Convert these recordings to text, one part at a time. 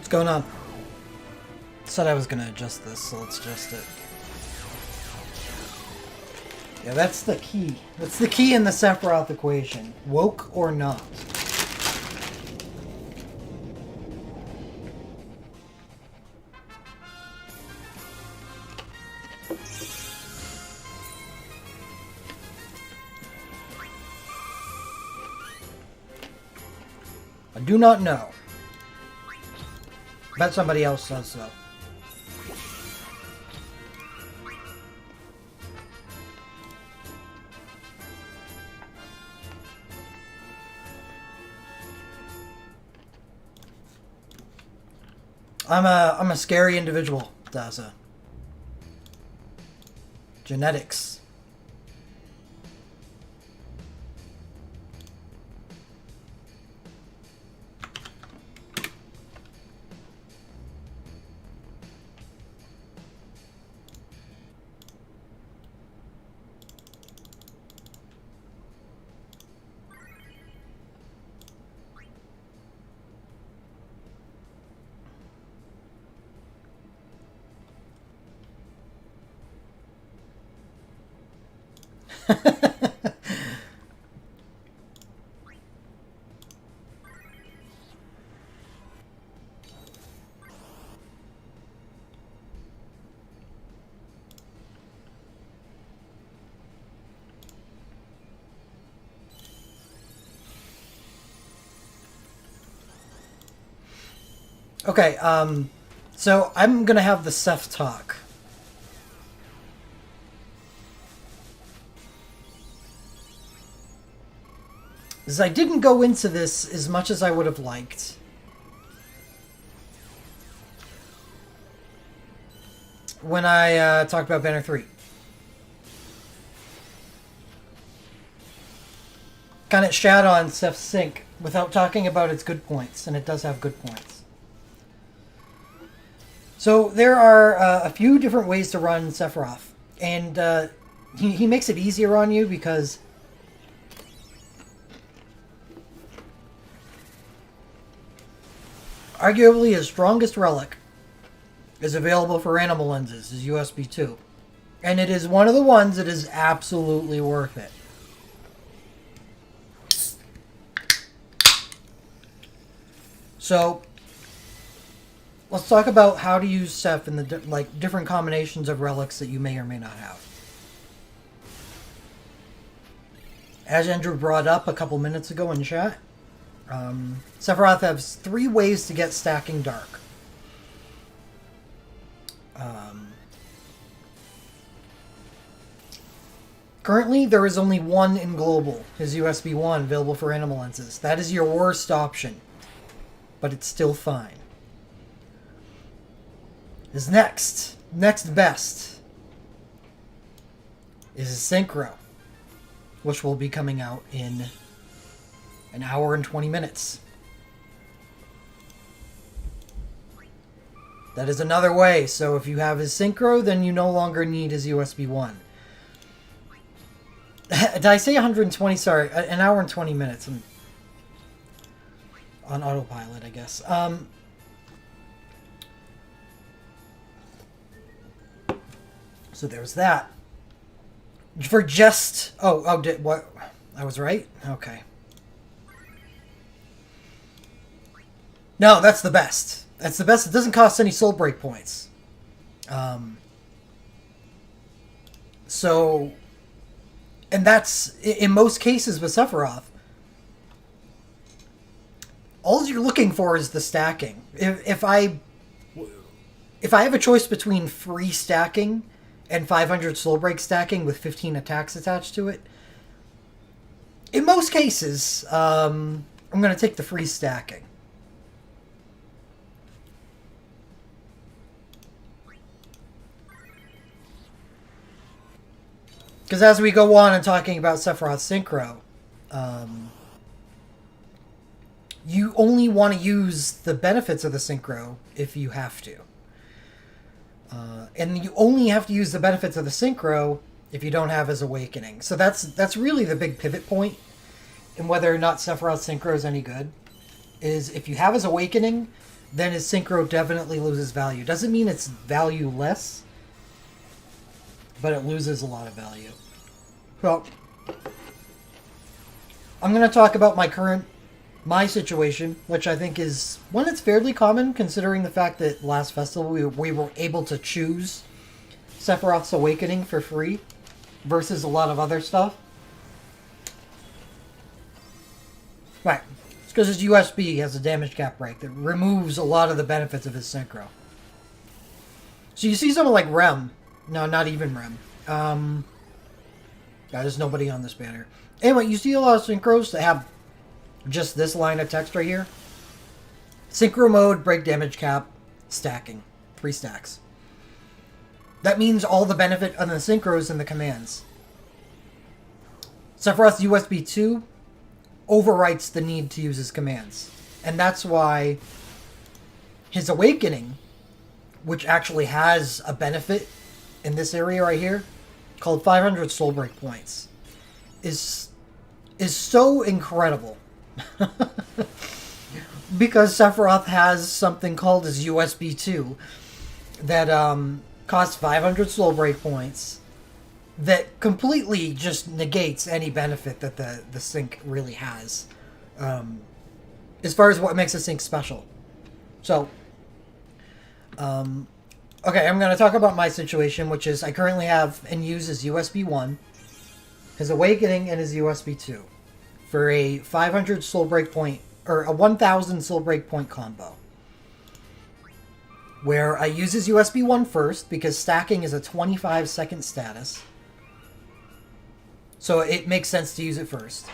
going on? Said I was gonna adjust this, so let's adjust it. Yeah, that's the key. That's the key in the Sephiroth equation. Woke or not. I do not know. Bet somebody else says so. I'm a scary individual, Daza. Genetics. Okay, so I'm gonna have the Seth talk. Because I didn't go into this as much as I would have liked. When I talked about Banner 3. Kind of shat on Seth's sync without talking about its good points, and it does have good points. So there are a few different ways to run Sephiroth, and he makes it easier on you because arguably his strongest relic is available for animal lenses, is USB 2. And it is one of the ones that is absolutely worth it. So, let's talk about how to use Seph in the different combinations of relics that you may or may not have. As Andrew brought up a couple minutes ago in chat, Sephiroth has 3 ways to get stacking dark. Currently, there is only one in global, his USB 1, available for animal lenses. That is your worst option, but it's still fine. His next best is his Synchro, which will be coming out in an hour and 20 minutes. That is another way. So if you have his Synchro, then you no longer need his USB 1. Did I say 120? Sorry, an hour and 20 minutes. I'm on autopilot, I guess. So there's that. For just... did what? I was right? Okay. No, that's the best. That's the best. It doesn't cost any soul break points. So... And that's, in most cases with Sephiroth, all you're looking for is the stacking. If I have a choice between free stacking and 500 soul break stacking with 15 attacks attached to it, in most cases, I'm going to take the free stacking. Because as we go on and talking about Sephiroth Synchro, you only want to use the benefits of the Synchro if you have to. And you only have to use the benefits of the Synchro if you don't have his Awakening. So that's really the big pivot point in whether or not Sephiroth Synchro is any good. Is if you have his Awakening, then his synchro definitely loses value. Doesn't mean it's value less, but it loses a lot of value. Well, I'm going to talk about my situation, which I think is one that's fairly common considering the fact that last festival we were able to choose Sephiroth's Awakening for free versus a lot of other stuff. Right. It's because his USB has a damage cap break that removes a lot of the benefits of his synchro. So you see someone like Rem. No, not even Rem. There's nobody on this banner. Anyway, you see a lot of synchros that have just this line of text right here. Synchro mode, break damage cap, stacking. 3 stacks. That means all the benefit of the synchros and the commands. Sephiroth's USB 2 overwrites the need to use his commands. And that's why his Awakening, which actually has a benefit in this area right here, called 500 Soul Break points, is so incredible. Because Sephiroth has something called his USB 2 that costs 500 Soul Break points that completely just negates any benefit that the sync really has, as far as what makes a sync special. So, okay, I'm going to talk about my situation, which is I currently have and use his USB 1, his Awakening, and his USB 2 for a 500 Soul Break point, or a 1000 Soul Break point combo. Where I use his USB 1 first, because stacking is a 25-second status. So it makes sense to use it first.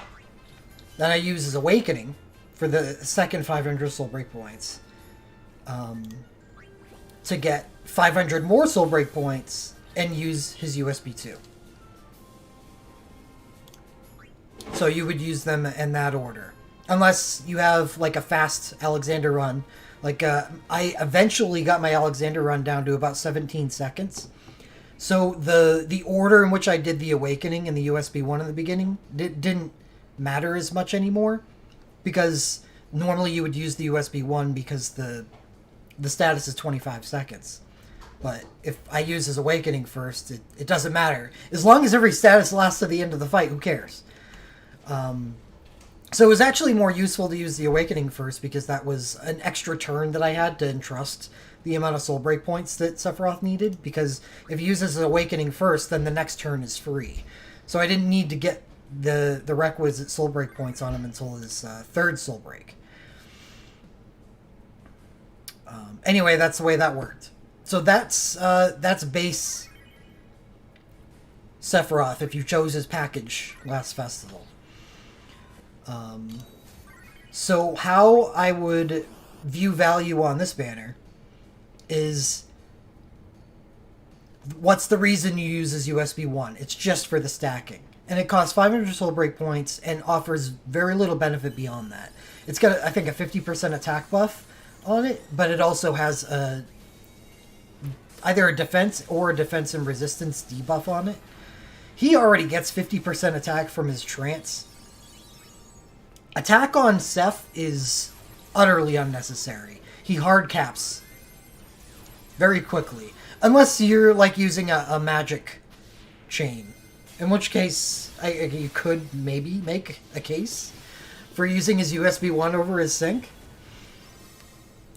Then I use his Awakening for the second 500 Soul Break points. To get 500 more Soul Break points and use his USB 2. So you would use them in that order. Unless you have like a fast Alexander run. Like I eventually got my Alexander run down to about 17 seconds. So the order in which I did the Awakening and the USB 1 in the beginning didn't matter as much anymore. Because normally you would use the USB 1 because the status is 25 seconds. But if I use his Awakening first, it doesn't matter. As long as every status lasts to the end of the fight, who cares? So it was actually more useful to use the Awakening first because that was an extra turn that I had to entrust the amount of Soul Break points that Sephiroth needed. Because if he uses his Awakening first, then the next turn is free. So I didn't need to get the requisite Soul Break points on him until his third Soul Break. Anyway, that's the way that worked. So that's base Sephiroth if you chose his package last festival. So how I would view value on this banner is, what's the reason you use his USB 1? It's just for the stacking. And it costs 500 Soul Break points and offers very little benefit beyond that. It's got, I think, a 50% attack buff on it, but it also has either a defense or a defense and resistance debuff on it. He already gets 50% attack from his trance. Attack on Seth is utterly unnecessary. He hard caps very quickly. Unless you're like using a magic chain. In which case, you could maybe make a case for using his USB 1 over his sync.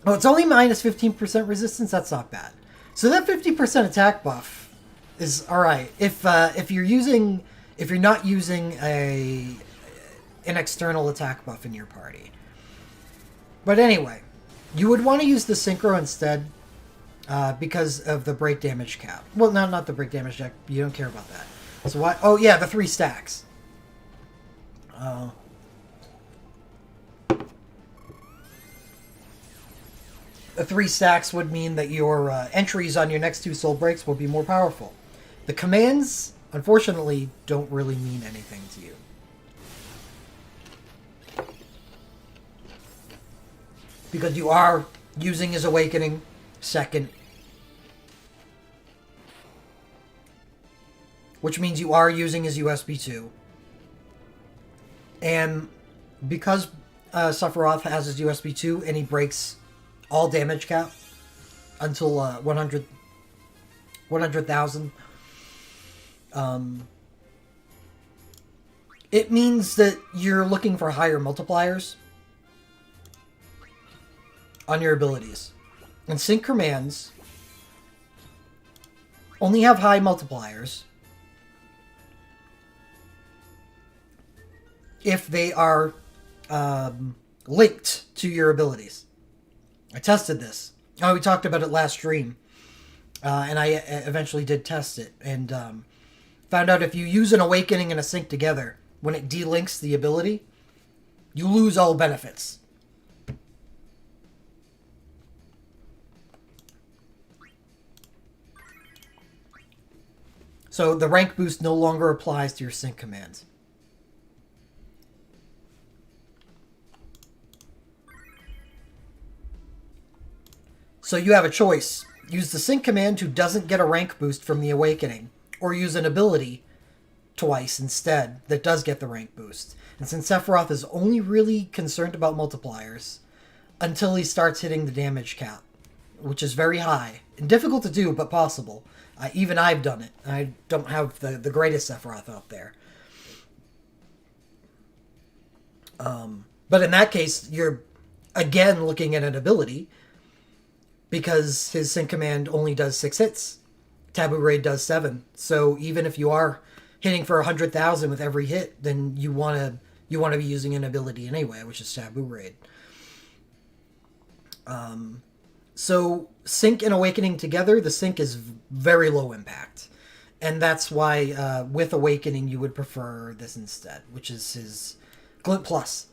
Oh, it's only minus 15% resistance. That's not bad. So that 50% attack buff is alright. If you're not using an external attack buff in your party. But anyway, you would want to use the Synchro instead because of the break damage cap. Well, no, not the break damage cap. You don't care about that. So what? Oh yeah, the 3 stacks. The 3 stacks would mean that your entries on your next 2 soul breaks will be more powerful. The commands, unfortunately, don't really mean anything to you. Because you are using his Awakening second. Which means you are using his USB 2. And because Sephiroth has his USB 2 and he breaks all damage cap until 100,000. It means that you're looking for higher multipliers on your abilities. And sync commands only have high multipliers if they are linked to your abilities. I tested this. Oh, we talked about it last stream. And I eventually did test it. And found out if you use an Awakening and a Sync together, when it delinks the ability, you lose all benefits. So the rank boost no longer applies to your sync commands. So you have a choice. Use the sync command who doesn't get a rank boost from the Awakening, or use an ability twice instead that does get the rank boost. And since Sephiroth is only really concerned about multipliers until he starts hitting the damage cap, which is very high and difficult to do but possible. Even I've done it. I don't have the greatest Sephiroth out there. But in that case, you're again looking at an ability because his sync command only does 6 hits. Taboo Raid does 7. So even if you are hitting for 100,000 with every hit, then you want to be using an ability anyway, which is Taboo Raid. So Sync and Awakening together, the Sync is very low impact. And that's why with Awakening you would prefer this instead, which is his Glint Plus.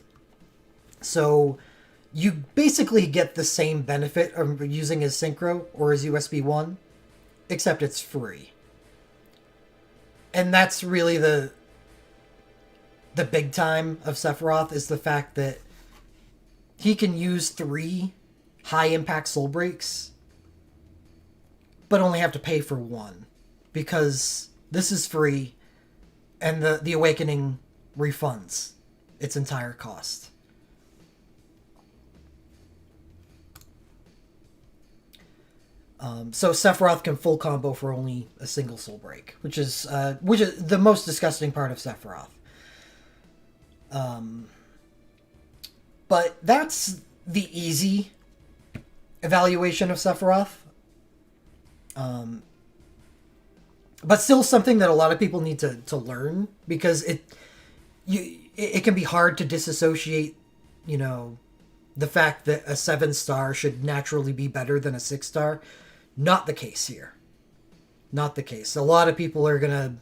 So you basically get the same benefit of using his Synchro or his USB 1, except it's free. And that's really the big time of Sephiroth, is the fact that he can use 3 high impact soul breaks, but only have to pay for 1, because this is free and the Awakening refunds its entire cost. So Sephiroth can full combo for only a single soul break, which is the most disgusting part of Sephiroth. But that's the easy evaluation of Sephiroth. But still something that a lot of people need to learn, because it can be hard to disassociate, the fact that a 7-star should naturally be better than a 6-star. Not the case here. Not the case. A lot of people are gonna,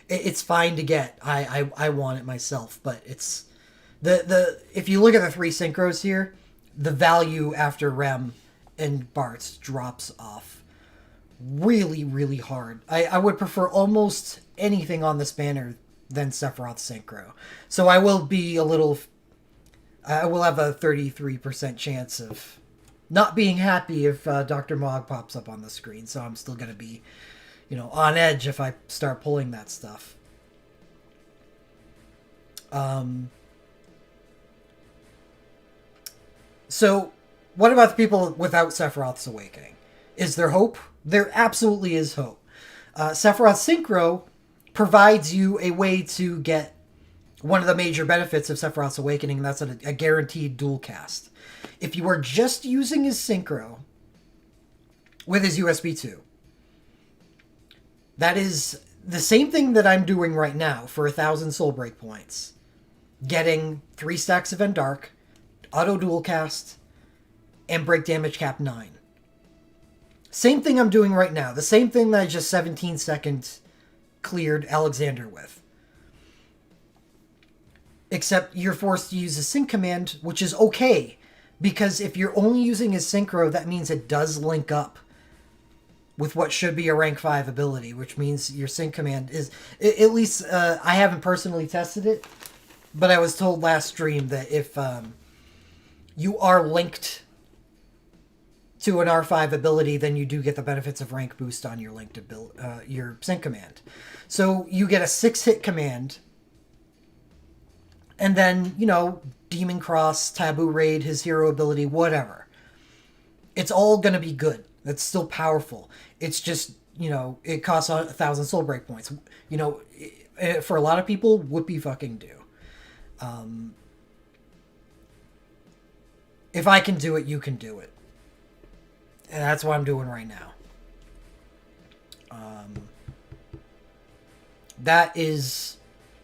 it's fine to get. I want it myself, but it's if you look at the 3 synchros here, the value after Rem and Bartz drops off really, really hard. I would prefer almost anything on this banner than Sephiroth Synchro. So I will have a 33% chance of not being happy if Dr. Mog pops up on the screen. So I'm still going to be, on edge if I start pulling that stuff. So what about the people without Sephiroth's Awakening? Is there hope? There absolutely is hope. Sephiroth Synchro provides you a way to get one of the major benefits of Sephiroth's Awakening, and that's a guaranteed dual cast. If you are just using his Synchro with his USB 2, that is the same thing that I'm doing right now for 1,000 Soul Break points. Getting 3 stacks of Endark, auto dual cast, and break damage cap 9. Same thing I'm doing right now. The same thing that I just 17 seconds cleared Alexander with. Except you're forced to use a sync command, which is okay. Because if you're only using his Synchro, that means it does link up with what should be a rank 5 ability, which means your sync command is... At least, I haven't personally tested it, but I was told last stream that if you are linked to an R5 ability, then you do get the benefits of rank boost on your linked your sync command. So you get a 6-hit command And then, Demon Cross, Taboo Raid, his hero ability, whatever. It's all going to be good. That's still powerful. It's just, it costs 1,000 soul break points. For a lot of people, whoopee fucking do. If I can do it, you can do it. And that's what I'm doing right now. That is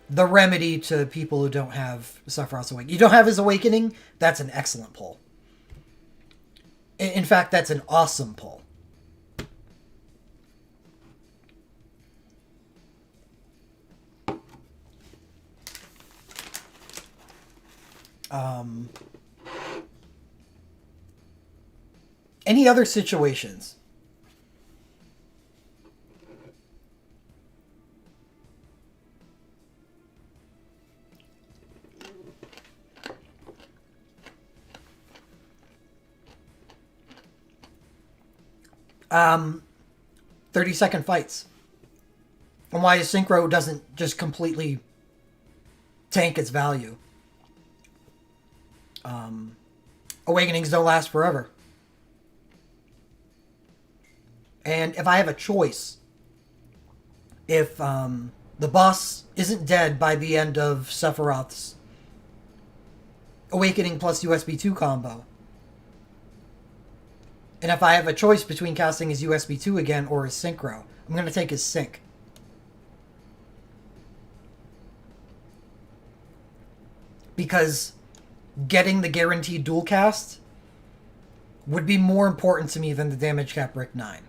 the remedy to people who don't have Sephiroth's Awakening. You don't have his Awakening? That's an excellent pull. In fact, that's an awesome pull. Any other situations? Um, 30-second fights. And why Synchro doesn't just completely tank its value. Awakenings don't last forever. And if I have a choice, if the boss isn't dead by the end of Sephiroth's Awakening plus USB 2 combo, and if I have a choice between casting his USB 2 again or his Synchro, I'm going to take his Sync. Because getting the guaranteed dual cast would be more important to me than the damage cap Rick 9.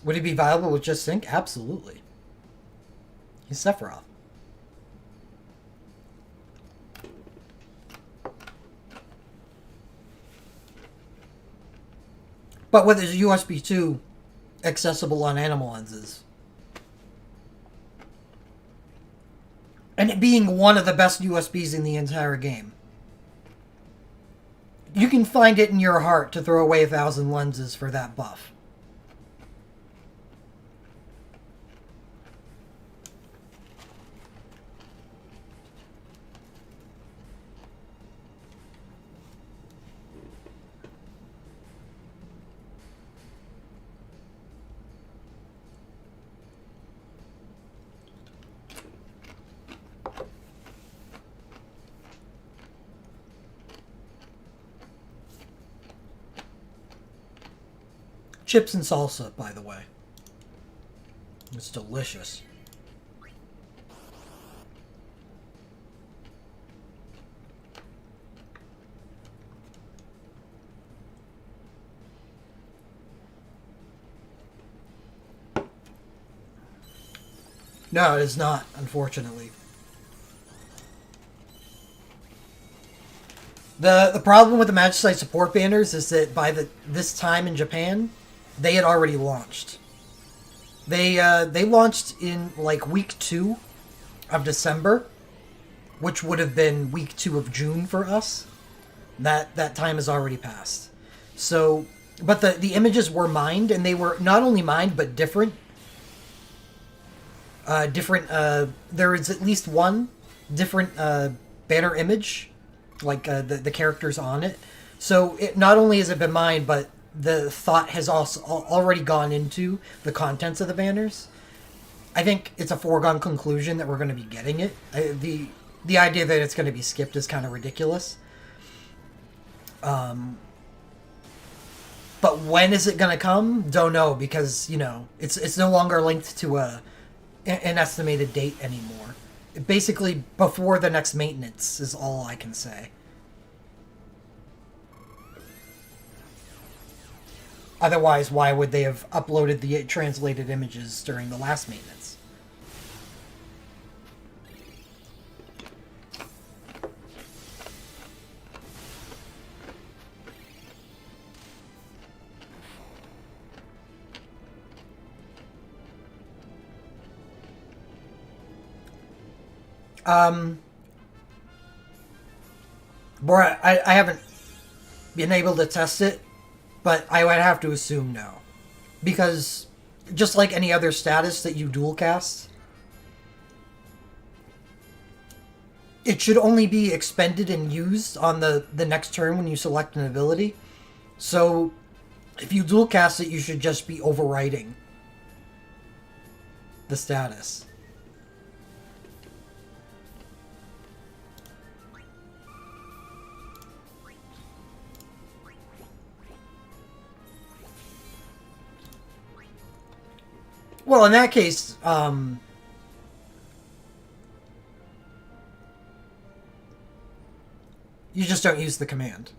Would he be viable with just Sync? Absolutely. He's Sephiroth. But with his USB 2 accessible on animal lenses, and it being one of the best USBs in the entire game, you can find it in your heart to throw away 1,000 lenses for that buff. Chips and salsa, by the way. It's delicious. No, it is not, unfortunately. The problem with the Magic Site support banners is that by this time in Japan, they had already launched. They launched in like week 2 of December, which would have been week 2 of June for us. That time has already passed. So, but the images were mined, and they were not only mined but different. There is at least one different banner image, like the characters on it. So it not only has it been mined, but the thought has also already gone into the contents of the banners. I think it's a foregone conclusion that we're going to be getting it. The idea that it's going to be skipped is kind of ridiculous. But when is it going to come? Don't know, because it's no longer linked to an estimated date anymore. Basically, before the next maintenance is all I can say. Otherwise, why would they have uploaded the translated images during the last maintenance? Bora, I haven't been able to test it, but I would have to assume no. Because just like any other status that you dual cast, it should only be expended and used on the next turn when you select an ability. So if you dual cast it, you should just be overwriting the status. Well, in that case, you just don't use the command.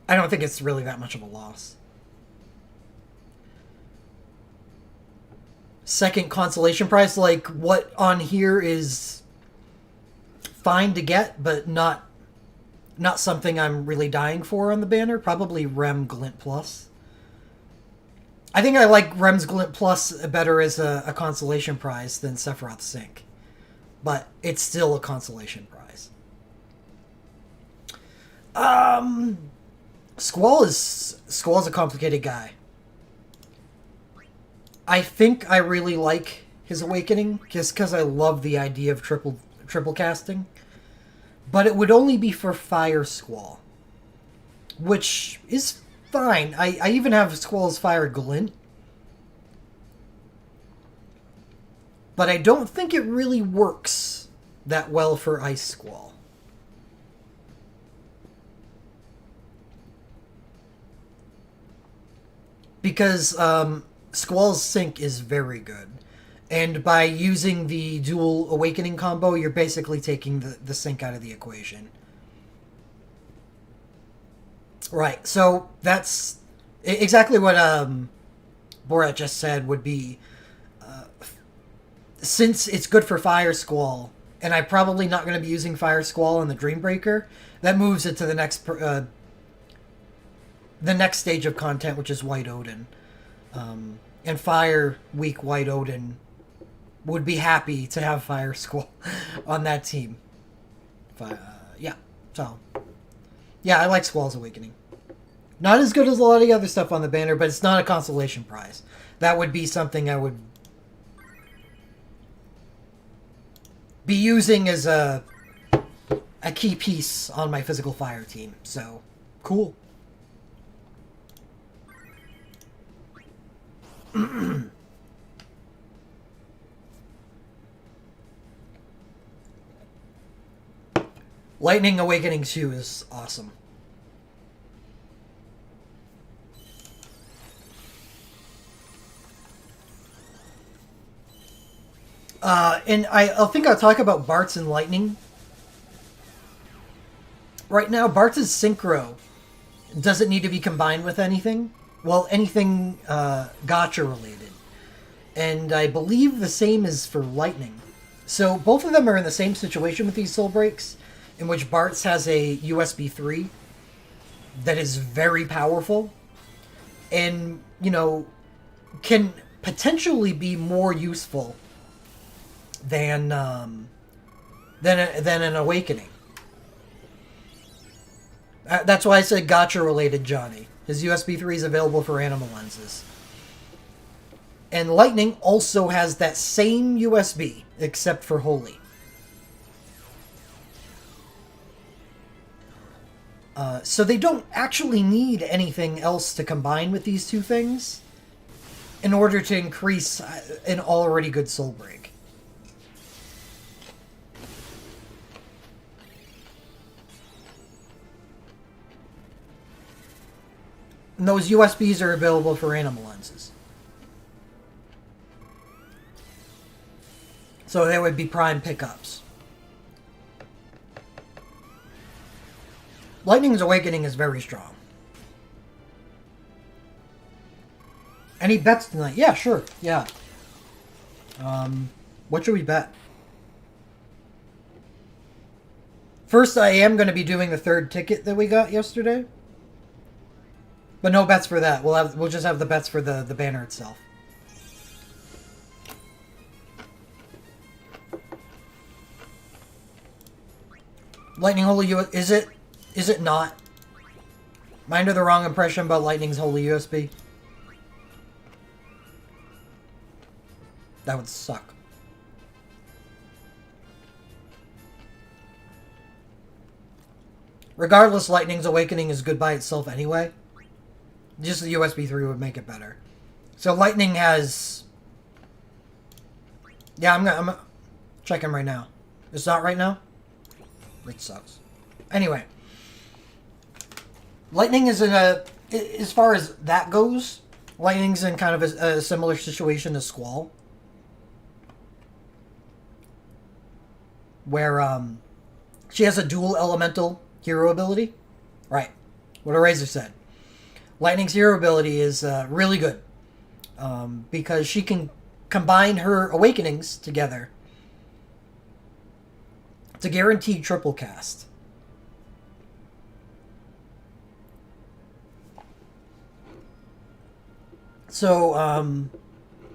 I don't think it's really that much of a loss. Second consolation prize, like what on here is fine to get, but not something I'm really dying for on the banner. Probably Rem Glint Plus. I think I like Rem's Glint Plus better as a consolation prize than Sephiroth Sync. But it's still a consolation prize. Squall's a complicated guy. I think I really like his Awakening, just because I love the idea of triple casting. But it would only be for Fire Squall, which is fine. I even have Squall's Fire Glint. But I don't think it really works that well for Ice Squall. Because Squall's Sync is very good. And by using the dual Awakening combo, you're basically taking the sync out of the equation. Right, so that's exactly what Borat just said would be... since it's good for Fire Squall, and I'm probably not going to be using Fire Squall in the Dreambreaker, that moves it to the next stage of content, which is White Odin. And Fire Weak White Odin would be happy to have Fire Squall on that team. Yeah, so... yeah, I like Squall's Awakening. Not as good as a lot of the other stuff on the banner, but it's not a consolation prize. That would be something I would be using as a key piece on my physical fire team. So, cool. Lightning Awakening 2 is awesome. And I think I'll talk about Bartz and Lightning. Right now, Bartz' Synchro doesn't need to be combined with anything. Well, anything gacha related. And I believe the same is for Lightning. So both of them are in the same situation with these Soul Breaks, in which Bartz has a USB 3 that is very powerful and, you know, can potentially be more useful than an Awakening. That's why I said gacha-related Johnny. His USB 3 is available for Anima lenses. And Lightning also has that same USB, except for Holy. So they don't actually need anything else to combine with these two things in order to increase an already good Soul Break. And those USBs are available for Anima lenses. So they would be prime pickups. Lightning's Awakening is very strong. Any bets tonight? Yeah, sure. Yeah. What should we bet? First, I am going to be doing the third ticket that we got yesterday. But no bets for that. We'll just have the bets for the banner itself. Lightning Holy USB... Is it? Is it not? Am I under the wrong impression about Lightning's Holy USB? That would suck. Regardless, Lightning's Awakening is good by itself anyway. Just the USB 3 would make it better. So Lightning has... Yeah, I'm checking right now. It's not right now? It sucks. Anyway. Lightning is in a... As far as that goes, Lightning's in kind of a similar situation to Squall. Where, she has a dual elemental hero ability. Right. What Eraser said. Lightning's hero ability is really good. Because she can combine her awakenings together to guarantee triple cast. So,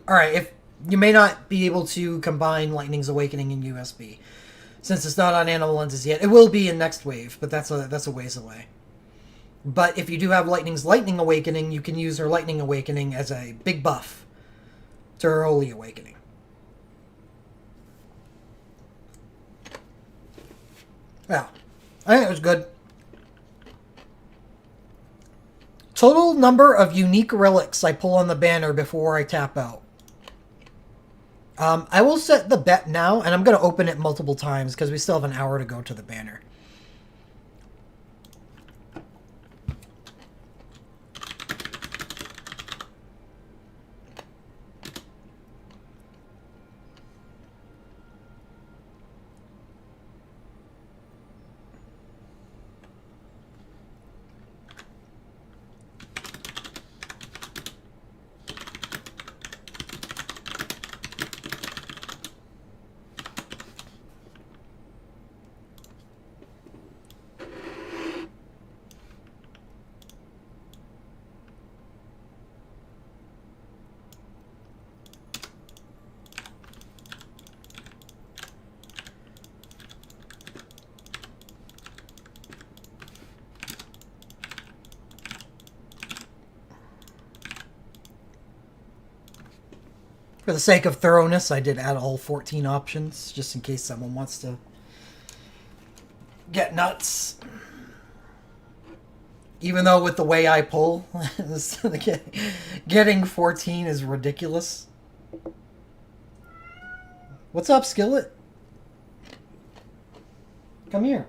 alright, if you may not be able to combine Lightning's Awakening in USB, since it's not on Animal Lenses yet. It will be in next wave, but that's a ways away. But if you do have Lightning's Lightning Awakening, you can use her Lightning Awakening as a big buff to her Holy Awakening. Yeah, I think it was good. Total number of unique relics I pull on the banner before I tap out. I will set the bet now, and I'm going to open it multiple times because we still have an hour to go to the banner. For the sake of thoroughness, I did add all 14 options, just in case someone wants to get nuts. Even though with the way I pull, getting 14 is ridiculous. What's up, Skillet? Come here.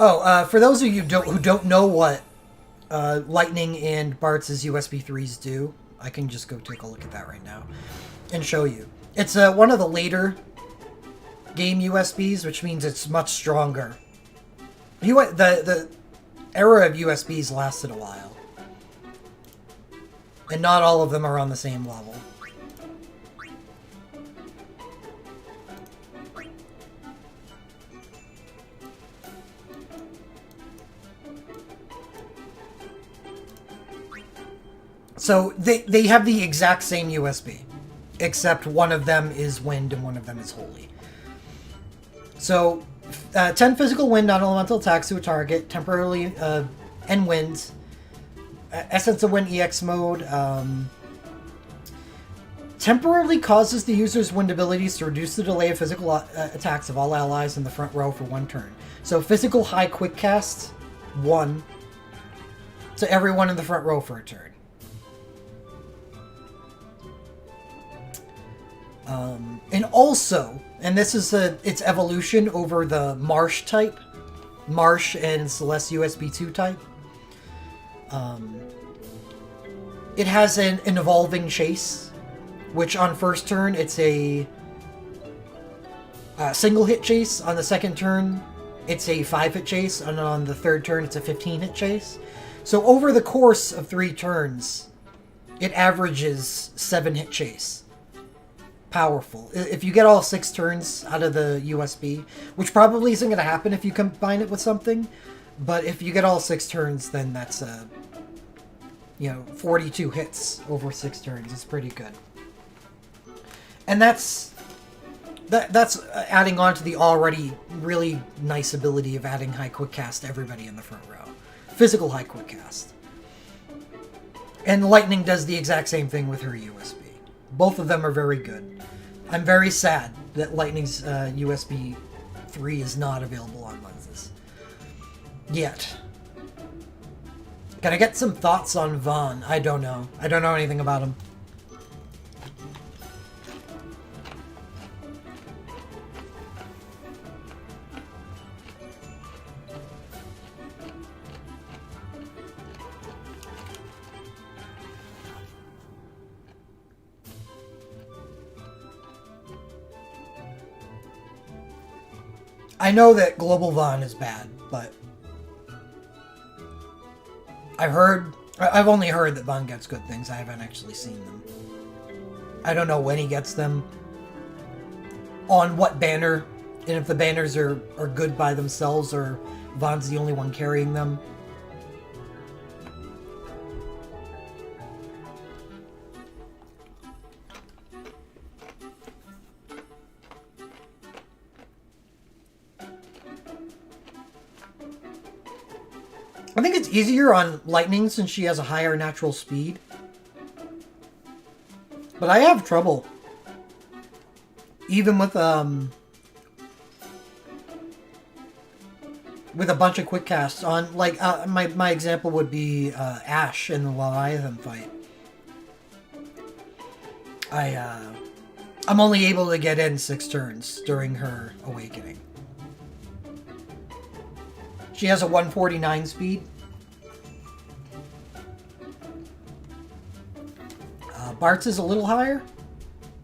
Oh, for those of you who don't know what Lightning and Bart's USB 3s do, I can just go take a look at that right now and show you. It's one of the later game USBs, which means it's much stronger. The era of USBs lasted a while, and not all of them are on the same level. So they have the exact same USB, except one of them is wind and one of them is holy. So 10 physical wind non-elemental attacks to a target, temporarily and wind. Essence of Wind EX mode temporarily causes the user's wind abilities to reduce the delay of physical attacks of all allies in the front row for 1 turn. So physical high quick cast 1 to everyone in the front row for a turn. And also, and this is its evolution over the Marsh type, Marsh and Celeste USB 2 type. It has an evolving chase, which on first turn it's a single hit chase. On the second turn, it's a 5-hit chase, and on the third turn, it's a 15-hit chase. So over the course of 3 turns, it averages 7-hit chase. powerful. If you get all 6 turns out of the USB, which probably isn't going to happen if you combine it with something, but if you get all 6 turns, then that's 42 hits over 6 turns is pretty good. And that's adding on to the already really nice ability of adding high quick cast to everybody in the front row. Physical high quick cast. And Lightning does the exact same thing with her USB. Both of them are very good. I'm very sad that Lightning's USB 3 is not available on lenses. Yet. Can I get some thoughts on Vaughn? I don't know. I don't know anything about him. I know that Global Vaughn is bad, but I've only heard that Vaughn gets good things. I haven't actually seen them. I don't know when he gets them, on what banner, and if the banners are good by themselves or Vaughn's the only one carrying them. I think it's easier on Lightning since she has a higher natural speed. But I have trouble. Even with a bunch of quick casts on, like, my example would be Ashe in the Leviathan fight. I'm only able to get in 6 turns during her awakening. She has a 149 speed. Bart's is a little higher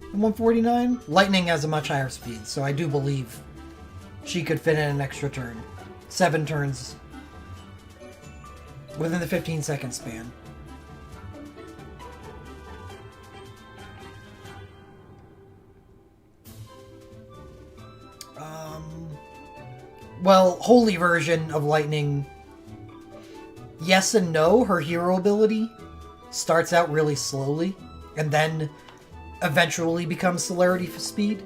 than 149. Lightning has a much higher speed, so I do believe she could fit in an extra turn. 7 turns within the 15-second span. Well, Holy version of Lightning, yes and no. Her hero ability starts out really slowly and then eventually becomes celerity for speed.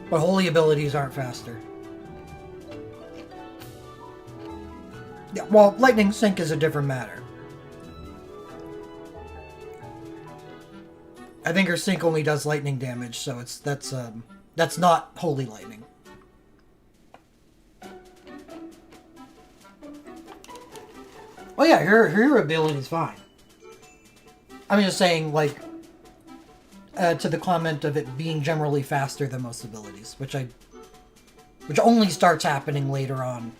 But Holy abilities aren't faster. Yeah, well, Lightning Sync is a different matter. I think her sync only does lightning damage, so that's not Holy Lightning. Oh yeah, her ability is fine. I'm just saying, like, to the comment of it being generally faster than most abilities, which only starts happening later on.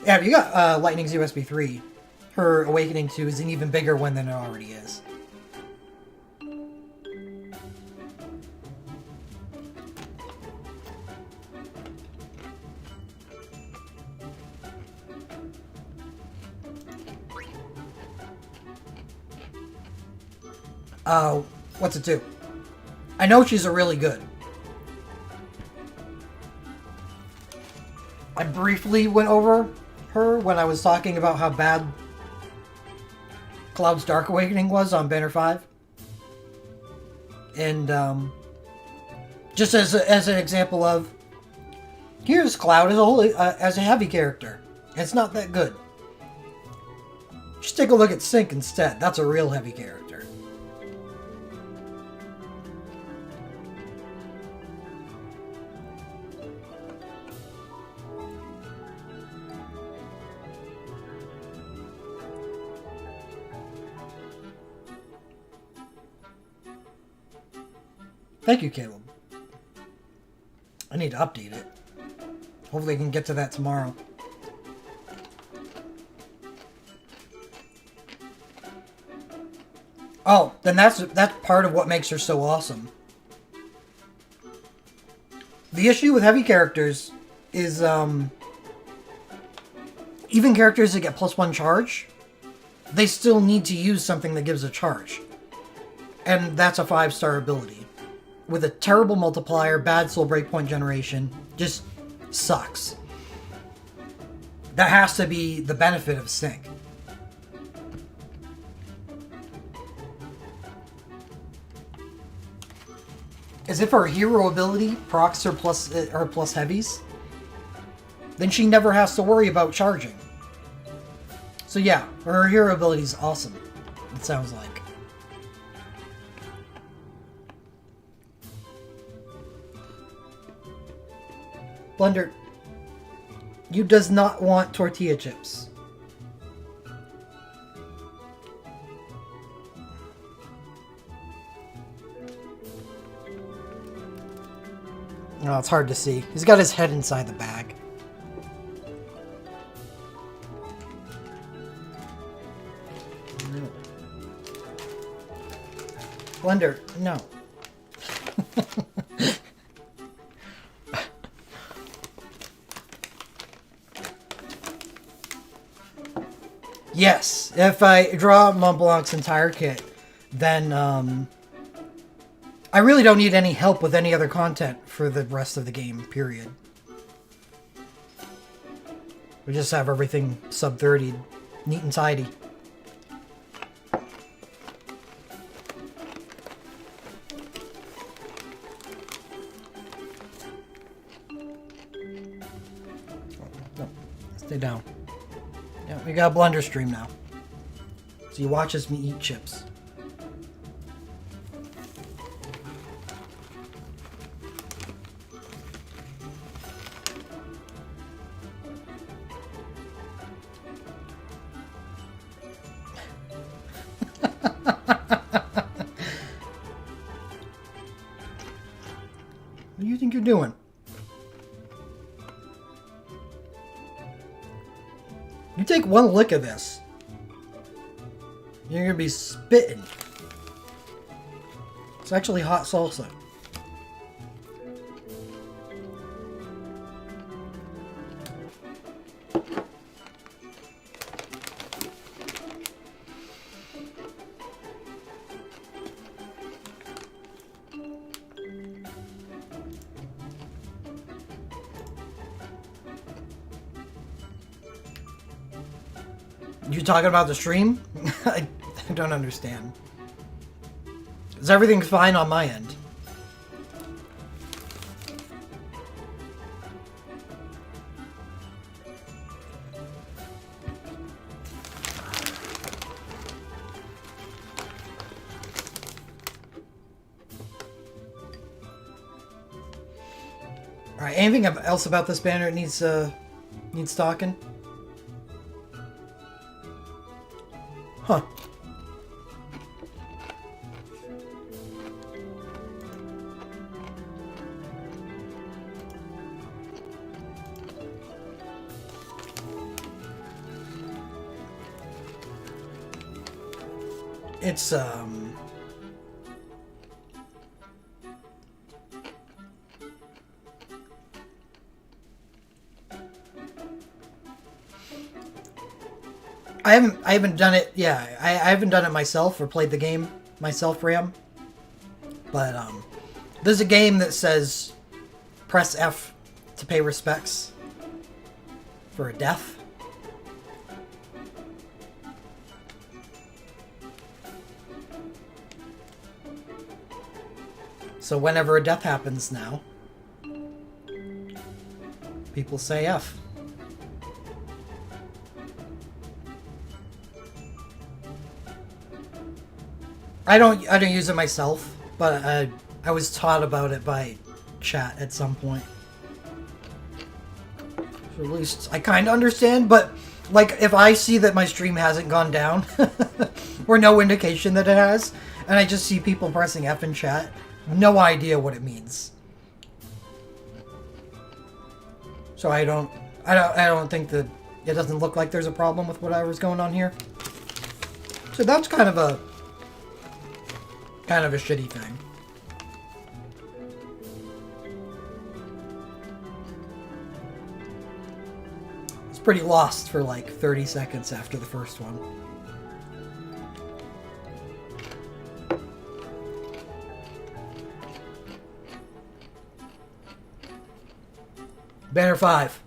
Yeah, if you got Lightning's USB 3, her Awakening 2 is an even bigger one than it already is. What's it do? I know she's a really good. I briefly went over her when I was talking about how bad Cloud's Dark Awakening was on Banner 5. And, just as an example of, here's Cloud as a heavy character. It's not that good. Just take a look at Sync instead. That's a real heavy character. Thank you, Caleb. I need to update it. Hopefully I can get to that tomorrow. Oh, then that's part of what makes her so awesome. The issue with heavy characters is, even characters that get +1 charge, they still need to use something that gives a charge. And that's a 5-star ability. With a terrible multiplier, bad soul breakpoint generation, just sucks. That has to be the benefit of Sync. As if her hero ability procs her plus heavies, then she never has to worry about charging. So yeah, her hero ability is awesome, it sounds like. Blunder, you does not want tortilla chips. Oh, it's hard to see. He's got his head inside the bag. No. Blunder, no. Yes, if I draw Mont Blanc's entire kit, then I really don't need any help with any other content for the rest of the game, period. We just have everything sub-30, neat and tidy. No, stay down. Yeah, we got a Blunder stream now. So you watch as me eat chips. What do you think you're doing? You take one lick of this, you're gonna be spitting. It's actually hot salsa. You talking about the stream? I don't understand. Is everything fine on my end? Alright, anything else about this banner that needs talking? Huh. It's I haven't done it. Yeah, I haven't done it myself or played the game myself, Ram. But there's a game that says press F to pay respects for a death. So whenever a death happens now, people say F. I don't use it myself, but I was taught about it by chat at some point. So at least I kind of understand, but like if I see that my stream hasn't gone down or no indication that it has, and I just see people pressing F in chat, no idea what it means. So I don't think that it doesn't look like there's a problem with whatever's going on here. So that's kind of a shitty thing. It's pretty lost for like 30 seconds after the first one. Banner 5.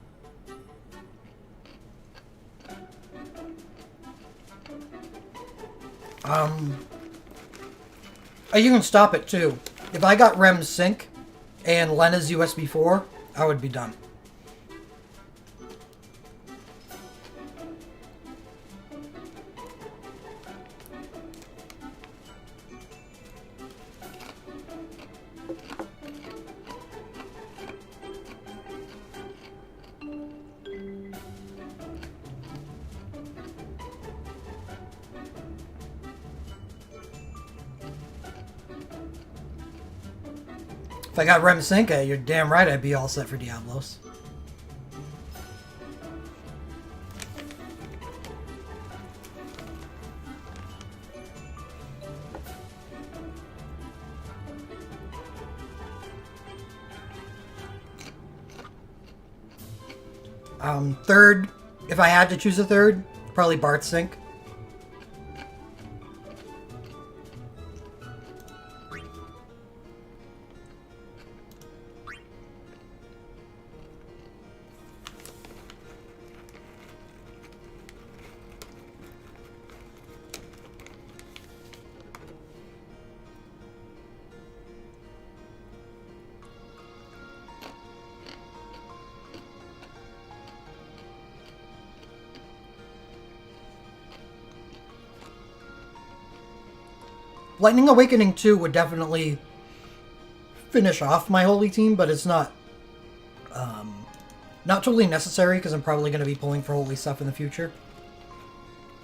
You can stop it too. If I got Rem's Sync and Lena's USB 4, I would be done. If I got Rem Sync, you're damn right I'd be all set for Diablos. Third, if I had to choose a third, probably Bart Sync. Lightning Awakening 2 would definitely finish off my Holy team, but it's not not totally necessary because I'm probably going to be pulling for Holy stuff in the future.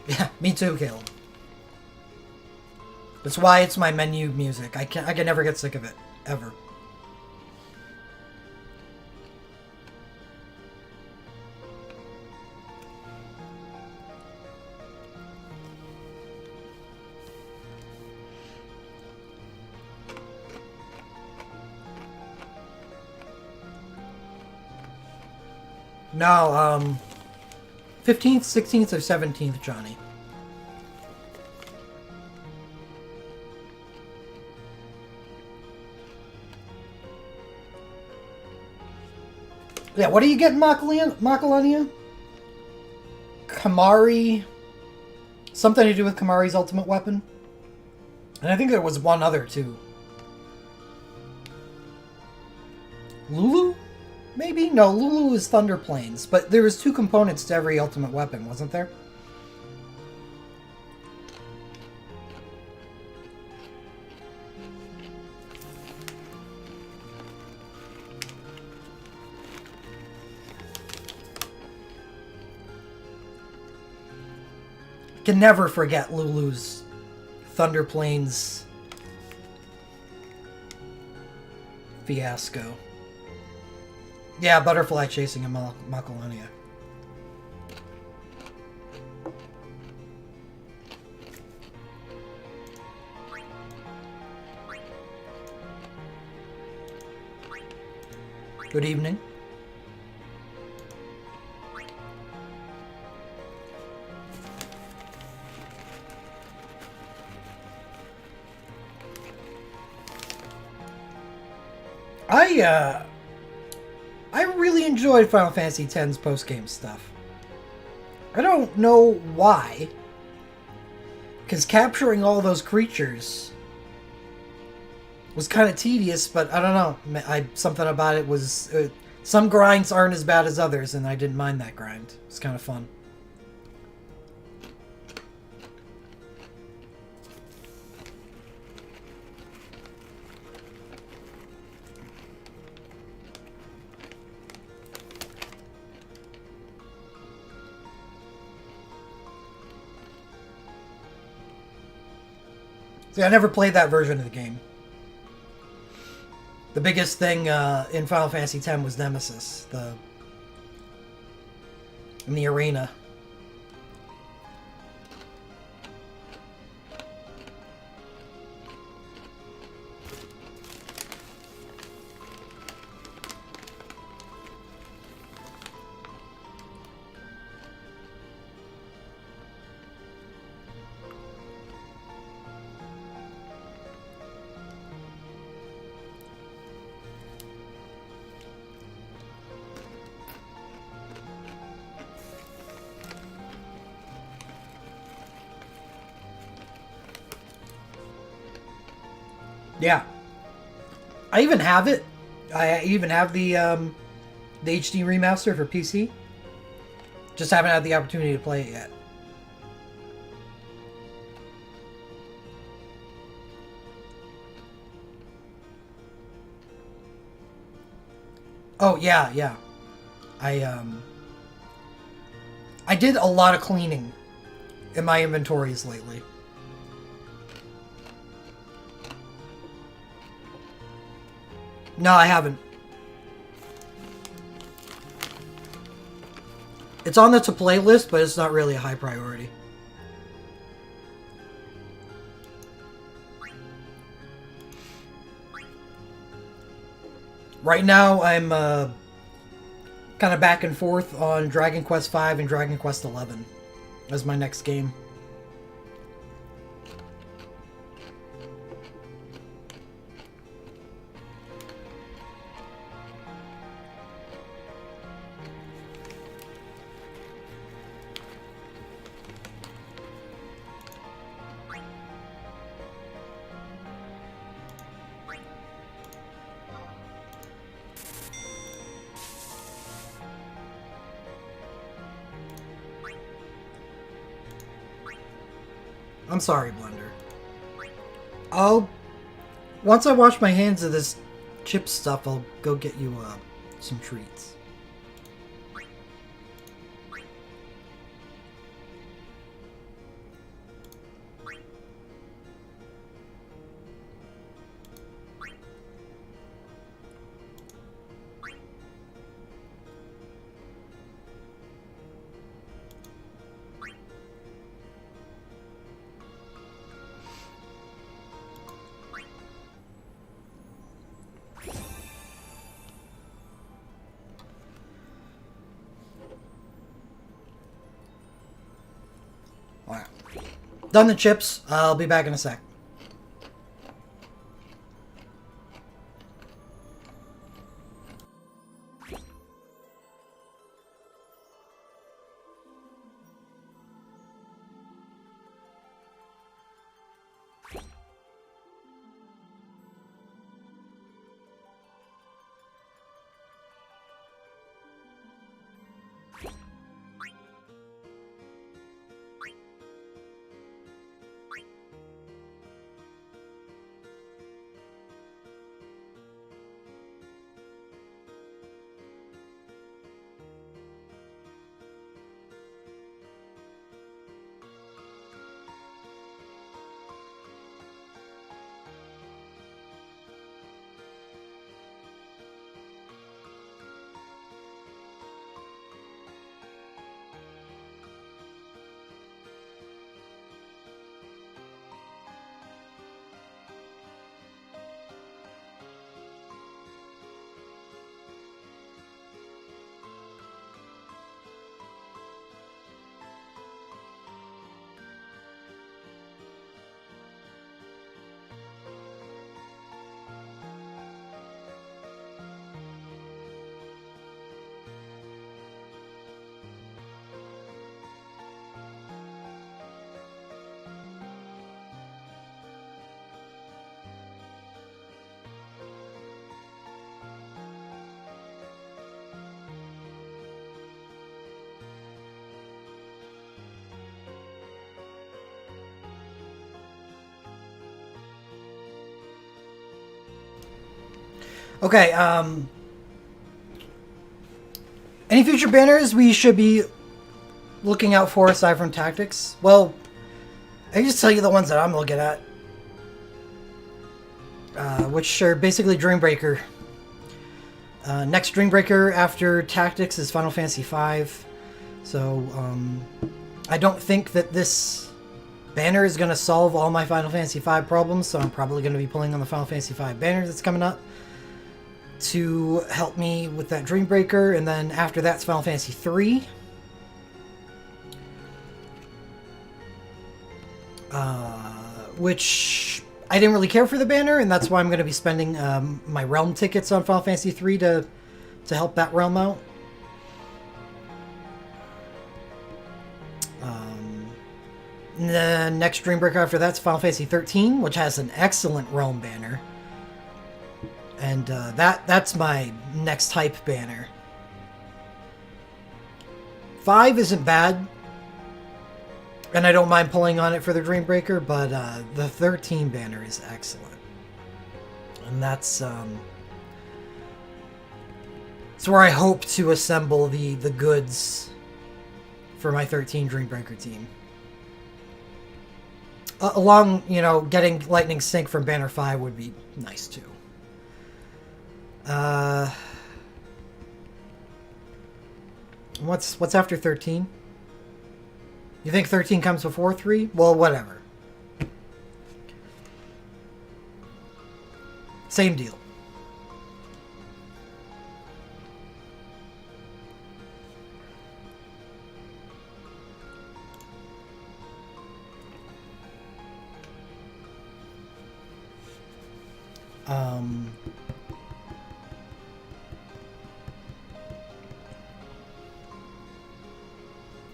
Yeah, me too, Caleb. That's why it's my menu music. I can never get sick of it, ever. No, 15th, 16th, or 17th, Johnny. Yeah, what are you getting, Makalania? Kamari. Something to do with Kamari's ultimate weapon. And I think there was one other, too. Lulu? Maybe? No, Lulu is Thunder Plains, but there was 2 components to every ultimate weapon, wasn't there? Can never forget Lulu's Thunder Plains fiasco. Yeah, Butterfly chasing a Makalania. Good evening. I really enjoyed Final Fantasy X's post-game stuff. I don't know why. Because capturing all those creatures was kind of tedious, but I don't know. Something about it was... some grinds aren't as bad as others, and I didn't mind that grind. It's kind of fun. See, I never played that version of the game. The biggest thing in Final Fantasy X was Nemesis, in the arena. Yeah. I even have it. I even have the HD remaster for PC. Just haven't had the opportunity to play it yet. Oh yeah, yeah. I did a lot of cleaning in my inventories lately. No, I haven't. It's on the to play list, but it's not really a high priority. Right now, I'm kind of back and forth on Dragon Quest V and Dragon Quest XI as my next game. I'm sorry, Blender. Once I wash my hands of this chip stuff, I'll go get you some treats. Alright. Done the chips. I'll be back in a sec. Okay, any future banners we should be looking out for aside from tactics? Well, I can just tell you the ones that I'm looking at. Which are basically Dreambreaker. Next Dreambreaker after tactics is Final Fantasy V. So, I don't think that this banner is going to solve all my Final Fantasy V problems, so I'm probably going to be pulling on the Final Fantasy V banner that's coming up to help me with that Dreambreaker, and then after that's Final Fantasy III. Which I didn't really care for the banner, and that's why I'm going to be spending my Realm tickets on Final Fantasy III to help that Realm out. The next Dreambreaker after that's Final Fantasy XIII, which has an excellent Realm banner. And that's my next hype banner. 5 isn't bad, and I don't mind pulling on it for the Dreambreaker, but the 13 banner is excellent. And that's where I hope to assemble the goods for my 13 Dreambreaker team. Along, you know, getting Lightning Sync from Banner 5 would be nice too. What's after 13? You think 13 comes before 3? Well, whatever. Same deal.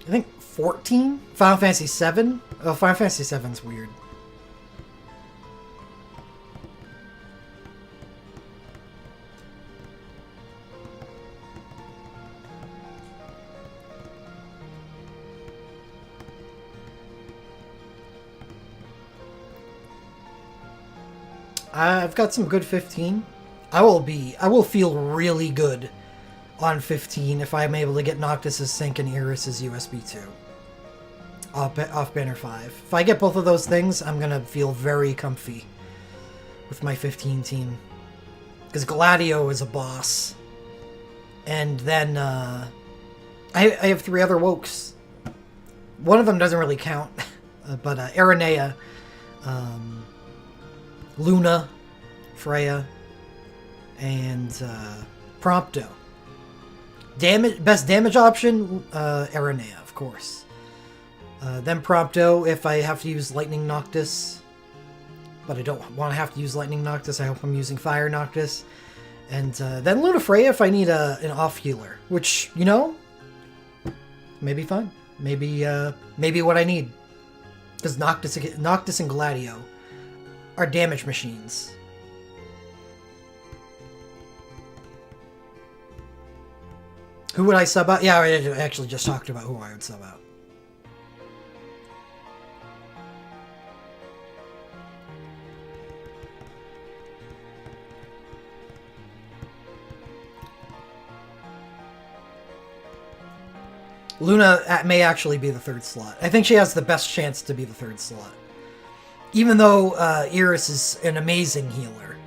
I think 14? Final Fantasy 7? Oh, Final Fantasy 7's weird. I've got some good 15. I will feel really good on 15 if I'm able to get Noctis's Sync and Iris's USB 2 off Banner 5. If I get both of those things, I'm gonna feel very comfy with my 15 team. Because Gladio is a boss. And then I have 3 other Wokes. One of them doesn't really count, but Aranea, Luna, Freya, and Prompto. Best damage option, Aranea, of course. Then Prompto if I have to use Lightning Noctis. But I don't want to have to use Lightning Noctis. I hope I'm using Fire Noctis. And then Luna Freya if I need an off healer. Which, you know, maybe fine. Maybe what I need. Because Noctis and Gladio are damage machines. Who would I sub out? Yeah, I actually just talked about who I would sub out. Luna may actually be the 3rd slot. I think she has the best chance to be the 3rd slot. Even though Iris is an amazing healer.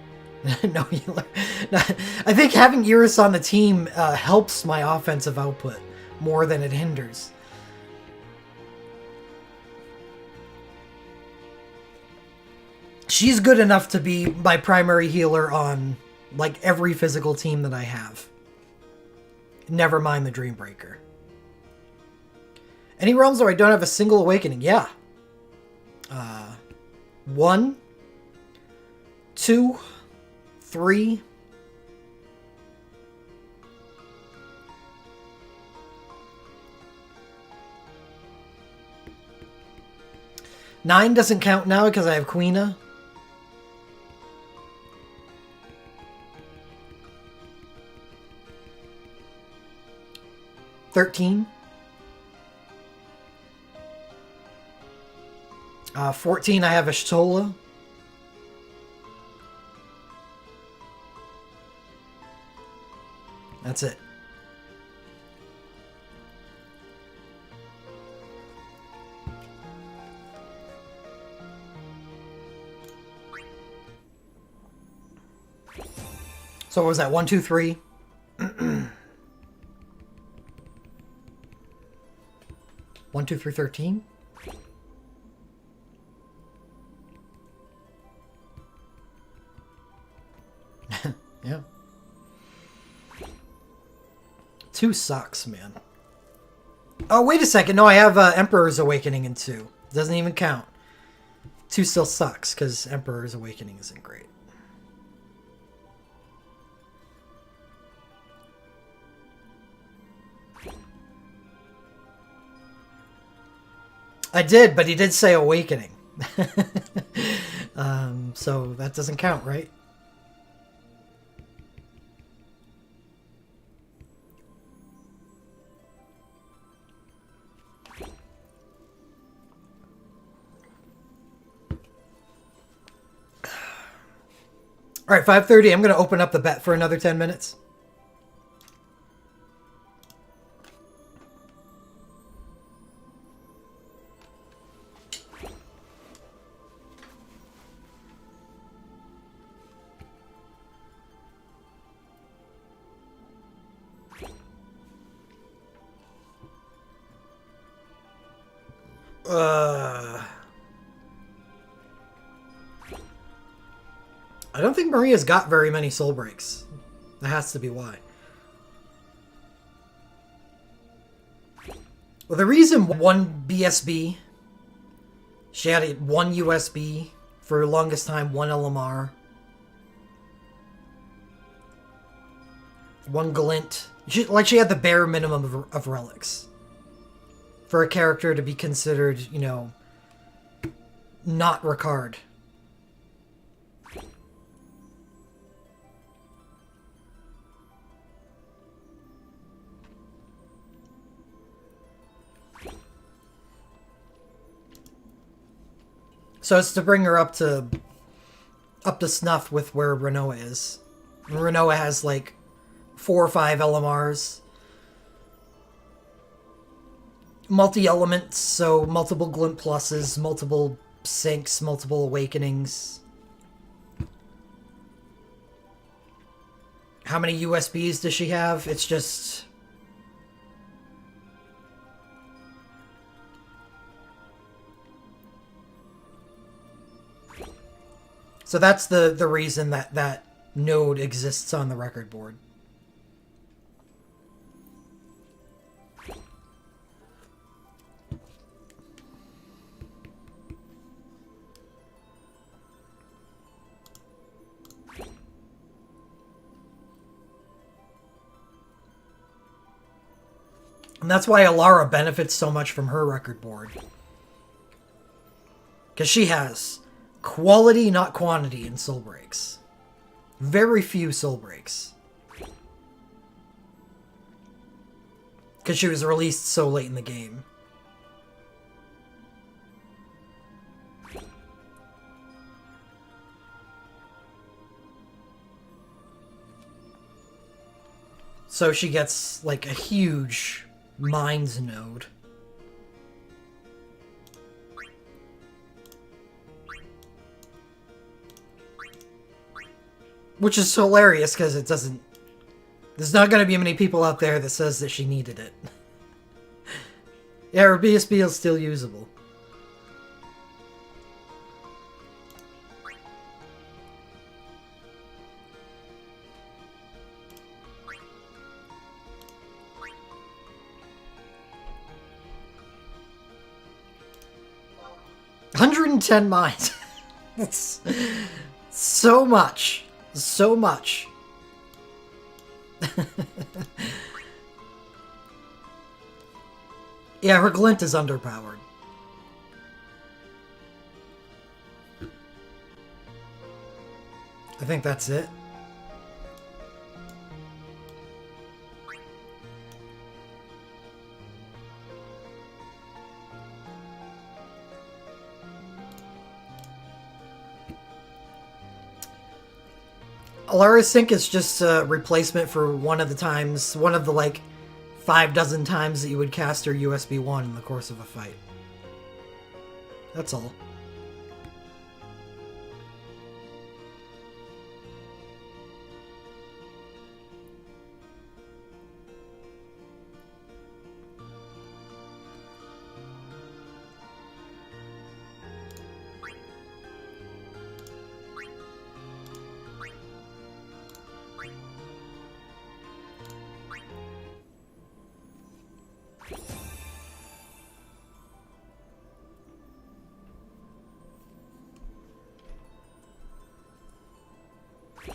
No healer. I think having Iris on the team helps my offensive output more than it hinders. She's good enough to be my primary healer on like every physical team that I have. Never mind the Dreambreaker. Any realms where I don't have a single awakening? Yeah. 1, 2, 3. Nine doesn't count now because I have Queena. $13. 14, I have Ashtola. That's it. So what was that? 1, 2, 3. 1, 2, 3, 13. Yeah. 2 sucks, man. Oh, wait a second. No, I have Emperor's Awakening in 2. Doesn't even count. 2 still sucks, because Emperor's Awakening isn't great. I did, but he did say Awakening. So that doesn't count, right? All right, 5:30. I'm going to open up the bet for another 10 minutes. I don't think Maria's got very many soul breaks. That has to be why. Well, the reason one BSB, she had one USB for the longest time, one LMR, one glint. She had the bare minimum of relics for a character to be considered, you know, not Ricard. So it's to bring her up to snuff with where Rinoa is. Rinoa has like 4 or 5 LMRs. Multi-elements, so multiple glint pluses, multiple syncs, multiple awakenings. How many USBs does she have? It's just... So that's the reason that node exists on the record board. And that's why Alara benefits so much from her record board. Because she has quality, not quantity, in soul breaks. Very few soul breaks. Because she was released so late in the game. So she gets, like, a huge Minds node. Which is hilarious, because it doesn't... There's not going to be many people out there that says that she needed it. Yeah, her BSB is still usable. $110 mines. That's so much. So much. Yeah, her glint is underpowered. I think that's it. Alara's Sync is just a replacement for one of the like 5 dozen times that you would cast her USB 1 in the course of a fight. That's all.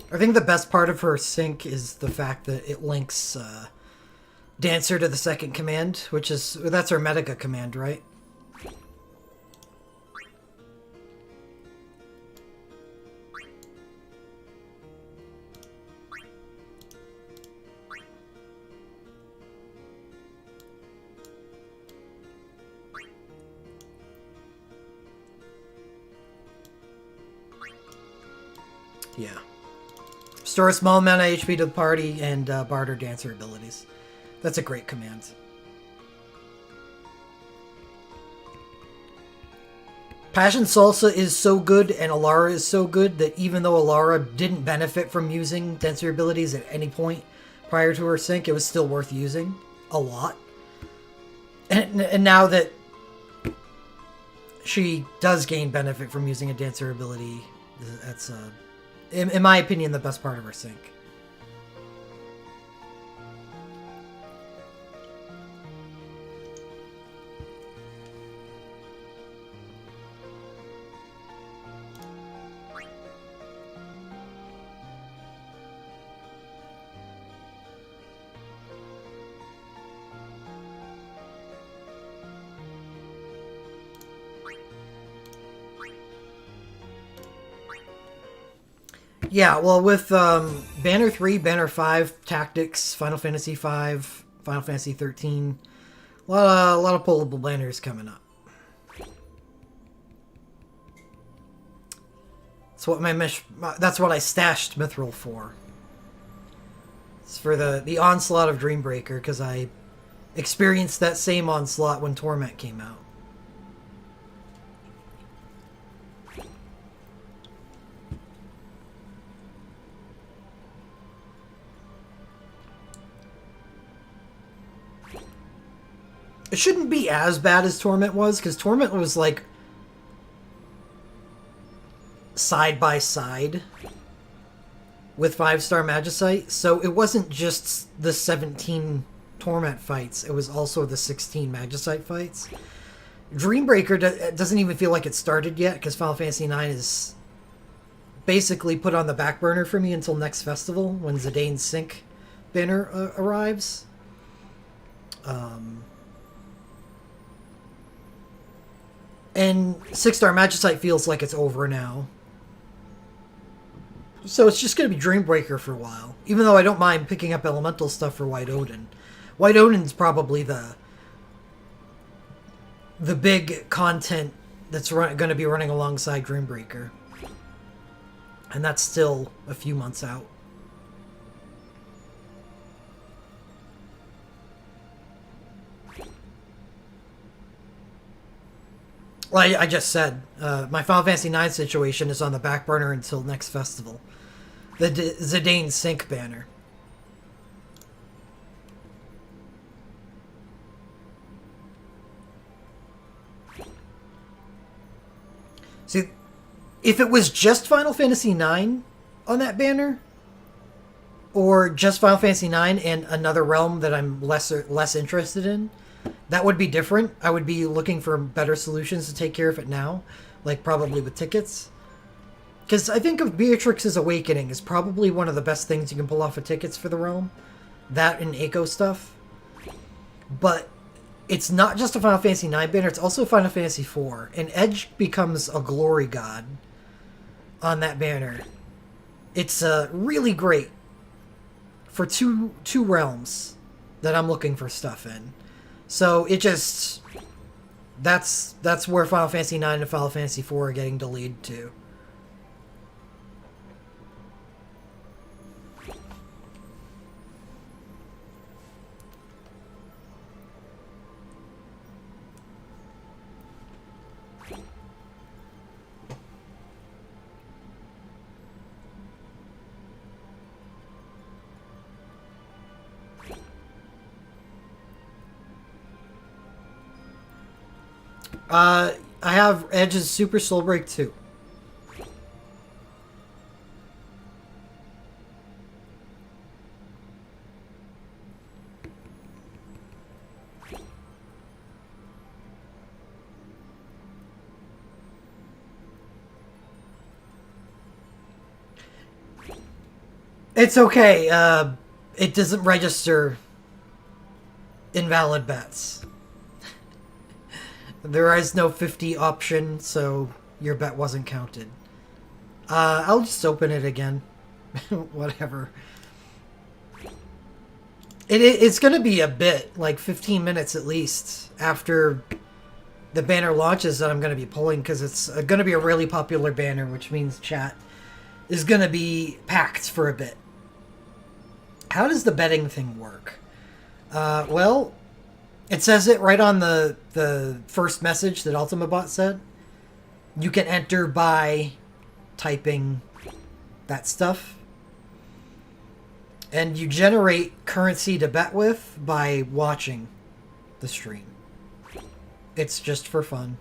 I think the best part of her sync is the fact that it links Dancer to the second command, that's her Medica command, right? Yeah. Restore a small amount of HP to the party and barter dancer abilities. That's a great command. Passion Salsa is so good and Alara is so good that even though Alara didn't benefit from using dancer abilities at any point prior to her sync, it was still worth using a lot. And now that she does gain benefit from using a dancer ability, that's, in my opinion, the best part of her sync. Yeah, well, with Banner 3, Banner 5, Tactics, Final Fantasy 5, Final Fantasy 13, a lot of pullable banners coming up. That's what I stashed Mithril for. It's for the onslaught of Dreambreaker, because I experienced that same onslaught when Torment came out. It shouldn't be as bad as Torment was, because Torment was, like, side by side with 5-star Magicite, so it wasn't just the 17 Torment fights, it was also the 16 Magicite fights. Dreambreaker doesn't even feel like it started yet, because Final Fantasy IX is basically put on the back burner for me until next festival, when Zidane's Sync banner arrives. And 6-star Magicite feels like it's over now. So it's just going to be Dreambreaker for a while. Even though I don't mind picking up elemental stuff for White Odin. White Odin's probably the big content that's going to be running alongside Dreambreaker. And that's still a few months out. Well, I just said, my Final Fantasy IX situation is on the back burner until next festival. The Zidane Sync banner. See, if it was just Final Fantasy IX on that banner, or just Final Fantasy IX and another realm that I'm less interested in, that would be different. I would be looking for better solutions to take care of it now, like probably with tickets. Because I think of Beatrix's Awakening is probably one of the best things you can pull off of tickets for the realm. That and Echo stuff. But it's not just a Final Fantasy IX banner, it's also Final Fantasy IV. And Edge becomes a glory god on that banner. It's really great for two realms that I'm looking for stuff in. So it just... That's where Final Fantasy IX and Final Fantasy IV are getting delayed to. I have Edge's Super Soul Break 2. It's okay. It doesn't register invalid bets. There is no 50 option, so your bet wasn't counted. I'll just open it again. Whatever. It's going to be a bit, like 15 minutes at least, after the banner launches that I'm going to be pulling, because it's going to be a really popular banner, which means chat is going to be packed for a bit. How does the betting thing work? Well, it says it right on the first message that UltimaBot said. You can enter by typing that stuff. And you generate currency to bet with by watching the stream. It's just for fun.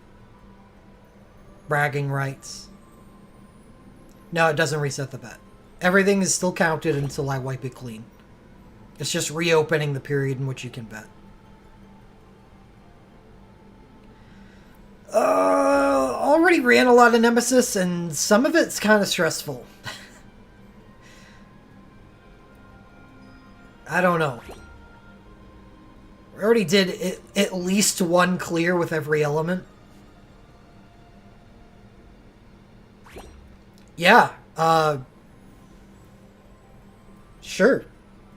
Bragging rights. No, it doesn't reset the bet. Everything is still counted until I wipe it clean. It's just reopening the period in which you can bet. Already ran a lot of Nemesis, and some of it's kind of stressful. I don't know. I already did at least one clear with every element. Yeah, sure.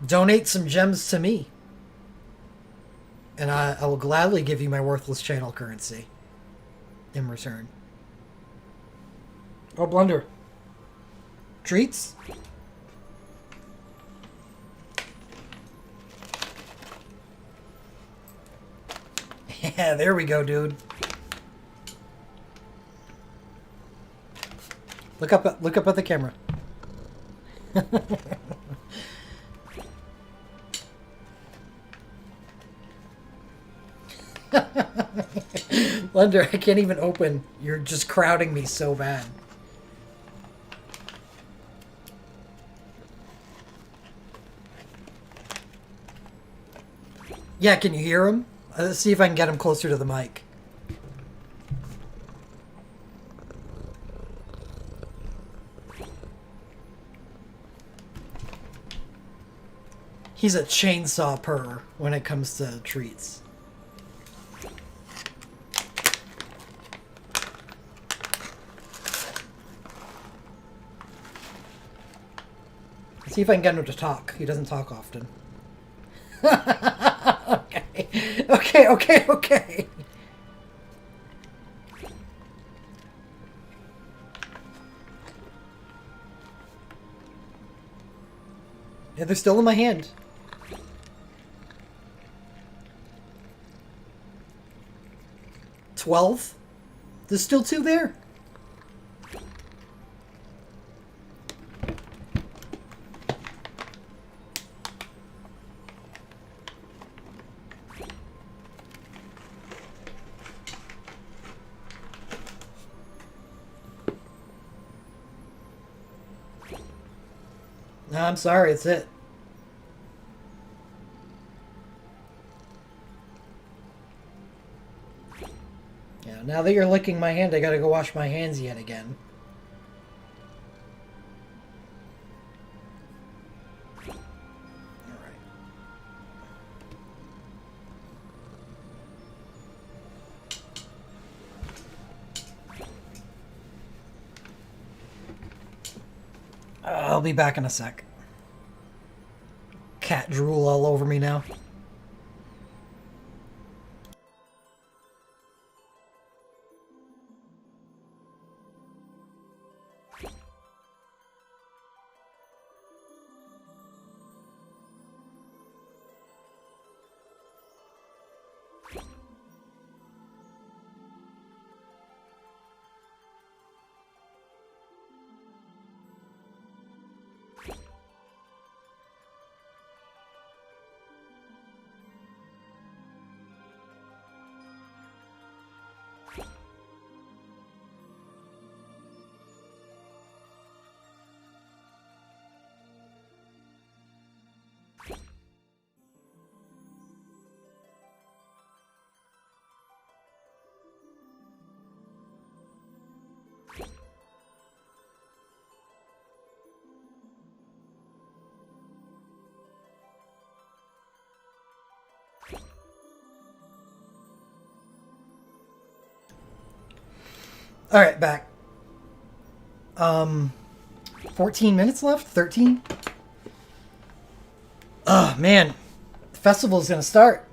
Donate some gems to me. And I will gladly give you my worthless channel currency in return. Oh, Blunder. Treats? Yeah, there we go, dude. Look up at the camera. Blunder, I can't even open. You're just crowding me so bad. Yeah, can you hear him? Let's see if I can get him closer to the mic. He's a chainsaw purr when it comes to treats. Let's see if I can get him to talk. He doesn't talk often. Okay. Yeah, they're still in my hand. $12? There's still 2 there. No, I'm sorry, it's it. Yeah, now that you're licking my hand, I gotta go wash my hands yet again. I'll be back in a sec. Cat drool all over me now. Alright, back. 14 minutes left? 13? Oh, man. The festival's gonna start.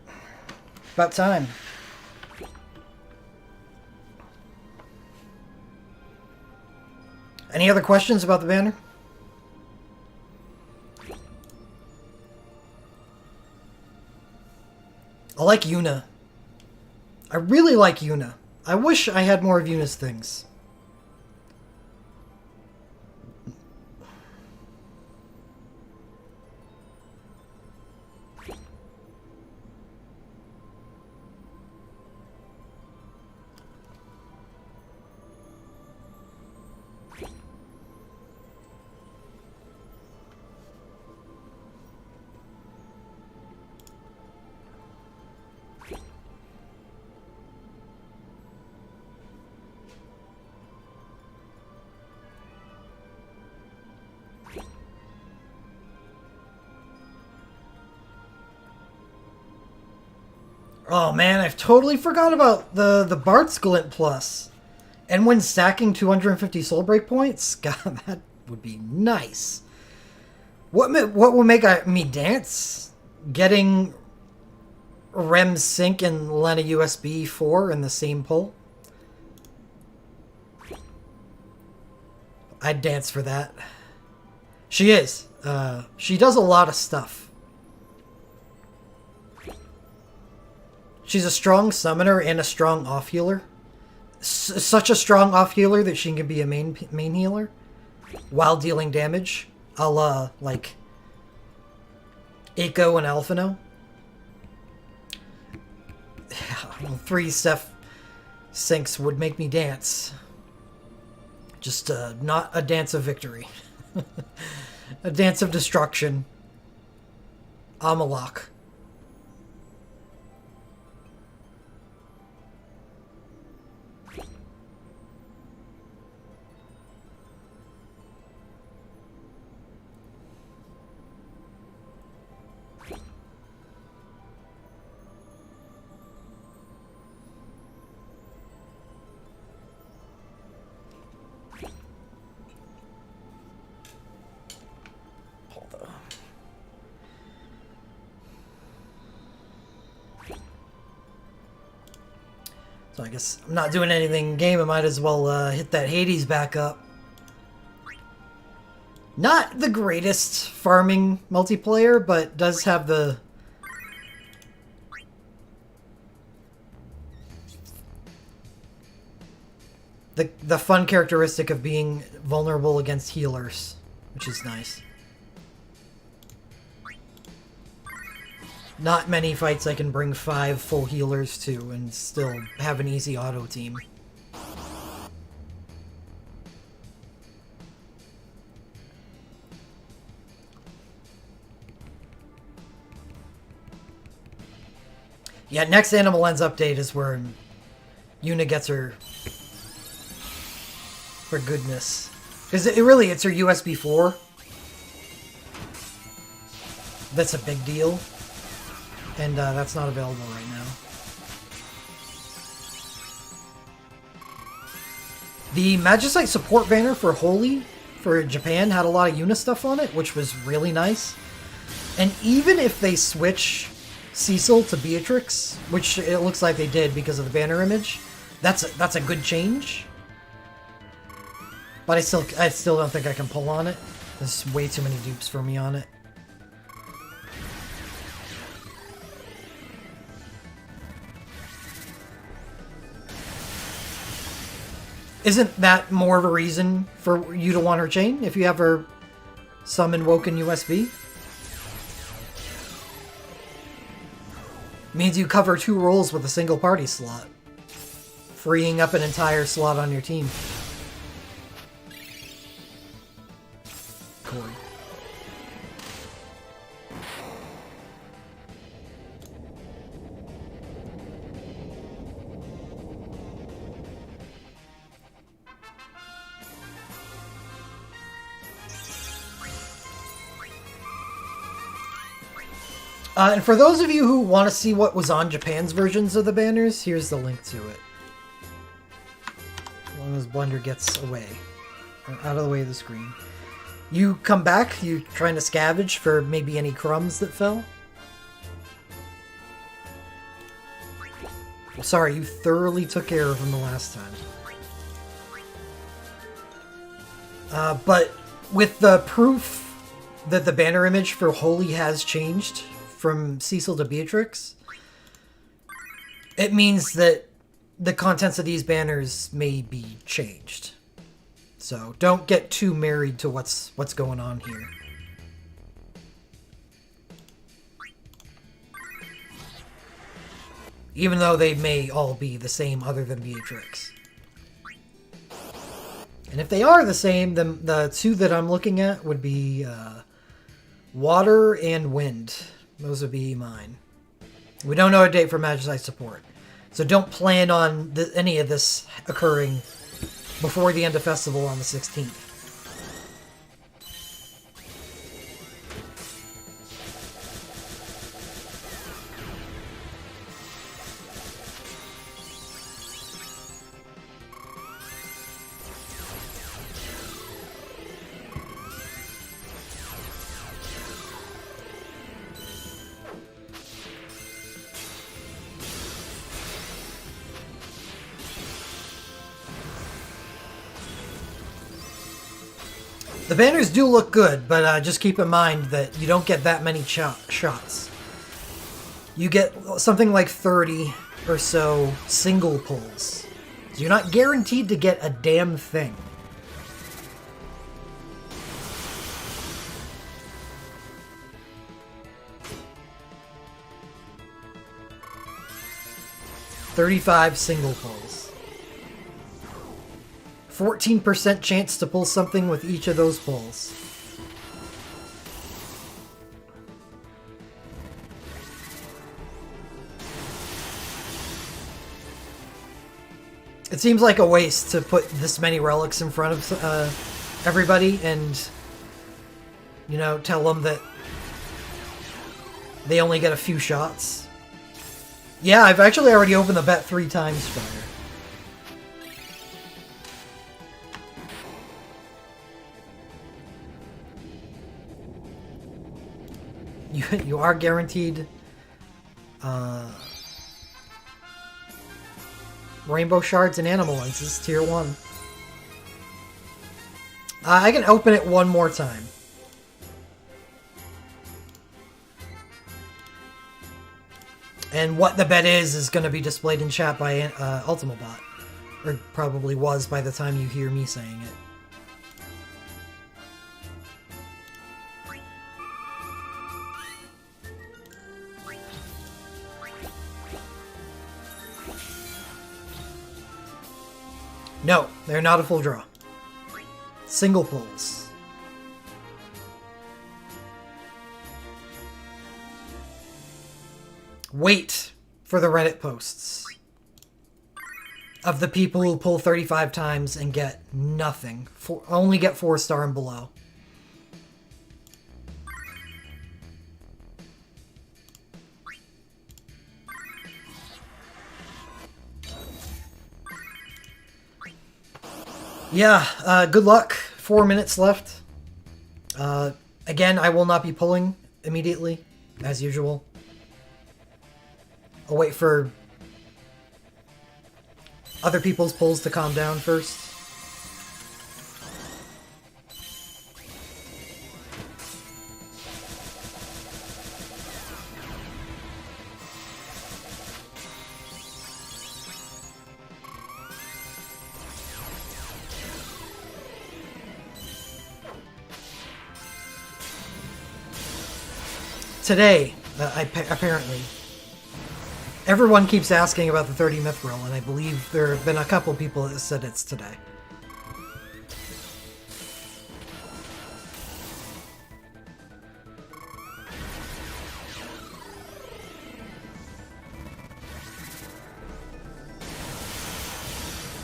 About time. Any other questions about the banner? like Yuna. I really like Yuna. I wish I had more of Yuna's things. Oh man, I've totally forgot about the Bart's Glint Plus. And when stacking 250 Soul Break points, God, that would be nice. What will make me dance? Getting Rem Sync and Lena USB 4 in the same pull? I'd dance for that. She is. She does a lot of stuff. She's a strong summoner and a strong off healer. Such a strong off healer that she can be a main healer while dealing damage, a la like Eiko and Alphino. Well, 3 Seth Syncs would make me dance. Just not a dance of victory. A dance of destruction. Amalok. So I guess I'm not doing anything in game. I might as well hit that Hades back up. Not the greatest farming multiplayer, but does have the fun characteristic of being vulnerable against healers, which is nice. Not many fights I can bring 5 full healers to and still have an easy auto team. Yeah, next Animal Lens update is where Yuna gets her goodness. Because it's her USB 4. That's a big deal. And that's not available right now. The Magicite support banner for Holy for Japan had a lot of Yuna stuff on it, which was really nice. And even if they switch Cecil to Beatrix, which it looks like they did because of the banner image, that's a good change. But I still don't think I can pull on it. There's way too many dupes for me on it. Isn't that more of a reason for you to want her chain if you have her summon Woken USB? Means you cover 2 roles with a single party slot, freeing up an entire slot on your team. Cool. And for those of you who want to see what was on Japan's versions of the banners, here's the link to it. As long as Blender gets away. Or out of the way of the screen. You come back, you trying to scavenge for maybe any crumbs that fell. Well, sorry, you thoroughly took care of them the last time. But with the proof that the banner image for Holy has changed from Cecil to Beatrix, it means that the contents of these banners may be changed. So don't get too married to what's going on here. Even though they may all be the same other than Beatrix. And if they are the same, then the two that I'm looking at would be water and wind. Those would be mine. We don't know a date for Magicite support. So don't plan on any of this occurring before the end of Festival on the 16th. The banners do look good, but just keep in mind that you don't get that many shots. You get something like 30 or so single pulls. So you're not guaranteed to get a damn thing. $35 single pulls. 14% chance to pull something with each of those pulls. It seems like a waste to put this many relics in front of everybody and, you know, tell them that they only get a few shots. Yeah, I've actually already opened the bet 3 times, Fire. You are guaranteed rainbow shards and animal lenses, tier 1. I can open it one more time. And what the bet is going to be displayed in chat by Ultimabot. Or probably was by the time you hear me saying it. No, they're not a full draw. Single pulls. Wait for the Reddit posts of the people who pull 35 times and get nothing. Only get 4-star and below. Yeah, good luck. 4 minutes left. Again, I will not be pulling immediately, as usual. I'll wait for other people's pulls to calm down first. Today, apparently, everyone keeps asking about the 30 Mithril, and I believe there have been a couple people that said it's today.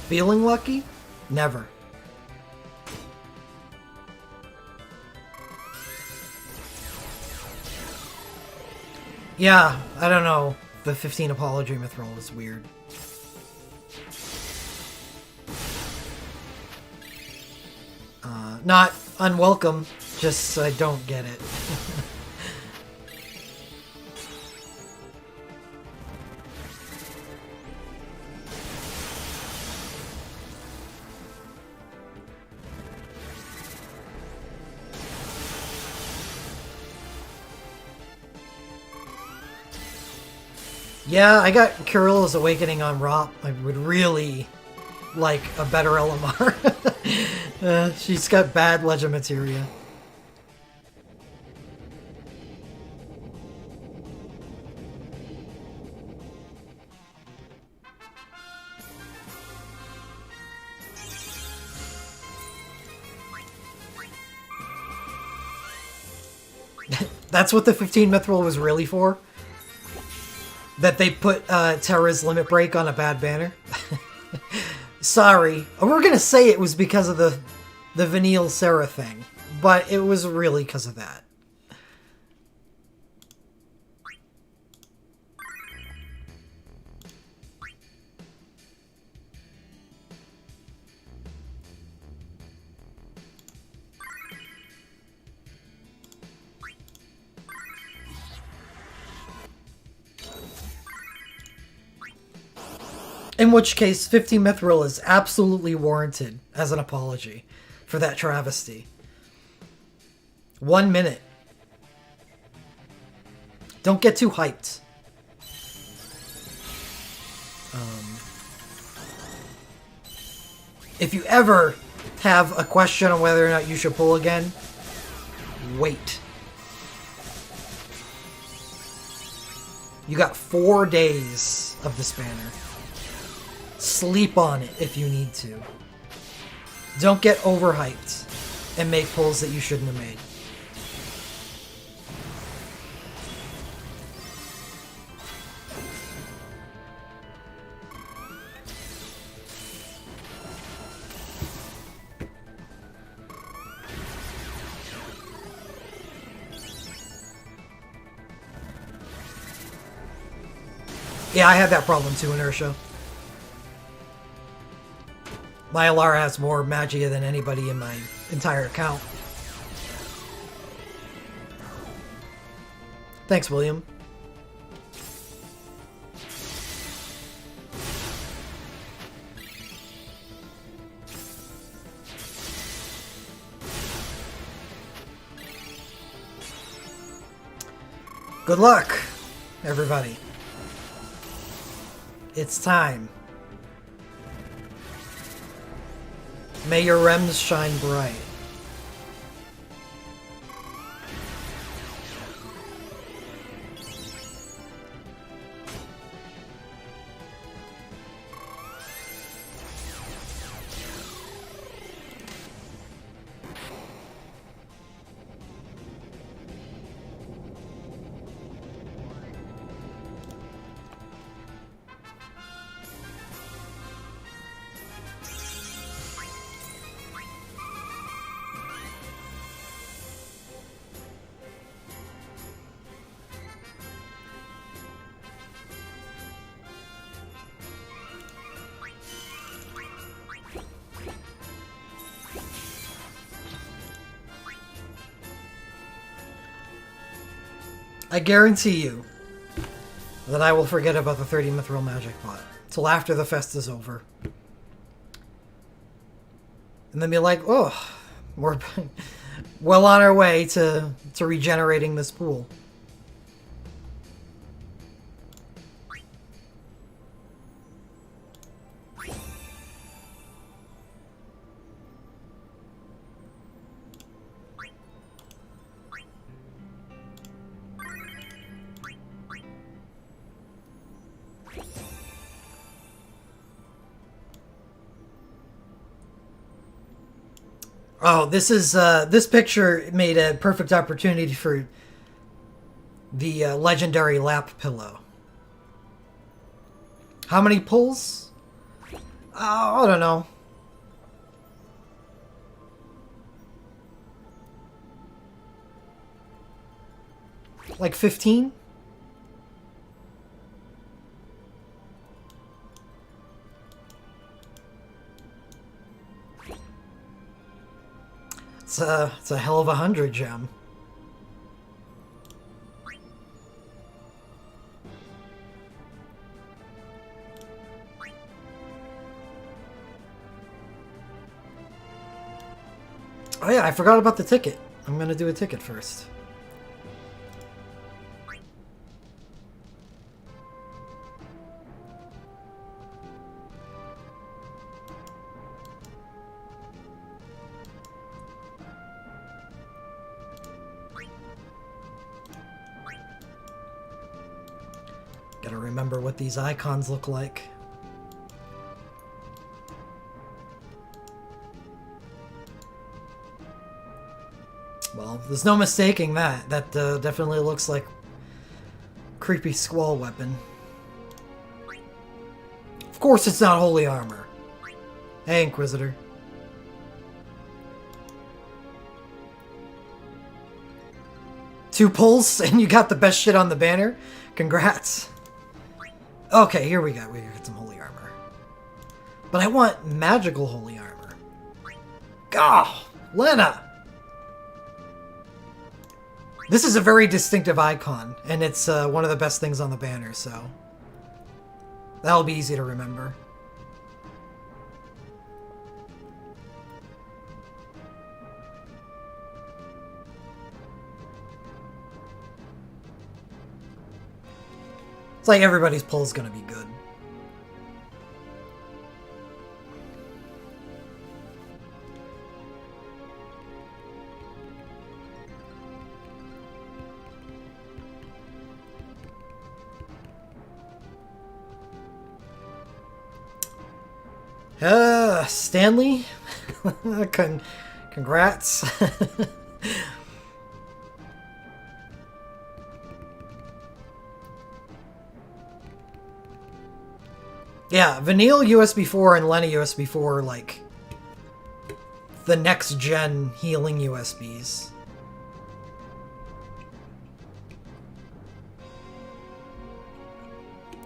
Feeling lucky? Never. Yeah, I don't know. The 15 Apology Mithril is weird. Not unwelcome, just I don't get it. Yeah, I got Kyrilla's Awakening on ROP. I would really like a better LMR. She's got bad Legend Materia. That's what the 15 Mithril was really for? That they put Terra's Limit Break on a bad banner? Sorry. We're gonna say it was because of the Vanille Sarah thing, but it was really because of that. In which case, 15 Mithril is absolutely warranted as an apology for that travesty. 1 minute. Don't get too hyped. If you ever have a question on whether or not you should pull again, wait. You got 4 days of this banner. Sleep on it if you need to. Don't get overhyped and make pulls that you shouldn't have made. Yeah, I had that problem too, Inertia. My Alara has more Magia than anybody in my entire account. Thanks, William. Good luck, everybody. It's time. May your rems shine bright. I guarantee you that I will forget about the 30 Mithril Magic Pot till after the fest is over. And then be like, oh, we're well on our way to regenerating this pool. Oh, this picture made a perfect opportunity for the legendary lap pillow. How many pulls? I don't know. Like 15? It's a hell of 100 gem. Oh yeah, I forgot about the ticket. I'm gonna do a ticket first. Gotta remember what these icons look like. Well, there's no mistaking that. That definitely looks like creepy squall weapon. Of course it's not holy armor. Hey, Inquisitor. Two pulls and you got the best shit on the banner? Congrats. Okay, here we go. We got some holy armor. But I want magical holy armor. Oh, Lena! This is a very distinctive icon, and it's one of the best things on the banner, so that'll be easy to remember. It's like everybody's pull is going to be good. Stanley? Congrats. Yeah, Vanille USB 4 and Lena USB 4 are like the next gen healing USBs.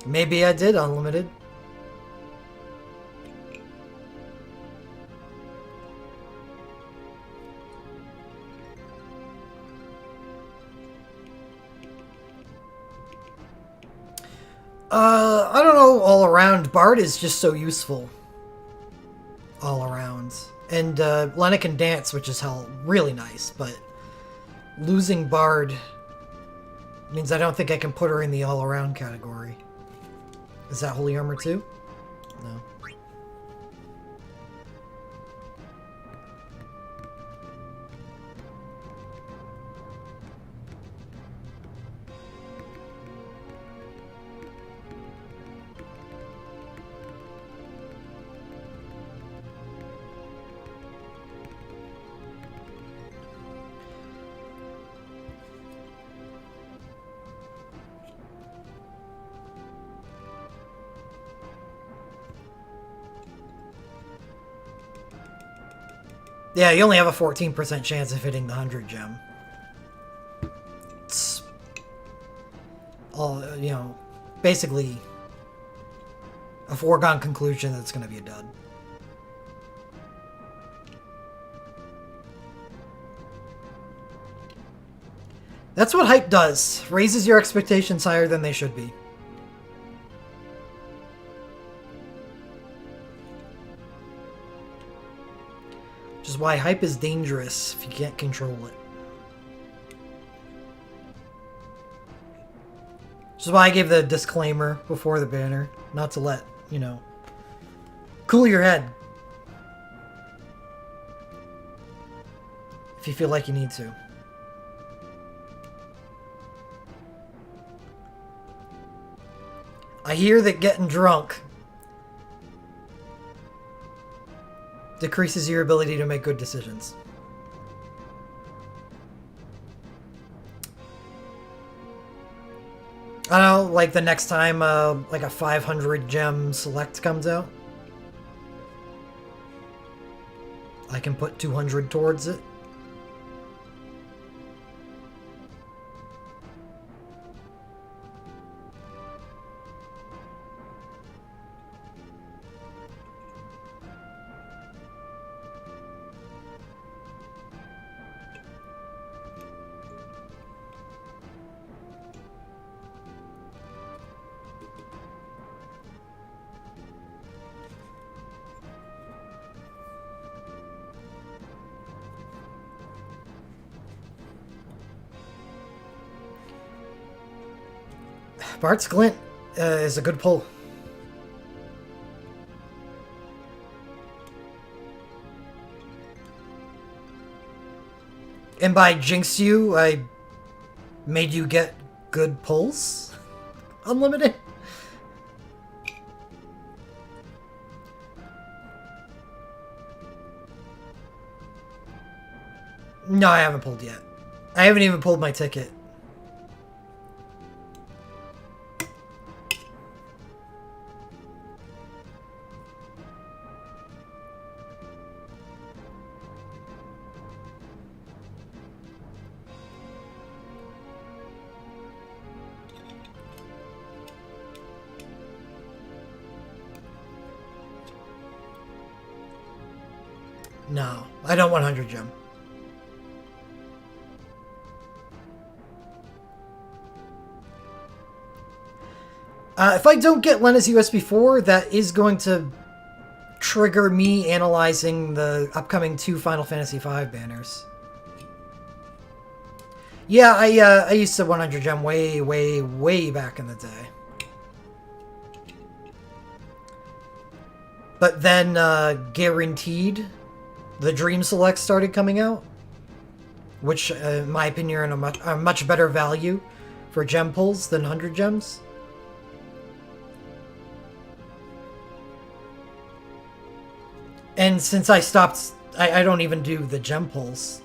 Maybe I did unlimited. I don't know, all around. Bard is just so useful. All around. And Lena can dance, which is really nice, but losing Bard means I don't think I can put her in the all around category. Is that holy armor too? No. Yeah, you only have a 14% chance of hitting the 100 gem. It's all, you know, basically a foregone conclusion that it's going to be a dud. That's what hype does. Raises your expectations higher than they should be. Which is why hype is dangerous if you can't control it. Which is why I gave the disclaimer before the banner. Not to let, you know, cool your head. If you feel like you need to. I hear that getting drunk decreases your ability to make good decisions. I don't know, like the next time like a 500 gem select comes out, I can put 200 towards it. Bart's Glint is a good pull. And by jinx you, I made you get good pulls? Unlimited? No, I haven't pulled yet. I haven't even pulled my ticket. No, I don't 100 gem. If I don't get Lena's USB 4, that is going to trigger me analyzing the upcoming 2 Final Fantasy V banners. Yeah, I used to 100 gem way, way, way back in the day. But then, Guaranteed, the Dream Select started coming out, which, in my opinion, are a much better value for gem pulls than 100 gems. And since I stopped, I don't even do the gem pulls,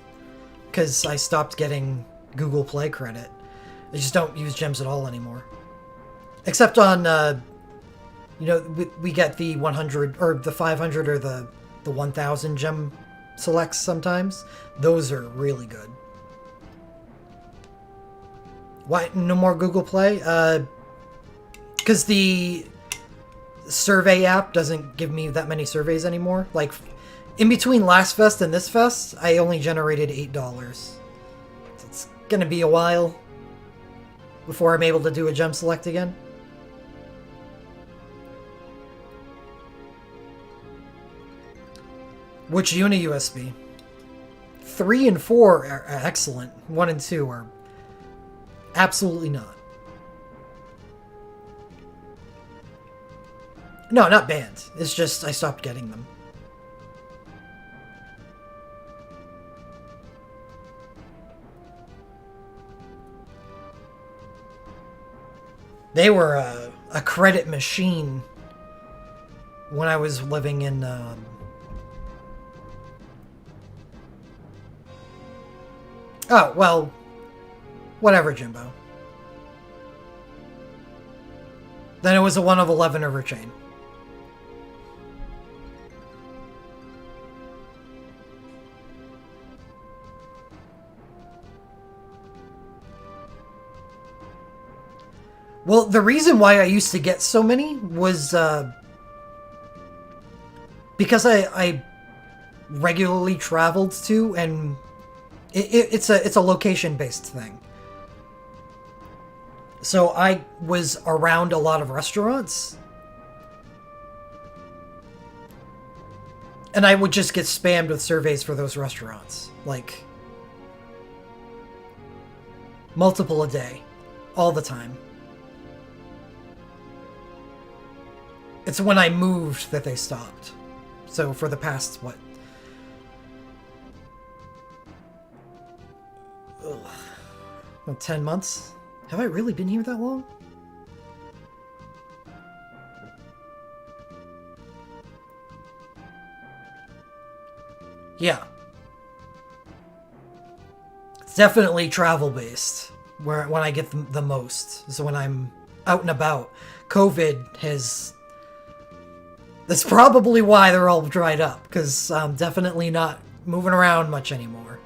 because I stopped getting Google Play credit. I just don't use gems at all anymore. Except on, you know, we get the 100, or the 500, or the 1000 gem selects sometimes. Those are really good. Why no more Google Play? Because the survey app doesn't give me that many surveys anymore. Like, in between last fest and this fest, I only generated $8. So it's gonna be a while before I'm able to do a gem select again. Which uni USB? 3 and 4 are excellent. 1 and 2 are absolutely not. No, not banned. It's just I stopped getting them. They were a credit machine when I was living in... Oh, well, whatever, Jimbo. Then it was a 1 of 11 overchain. Well, the reason why I used to get so many was because I regularly traveled to, and it's a location-based thing. So I was around a lot of restaurants, and I would just get spammed with surveys for those restaurants, like multiple a day, all the time. It's when I moved that they stopped. So for the past, what? Ugh, 10 months? Have I really been here that long? Yeah. It's definitely travel-based, when I get the most. So when I'm out and about. COVID has... That's probably why they're all dried up, because I'm definitely not moving around much anymore.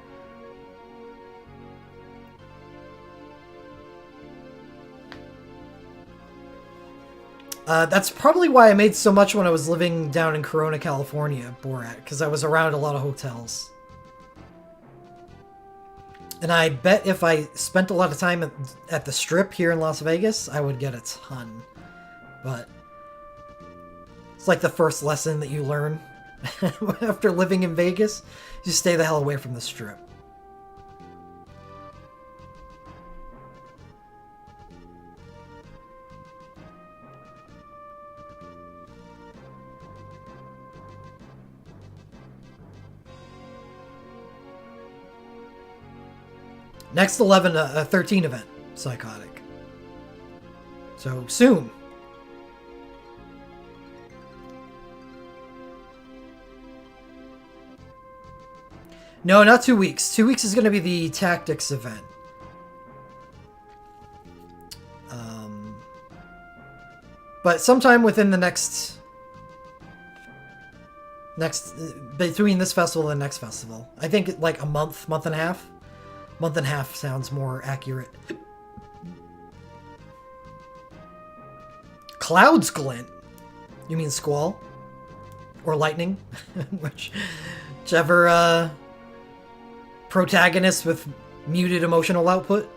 That's probably why I made so much when I was living down in Corona, California, Borat, because I was around a lot of hotels. And I bet if I spent a lot of time at the Strip here in Las Vegas, I would get a ton. But it's like the first lesson that you learn after living in Vegas. Just stay the hell away from the Strip. Next 13 event, Psychotic. So, soon. No, not 2 weeks. 2 weeks is going to be the tactics event. But sometime within the next between this festival and the next festival. I think like a month and a half. Month and a half sounds more accurate. Clouds glint? You mean squall? Or lightning? Whichever protagonist with muted emotional output.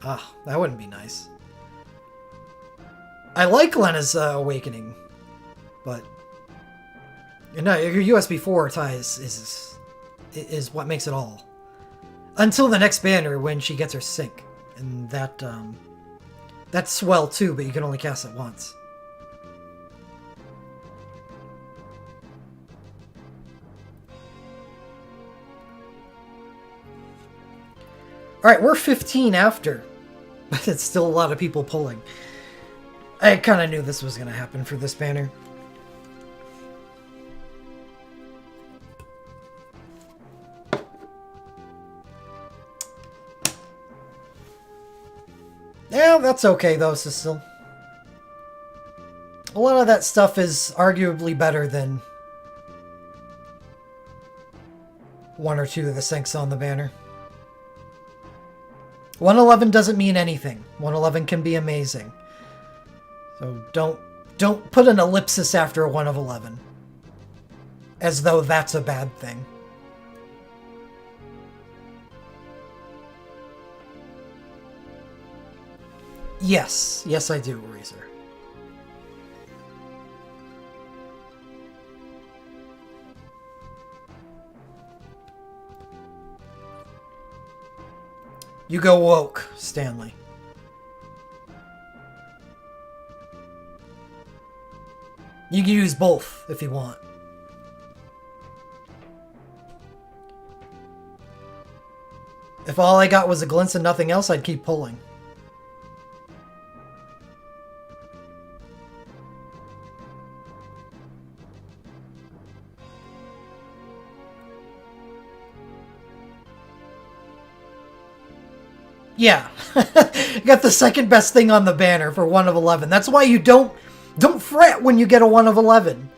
Ah, that wouldn't be nice. I like Lena's awakening, but you know, your USB 4 tie is what makes it all. Until the next banner when she gets her sync, and that's swell too, but you can only cast it once. All right, we're 15 after, but it's still a lot of people pulling. I kind of knew this was going to happen for this banner. Yeah, that's okay though, Cecil. A lot of that stuff is arguably better than one or two of the syncs on the banner. 111 doesn't mean anything. 111 can be amazing. So don't put an ellipsis after a 1 of 11. As though that's a bad thing. Yes. Yes, I do, Razor. You go woke, Stanley. You can use both if you want. If all I got was a glimpse and nothing else, I'd keep pulling. Yeah. You got the second best thing on the banner for 1 of 11. That's why you don't fret when you get a 1 of 11.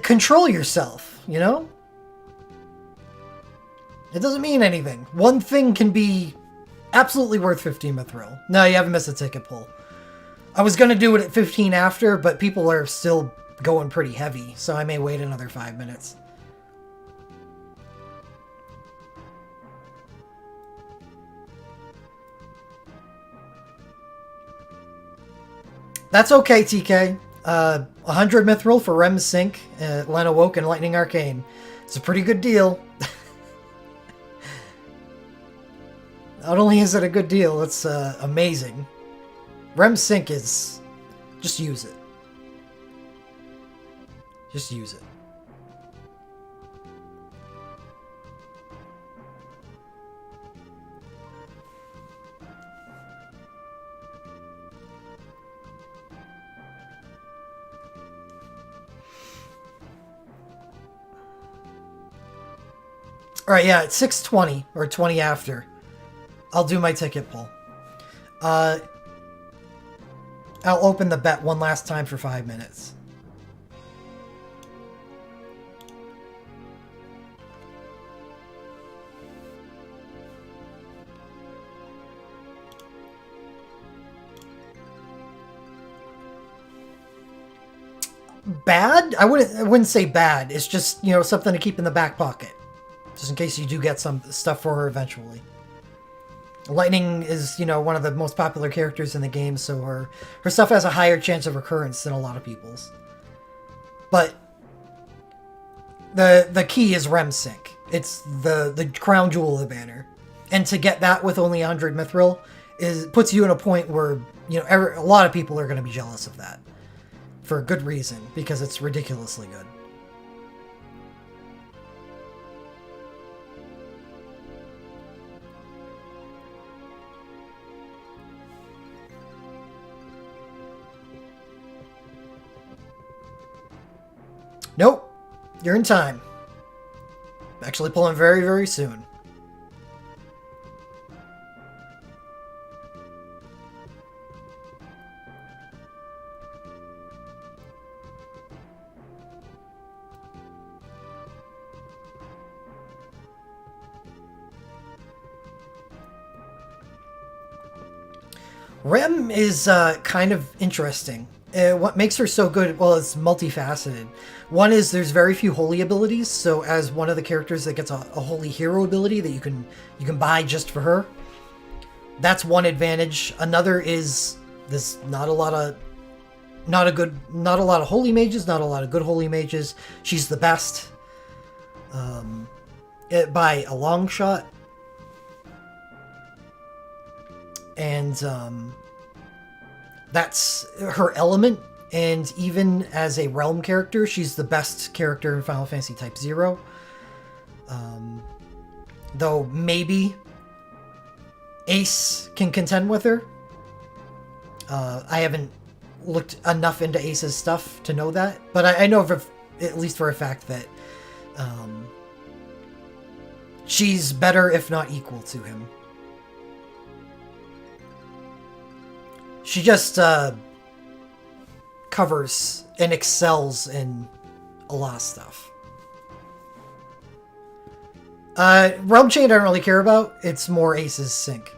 Control yourself, you know? It doesn't mean anything. One thing can be absolutely worth 15 mithril. No, you haven't missed a ticket pull. I was going to do it at 15 after, but people are still going pretty heavy, so I may wait another 5 minutes. That's okay, TK. 100 mithril for Rem Sync, Lena Woke, and Lightning Arcane. It's a pretty good deal. Not only is it a good deal, it's amazing. Rem Sync is... just use it. Just use it. Alright, yeah, it's 6:20, or 20 after. I'll do my ticket pull. I'll open the bet one last time for 5 minutes. Bad? I wouldn't say bad. It's just, you know, something to keep in the back pocket. Just in case you do get some stuff for her eventually. Lightning is, you know, one of the most popular characters in the game, so her stuff has a higher chance of recurrence than a lot of people's. But the key is Rem Sync. It's the crown jewel of the banner. And to get that with only 100 mithril puts you in a point where, you know, a lot of people are going to be jealous of that. For a good reason, because it's ridiculously good. Nope. You're in time. Actually pulling very, very soon. Rem is kind of interesting. What makes her so good, well, it's multifaceted. One is there's very few holy abilities, so as one of the characters that gets a holy hero ability that you can buy just for her, that's one advantage. Another is there's not a lot of holy mages, not a lot of good holy mages. She's the best by a long shot. And that's her element, and even as a realm character, she's the best character in Final Fantasy Type 0. Though maybe Ace can contend with her. I haven't looked enough into Ace's stuff to know that, but I know at least for a fact that she's better, if not equal to him. She just covers and excels in a lot of stuff. Realm Chain I don't really care about. It's more Ace's Sync.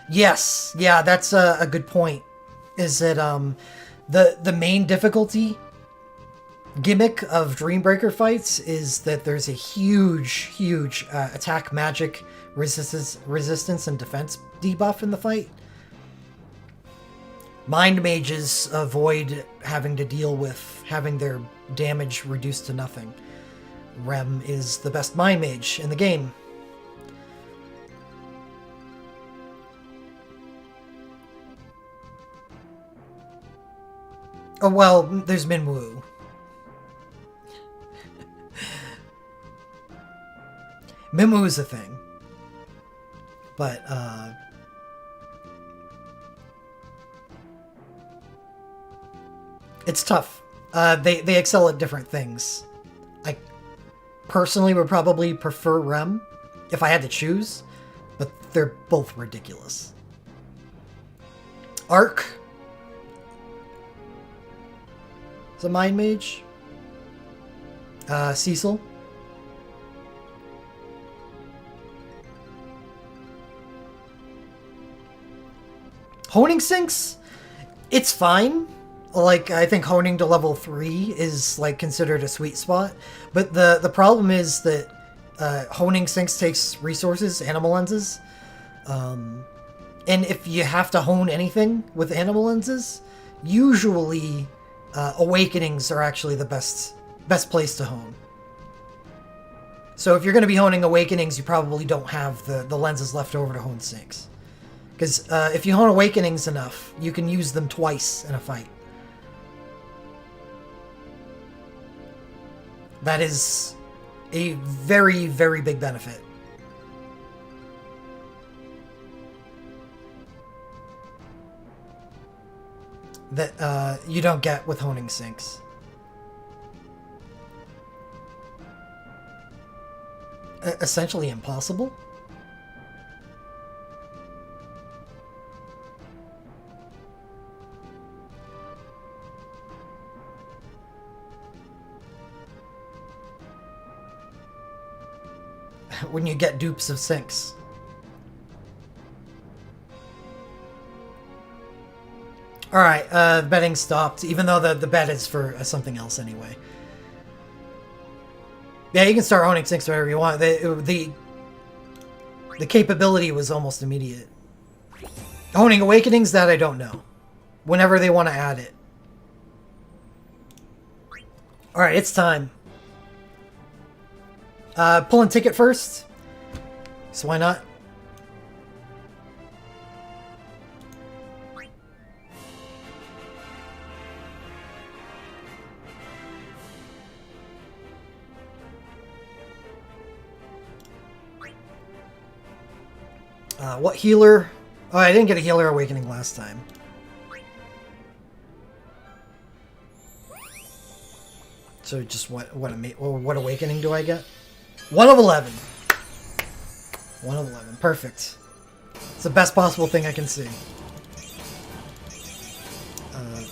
Yes, yeah, that's a good point. Is that the main difficulty gimmick of Dreambreaker fights is that there's a huge attack magic resistance and defense debuff in the fight. Mind mages avoid having to deal with having their damage reduced to nothing. Rem is the best mind mage in the game. Oh, well, there's Minwoo. Minwoo is a thing. But, it's tough. They excel at different things. I personally would probably prefer Rem if I had to choose, but they're both ridiculous. Arc is a mind mage. Cecil. Honing Sinks, it's fine. Like, I think honing to level 3 is, like, considered a sweet spot. But the problem is that honing Sinks takes resources, animal lenses. And if you have to hone anything with animal lenses, usually Awakenings are actually the best place to hone. So if you're going to be honing Awakenings, you probably don't have the lenses left over to hone Sinks. Because if you hone Awakenings enough, you can use them twice in a fight. That is a very, very big benefit. That you don't get with honing Sinks. Essentially impossible? When you get dupes of Sinks. Alright, betting stopped, even though the bet is for something else anyway. Yeah, you can start owning Sinks whenever you want. The capability was almost immediate. Owning Awakenings, that I don't know. Whenever they want to add it. Alright, it's time. Pulling ticket first. So why not? What healer? Oh, I didn't get a healer awakening last time. So just what awakening do I get? 1 of 11. 1 of 11. Perfect. It's the best possible thing I can see.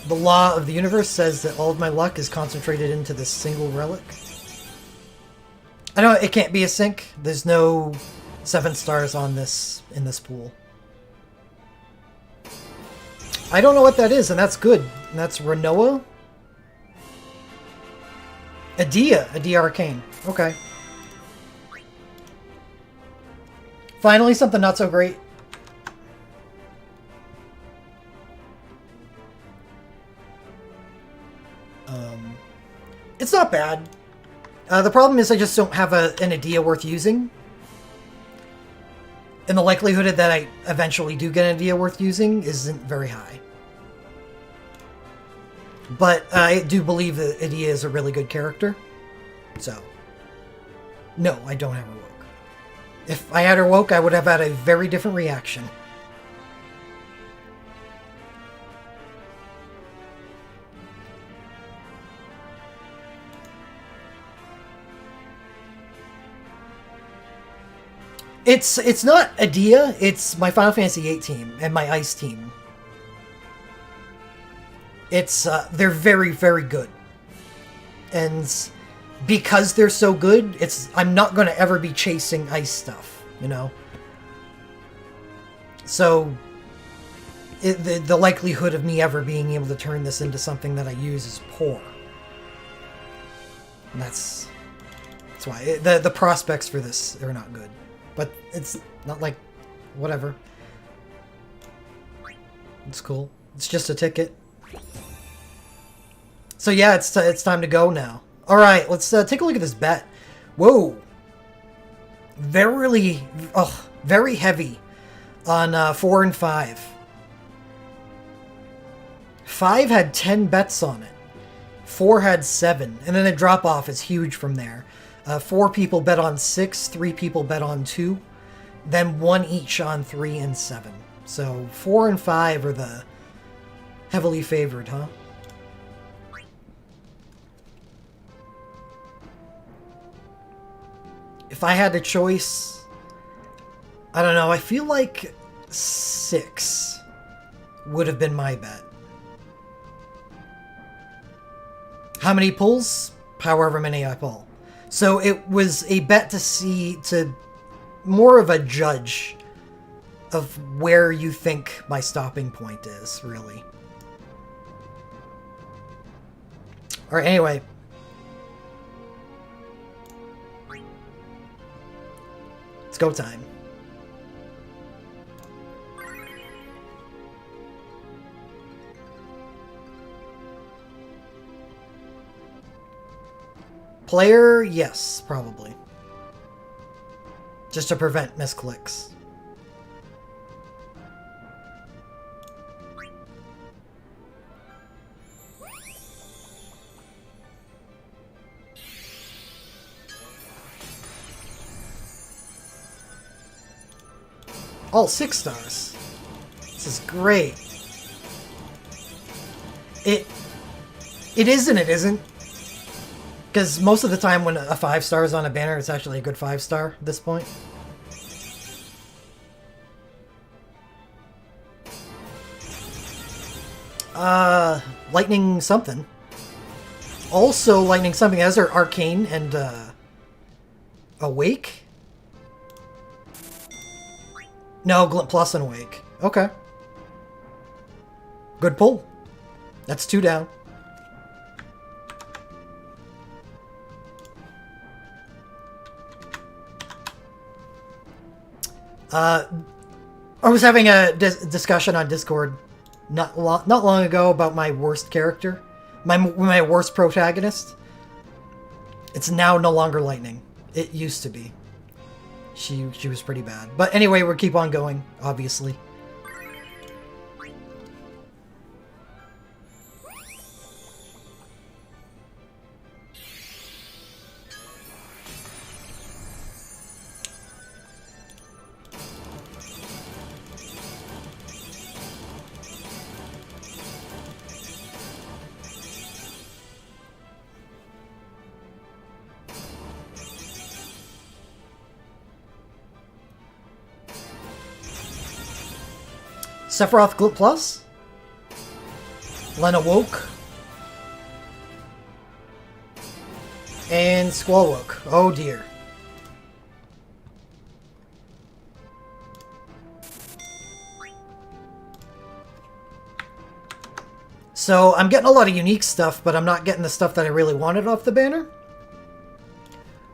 The law of the universe says that all of my luck is concentrated into this single relic. I know it can't be a sync. There's no 7 stars on this in this pool. I don't know what that is, and that's good. And that's Renoa? Adia Arcane. Okay. Finally, something not so great. It's not bad. The problem is I just don't have an Adia worth using. And the likelihood that I eventually do get an Adia worth using isn't very high. But I do believe that Adia is a really good character. So, no, I don't have her woke. If I had her woke, I would have had a very different reaction. It's not Adia, it's my Final Fantasy VIII team and my Ice team. It's they're very, very good. And because they're so good, I'm not going to ever be chasing Ice stuff, you know? So the likelihood of me ever being able to turn this into something that I use is poor. And that's why the prospects for this are not good. But it's not like, whatever. It's cool. It's just a ticket. So yeah, it's time to go now. All right, let's take a look at this bet. Whoa, very heavy on 4 and 5. 5 had 10 bets on it. 4 had 7, and then the drop off is huge from there. 4 people bet on 6, 3 people bet on 2, then 1 each on 3 and 7. So 4 and 5 are the heavily favored, huh? If I had a choice, I don't know, I feel like 6 would have been my bet. How many pulls? However many I pull. So it was a bet to more of a judge of where you think my stopping point is, really. All right, anyway. It's go time. Player, yes, probably. Just to prevent misclicks. All 6 stars. This is great. It is and it isn't. Because most of the time when a 5 star is on a banner, it's actually a good 5 star at this point. Lightning something. Also lightning something as are Arcane and Awake? No, Glint Plus and Awake. Okay. Good pull. That's 2 down. I was having a discussion on Discord not long ago about my worst character, my worst protagonist. It's now no longer Lightning. It used to be. She was pretty bad. But anyway, we'll keep on going, obviously. Sephiroth Glint Plus. Lena Woke. And Squall Woke. Oh dear. So I'm getting a lot of unique stuff, but I'm not getting the stuff that I really wanted off the banner.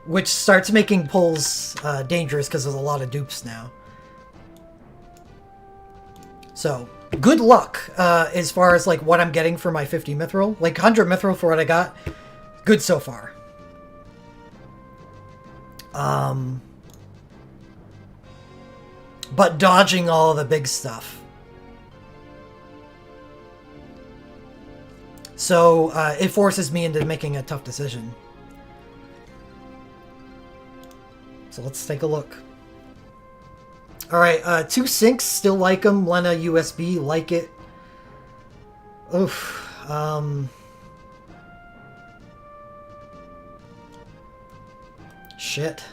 Which starts making pulls dangerous because there's a lot of dupes now. So, good luck as far as like what I'm getting for my 50 mithril. Like 100 mithril for what I got. Good so far. But dodging all the big stuff. So it forces me into making a tough decision. So let's take a look. Alright, 2 syncs, still like them. Lena USB, like it. Oof. Shit.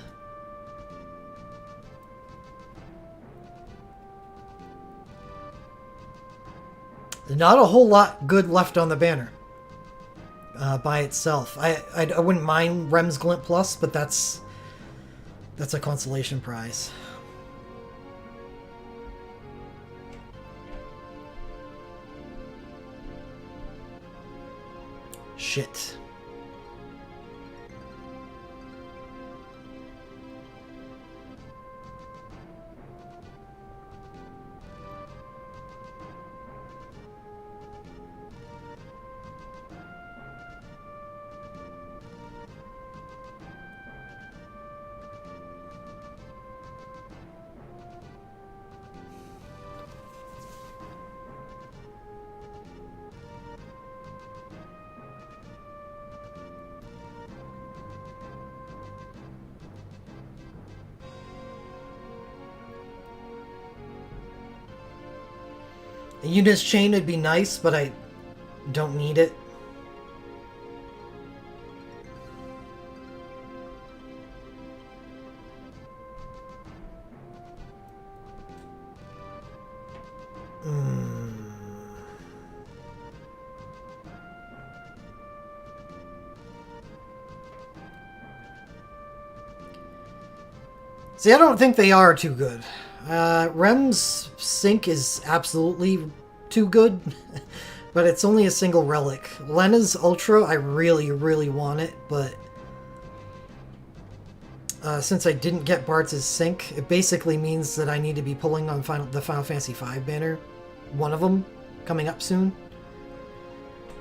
Not a whole lot good left on the banner. By itself. I wouldn't mind Rem's Glint Plus, but that's a consolation prize. Shit. A Eunice chain would be nice, but I don't need it. See, I don't think they are too good. Rem's Sync is absolutely too good, but it's only a single relic. Lena's Ultra, I really, really want it, but since I didn't get Bart's Sync, it basically means that I need to be pulling on the Final Fantasy V banner. One of them coming up soon.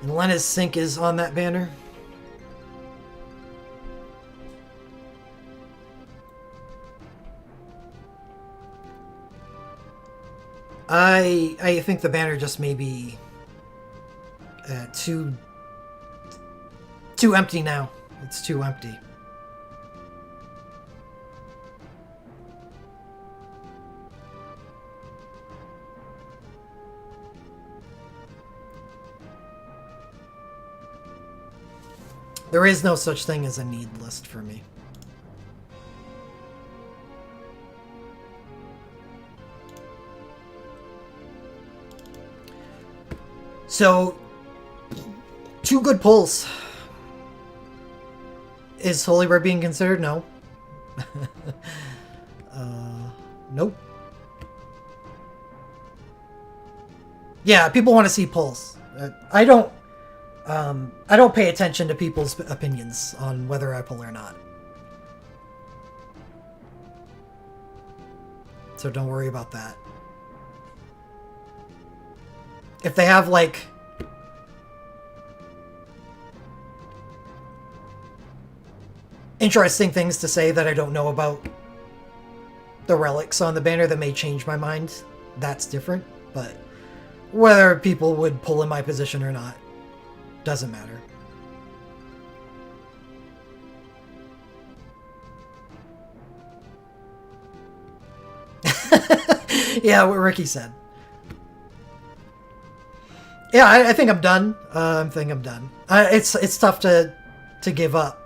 And Lena's Sync is on that banner. I think the banner just may be too empty now. It's too empty. There is no such thing as a need list for me. So, 2 good pulls. Is Holy Rare being considered? No. Nope. Yeah, people want to see pulls. I don't pay attention to people's opinions on whether I pull or not. So don't worry about that. If they have, like, interesting things to say that I don't know about the relics on the banner that may change my mind, that's different. But whether people would pull in my position or not doesn't matter. Yeah, what Ricky said. Yeah, I think I'm done. I think I'm done. It's tough to give up.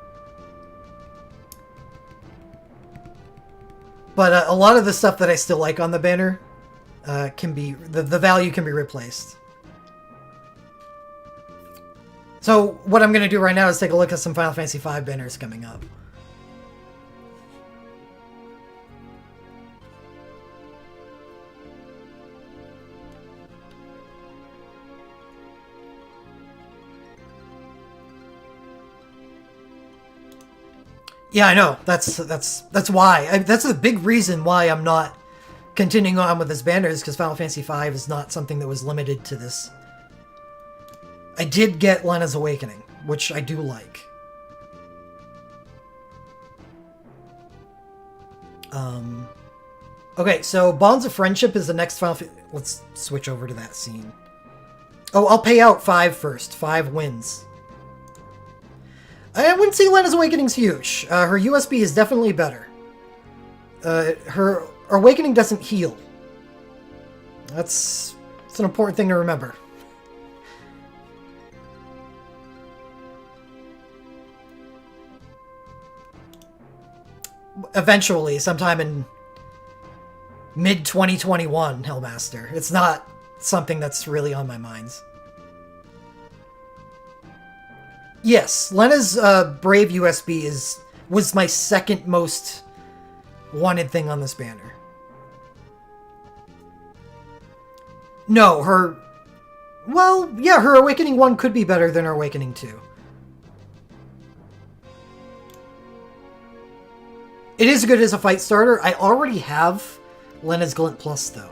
But a lot of the stuff that I still like on the banner can be the value can be replaced. So what I'm going to do right now is take a look at some Final Fantasy V banners coming up. Yeah, I know. That's why. That's a big reason why I'm not continuing on with this banner, is because Final Fantasy V is not something that was limited to this. I did get Lena's Awakening, which I do like. Okay, so Bonds of Friendship is the next Final Fantasy. Let's switch over to that scene. Oh, I'll pay out 5 first. 5 wins. I wouldn't say Lena's Awakening's huge. Her USB is definitely better. Her Awakening doesn't heal. That's an important thing to remember. Eventually, sometime in mid-2021, Hellmaster. It's not something that's really on my mind. Yes, Lena's Brave USB was my second most wanted thing on this banner. No, her... Well, yeah, her Awakening 1 could be better than her Awakening 2. It is good as a fight starter. I already have Lena's Glint Plus, though.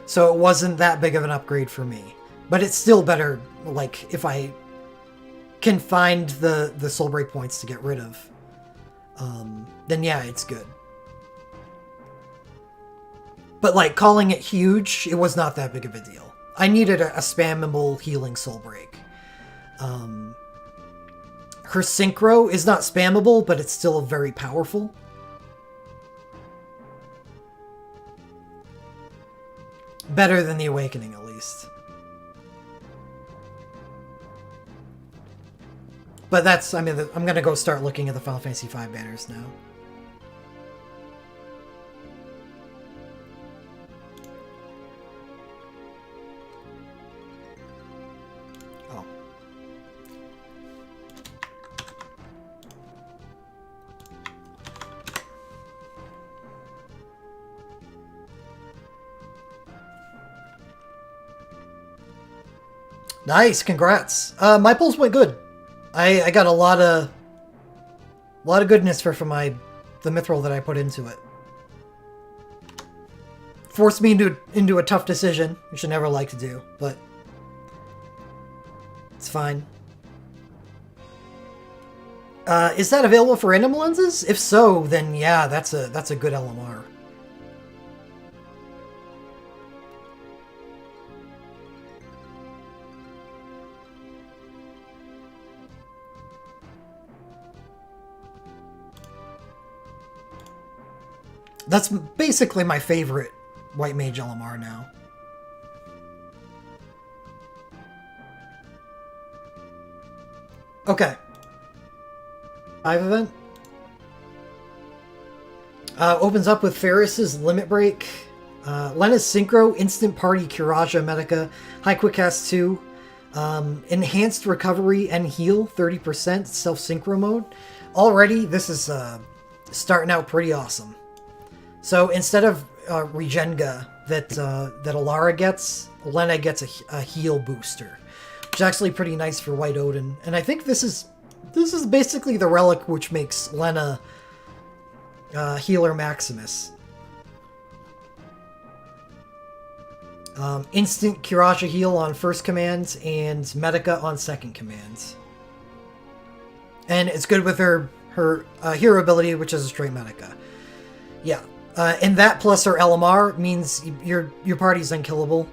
So it wasn't that big of an upgrade for me. But it's still better, like, if I can find the Soul Break points to get rid of. Then yeah, it's good. But, like, calling it huge, it was not that big of a deal. I needed a spammable healing Soul Break. Her Synchro is not spammable, but it's still very powerful. Better than the Awakening, at least. But that's, I mean, I'm gonna go start looking at the Final Fantasy V banners now. Oh. Nice, congrats. My pulls went good. I got a lot of goodness for the mithril that I put into it. Forced me into a tough decision, which I never like to do, but it's fine. Is that available for random lenses? If so, then yeah, that's a good LMR. That's basically my favorite White Mage LMR now. Okay. 5 event. Opens up with Ferris's Limit Break. Lena's Synchro, Instant Party Kiraja Medica, High Quick Cast 2. Enhanced Recovery and Heal, 30%, Self-Synchro mode. Already, this is starting out pretty awesome. So instead of Regenga that Alara gets, Lena gets a heal booster, which is actually pretty nice for White Odin. And I think this is basically the relic which makes Lena Healer Maximus. Instant Kiraja heal on first command and Medica on second command. And it's good with her hero ability, which is a straight Medica. Yeah. And that plus her LMR means your party's unkillable.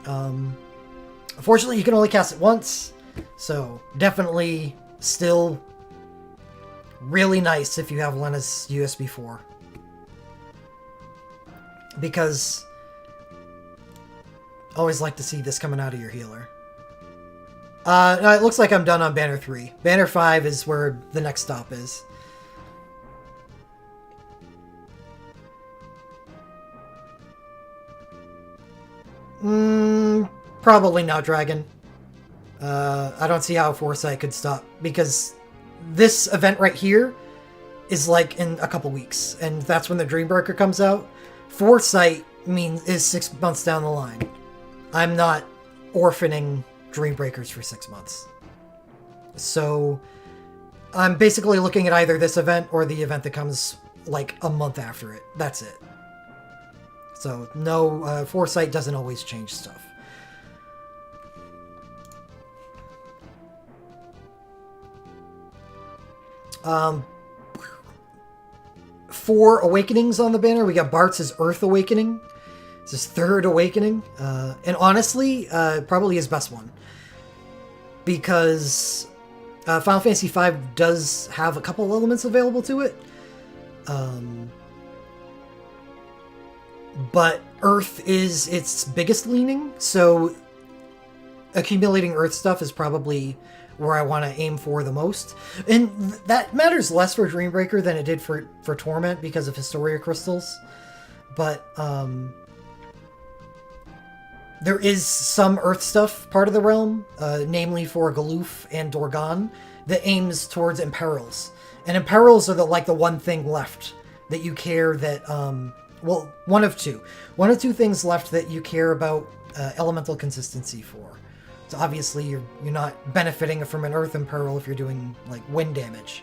Unfortunately, you can only cast it once, so definitely still really nice if you have Lena's USB 4. Because I always like to see this coming out of your healer. No, it looks like I'm done on Banner 3. Banner 5 is where the next stop is. Probably not Dragon. I don't see how Foresight could stop, because this event right here is like in a couple weeks, and that's when the Dreambreaker comes out. Foresight is 6 months down the line. I'm not orphaning Dreambreakers for 6 months. So I'm basically looking at either this event or the event that comes like a month after it. That's it. So no, Foresight doesn't always change stuff. Four awakenings on the banner. We got Bart's Earth Awakening. It's his third awakening. And honestly, probably his best one. Because Final Fantasy V does have a couple elements available to it. But Earth is its biggest leaning, so accumulating Earth stuff is probably where I want to aim for the most. And that matters less for Dreambreaker than it did for Torment because of Historia Crystals. But there is some Earth stuff part of the realm, namely for Galuf and Dorgan, that aims towards Imperils. And Imperils are the one thing left that you care that... well, one of two. One of two things left that you care about elemental consistency for. So obviously you're not benefiting from an Earth Imperil if you're doing like wind damage.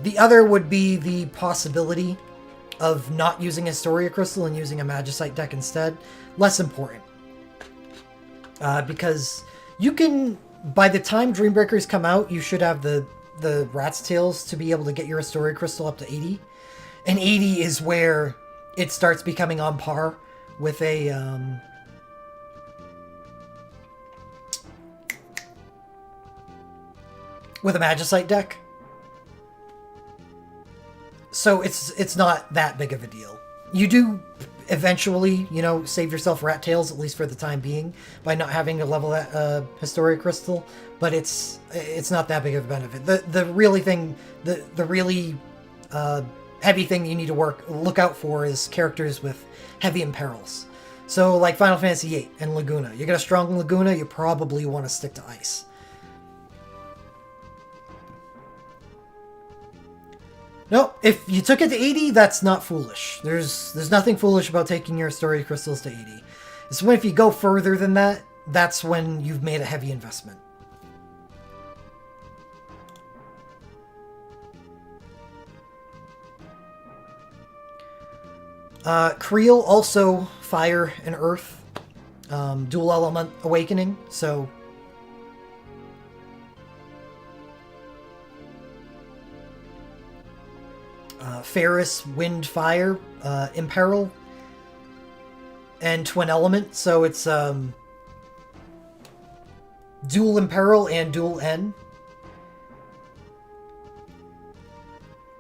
The other would be the possibility of not using Historia Crystal and using a Magicite deck instead. Less important. Because you can, by the time Dreambreakers come out, you should have the Rat's Tails to be able to get your Historia Crystal up to 80. And 80 is where it starts becoming on par with a Magicite deck. So it's not that big of a deal. You do eventually, save yourself Rat Tails, at least for the time being, by not having to level that Historia Crystal, but it's not that big of a benefit. The really heavy thing you need to look out for is characters with heavy imperils. So like Final Fantasy VIII and Laguna. You got a strong Laguna, you probably want to stick to ice. No, if you took it to 80, that's not foolish. There's nothing foolish about taking your Historia Crystals to 80. It's when if you go further than that, that's when you've made a heavy investment. Creel, also fire and earth. Dual element awakening, so... Ferris, wind, fire, imperil, and twin element, so it's dual imperil and dual N.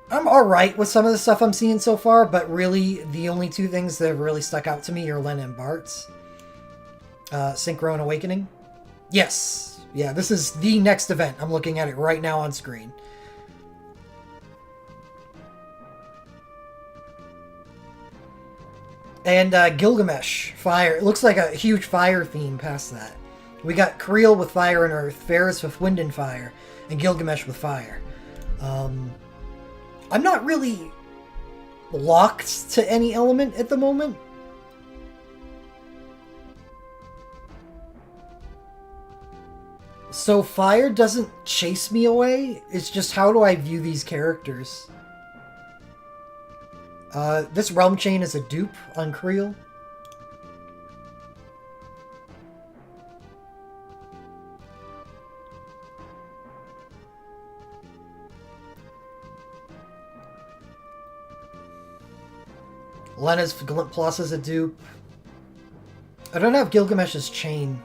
I'm alright with some of the stuff I'm seeing so far, but really the only two things that have really stuck out to me are Len and Bart's. Synchro and Awakening. Yes. Yeah, this is the next event. I'm looking at it right now on screen. And Gilgamesh, fire. It looks like a huge fire theme past that. We got Creel with fire and earth, Ferris with wind and fire, and Gilgamesh with fire. I'm not really locked to any element at the moment. So fire doesn't chase me away. It's just how do I view these characters? This Realm Chain is a dupe on Creel. Lena's Glint Plus is a dupe. I don't have Gilgamesh's Chain.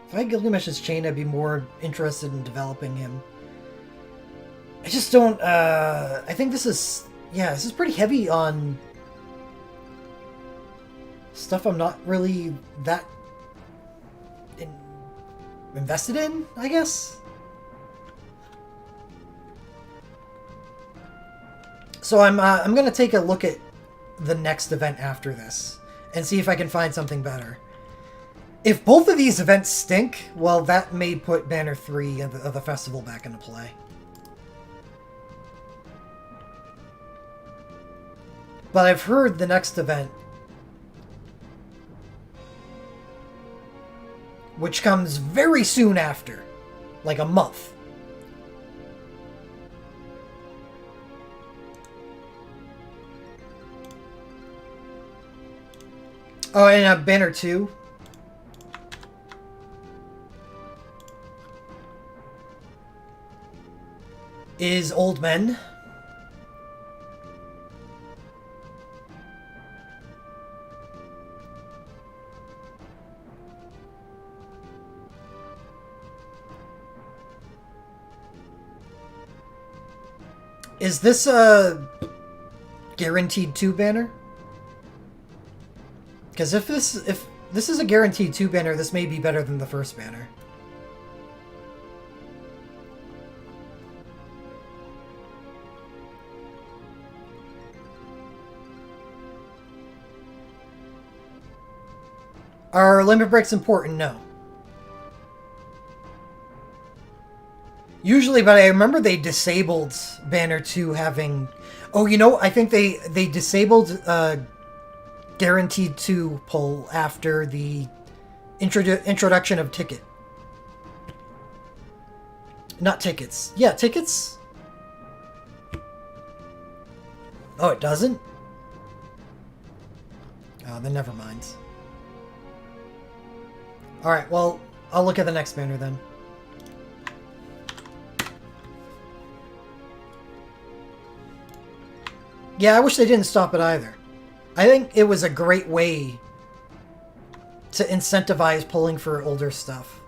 If I had Gilgamesh's Chain, I'd be more interested in developing him. I just don't, I think this is... Yeah, this is pretty heavy on stuff I'm not really that invested in, I guess. So I'm going to take a look at the next event after this and see if I can find something better. If both of these events stink, well, that may put Banner 3 of the festival back into play. But I've heard the next event, which comes very soon after, like a month. Oh, and Banner 2. Is Old Men. Is this a guaranteed 2 banner? Because if this is a guaranteed 2 banner, this may be better than the first banner. Are limit breaks important? No. Usually, but I remember they disabled Banner 2 having... Oh, you know, I think they disabled Guaranteed 2 pull after the introduction of Ticket. Not tickets. Yeah, tickets? Oh, it doesn't? Oh, then never mind. Alright, well, I'll look at the next banner then. Yeah, I wish they didn't stop it either. I think it was a great way to incentivize pulling for older stuff.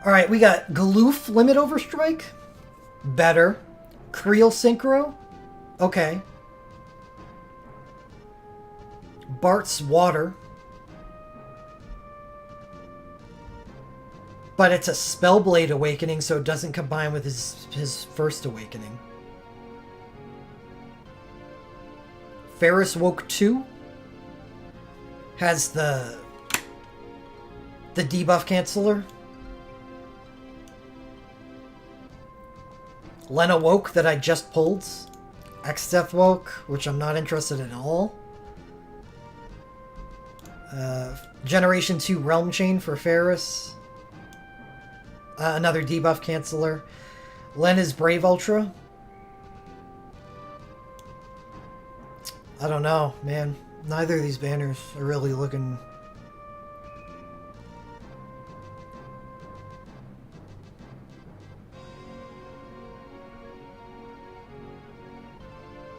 Alright, we got Galoof Limit Overstrike. Better. Creel Synchro. Okay. Bart's Water. But it's a Spellblade Awakening, so it doesn't combine with his first Awakening. Ferris Woke 2 has the debuff canceller. Lena Woke that I just pulled. X-Death Woke, which I'm not interested in at all. Generation 2 Realm Chain for Ferris. Another debuff canceller. Lena's Brave Ultra. I don't know, man. Neither of these banners are really looking...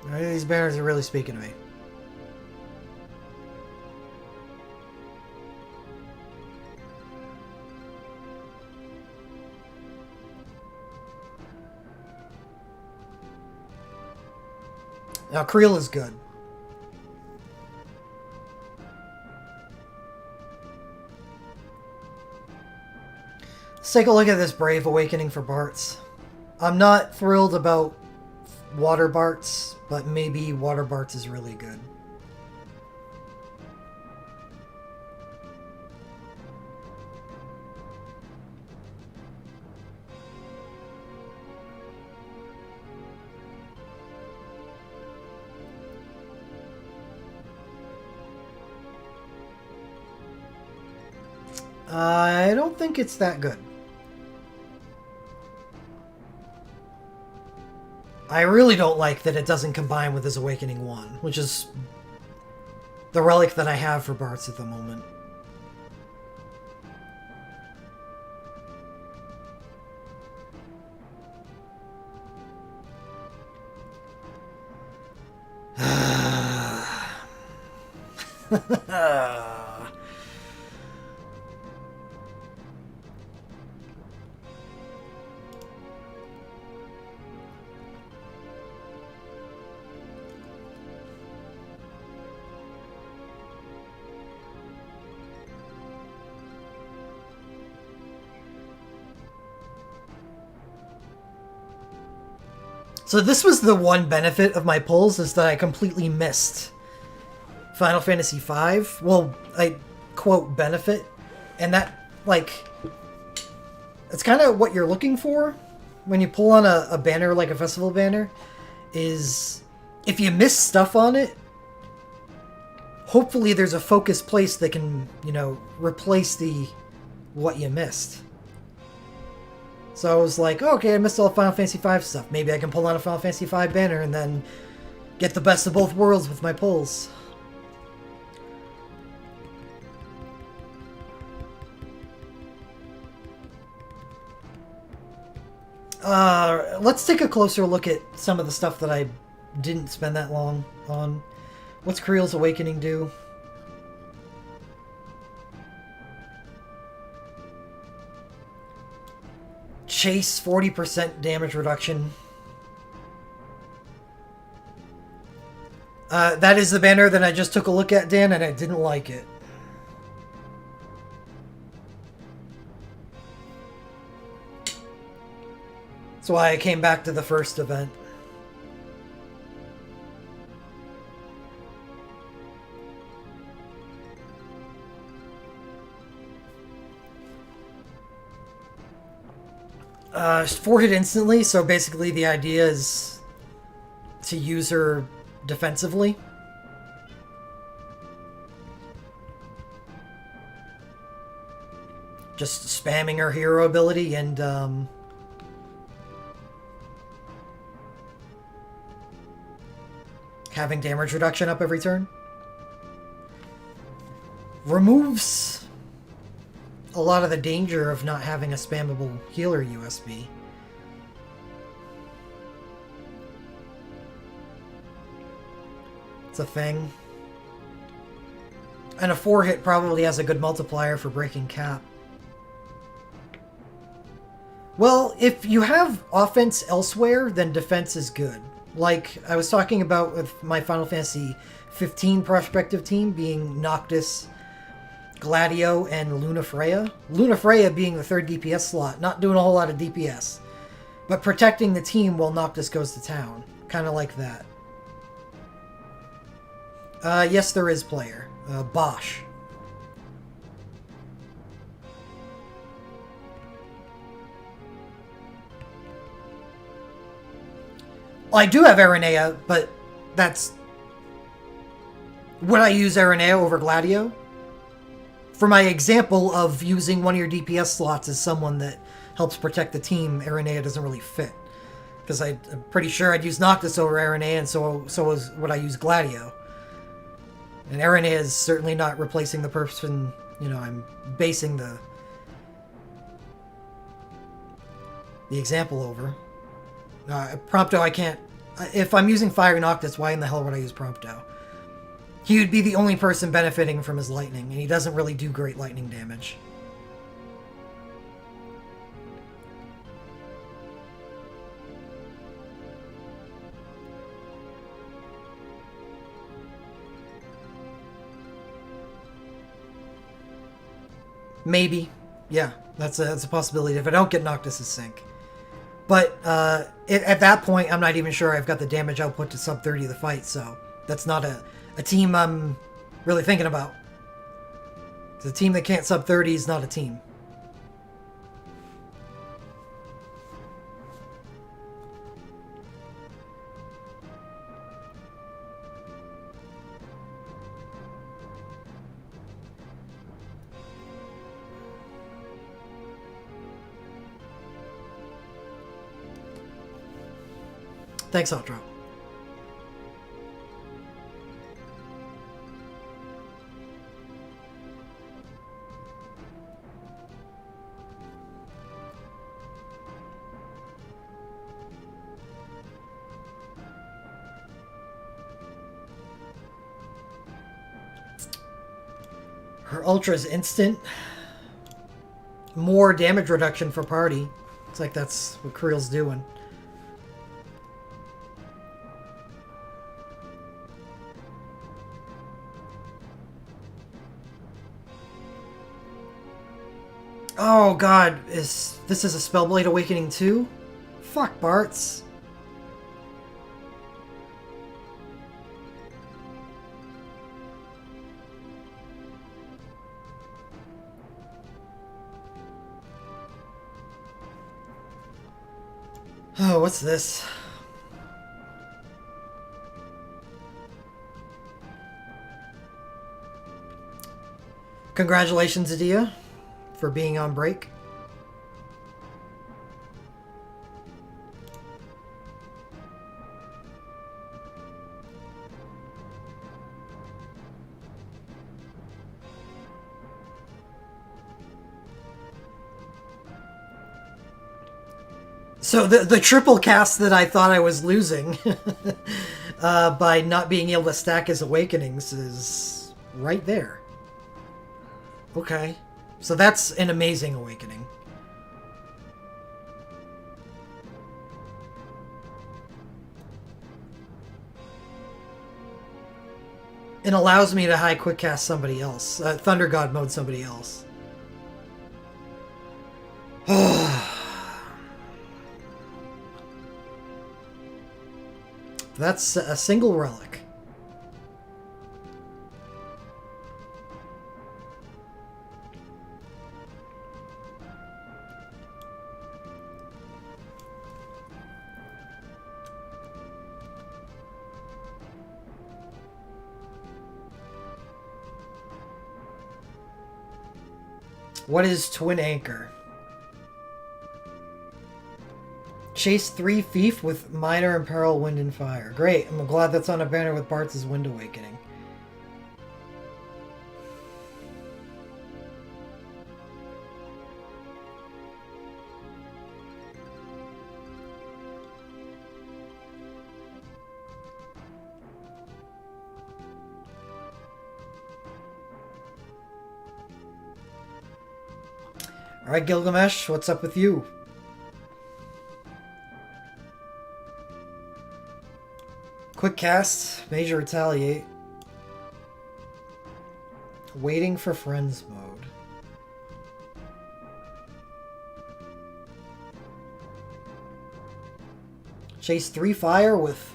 Neither of these banners are really speaking to me. Now, Creel is good. Let's take a look at this Brave Awakening for Bart's. I'm not thrilled about Water Bart's, but maybe Water Bart's is really good. I don't think it's that good. I really don't like that it doesn't combine with his Awakening 1, which is the relic that I have for Bart's at the moment. So this was the one benefit of my pulls, is that I completely missed Final Fantasy V. Well, I quote benefit, and that, like, it's kind of what you're looking for when you pull on a banner like a festival banner, is if you miss stuff on it, hopefully there's a focused place that can, you know, replace what you missed. So I was like, oh, okay, I missed all Final Fantasy V stuff. Maybe I can pull on a Final Fantasy V banner and then get the best of both worlds with my pulls. Let's take a closer look at some of the stuff that I didn't spend that long on. What's Creel's Awakening do? Chase, 40% damage reduction. That is the banner that I just took a look at, Dan, and I didn't like it. That's why I came back to the first event. Four hit instantly, so basically the idea is to use her defensively. Just spamming her hero ability and having damage reduction up every turn. Removes a lot of the danger of not having a spammable healer USB. It's a thing. And a 4-hit probably has a good multiplier for breaking cap. Well, if you have offense elsewhere, then defense is good. Like I was talking about with my Final Fantasy 15 prospective team being Noctis, Gladio, and Lunafreya. Lunafreya being the third DPS slot, not doing a whole lot of DPS, but protecting the team while Noctis goes to town. Kind of like that. Yes, there is player. Bosch. Well, I do have Aranea, but that's... Would I use Aranea over Gladio? For my example of using one of your DPS slots as someone that helps protect the team, Aranea doesn't really fit. Because I'm pretty sure I'd use Noctis over Aranea, and so would I use Gladio. And Aranea is certainly not replacing the person, you know, I'm basing the example over. Prompto, I can't... If I'm using Fire Noctis, why in the hell would I use Prompto? He would be the only person benefiting from his lightning, and he doesn't really do great lightning damage. Maybe. Yeah, that's a possibility if I don't get Noctis' sync. But at that point, I'm not even sure I've got the damage output to sub 30 of the fight, so that's not a team I'm really thinking about. The team that can't sub 30 is not a team. Thanks, Outro. Her Ultra's instant. More damage reduction for party. It's like that's what Creel's doing. Oh god, this is a Spellblade Awakening 2? Fuck, Bartz. Oh, what's this? Congratulations, Adia, for being on break. So the triple cast that I thought I was losing by not being able to stack his awakenings is right there. Okay. So that's an amazing awakening. It allows me to high quick cast somebody else. Thunder God mode somebody else. That's a single relic. What is Twin Anchor? Chase 3 Thief with Minor Imperil, Wind and Fire. Great. I'm glad that's on a banner with Bart's Wind Awakening. Alright, Gilgamesh, what's up with you? Quick cast, major retaliate. Waiting for friends mode. Chase 3 fire with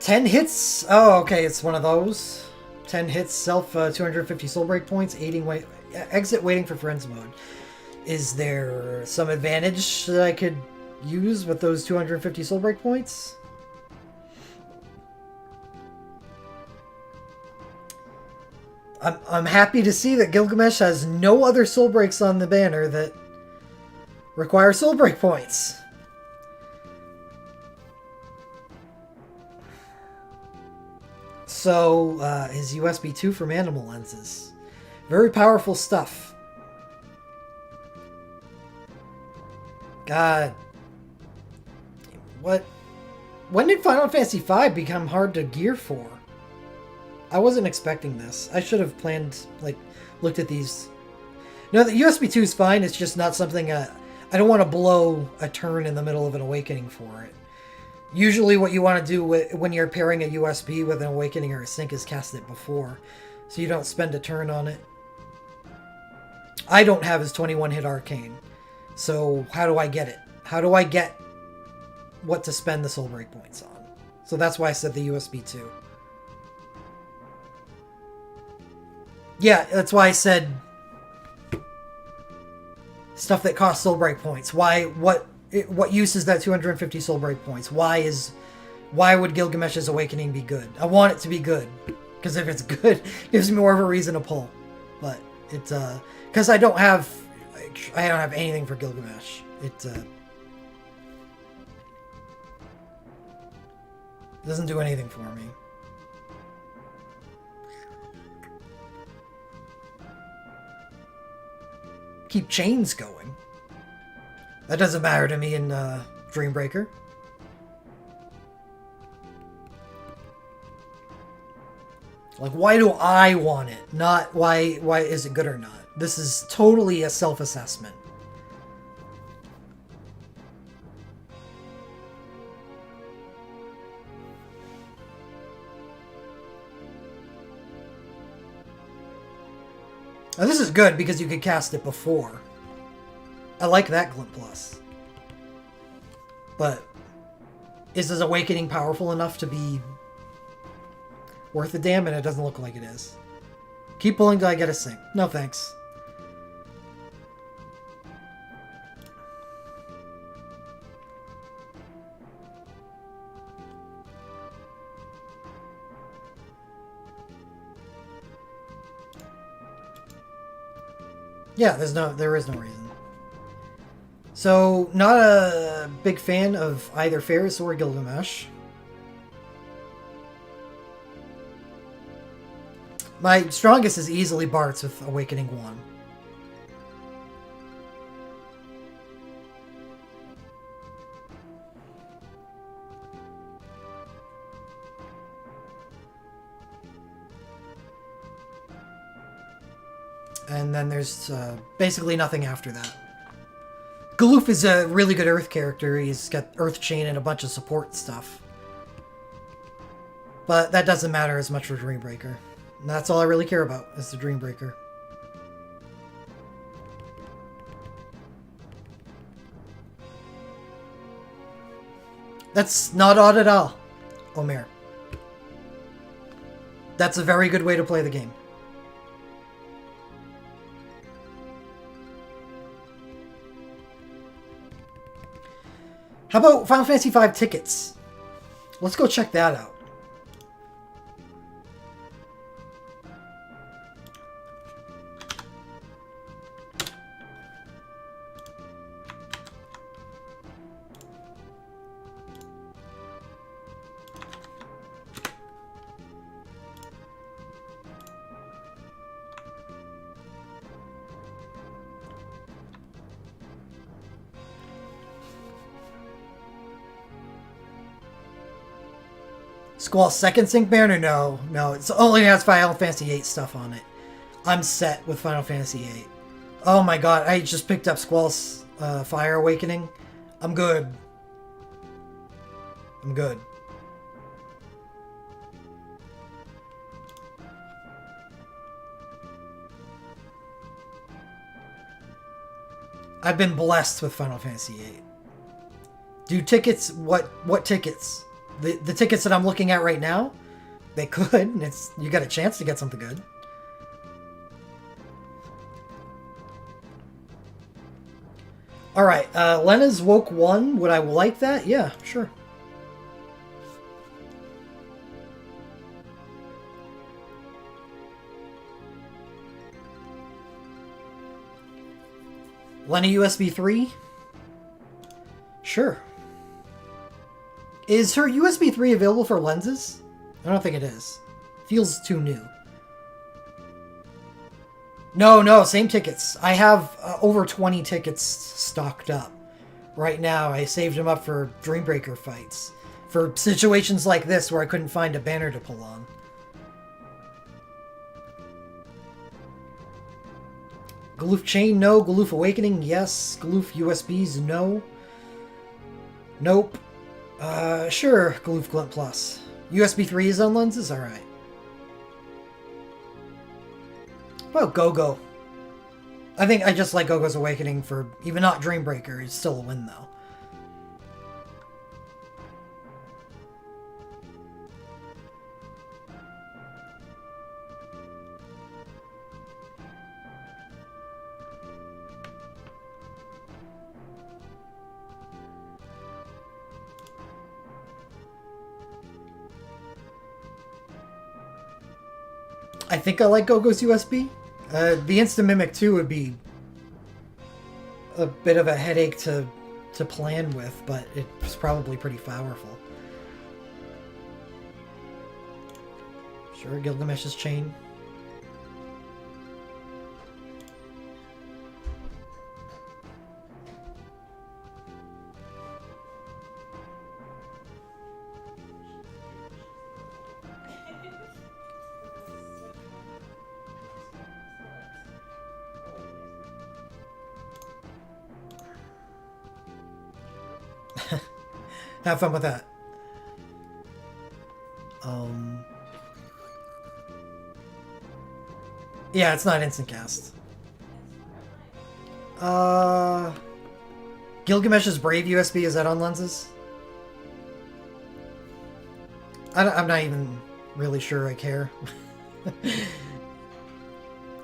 10 hits. Oh, okay, it's one of those. 10 hits, self 250 soul break points, exit waiting for friends mode. Is there some advantage that I could use with those 250 soul break points? I'm happy to see that Gilgamesh has no other soul breaks on the banner that require soul break points. So, his USB 2 from Animal Lenses. Very powerful stuff. God. What? When did Final Fantasy V become hard to gear for? I wasn't expecting this. I should have planned, like, looked at these. No, the USB 2 is fine. It's just not something I don't want to blow a turn in the middle of an awakening for it. Usually what you want to do when you're pairing a USB with an awakening or a sync is cast it before, so you don't spend a turn on it. I don't have his 21 hit arcane, so how do I get it? How do I get what to spend the soul break points on? So that's why I said the USB 2. Yeah, that's why I said stuff that costs soul break points. What use is that 250 soul break points? Why would Gilgamesh's awakening be good? I want it to be good, because if it's good, it gives me more of a reason to pull. But it's because I don't have anything for Gilgamesh. It doesn't do anything for me. Keep chains going. That doesn't matter to me in Dreambreaker. Like, why do I want it? Not why is it good or not? This is totally a self-assessment. Now, this is good because you could cast it before. I like that Glint Plus. But is this awakening powerful enough to be worth the damn? And it doesn't look like it is. Keep pulling till I get a sync. No thanks. Yeah, there is no reason. So, not a big fan of either Ferris or Gilgamesh. My strongest is easily Bart's with Awakening 1. And then there's basically nothing after that. Galoof is a really good Earth character. He's got Earth Chain and a bunch of support stuff. But that doesn't matter as much for Dreambreaker. And that's all I really care about, is the Dreambreaker. That's not odd at all, Omer. That's a very good way to play the game. How about Final Fantasy V tickets? Let's go check that out. Squall's second sync banner? No, it only has Final Fantasy VIII stuff on it. I'm set with Final Fantasy VIII. Oh my god, I just picked up Squall's Fire Awakening. I'm good. I'm good. I've been blessed with Final Fantasy VIII. Do tickets... What tickets? The tickets that I'm looking at right now? They could. You got a chance to get something good. Alright, Lena's Woke 1. Would I like that? Yeah, sure. Lena USB 3? Sure. Is her USB 3 available for lenses? I don't think it is. Feels too new. No, same tickets. I have over 20 tickets stocked up. Right now, I saved them up for Dreambreaker fights. For situations like this where I couldn't find a banner to pull on. Galoof Chain, no. Galoof Awakening, yes. Galoof USBs, no. Nope. Sure, Galoof Glint Plus. USB 3 is on lenses? Alright. Well, Go-Go. I think I just like Go-Go's Awakening for... Even not Dreambreaker, it's still a win, though. I think I like Go-Go's USB. The Instant Mimic 2 would be a bit of a headache to plan with, but it's probably pretty powerful. Sure, Gilgamesh's Chain. Have fun with that. Yeah, it's not instant cast. Gilgamesh's Brave USB, is that on lenses? I'm not even really sure I care.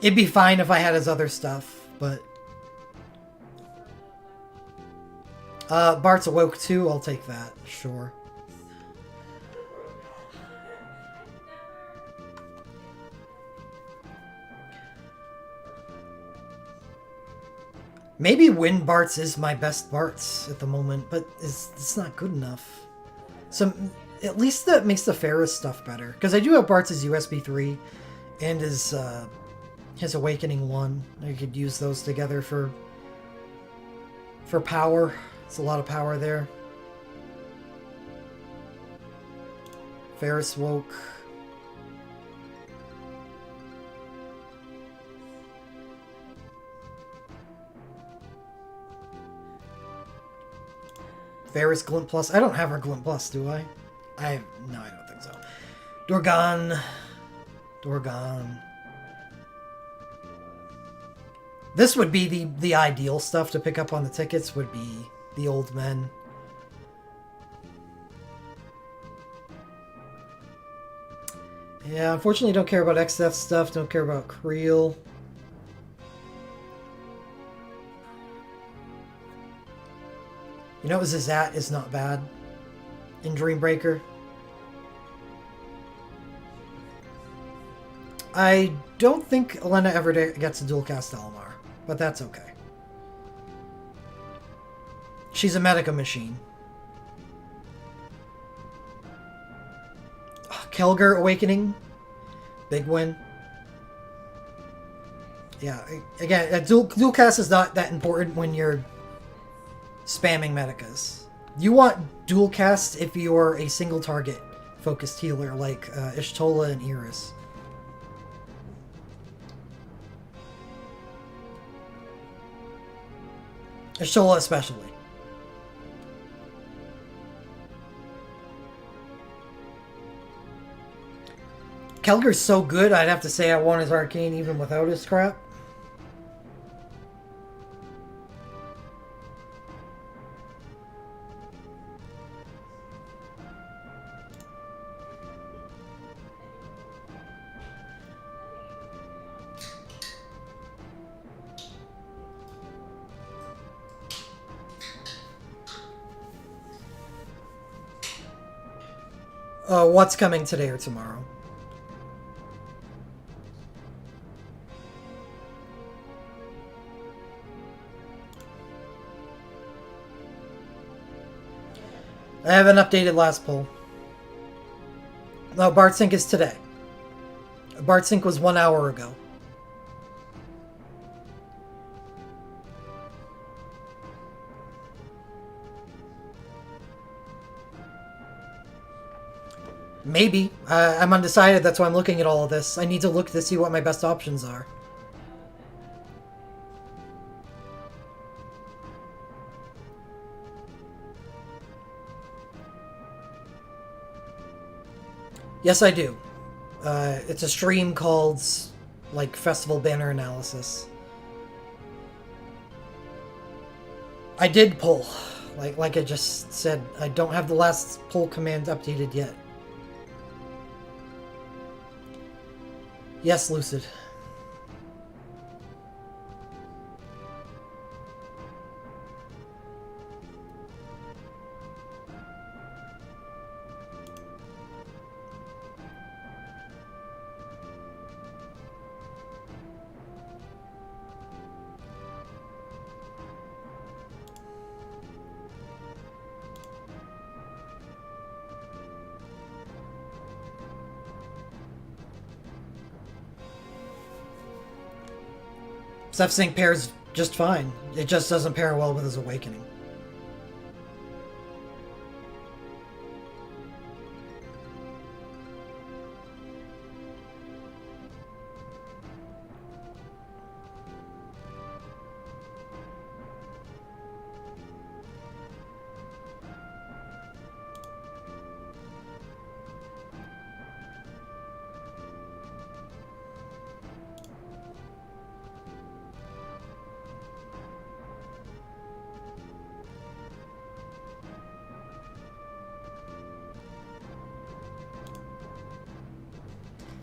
It'd be fine if I had his other stuff, but... Bart's Awoke 2, I'll take that, sure. Maybe Wind Bartz is my best Bartz at the moment, but it's not good enough. So at least that makes the Ferris stuff better. Because I do have Bartz's USB 3 and his Awakening 1. I could use those together for power. It's a lot of power there. Ferris woke. Ferris Glint Plus. I don't have her Glint Plus, do I? No, I don't think so. Dorgan. This would be the ideal stuff to pick up on the tickets, would be the Old Men. Yeah, unfortunately don't care about XF stuff, don't care about Creel. You know, Zizat is not bad in Dreambreaker. I don't think Elena ever gets a dual cast Elamar, but that's okay. She's a Medica machine. Kelger Awakening. Big win. Yeah, again, a dual cast is not that important when you're spamming Medicas. You want dual cast if you're a single target focused healer like Y'shtola and Iris. Y'shtola especially. Kelger's so good, I'd have to say I want his Arcane even without his crap. What's coming today or tomorrow? I haven't updated last poll. No, BartSync is today. BartSync was 1 hour ago. Maybe. I'm undecided, that's why I'm looking at all of this. I need to look to see what my best options are. Yes, I do. It's a stream called, like, Festival Banner Analysis. I did pull. Like I just said, I don't have the last pull command updated yet. Yes, Lucid. Stuff-Sync pairs just fine. It just doesn't pair well with his Awakening.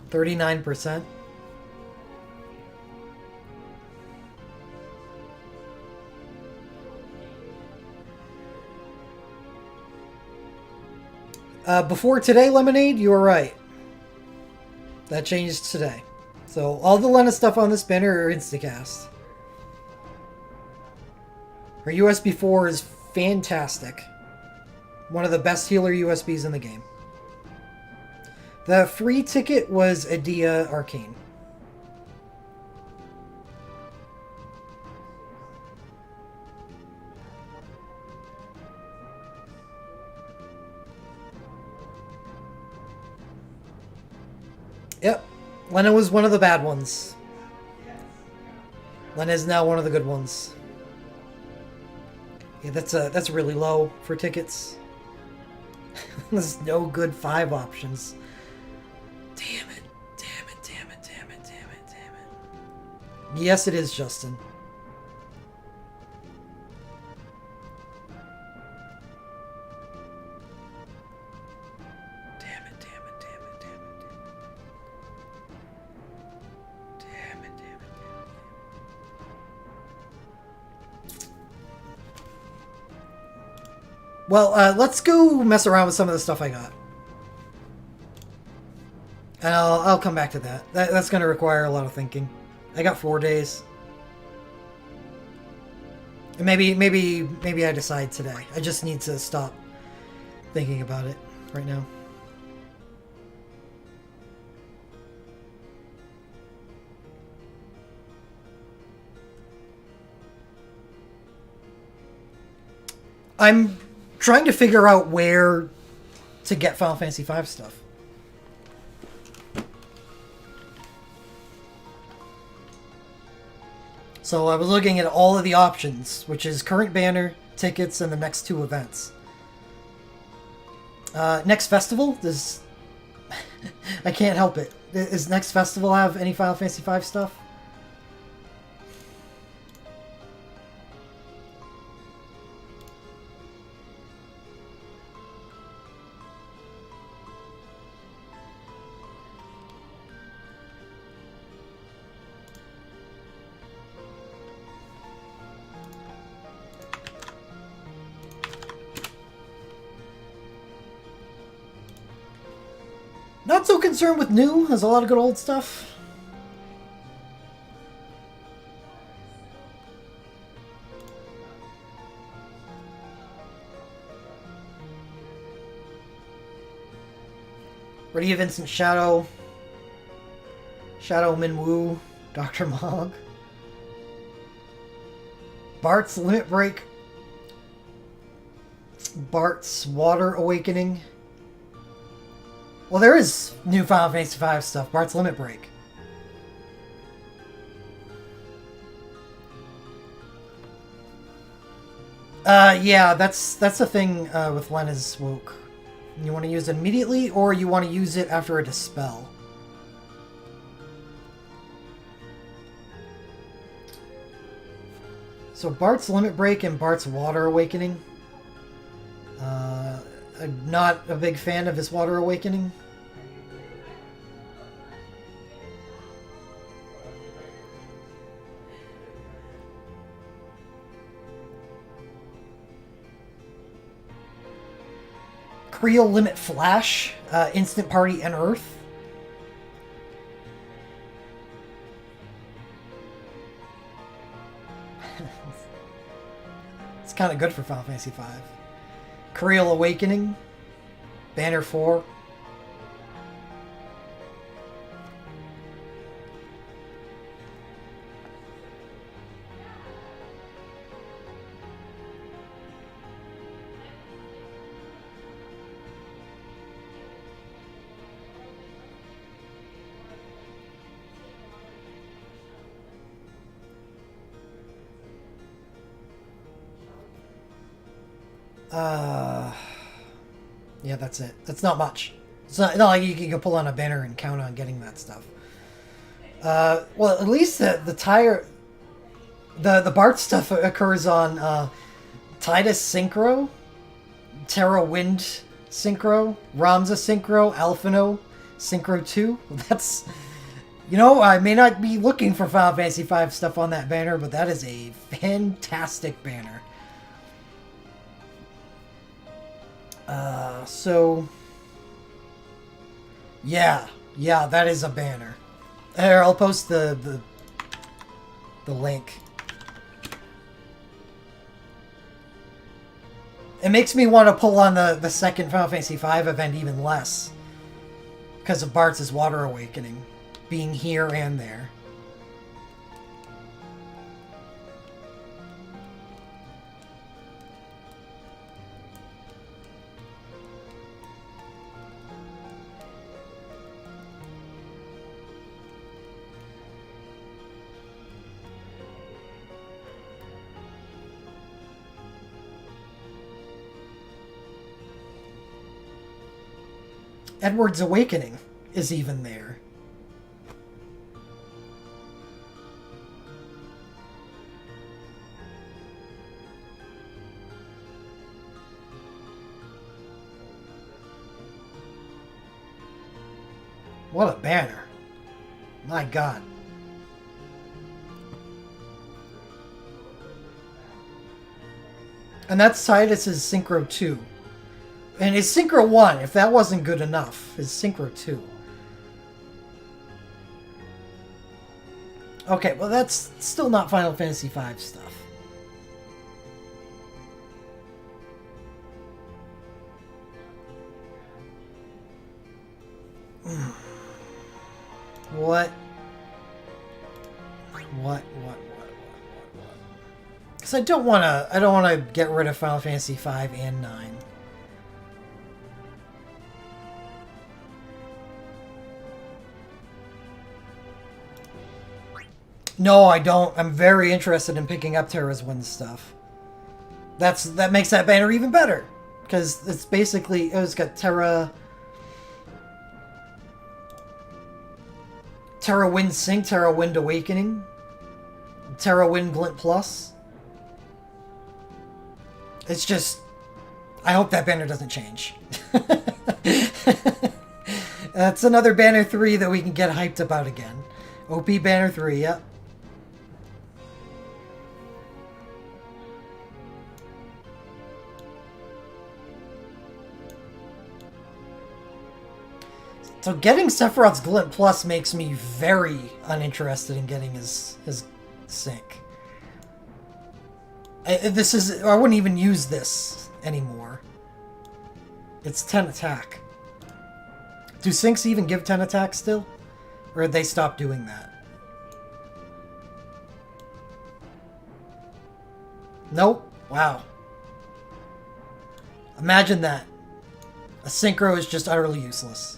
$39%. Before today, Lemonade, you were right. That changed today. So all the Lena stuff on this banner are Instacast. Her USB 4 is fantastic. One of the best healer USBs in the game. The free ticket was Edea Arcane. Yep. Lena was one of the bad ones. Lena is now one of the good ones. Yeah, that's really low for tickets. There's no good 5 options. Damn it. Damn it, damn it, damn it, damn it, damn it. Yes, it is, Justin. Well, let's go mess around with some of the stuff I got. And I'll come back to that. That's going to require a lot of thinking. I got 4 days. And maybe I decide today. I just need to stop thinking about it right now. I'm trying to figure out where to get Final Fantasy V stuff. So I was looking at all of the options, which is current banner, tickets, and the next 2 events. Next festival? Does I can't help it. Does next festival have any Final Fantasy V stuff? Not so concerned with new. There's a lot of good old stuff. Ready of Vincent Shadow. Shadow Minwoo. Dr. Mog. Bart's Limit Break. Bart's Water Awakening. Well, there is new Final Fantasy V stuff. Bart's Limit Break. Yeah, that's the thing with Lena's Woke. You want to use it immediately, or you want to use it after a Dispel. So Bart's Limit Break and Bart's Water Awakening. I'm not a big fan of his Water Awakening. Creel Limit Flash, Instant Party and Earth. It's kind of good for Final Fantasy V. Creel Awakening, Banner 4. Yeah, that's it. That's not much. It's not like you can pull on a banner and count on getting that stuff. Well, at least the tire... The Bart stuff occurs on Tidus Synchro, Terra Wind Synchro, Ramza Synchro, Alphino Synchro 2. That's... You know, I may not be looking for Final Fantasy V stuff on that banner, but that is a fantastic banner. So... Yeah, that is a banner. Here, I'll post the link. It makes me want to pull on the second Final Fantasy V event even less. Because of Bart's Water Awakening. Being here and there. Edward's Awakening is even there. What a banner. My God. And that's Tidus's Synchro 2. And his Synchro 1, if that wasn't good enough, his Synchro 2. Okay, well that's still not Final Fantasy V stuff. What? Because I don't want to get rid of Final Fantasy V and 9. No, I don't. I'm very interested in picking up Terra's Wind stuff. That makes that banner even better. Because it's basically... It's got Terra Wind Sync, Terra Wind Awakening, Terra Wind Glint Plus. It's just... I hope that banner doesn't change. That's another Banner 3 that we can get hyped about again. OP Banner 3, yep. So getting Sephiroth's Glint Plus makes me very uninterested in getting his sync. I wouldn't even use this anymore. It's 10 attack. Do syncs even give 10 attack still? Or did they stop doing that? Nope. Wow. Imagine that. A synchro is just utterly useless.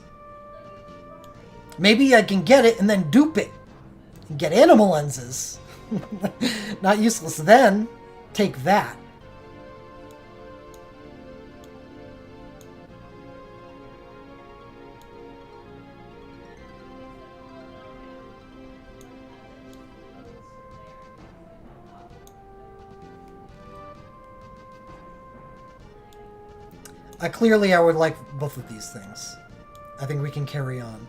Maybe I can get it and then dupe it. And get animal lenses. Not useless then. Take that. Clearly I would like both of these things. I think we can carry on.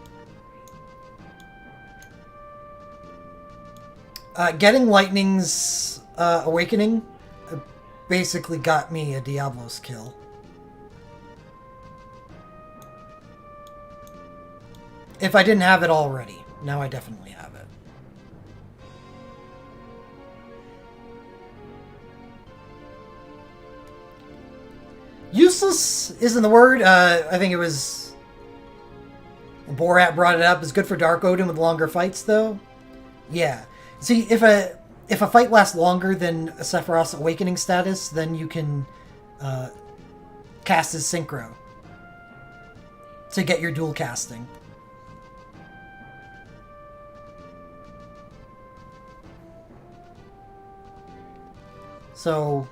Getting Lightning's Awakening basically got me a Diablo's kill. If I didn't have it already. Now I definitely have it. Useless isn't the word. I think it was... Borat brought it up. It's good for Dark Odin with longer fights, though. Yeah. See, if a fight lasts longer than a Sephiroth's Awakening status, then you can cast his Synchro to get your dual casting. So...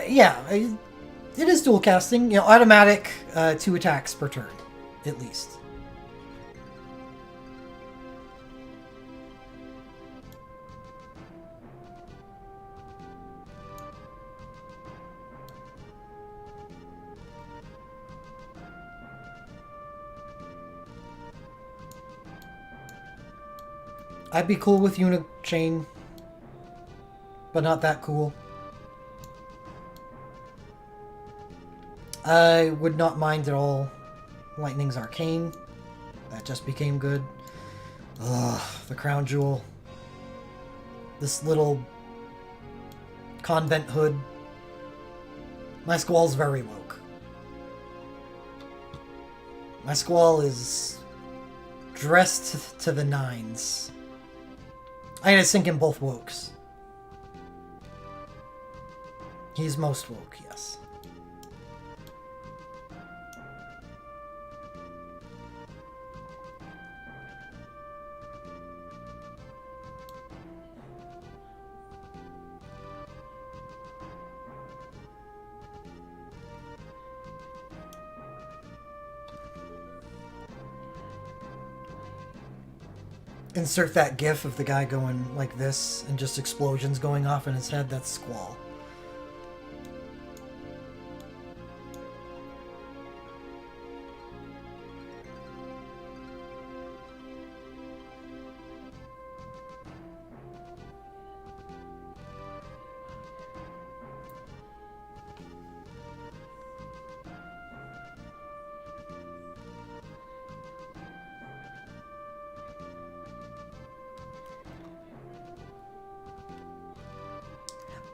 yeah, it is dual casting. You know, automatic 2 attacks per turn, at least. I'd be cool with Unichain, but not that cool. I would not mind at all Lightning's Arcane. That just became good. Ugh, the Crown Jewel. This little convent hood. My Squall's very woke. My Squall is dressed to the nines. I gotta sink in both wokes. He's most woke, yes. Insert that gif of the guy going like this and just explosions going off in his head. That's Squall.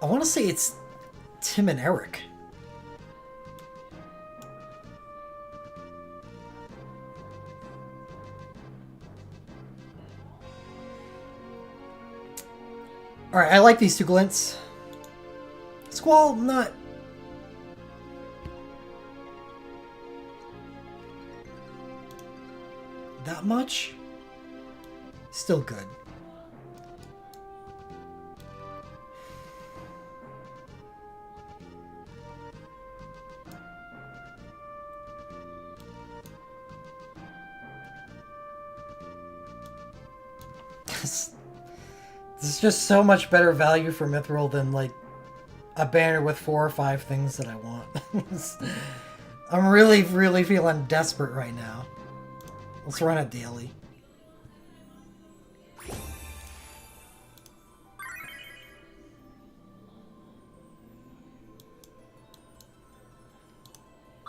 I want to say it's Tim and Eric. Alright, I like these two glints. Squall, not... that much? Still good. This is just so much better value for Mithril than, like, a banner with 4 or 5 things that I want. I'm really, really feeling desperate right now. Let's run a daily.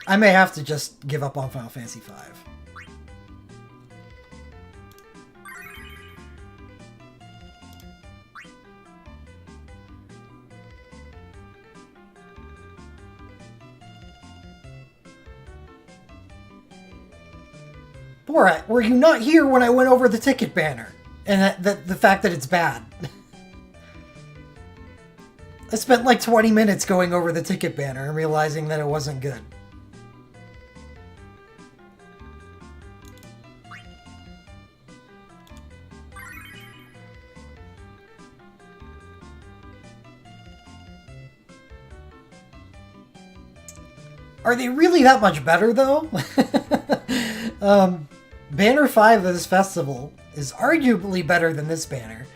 I may have to just give up on Final Fantasy V. Borat, were you not here when I went over the ticket banner? And the fact that it's bad. I spent like 20 minutes going over the ticket banner and realizing that it wasn't good. Are they really that much better, though? Banner 5 of this festival is arguably better than this banner.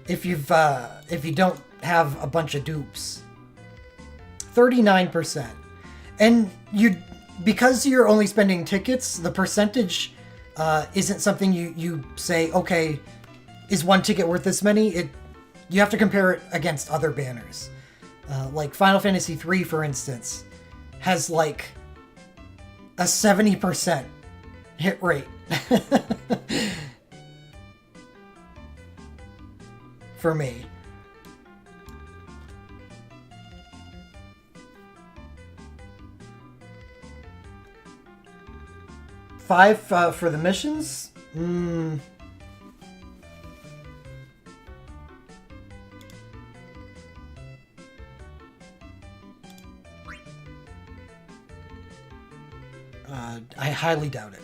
If you don't have a bunch of dupes. 39%. And because you're only spending tickets, the percentage isn't something you say, okay, is one ticket worth this many? You have to compare it against other banners. Like Final Fantasy III, for instance, has like a 70% hit rate. For me. 5 for the missions? I highly doubt it.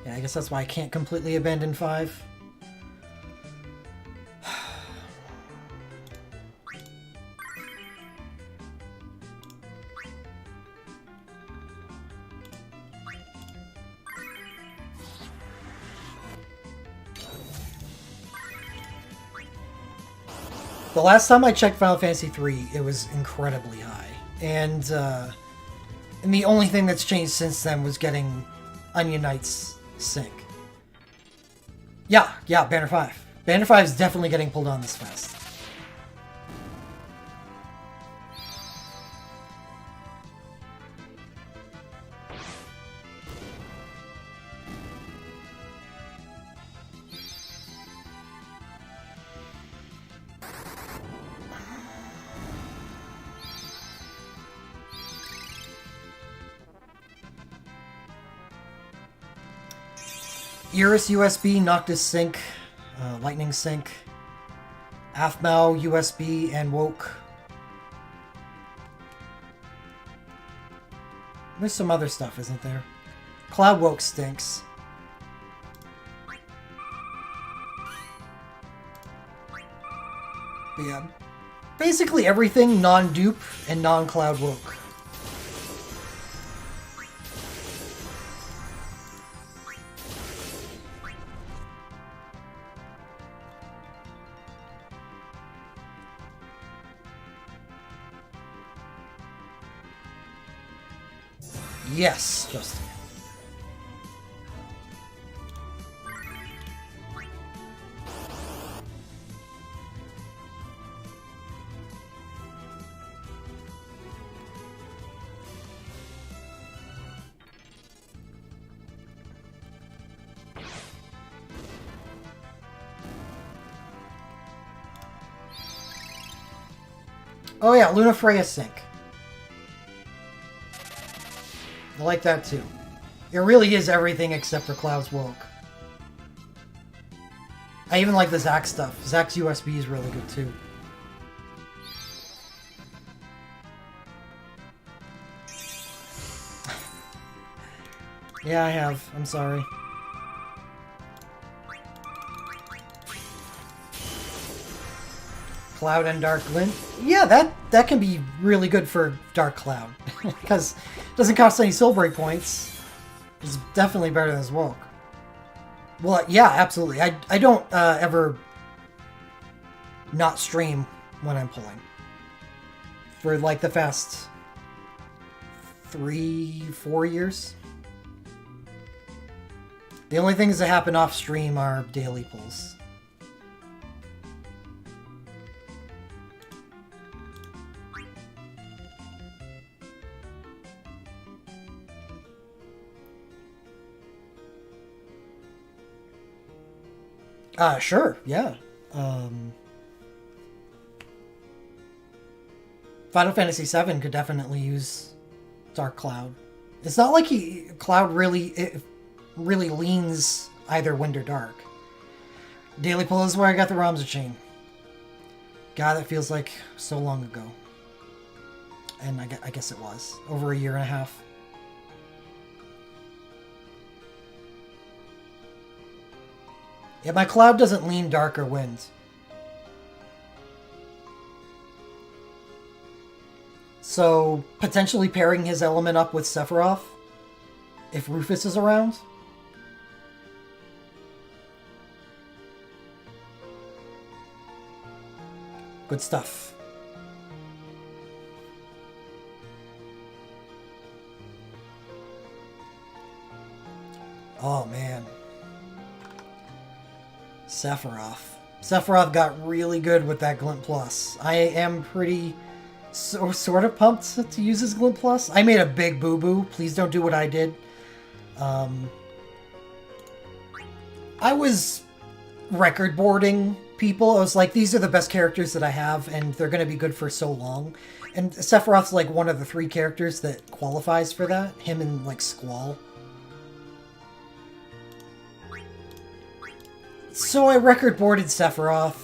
Yeah, I guess that's why I can't completely abandon 5. The last time I checked Final Fantasy III, it was incredibly high. And the only thing that's changed since then was getting Onion Knight's sync. Yeah, Banner 5. Banner 5 is definitely getting pulled on this fest. Iris USB, Noctis Sync, Lightning Sync, Aphmau USB, and Woke. There's some other stuff, isn't there? Cloud Woke stinks. But yeah, basically everything non-dupe and non-Cloud Woke. Yes, Justin. Oh yeah, Lunafreya Sync. I like that too. It really is everything except for Cloud's Woke. I even like the Zack stuff. Zack's USB is really good too. Yeah, I have. I'm sorry. Cloud and Dark Glint. Yeah, that can be really good for Dark Cloud. Because it doesn't cost any soul break points. It's definitely better than his Woke. Well, yeah, absolutely. I don't ever not stream when I'm pulling. For like the past 3-4 years. The only things that happen off stream are daily pulls. Sure, yeah. Final Fantasy VII could definitely use Dark Cloud. It's not like Cloud really leans either Wind or Dark. Daily Pull is where I got the Ramza chain. God, that feels like so long ago. And I guess it was. Over a year and a half. Yeah, my Cloud doesn't lean Dark or Wind. So, potentially pairing his element up with Sephiroth, if Rufus is around. Good stuff. Oh, man. Sephiroth. Sephiroth got really good with that Glint Plus. I am pretty sort of pumped to use his Glint Plus. I made a big boo-boo. Please don't do what I did. I was record boarding people. I was like, these are the best characters that I have, and they're going to be good for so long. And Sephiroth's like one of the 3 characters that qualifies for that. Him and like Squall. So I record boarded Sephiroth.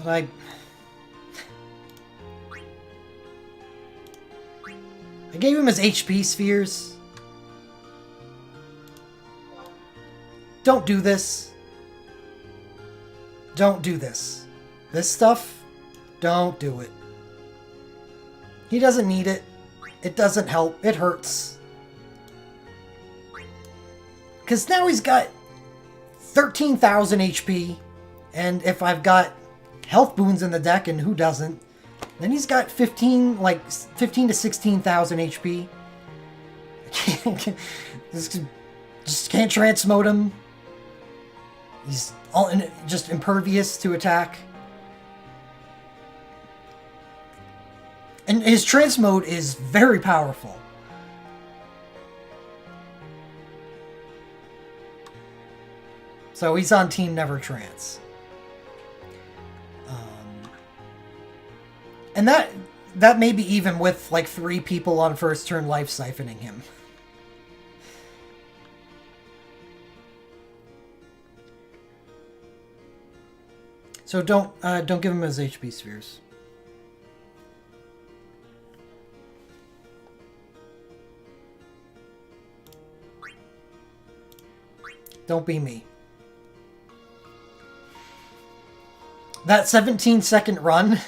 But I gave him his HP spheres. Don't do this. Don't do this. This stuff, don't do it. He doesn't need it. It doesn't help. It hurts. Because now he's got 13,000 HP And if I've got health boons in the deck, and who doesn't, then he's got 15 to 16,000 HP. Just can't transmode him. He's just impervious to attack. And his transmode is very powerful. So he's on Team Never Trance. And that may be even with like 3 people on first turn life siphoning him. So don't give him his HP spheres. Don't be me. That 17-second run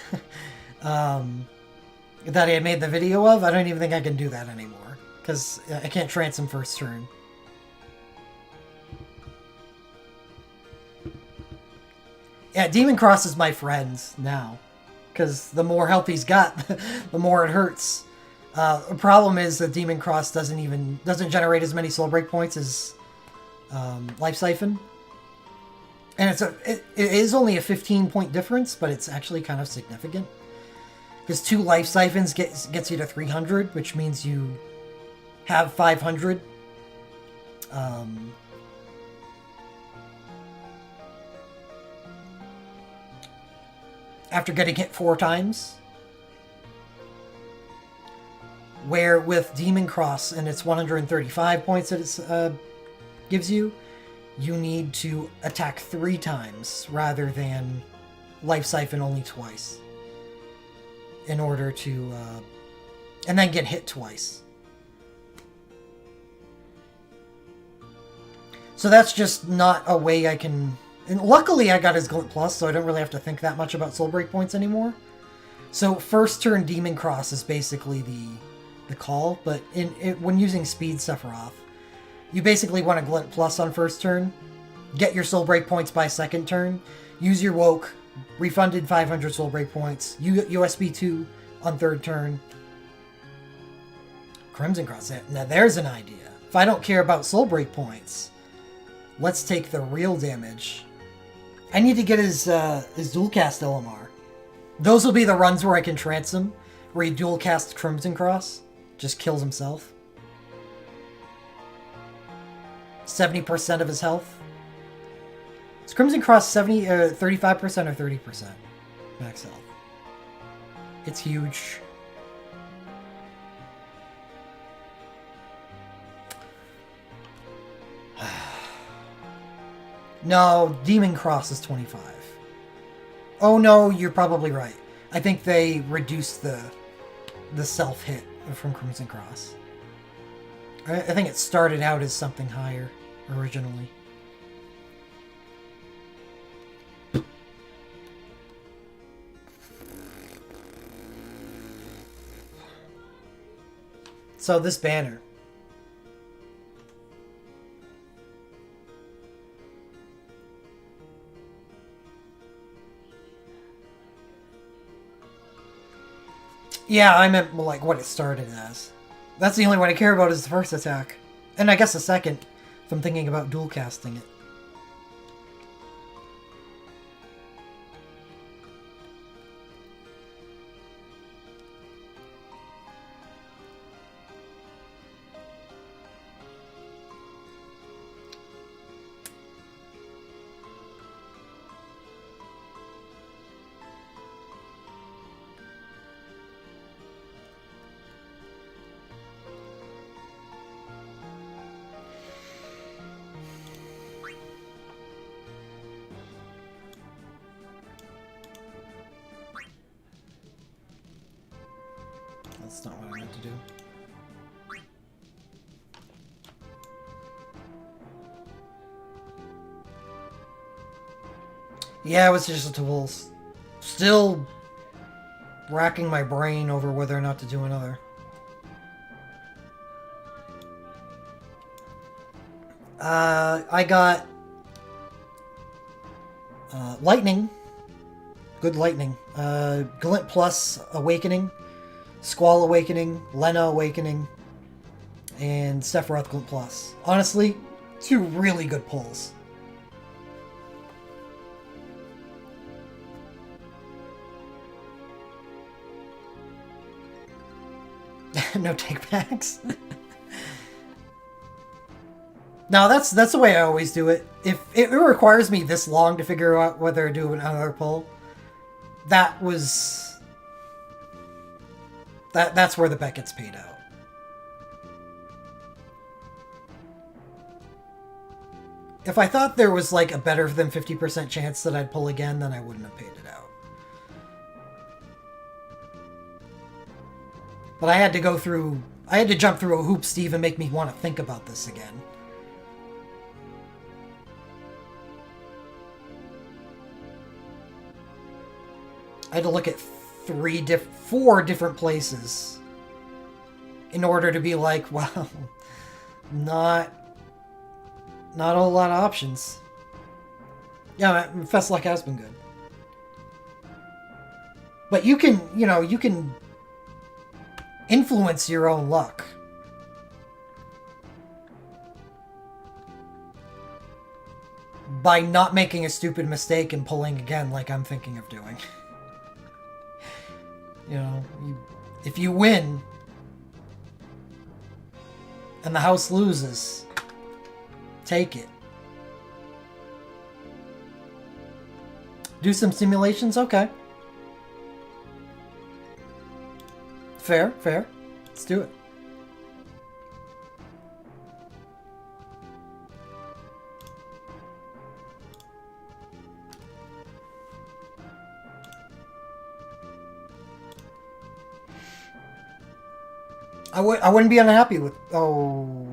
that I made the video of, I don't even think I can do that anymore. Because I can't trance him first turn. Yeah, Demon Cross is my friend now. Because the more health he's got, the more it hurts. The problem is that Demon Cross doesn't generate as many Soul Break points as Life Siphon. And it is only a 15-point difference, but it's actually kind of significant. Because 2 Life Siphons gets you to 300, which means you have 500. After getting hit 4 times. Where with Demon Cross and its 135 points that it gives you, you need to attack 3 times rather than Life Siphon only twice. In order to... and then get hit twice. So that's just not a way I can... And luckily I got his Glint Plus, so I don't really have to think that much about Soul Break points anymore. So first turn Demon Cross is basically the call, but when using Speed Sephiroth, you basically want a Glint Plus on first turn, get your Soul Break points by second turn, use your Woke, refunded 500 Soul Break points, USB 2 on third turn. Crimson Cross. Now there's an idea. If I don't care about Soul Break points, let's take the real damage. I need to get his dual cast LMR. Those will be the runs where I can trance him, where he dual casts Crimson Cross, just kills himself. 70% of his health. Is Crimson Cross 35% or 30% max health? It's huge. No, Demon Cross is 25. Oh no, you're probably right. I think they reduced the self-hit from Crimson Cross. I think it started out as something higher originally. So this banner. Yeah, I meant like what it started as. That's the only one I care about is the first attack. And I guess the second, if I'm thinking about dual casting it. That's not what I meant to do. Yeah, it was just the tools. Still racking my brain over whether or not to do another. I got Lightning. Good lightning. Glint plus Awakening. Squall Awakening. Lena Awakening. And Sephiroth Glint plus. Honestly, 2 really good pulls. No take backs. No, that's the way I always do it. If it requires me this long to figure out whether to do another pull, that's where the bet gets paid out. If I thought there was like a better than 50% chance that I'd pull again, then I wouldn't have paid it out. But I had to jump through a hoop, Steve, and make me want to think about this again. I had to look at 4 different places in order to be like, well, not a whole lot of options. Yeah, Festluck has been good. But you can influence your own luck. By not making a stupid mistake and pulling again like I'm thinking of doing. If you win and the house loses, take it. Do some simulations? Okay. Fair. Let's do it. I wouldn't be unhappy with... Oh...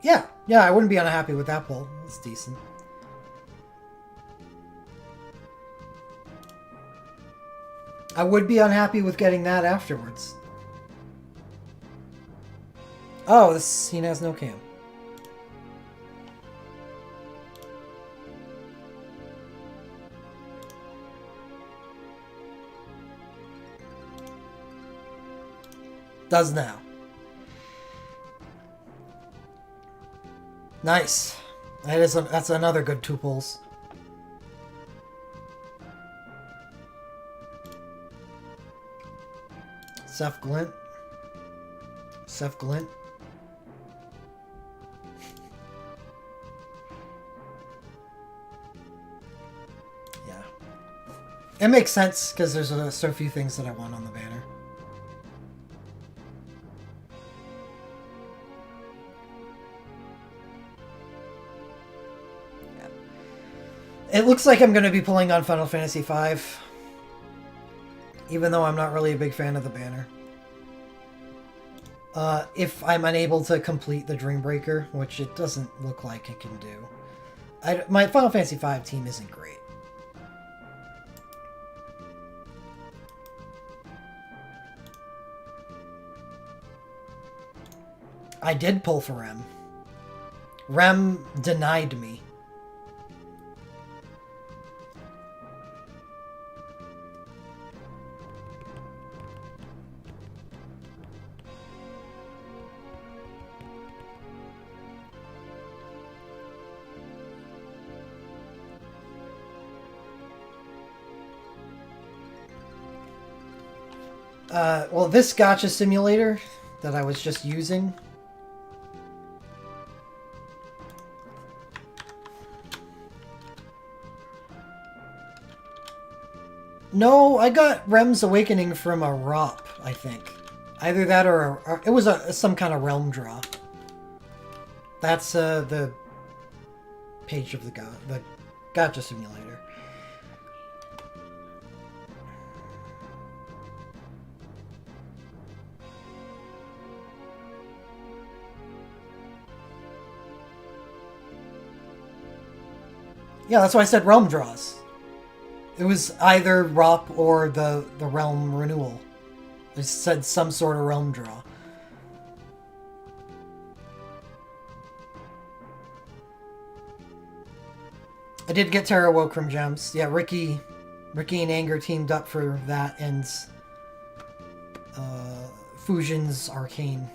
Yeah, I wouldn't be unhappy with that pull. It's decent. I would be unhappy with getting that afterwards. Oh, this scene has no cam. Does now. Nice. That's another good 2 pulls. Seth Glint. Yeah. It makes sense because there's so few things that I want on the banner. It looks like I'm going to be pulling on Final Fantasy V, even though I'm not really a big fan of the banner. If I'm unable to complete the Dreambreaker, which it doesn't look like it can do. My Final Fantasy V team isn't great. I did pull for Rem. Rem denied me. Well, this gacha simulator that I was just using. No, I got Rem's Awakening from a ROP, I think. Either that or it was some kind of realm draw. That's the page of the gacha simulator. Yeah, that's why I said realm draws. It was either ROP or the realm renewal. It said some sort of realm draw. I did get Terra Wokrum gems. Yeah, Ricky and Anger teamed up for that, and Fusion's Arcane.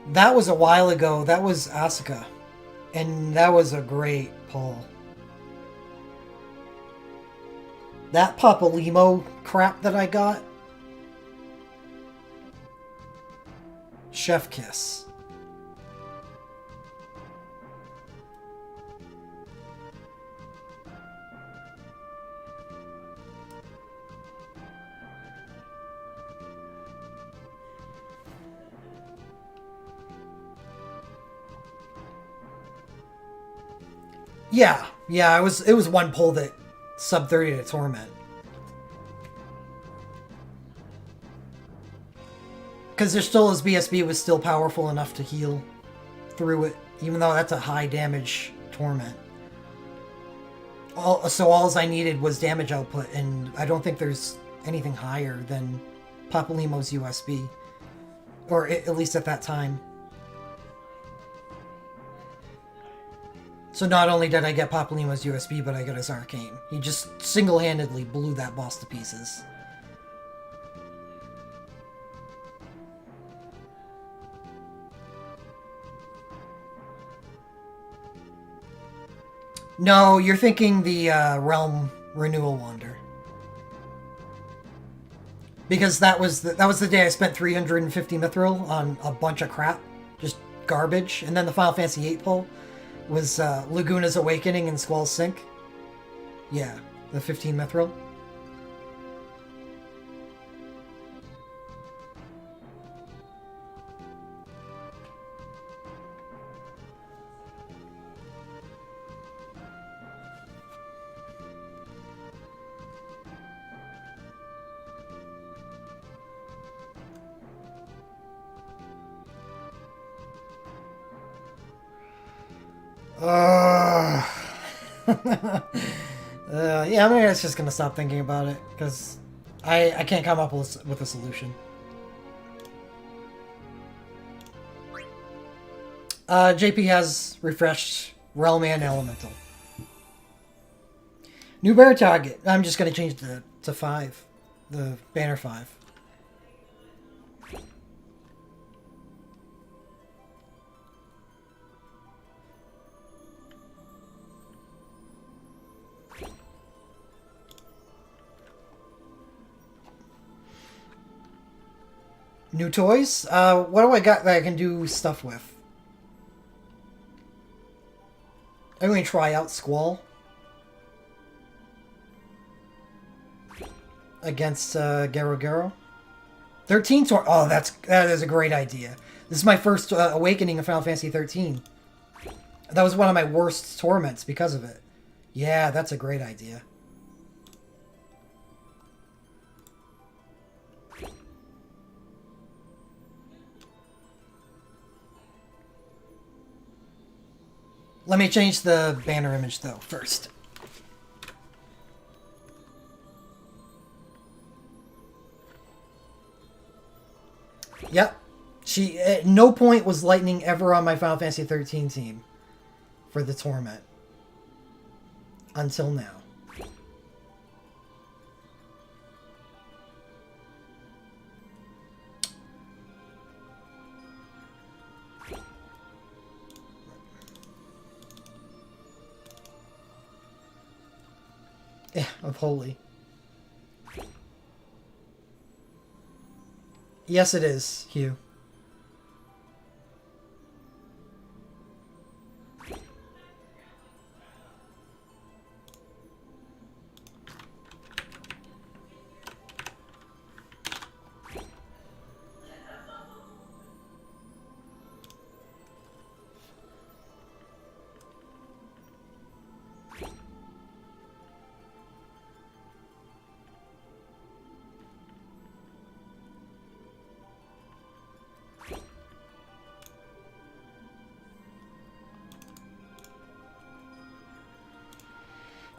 That was a while ago. That was Asuka. And that was a great pull. That Papalimo crap that I got. Chef Kiss. Yeah, it was one pull that sub 30 to Torment. Because there still is BSB was still powerful enough to heal through it, even though that's a high damage Torment. So all I needed was damage output, and I don't think there's anything higher than Papalimo's USB. Or at least at that time. So not only did I get Papalimo's USB, but I got his Arcane. He just single-handedly blew that boss to pieces. No, you're thinking the Realm Renewal Wander. Because that was the day I spent 350 Mithril on a bunch of crap. Just garbage. And then the Final Fantasy VIII pull was Laguna's Awakening and Squall's Sink. Yeah, the 15 Mithril. Yeah, maybe it's just gonna stop thinking about it because I can't come up with a solution. JP has refreshed Realm and Elemental. New bear target. I'm just gonna change to 5, the banner 5. New toys? What do I got that I can do stuff with? I'm going to try out Squall. Against Garo Garo. 13 tour. Oh, that is a great idea. This is my first awakening of Final Fantasy 13. That was one of my worst torments because of it. Yeah, that's a great idea. Let me change the banner image, though, first. Yep. She, at no point was Lightning ever on my Final Fantasy 13 team for the Torment. Until now. Yeah, of Holy. Yes, it is, Hugh.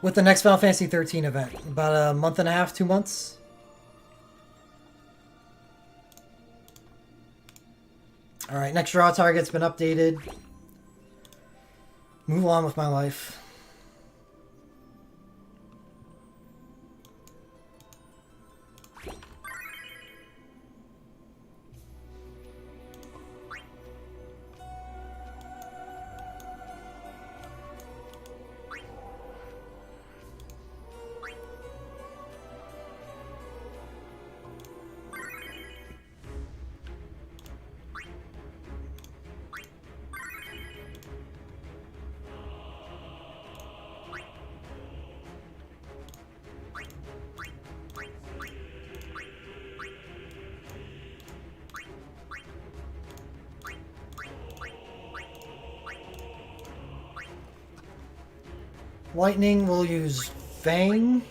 with the next Final Fantasy 13 event. About a month and a half, 2 months. Alright, next draw target's been updated. Move on with my life. Lightning, we'll use Fang.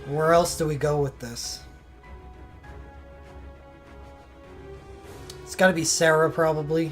Where else do we go with this? It's gotta be Sarah, probably.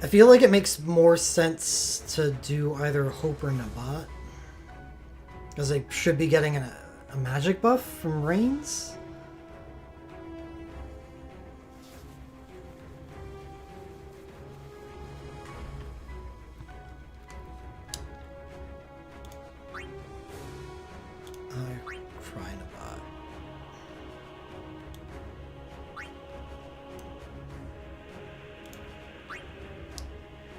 I feel like it makes more sense to do either Hope or Nabat. Because they should be getting a magic buff from Reigns. Try Nabat.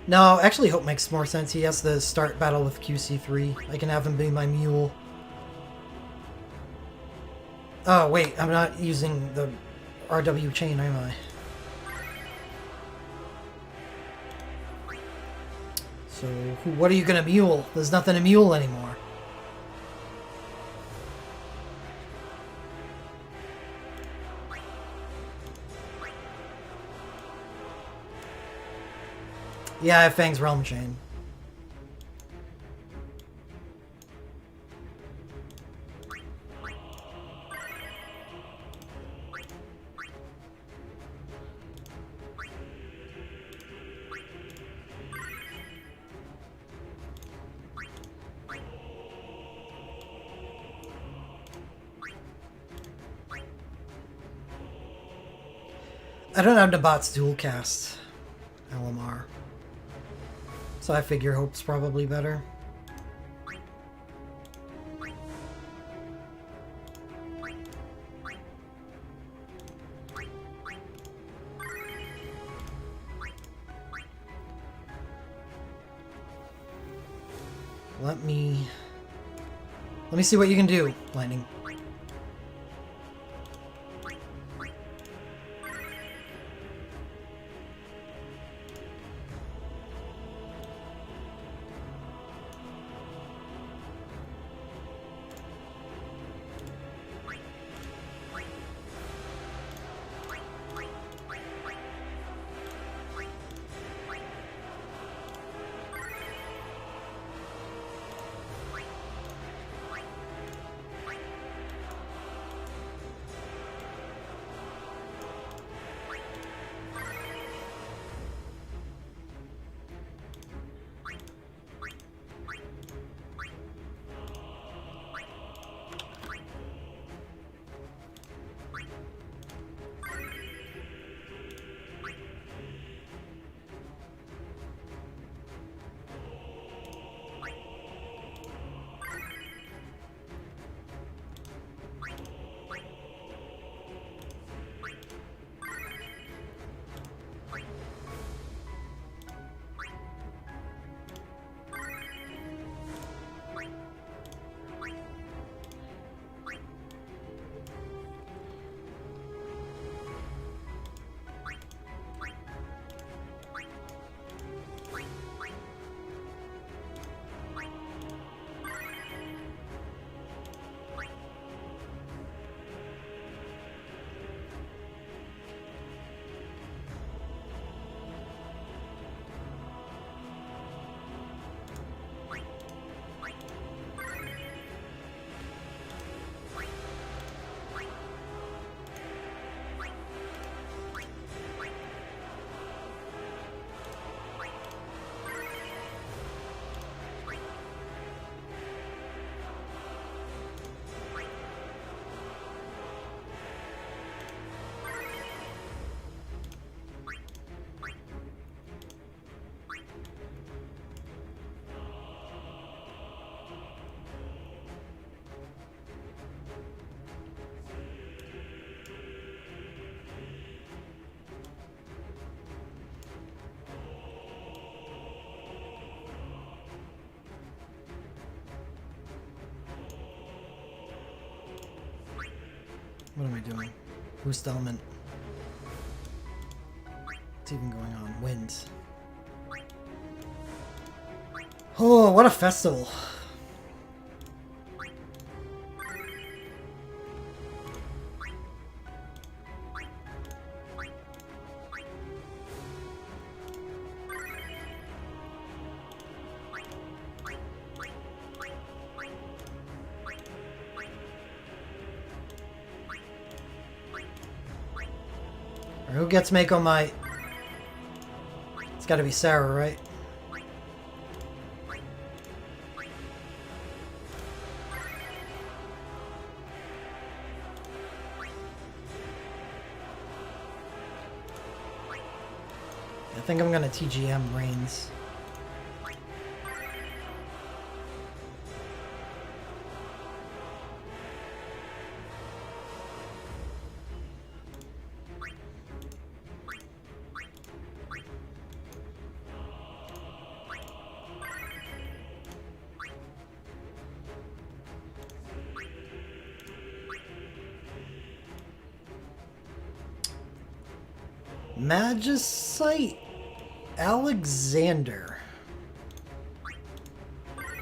No, actually Hope makes more sense. He has to start battle with QC3. I can have him be my mule. Oh, wait, I'm not using the RW chain, am I? So, what are you gonna mule? There's nothing to mule anymore. Yeah, I have Fang's Realm Chain. I don't have Nabat's dual cast LMR. So I figure Hope's probably better. Let me see what you can do, Lightning. What am I doing? Boost element. What's even going on? Wind. Oh, what a festival. Who gets Mako Might? It's gotta be Sarah, right? I think I'm gonna TGM Reigns. Magicite Alexander.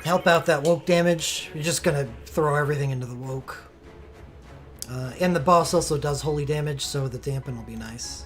Help out that woke damage. You're just gonna throw everything into the woke. And the boss also does holy damage, so the dampen will be nice.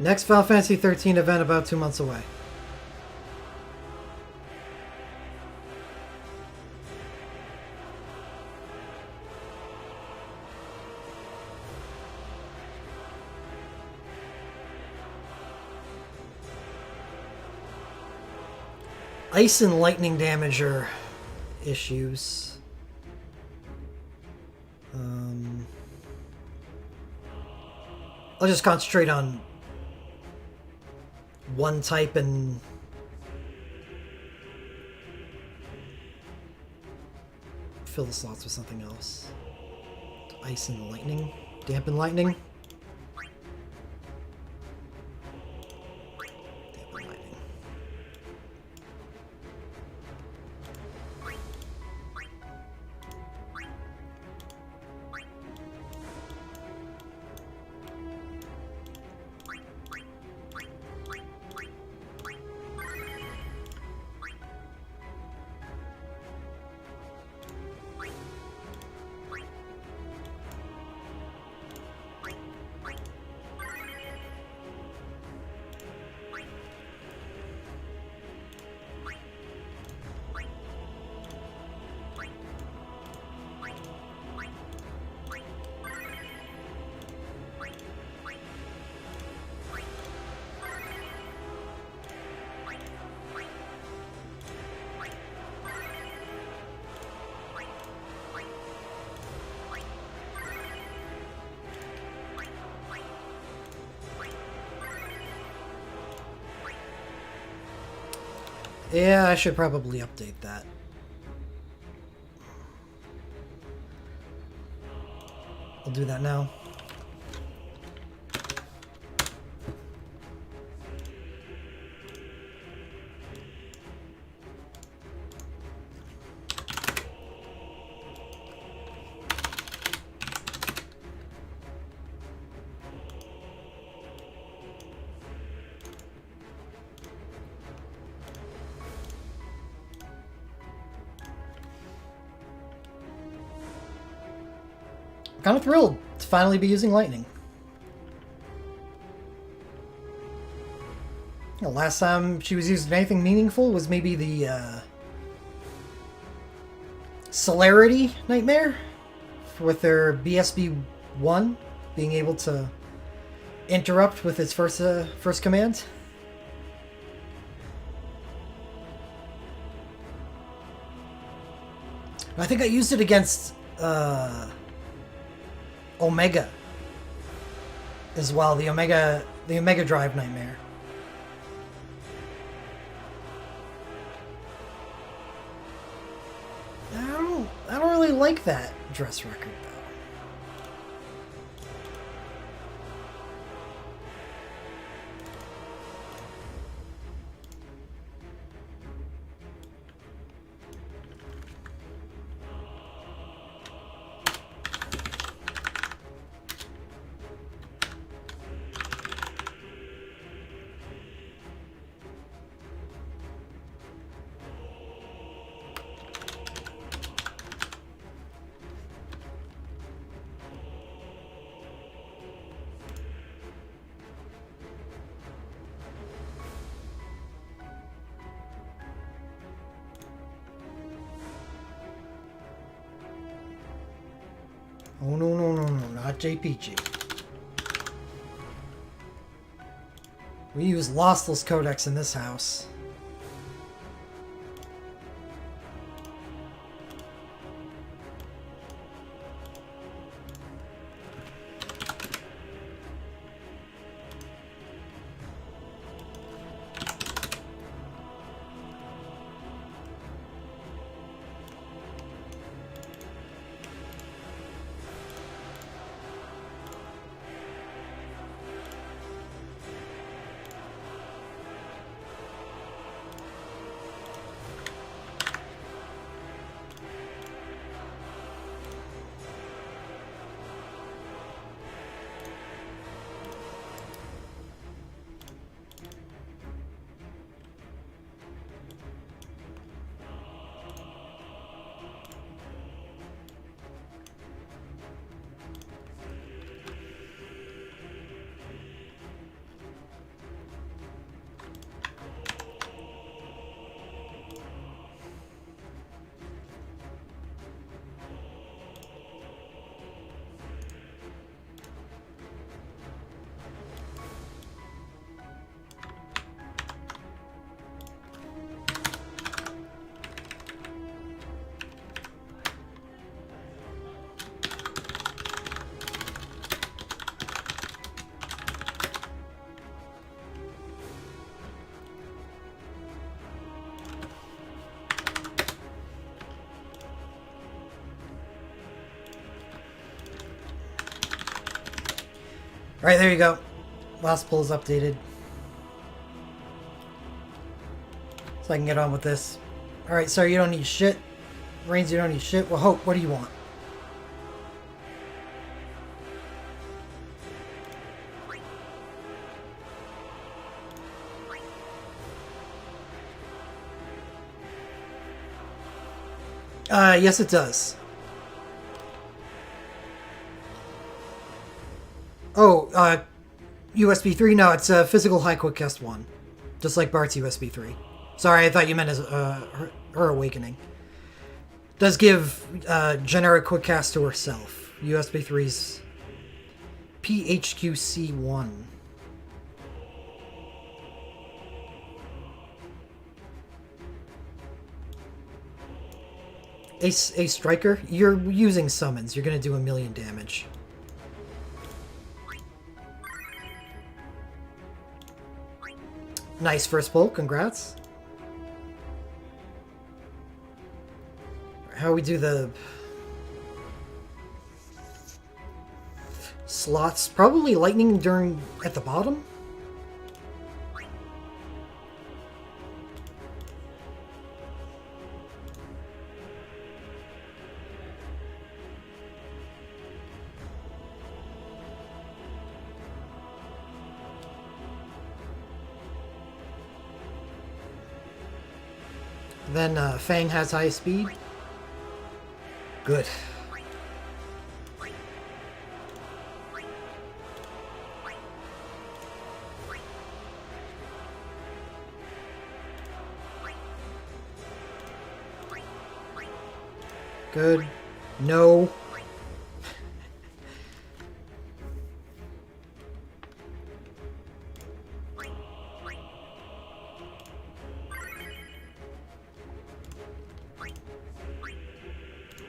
Next Final Fantasy 13 event about 2 months away. Ice and lightning damage are issues. I'll just concentrate on one type and fill the slots with something else. Ice and lightning. Dampen lightning. Dampen lightning. Yeah, I should probably update that. I'll do that now. Kind of thrilled to finally be using lightning. The last time she was using anything meaningful was maybe the Celerity Nightmare with their BSB-1 being able to interrupt with its first command. I think I used it against Omega as well. The Omega Drive Nightmare. I don't really like that dress record though. Oh, no, not JPG. We use lossless codecs in this house. Alright, there you go. Last pull is updated. So I can get on with this. Alright, sir, you don't need shit. Reigns, you don't need shit. Well, Hope, what do you want? Yes it does. Oh, USB 3? No, it's a physical high quickcast 1. Just like Bart's USB 3. Sorry, I thought you meant as her awakening. Does give generic quickcast to herself. USB 3's PHQC1. A striker? You're using summons. You're gonna do 1,000,000 damage. Nice first pull, congrats. How we do the slots? Probably lightning during at the bottom. Then Fang has high speed. Good. Good. No.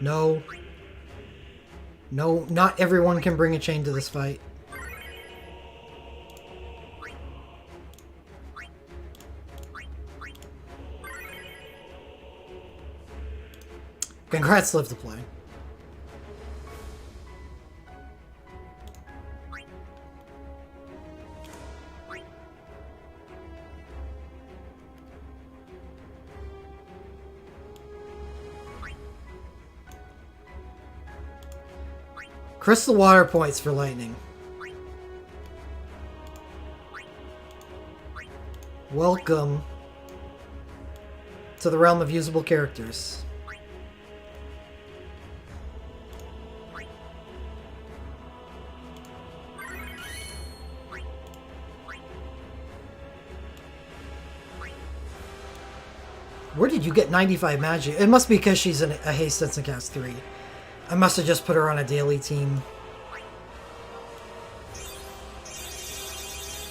No. No, not everyone can bring a chain to this fight. Congrats, Live to Play. Crystal Water points for Lightning. Welcome to the realm of usable characters. Where did you get 95 magic? It must be because she's a haste instant cast 3. I must have just put her on a daily team.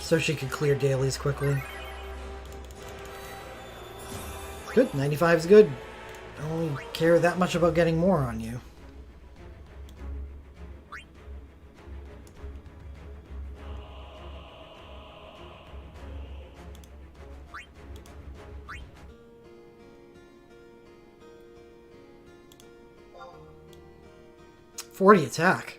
So she could clear dailies quickly. Good, 95 is good. I don't care that much about getting more on you. .40 attack.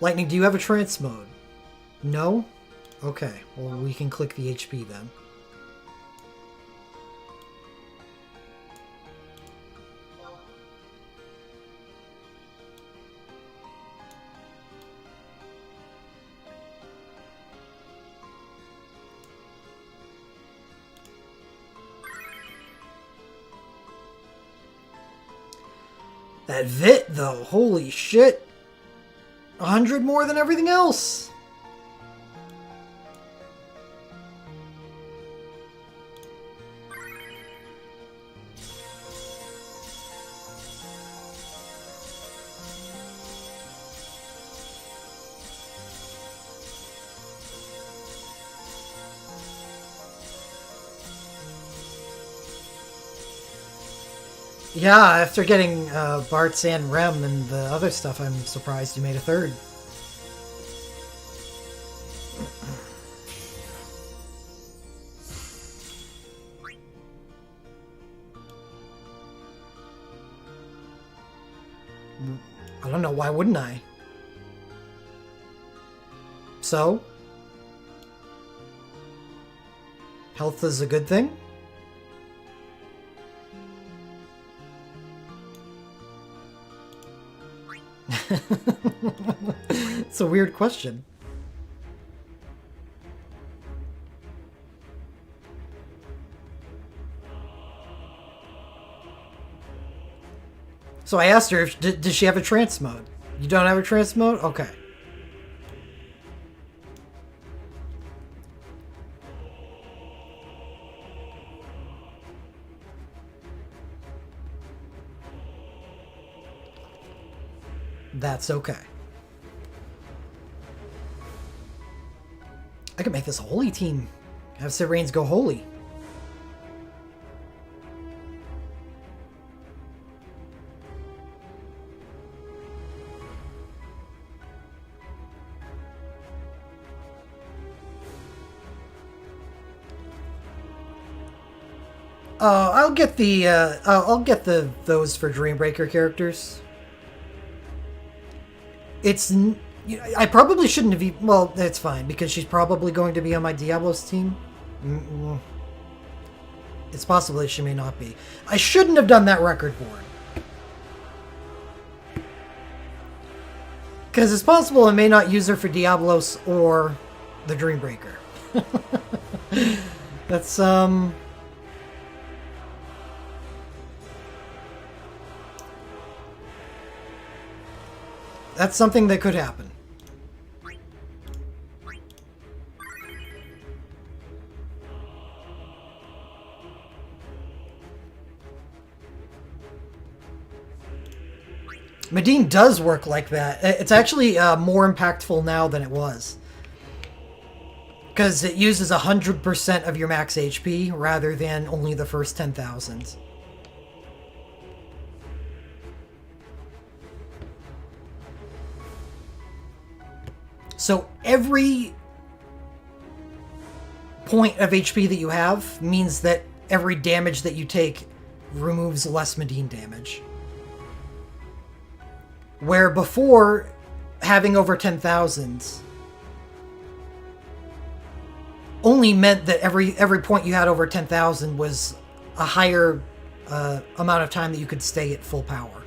Lightning, do you have a trance mode? No? Okay, well we can click the HP then. That Vit, though, holy shit. 100 more than everything else. Yeah, after getting Bart's and Rem and the other stuff, I'm surprised you made a third. I don't know, why wouldn't I? So? Health is a good thing? It's a weird question. So I asked her if does she have a trance mode? You don't have a trance mode? Okay. That's okay. I could make this a holy team. Have Sid Reigns go holy. I'll get the those for Dreambreaker characters. I probably shouldn't have even... Well, that's fine, because she's probably going to be on my Diablos team. It's possible that she may not be. I shouldn't have done that record board. Because it's possible I may not use her for Diablos or the Dreambreaker. That's, That's something that could happen. Medine does work like that. It's actually more impactful now than it was. Because it uses 100% of your max HP rather than only the first 10,000. So every point of HP that you have means that every damage that you take removes less Medine damage. Where before, having over 10,000 only meant that every point you had over 10,000 was a higher amount of time that you could stay at full power.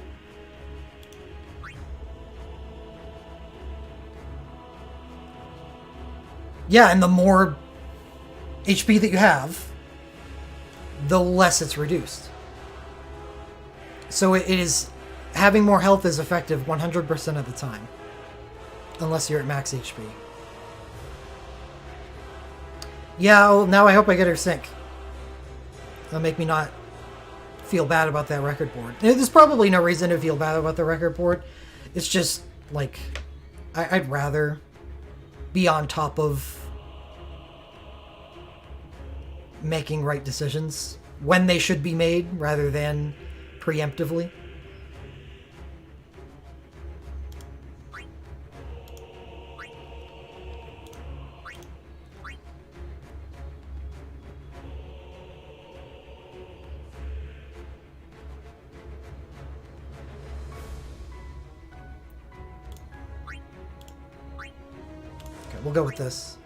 Yeah, and the more HP that you have, the less it's reduced. So it is... Having more health is effective 100% of the time. Unless you're at max HP. Yeah, well, now I hope I get her sync. That'll make me not feel bad about that record board. There's probably no reason to feel bad about the record board. It's just, like... I'd rather be on top of making right decisions when they should be made rather than preemptively. Okay, we'll go with this.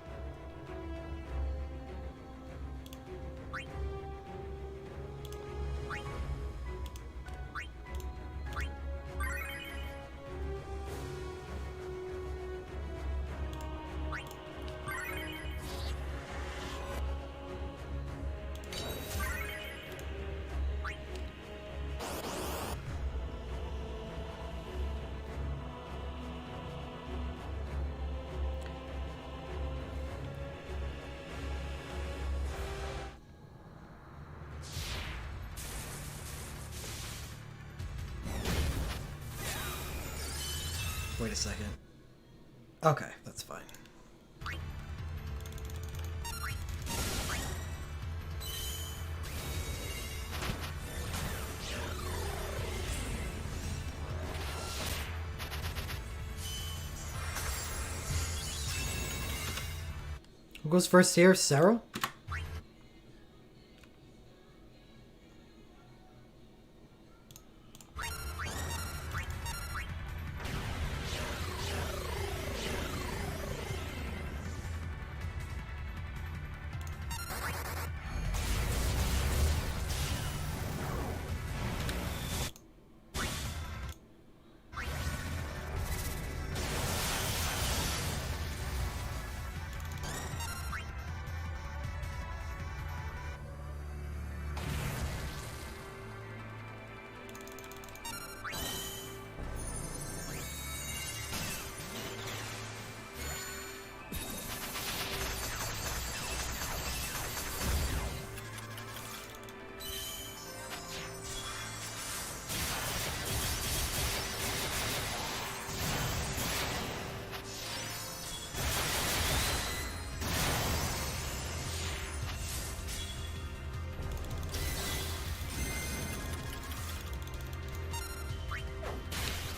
Wait a second. Okay, that's fine. Who goes first here? Sarah?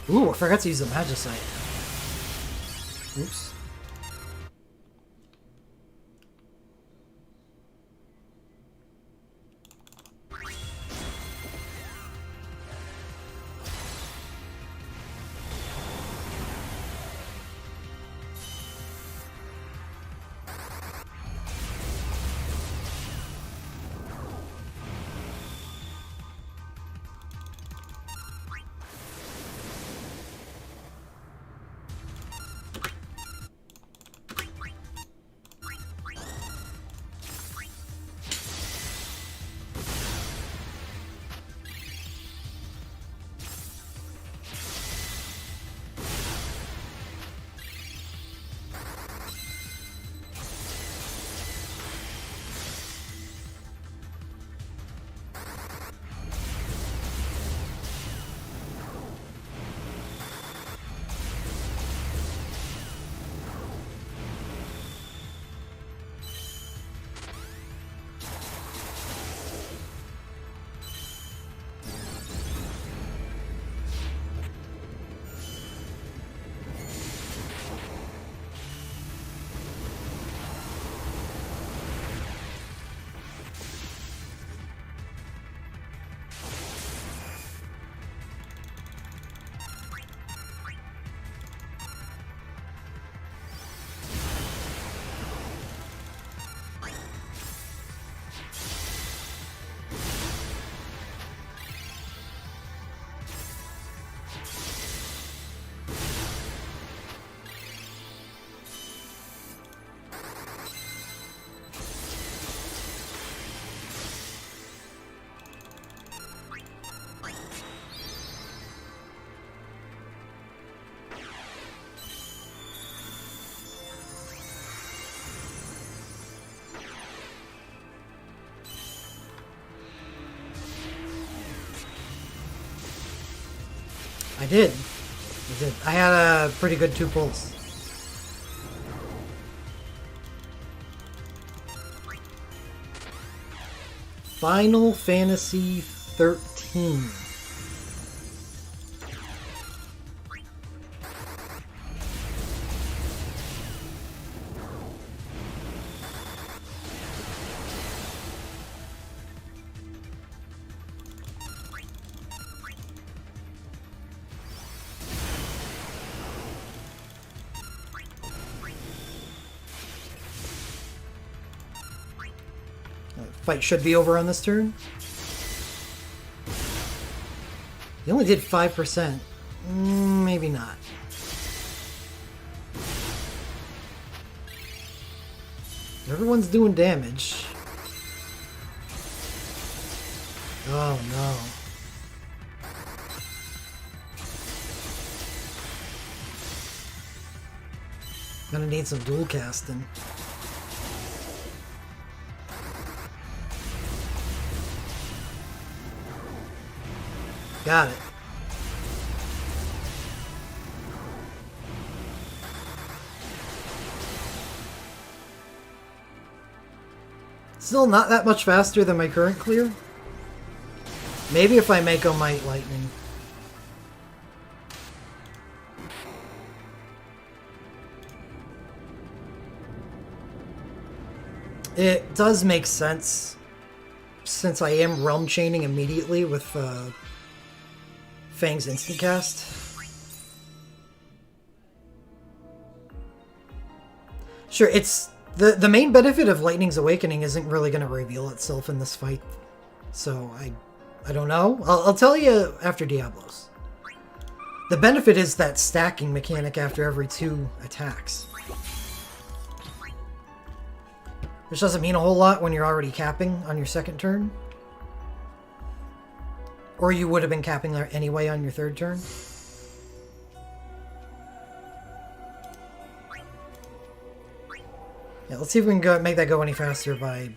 Ooh, I forgot to use the Magicite. Oops. I did. I did. I had a pretty good 2 pulls. Final Fantasy 13. Fight should be over on this turn. He only did 5%. Maybe not. Everyone's doing damage. Oh no. Gonna need some dual casting. Got it. Still not that much faster than my current clear. Maybe if I Mako Might Lightning. It does make sense, since I am realm chaining immediately with Fang's instant cast. Sure, it's the main benefit of Lightning's Awakening isn't really going to reveal itself in this fight, so I don't know. I'll tell you after Diablos. The benefit is that stacking mechanic after every 2 attacks, which doesn't mean a whole lot when you're already capping on your 2nd turn. Or you would have been capping there anyway on your 3rd turn. Yeah, let's see if we can make that go any faster by...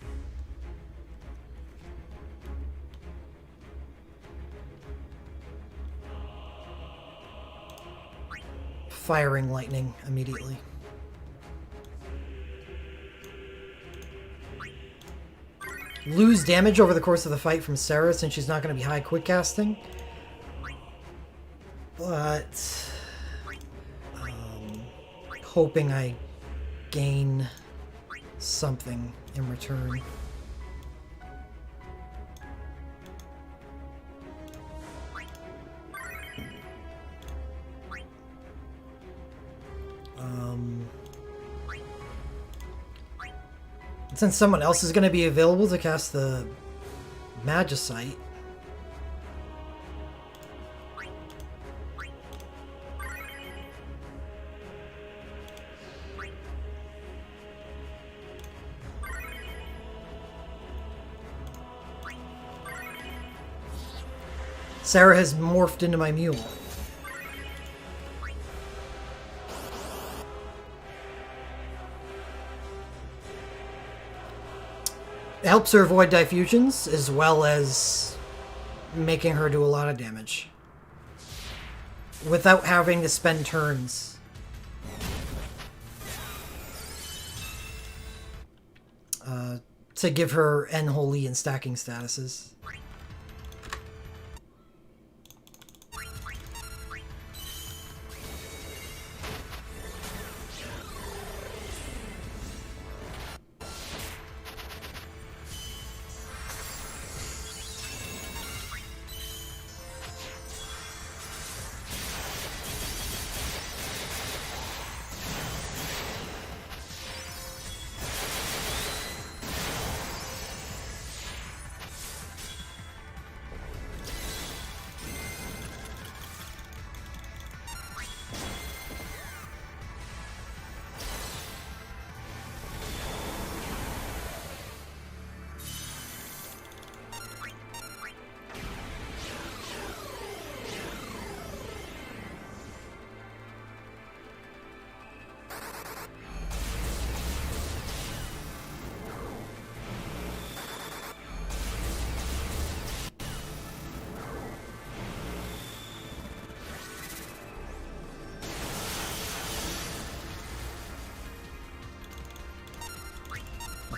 firing lightning immediately. Lose damage over the course of the fight from Sarah since she's not going to be high quick casting. But hoping I gain something in return. Since someone else is going to be available to cast the Magicite, Sarah has morphed into my mule. It helps her avoid diffusions, as well as making her do a lot of damage without having to spend turns. To give her Unholy and stacking statuses.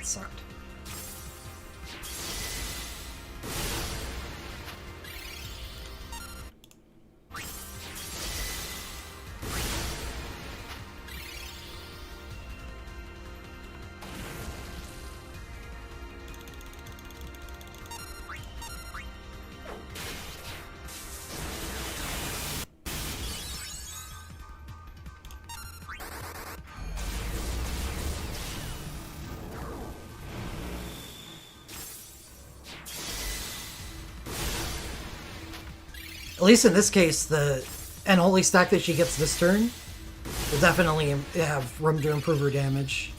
sucked. At least in this case, the unholy stack that she gets this turn will definitely have room to improve her damage.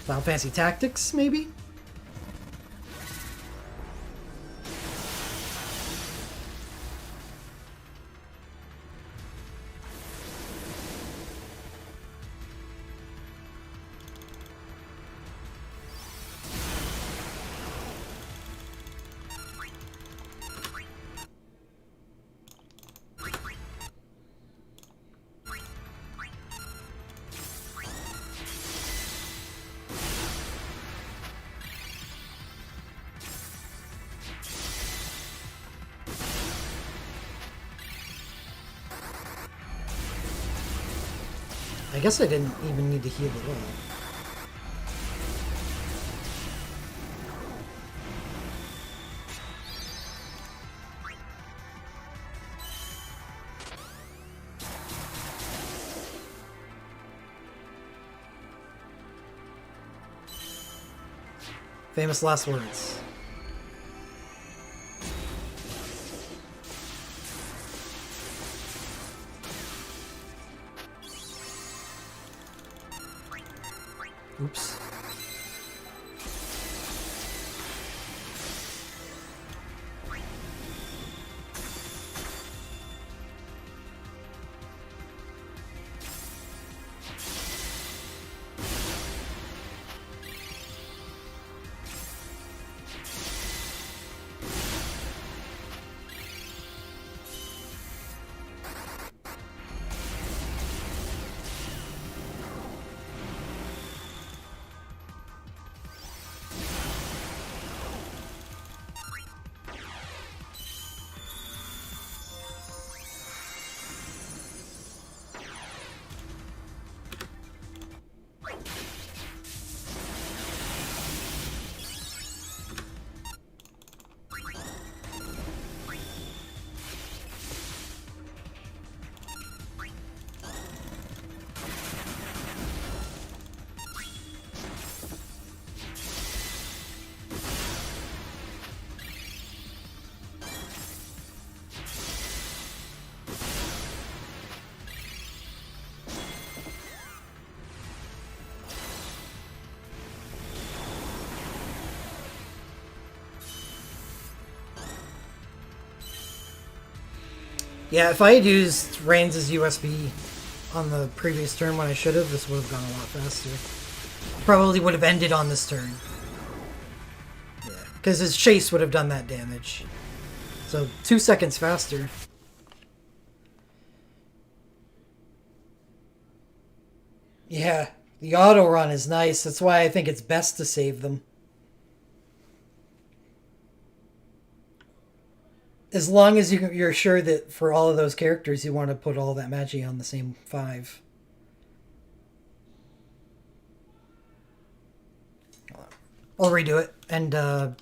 Final Fantasy Tactics, maybe? I guess I didn't even need to heal at all. Famous last words. Oops. Yeah, if I had used Reigns' USB on the previous turn when I should have, this would have gone a lot faster. Probably would have ended on this turn. Yeah, because his chase would have done that damage. So 2 seconds faster. Yeah, the auto run is nice. That's why I think it's best to save them. As long as you're sure that for all of those characters you want to put all that Magi on the same 5. I'll redo it and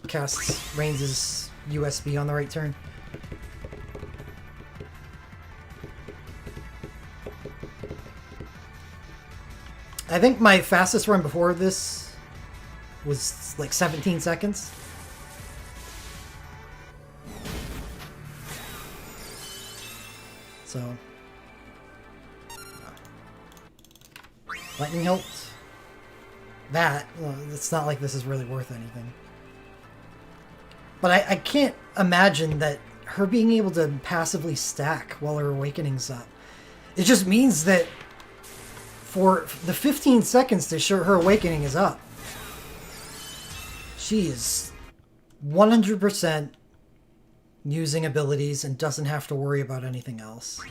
cast Reigns' USB on the right turn. I think my fastest run before this was like 17 seconds. So, lightning helped. That, well, it's not like this is really worth anything. But I can't imagine that her being able to passively stack while her awakening's up. It just means that for the 15 seconds to show her awakening is up, she is 100% using abilities, and doesn't have to worry about anything else.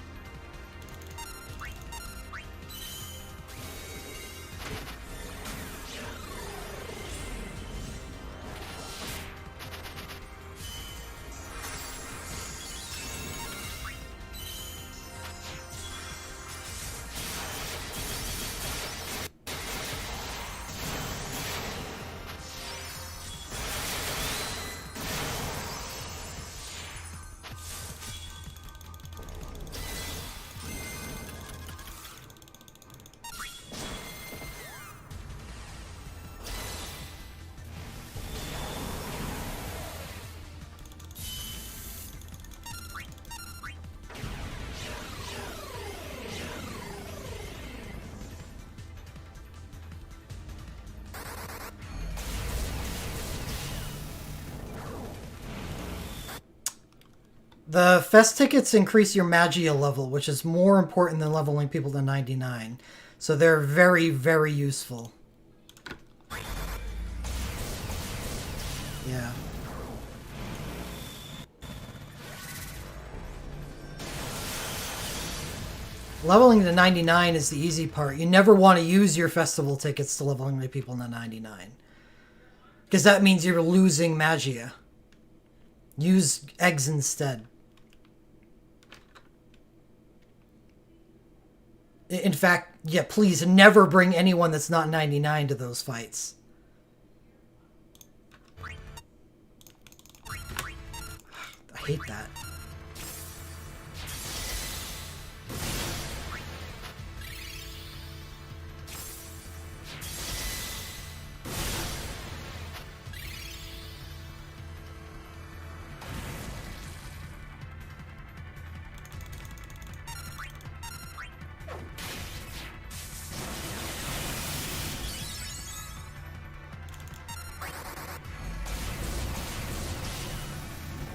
The Fest tickets increase your Magia level, which is more important than leveling people to 99. So they're very, very useful. Yeah. Leveling to 99 is the easy part. You never want to use your festival tickets to leveling the people to 99. Because that means you're losing Magia. Use eggs instead. In fact, yeah, please never bring anyone that's not 99 to those fights. I hate that.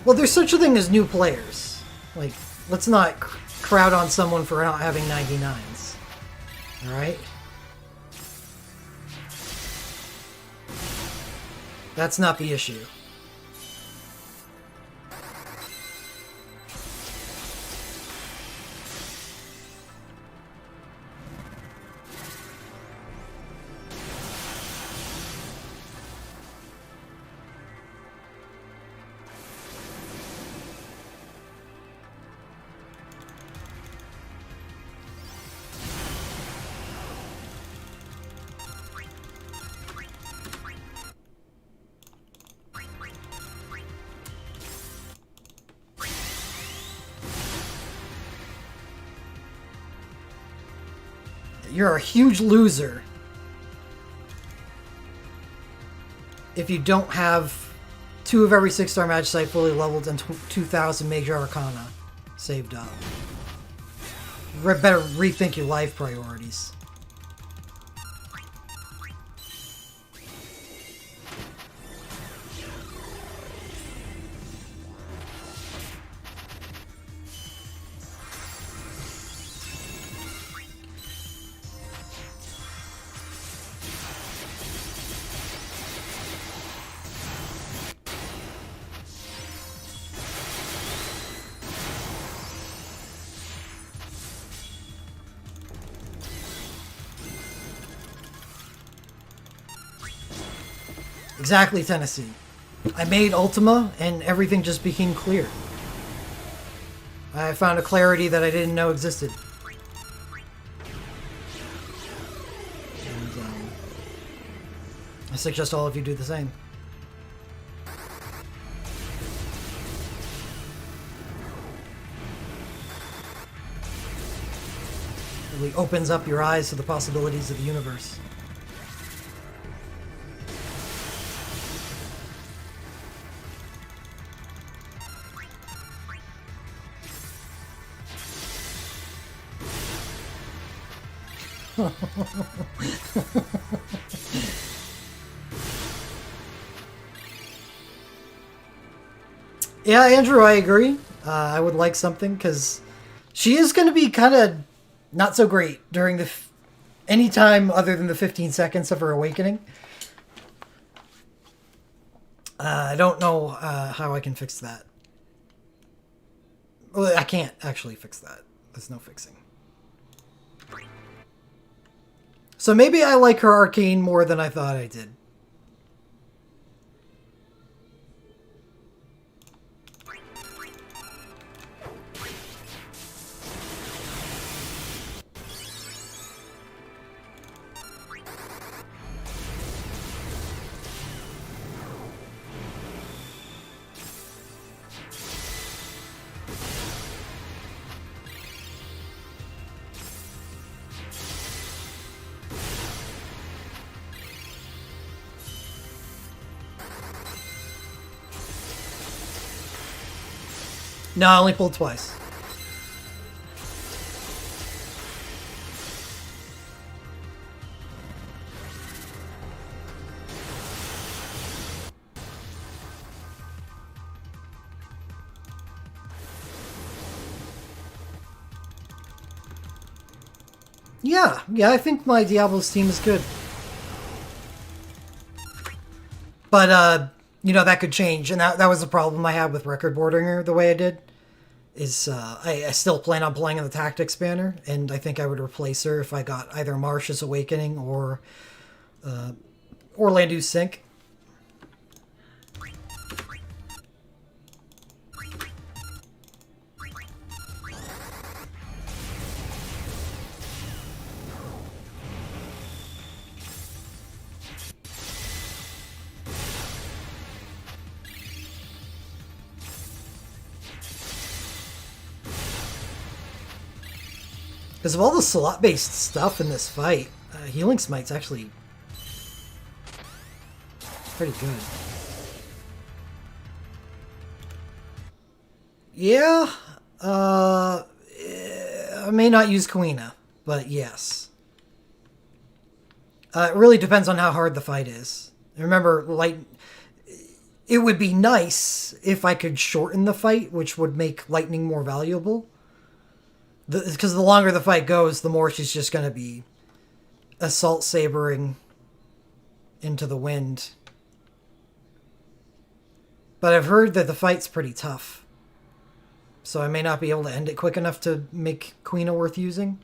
Well, there's such a thing as new players. Like, let's not crowd on someone for not having 99s. Alright? That's not the issue. You're a huge loser if you don't have 2 of every 6-star match site fully leveled and 2,000 Major Arcana saved up. Better rethink your life priorities. Exactly, Tennessee. I made Ultima, and everything just became clear. I found a clarity that I didn't know existed. And, I suggest all of you do the same. It really opens up your eyes to the possibilities of the universe. Yeah, Andrew, I agree. I would like something, because she is going to be kind of not so great during the any time other than the 15 seconds of her awakening. I don't know how I can fix that. Well, I can't actually fix that. There's no fixing. So maybe I like her arcane more than I thought I did. No, I only pulled twice. Yeah, I think my Diablo's team is good. But, you know, that could change, and that was the problem I had with record boarding her the way I did. Is I still plan on playing in the Tactics banner, and I think I would replace her if I got either Marsh's Awakening or Orlando's Sync. Because of all the slot-based stuff in this fight, Healing Smite's actually pretty good. Yeah, I may not use Quina, but yes. It really depends on how hard the fight is. Remember, it would be nice if I could shorten the fight, which would make lightning more valuable. Because the longer the fight goes, the more she's just going to be assault sabering into the wind. But I've heard that the fight's pretty tough. So I may not be able to end it quick enough to make Quina worth using.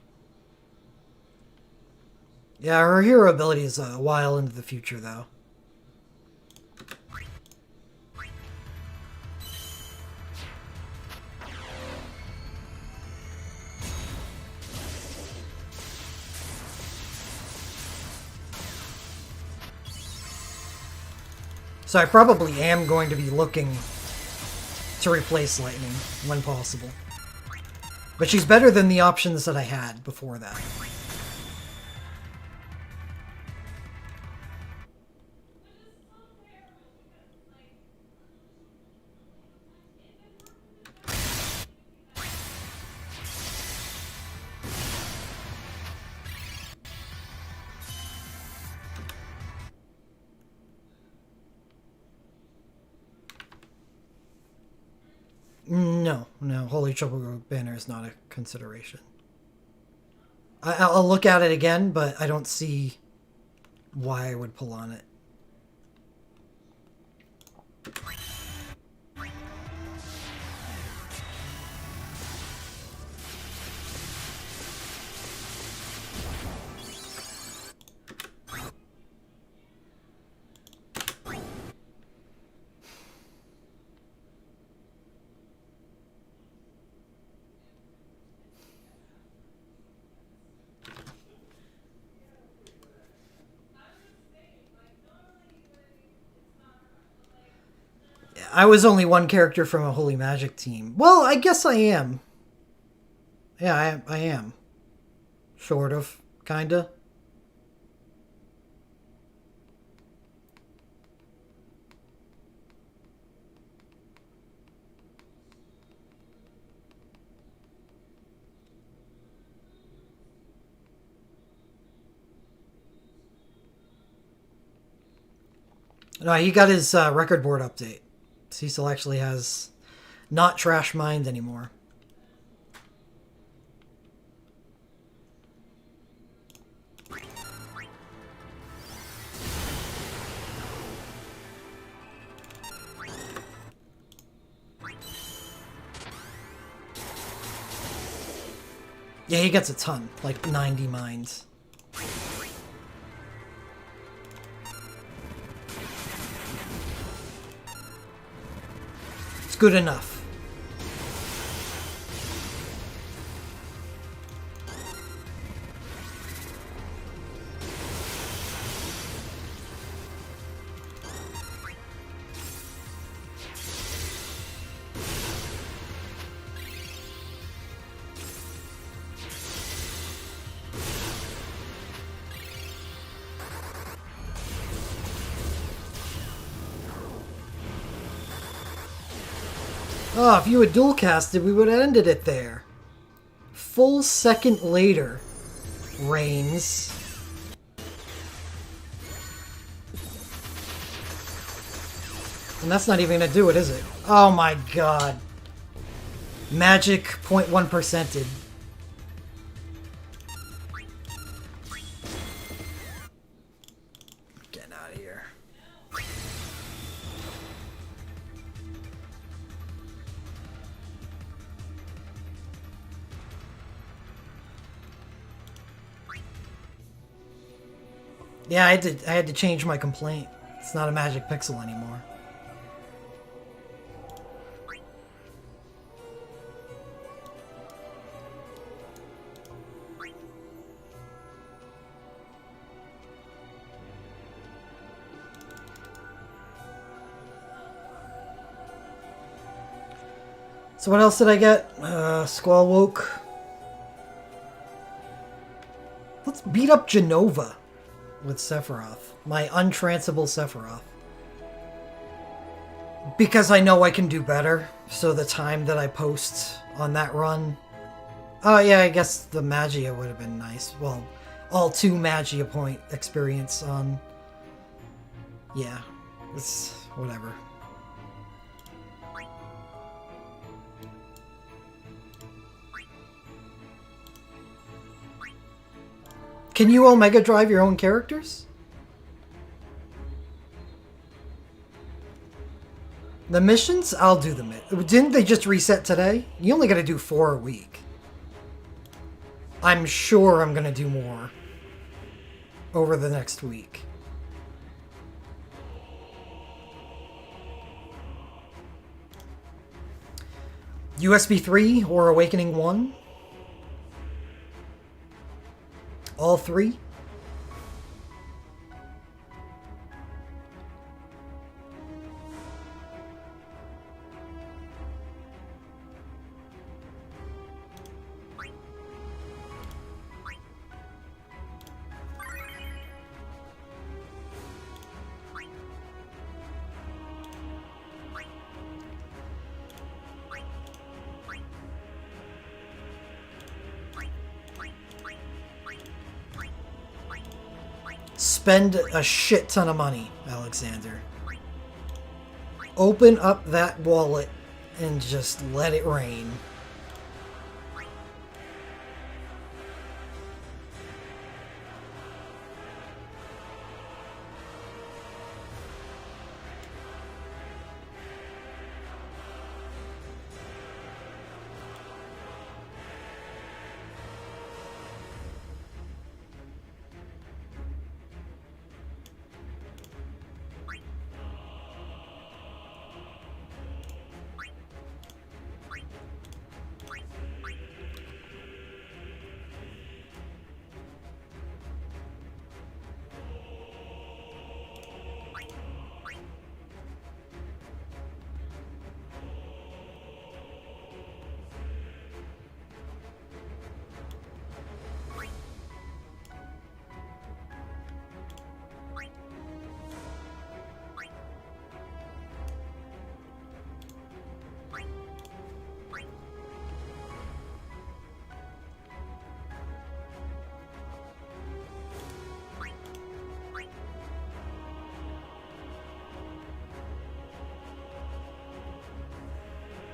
Yeah, her hero ability is a while into the future, though. So I probably am going to be looking to replace Lightning when possible. But she's better than the options that I had before that. No, Holy Triple Banner is not a consideration. I'll look at it again, but I don't see why I would pull on it. I was only one character from a Holy Magic team. Well, I guess I am. Yeah, I am. Sort of. Kinda. No, he got his record board update. Cecil actually has not Trash Mind anymore. Yeah, he gets a ton, like 90 mines. It's good enough. Oh, if you had dual casted, we would have ended it there. Full second later, Reigns. And that's not even gonna do it, is it? Oh my god. Magic 0.1%ed. Getting out of here. Yeah, I had to change my complaint. It's not a magic pixel anymore. So what else did I get? Squall woke. Let's beat up Genova with Sephiroth. My untransable Sephiroth. Because I know I can do better, so the time that I post on that run... Oh yeah, I guess the Magia would have been nice. Well, all 2 Magia point experience on... Yeah, it's whatever. Can you Omega Drive your own characters? The missions? I'll do them. Didn't they just reset today? You only gotta do 4 a week. I'm sure I'm gonna do more over the next week. USB 3 or Awakening 1? All 3? Spend a shit ton of money, Alexander. Open up that wallet and just let it rain.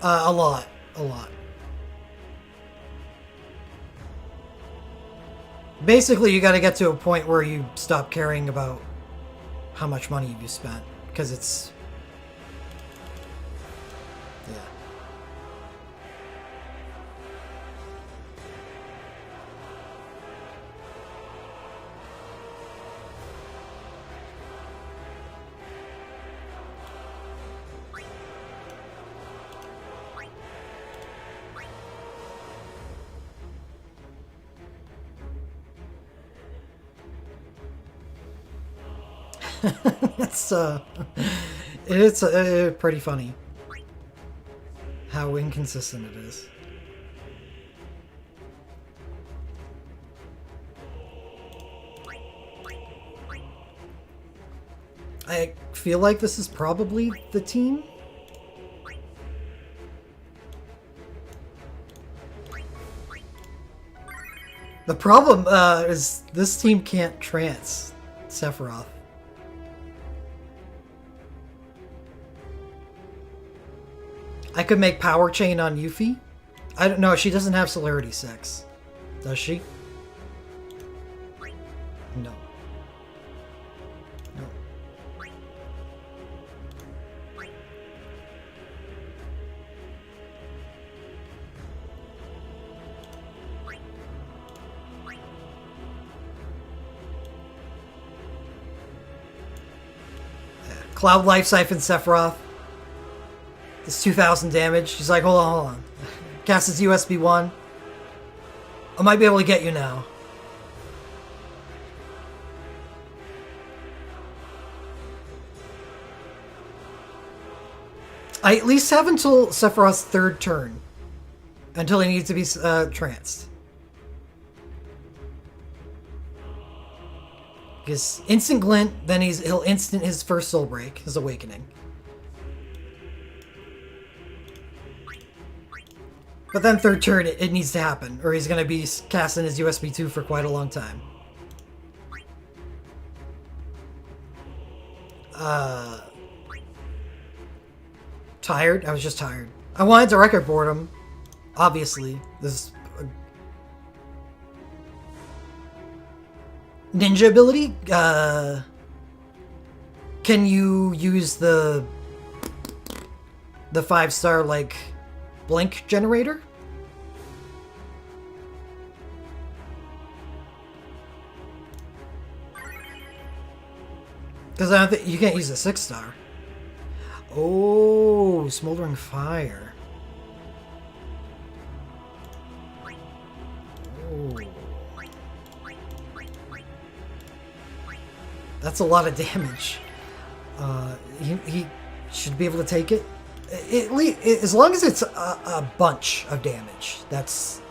A lot. A lot. Basically, you got to get to a point where you stop caring about how much money you spent, because it's... Yeah. It's it's pretty funny how inconsistent it is. I feel like this is probably the team. The problem is this team can't trance Sephiroth. I could make Power Chain on Yuffie. I don't know. She doesn't have Celerity 6. Does she? No. No. Cloud Life Siphon Sephiroth. It's 2,000 damage. She's like, hold on. Cast his USB 1. I might be able to get you now. I at least have until Sephiroth's third turn. Until he needs to be tranced. Because instant glint, then he'll instant his first soul break, his awakening. But then third turn, it needs to happen, or he's going to be casting his USB 2 for quite a long time. Tired? I was just tired. I wanted to record boredom, obviously. This ninja ability? Can you use the 5-star, like, blink generator? Because I don't think you can't use a 6-star. Oh, smoldering fire. Oh. That's a lot of damage. He should be able to take it. As long as it's a bunch of damage. That's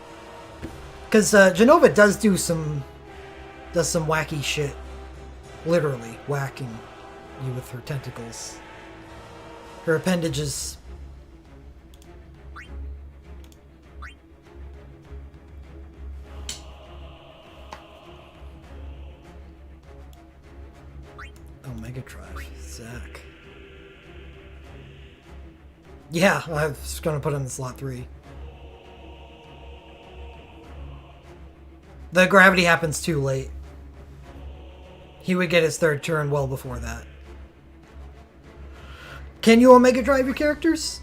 because Jenova does some wacky shit. Literally whacking you with her tentacles. Her appendages. Omega Drive. Zack. Yeah, I was going to put him in slot 3. The gravity happens too late. He would get his third turn well before that. Can you Omega Drive your characters?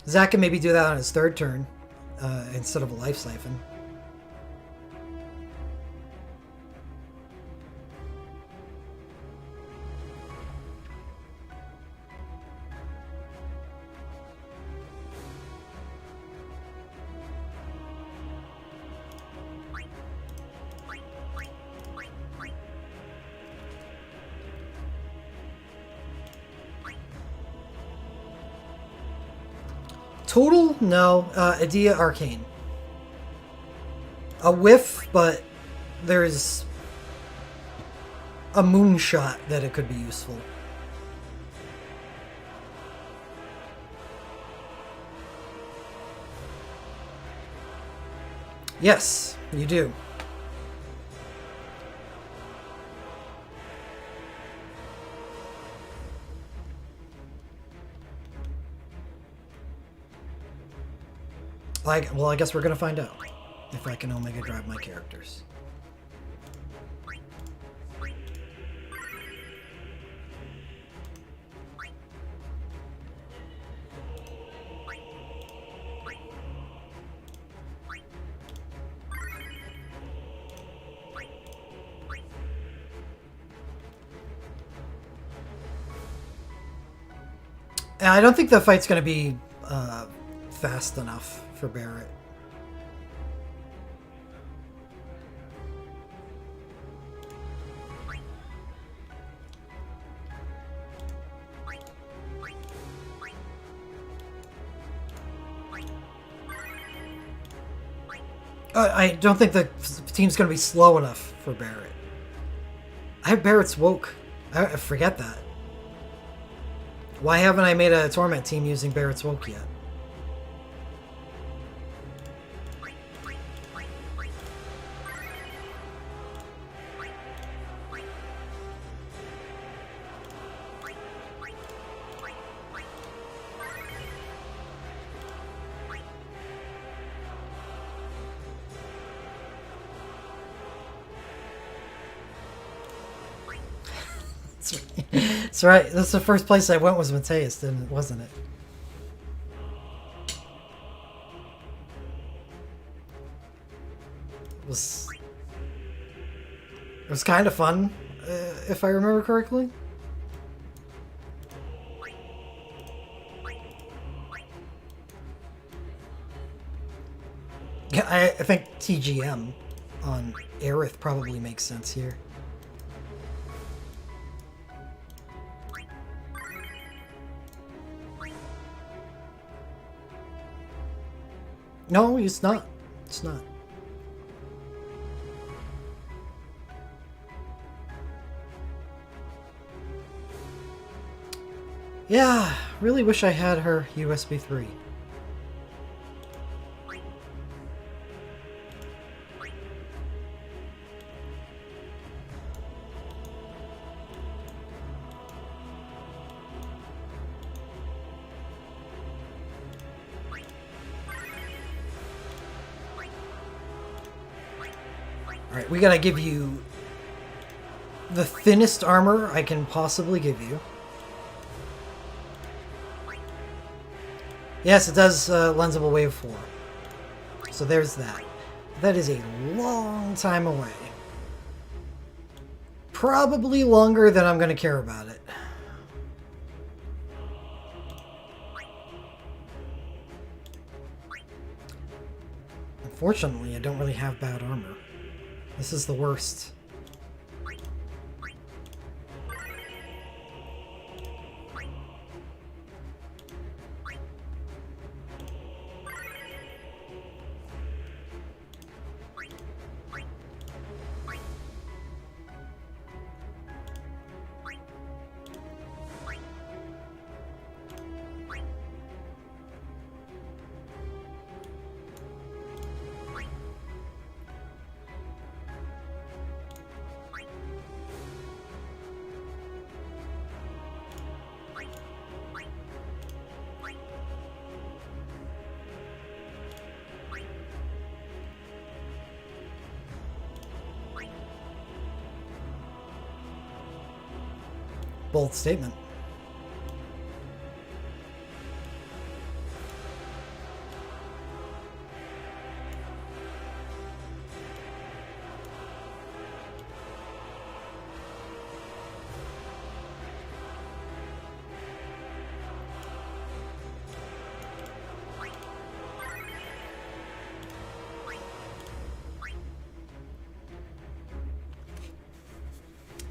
Zack can maybe do that on his third turn instead of a Life Siphon. Total? No. Edea Arcane. A whiff, but there's a moonshot that it could be useful. Yes, you do. Well, I guess we're gonna find out if I can Omega Drive my characters. I don't think the fight's gonna be fast enough for Barret. I don't think the team's going to be slow enough for Barret. I have Barret's Woke. I forget that. Why haven't I made a Torment team using Barret's Woke yet? That's right. That's the first place I went was Mateus, wasn't it? It was kind of fun, if I remember correctly. Yeah, I think TGM on Aerith probably makes sense here. No, it's not. It's not. Yeah, really wish I had her USB 3. Alright, we gotta give you the thinnest armor I can possibly give you. Yes, it does lensable wave 4. So there's that. That is a long time away. Probably longer than I'm going to care about it. Unfortunately, I don't really have bad armor. This is the worst. Bold statement.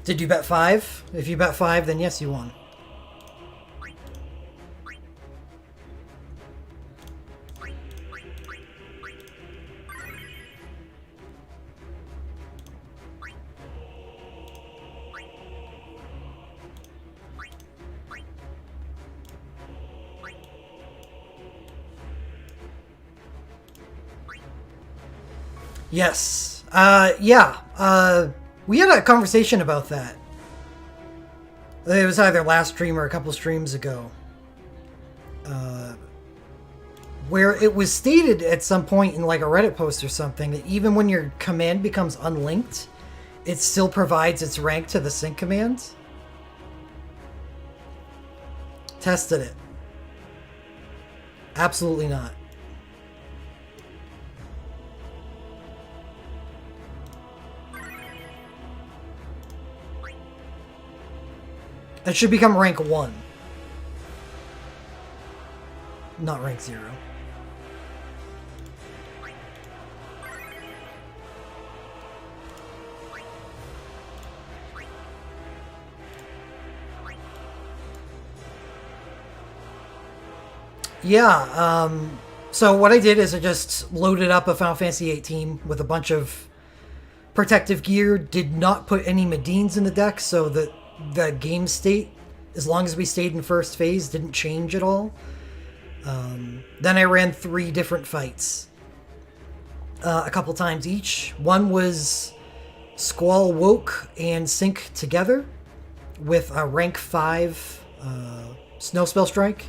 Did you bet 5? If you bet 5, then yes, you won. Yes. Yeah. We had a conversation about that. It was either last stream or a couple streams ago. Where it was stated at some point in like a Reddit post or something that even when your command becomes unlinked, it still provides its rank to the sync command. Tested it. Absolutely not. It should become rank 1. Not rank 0. Yeah, So what I did is I just loaded up a Final Fantasy VIII team with a bunch of protective gear. Did not put any Medines in the deck, so that the game state, as long as we stayed in first phase, didn't change at all. Then I ran 3 different fights, a couple times each. One was Squall Woke and Sync together with a rank 5 Snow Spell Strike.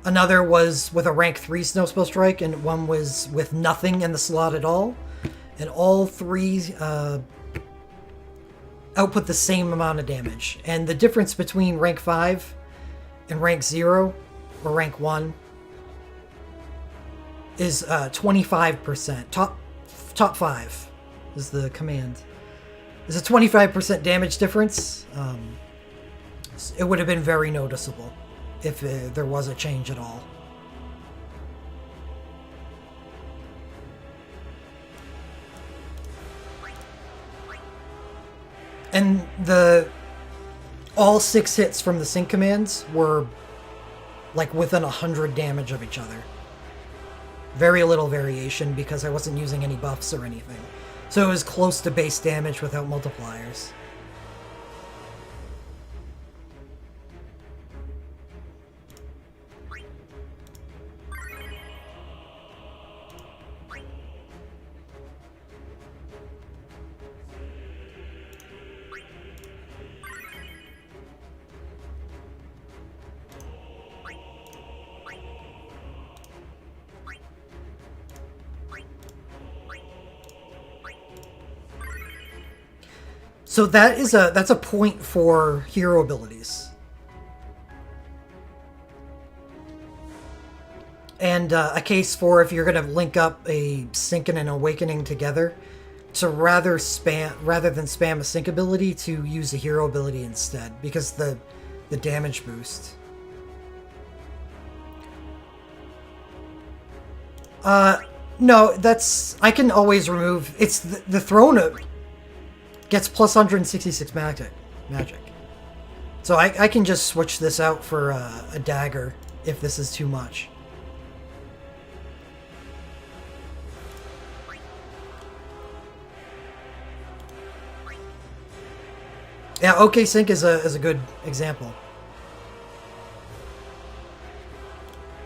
Another was with a rank 3 Snow Spell Strike, and one was with nothing in the slot at all. And all 3 output the same amount of damage. And the difference between rank 5 and rank 0 or rank 1 is 25%. Top 5 is the command. There's a 25% damage difference. It would have been very noticeable if there was a change at all. And all 6 hits from the sync commands were like within 100 damage of each other. Very little variation because I wasn't using any buffs or anything. So it was close to base damage without multipliers. So that's a point for hero abilities. And a case for if you're going to link up a Sync and an Awakening together, to rather than spam a Sync ability, to use a hero ability instead, because the damage boost. No, I can always remove. It's the throne gets plus 166 magic. So I can just switch this out for a dagger if this is too much. Yeah, OK Sync is a good example.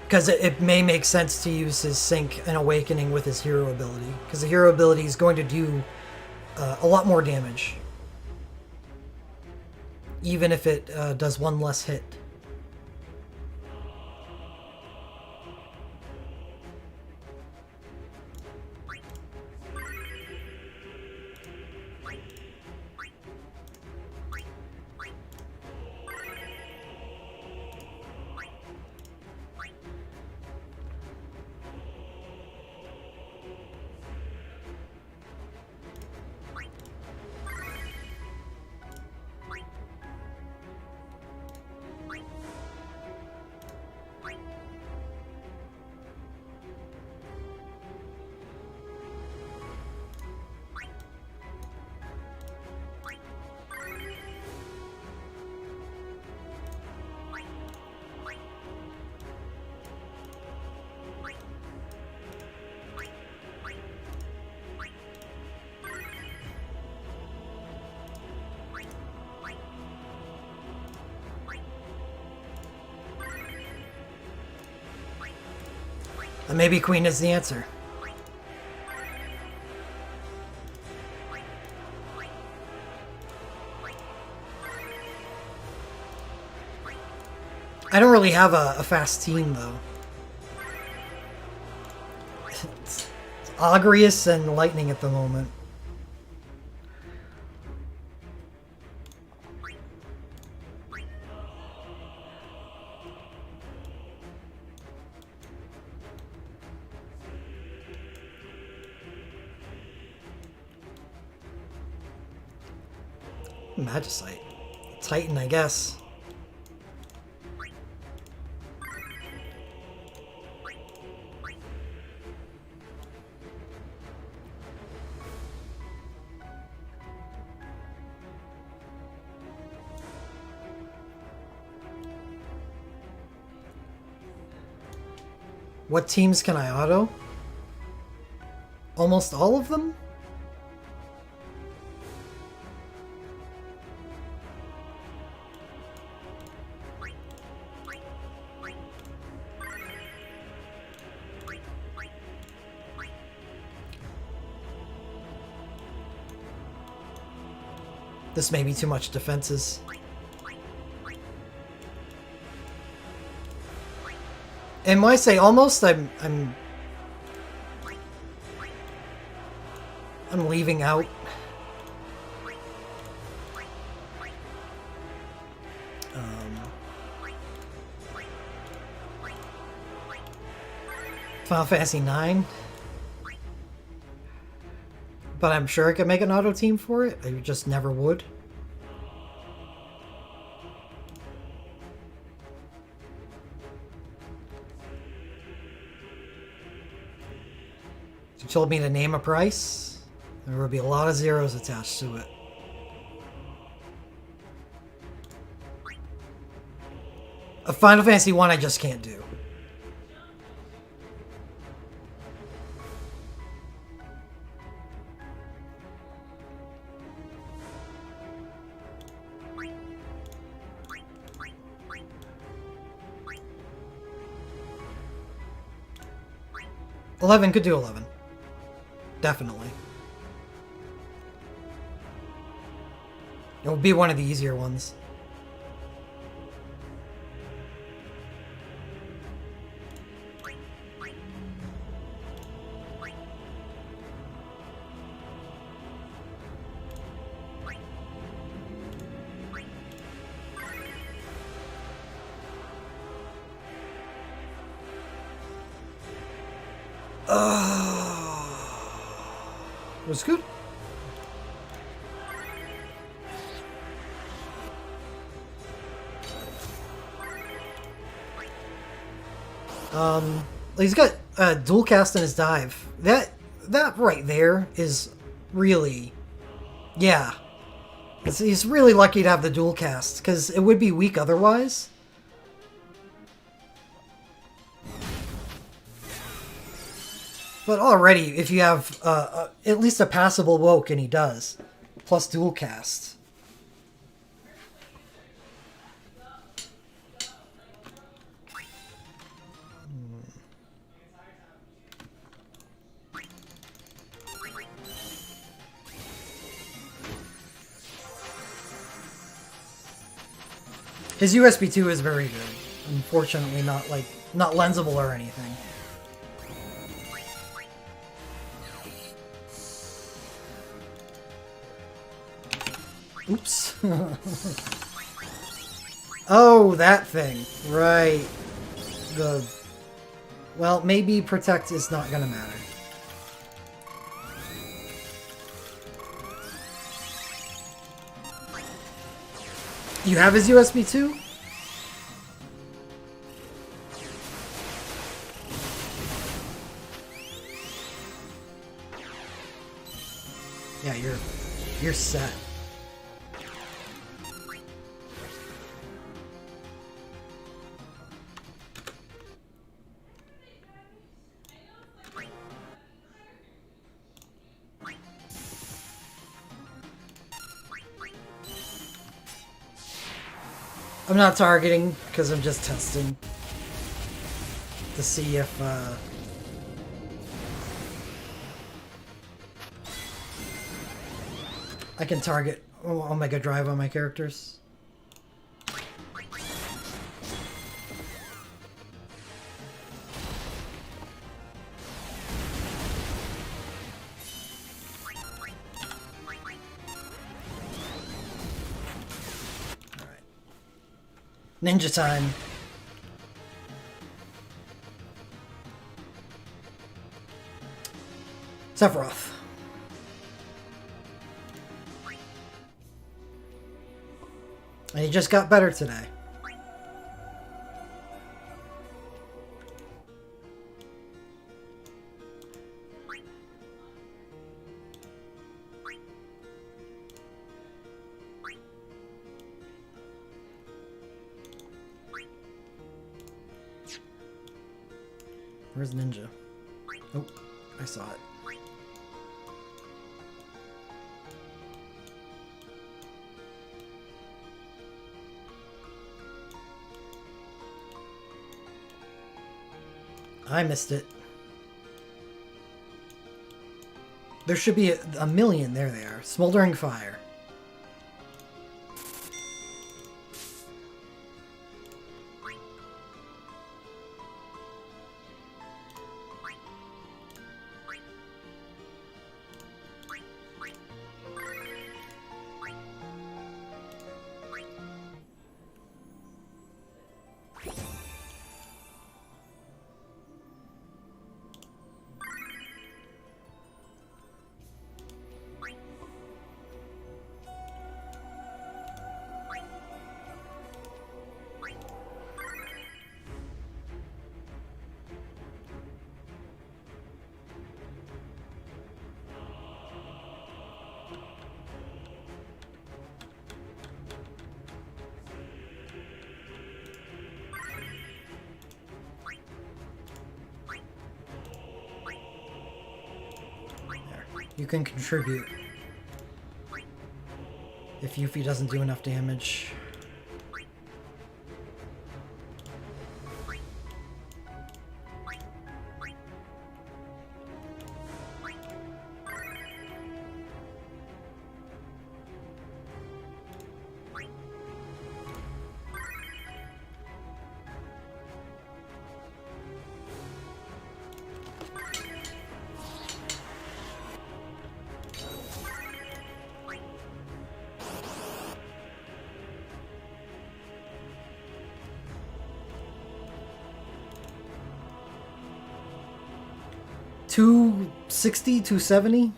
Because it may make sense to use his Sync and Awakening with his hero ability. Because the hero ability is going to do a lot more damage. Even if it does 1 less hit. Maybe Queen is the answer. I don't really have a fast team, though. It's Agrius and Lightning at the moment. Magicite. Titan, I guess. What teams can I auto? Almost all of them? This may be too much defenses. And when I say almost, I'm leaving out. Final Fantasy IX. But I'm sure I could make an auto team for it. I just never would. You told me to name a price. There would be a lot of zeros attached to it. A Final Fantasy 1 I just can't do. $11 could do 11. Definitely. It will be one of the easier ones. It was good. He's got dual cast in his dive. That right there is really, yeah. He's really lucky to have the dual cast because it would be weak otherwise. But already, if you have at least a passable woke, and he does, plus dual cast. His USB 2 is very good. Unfortunately, not lensable or anything. Oops. Oh, that thing. Right. Well, maybe protect is not gonna matter. You have his USB 2? Yeah, you're set. I'm not targeting because I'm just testing to see if I can target Omega Drive on my characters. Ninja time. Sephiroth. And he just got better today. Where's Ninja? Oh, I saw it. I missed it. There should be a million. There they are. Smoldering Fire. You can contribute if Yuffie doesn't do enough damage. $260, $270.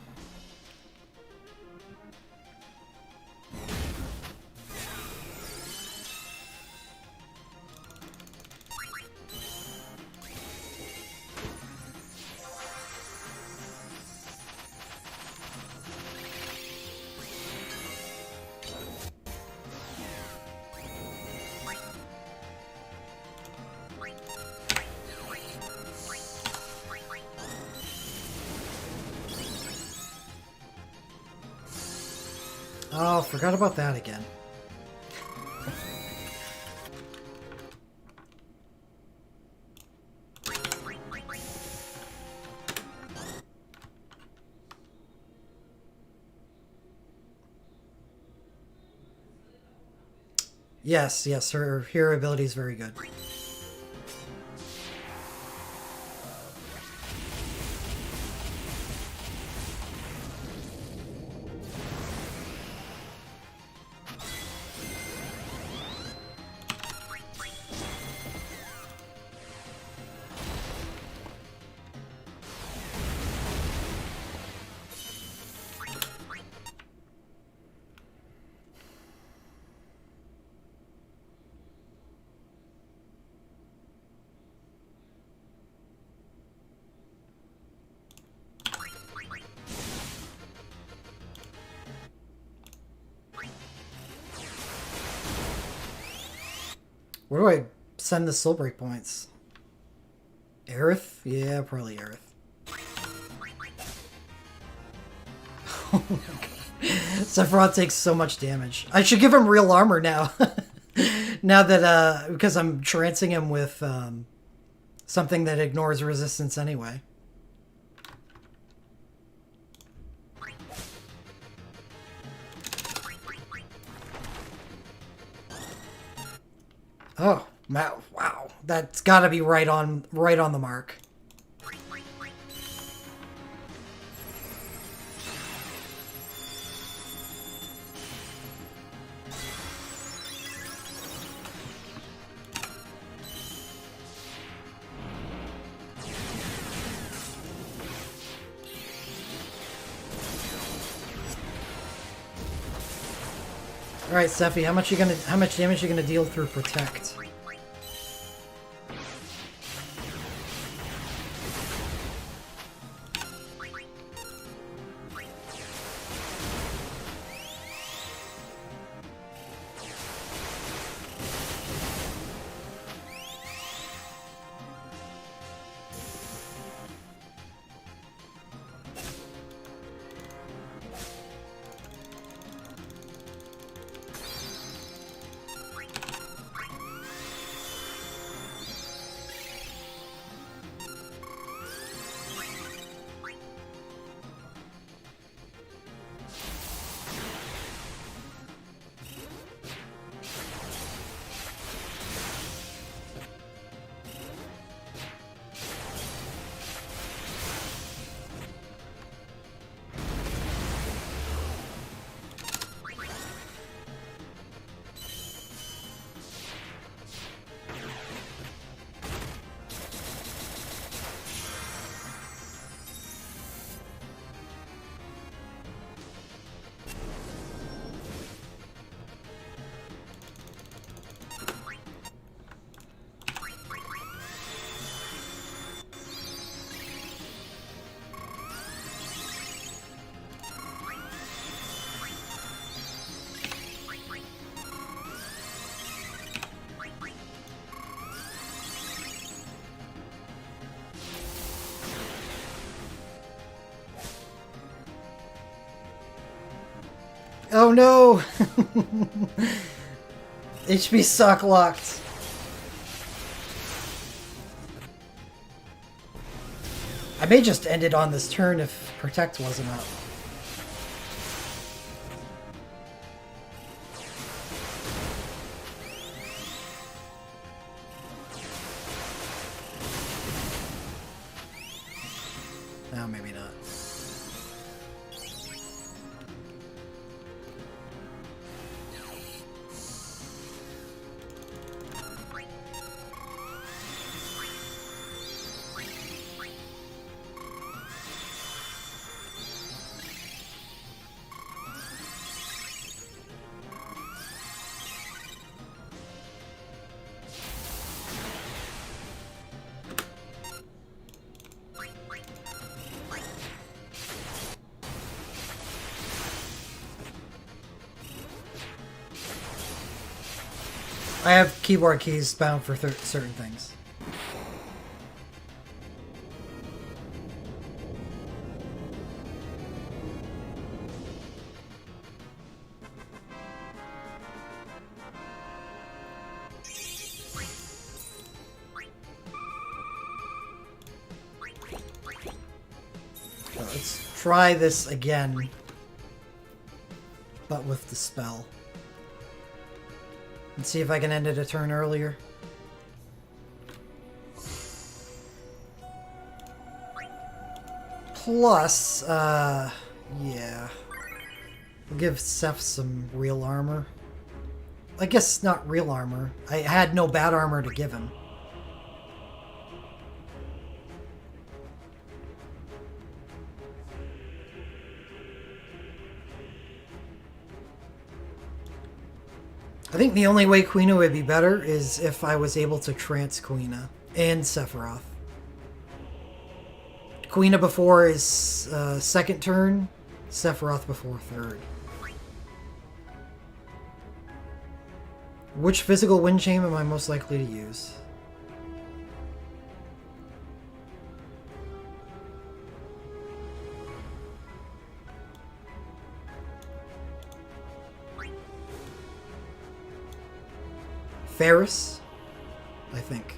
Oh, forgot about that again. Yes, yes, her hero ability is very good. Where do I send the soul break points? Aerith? Yeah, probably Aerith. Oh my god. Sephiroth takes so much damage. I should give him real armor now. Now that, because I'm trancing him with something that ignores resistance anyway. Oh, wow. That's got to be right on the mark. All right, Sephi, how much damage you gonna deal through Protect? Oh no! HP sock locked. I may just end it on this turn if Protect wasn't up. No, maybe not. I have keyboard keys bound for certain things. So let's try this again, but with the spell. And see if I can end it a turn earlier. Plus, yeah. We'll give Seth some real armor. I guess not real armor. I had no bad armor to give him. I think the only way Quina would be better is if I was able to trance Quina and Sephiroth. Quina before his second turn, Sephiroth before third. Which physical wind chain am I most likely to use? Ferris, I think.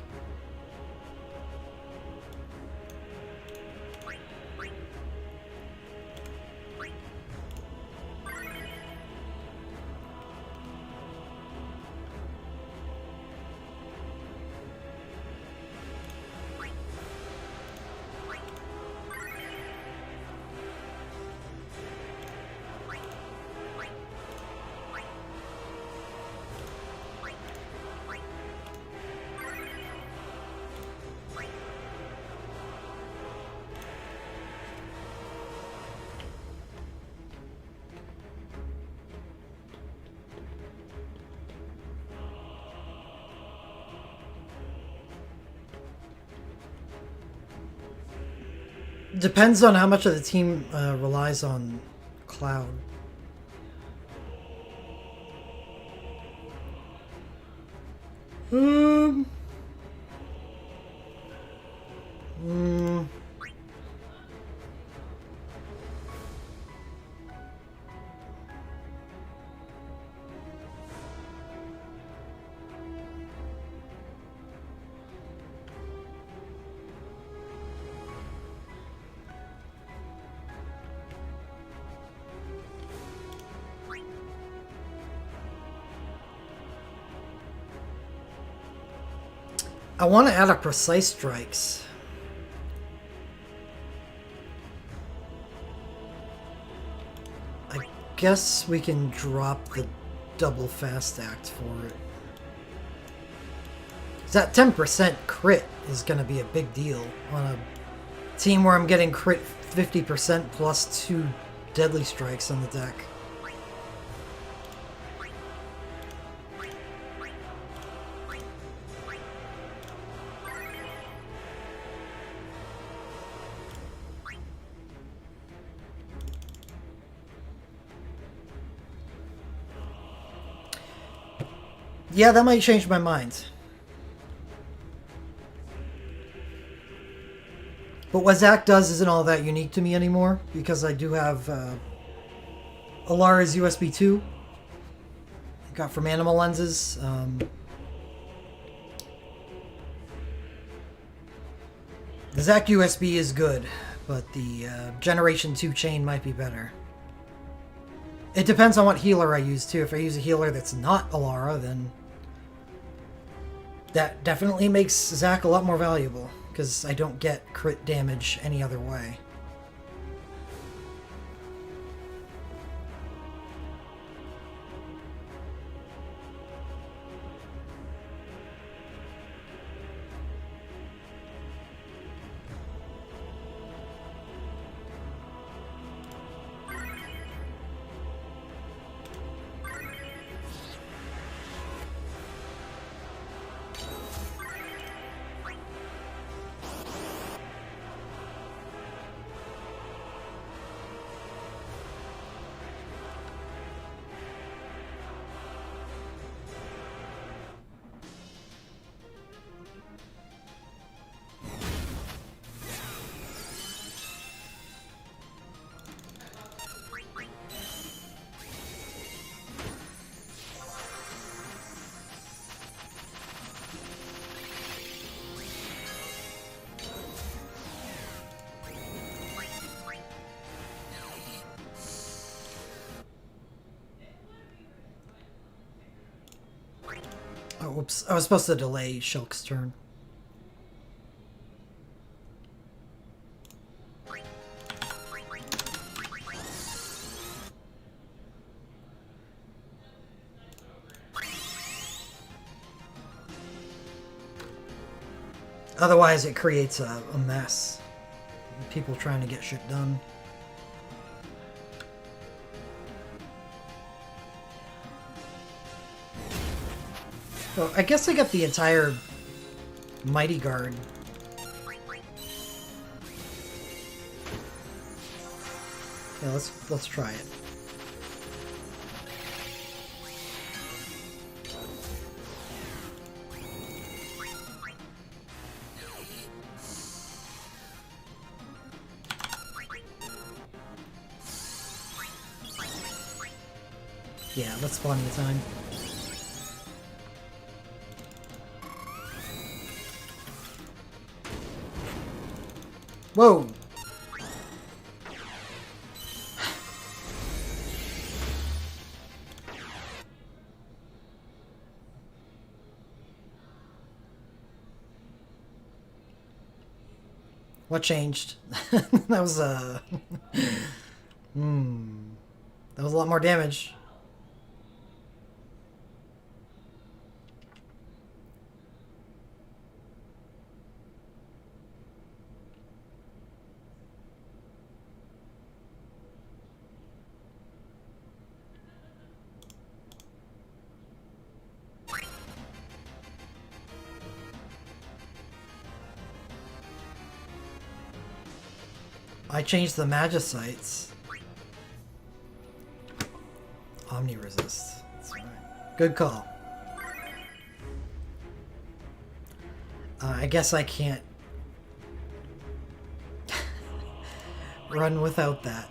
Depends on how much of the team relies on Cloud. Hmm. I want to add a Precise Strikes. I guess we can drop the double fast act for it. That 10% crit is going to be a big deal on a team where I'm getting crit 50% plus 2 deadly strikes on the deck. Yeah, that might change my mind. But what Zack does isn't all that unique to me anymore, because I do have Alara's USB 2. Got from Animal Lenses. The Zac USB is good, but the Generation 2 chain might be better. It depends on what healer I use, too. If I use a healer that's not Alara, then that definitely makes Zac a lot more valuable, because I don't get crit damage any other way. Oh, whoops. I was supposed to delay Shulk's turn. Otherwise, it creates a mess. People trying to get shit done. So I guess I got the entire Mighty Guard. Yeah, let's try it. Yeah, that's plenty of time. Whoa! What changed? That was that was a lot more damage. I changed the Magicites. Omni resist. That's right. Good call. I guess I can't run without that.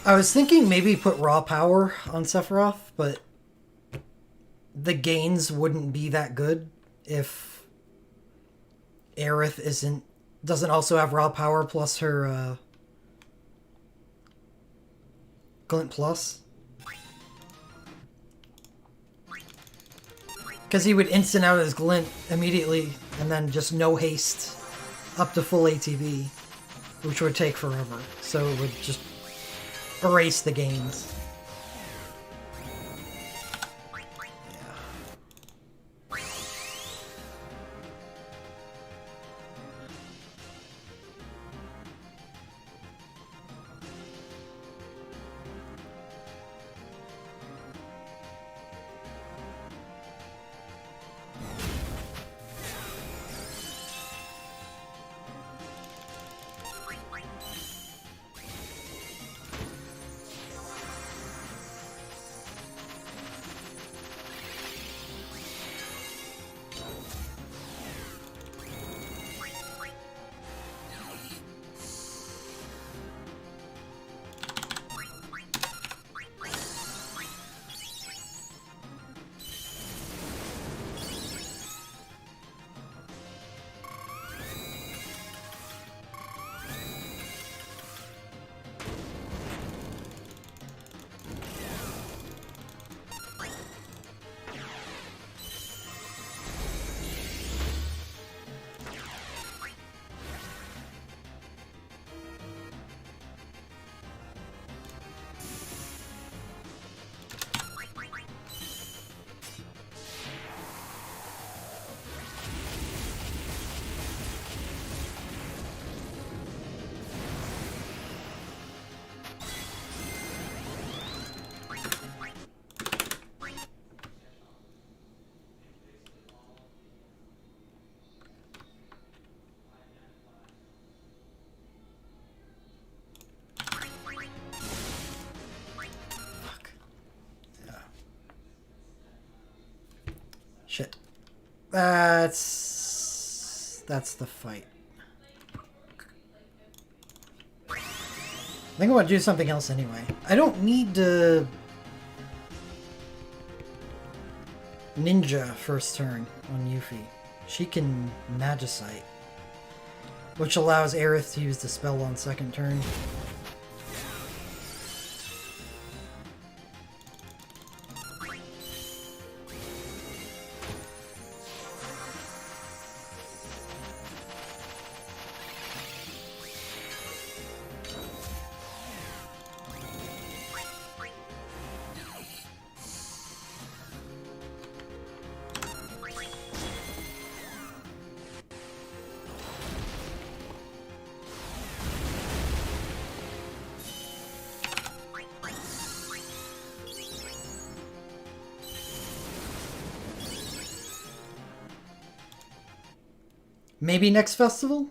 I was thinking maybe put raw power on Sephiroth, but the gains wouldn't be that good if Aerith doesn't also have raw power plus her Glint Plus. Because he would instant out his Glint immediately and then just no haste up to full ATB, which would take forever. So it would just erase the games. Shit. That's the fight. I think I want to do something else anyway. I don't need to ninja first turn on Yuffie. She can Magicite, which allows Aerith to use the spell on second turn. Maybe next festival?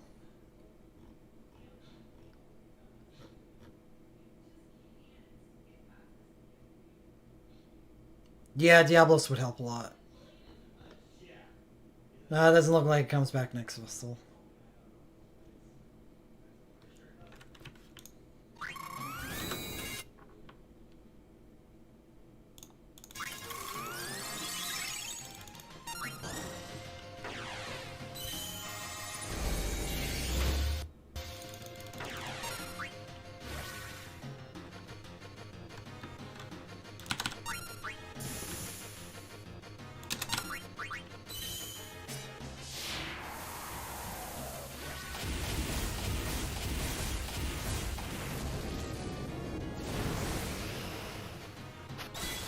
Yeah, Diablos would help a lot. Doesn't look like it comes back next festival.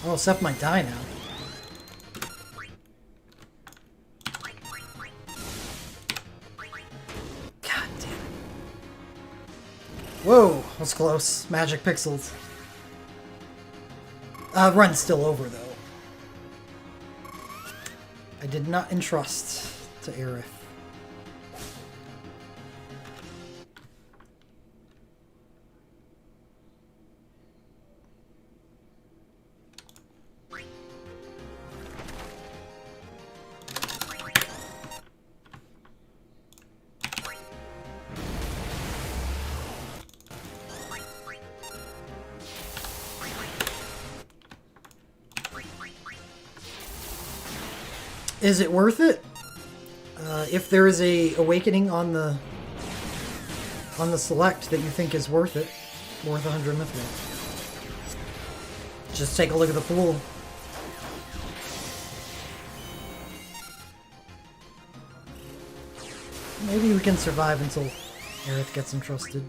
Oh, Seth might die now. God damn it. Whoa, that's close. Magic pixels. Run's still over, though. I did not entrust to Aerith. Is it worth it? If there is a awakening on the select that you think is worth it, worth 100 mithril. Just take a look at the pool. Maybe we can survive until Aerith gets entrusted.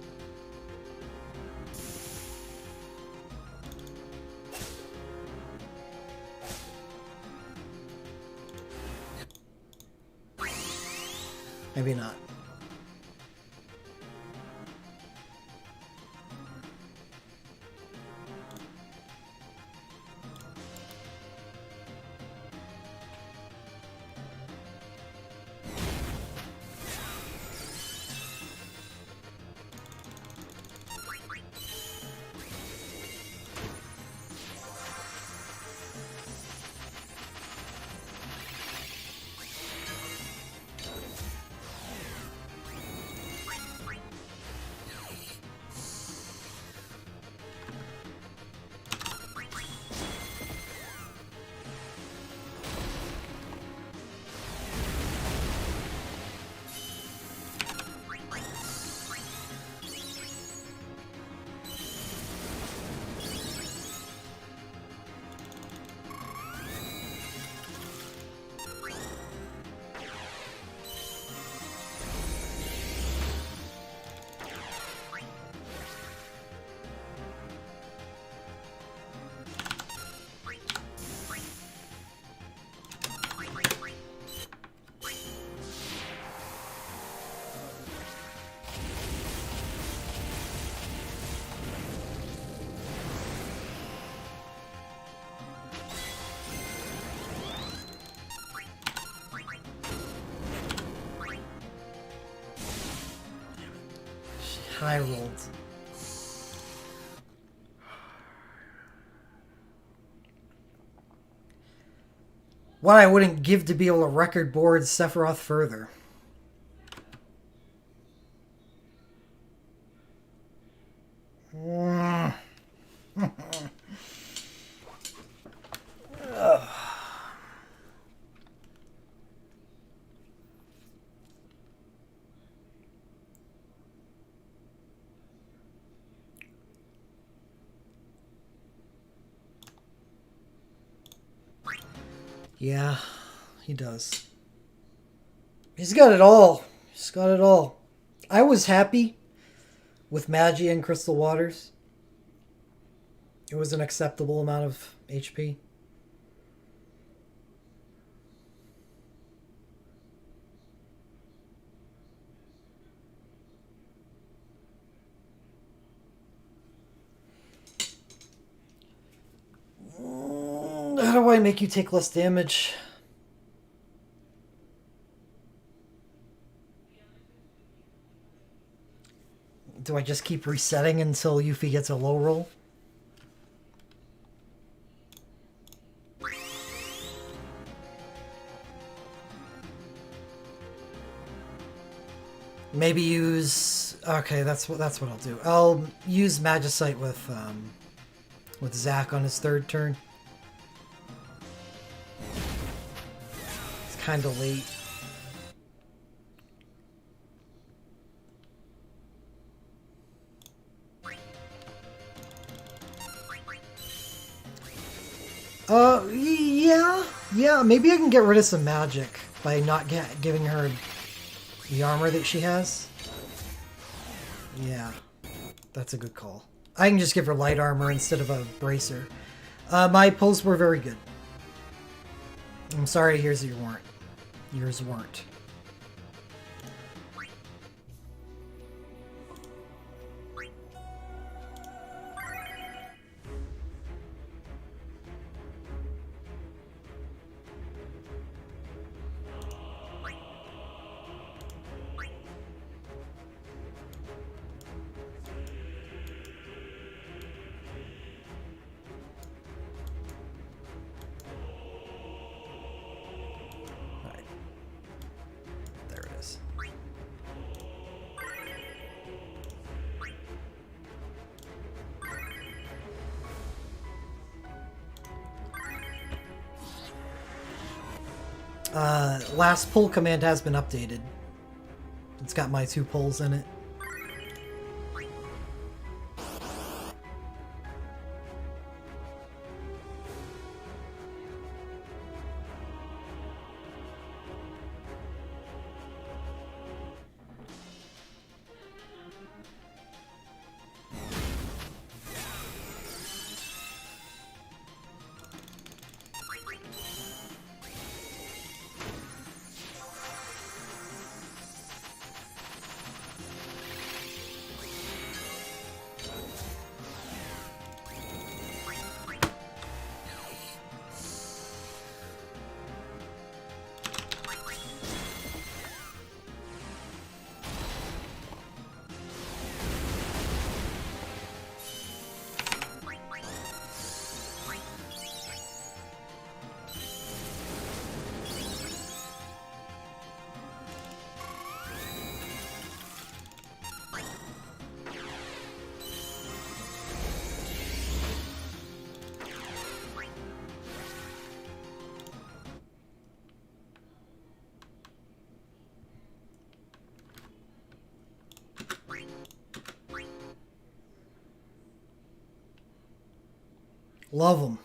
Maybe not. High rolled. What I wouldn't give to be able to record board Sephiroth further. Yeah, he does. He's got it all. He's got it all. I was happy with Magia and Crystal Waters. It was an acceptable amount of HP. How do I make you take less damage? Do I just keep resetting until Yuffie gets a low roll? Maybe use... Okay, that's what I'll do. I'll use Magicite with Zack on his third turn. It's kind of late. Yeah, maybe I can get rid of some magic by not giving her the armor that she has. Yeah, that's a good call. I can just give her light armor instead of a bracer. My pulls were very good. I'm sorry to hear that you weren't. Yours weren't. Last pull command has been updated. It's got my 2 pulls in it. Love them.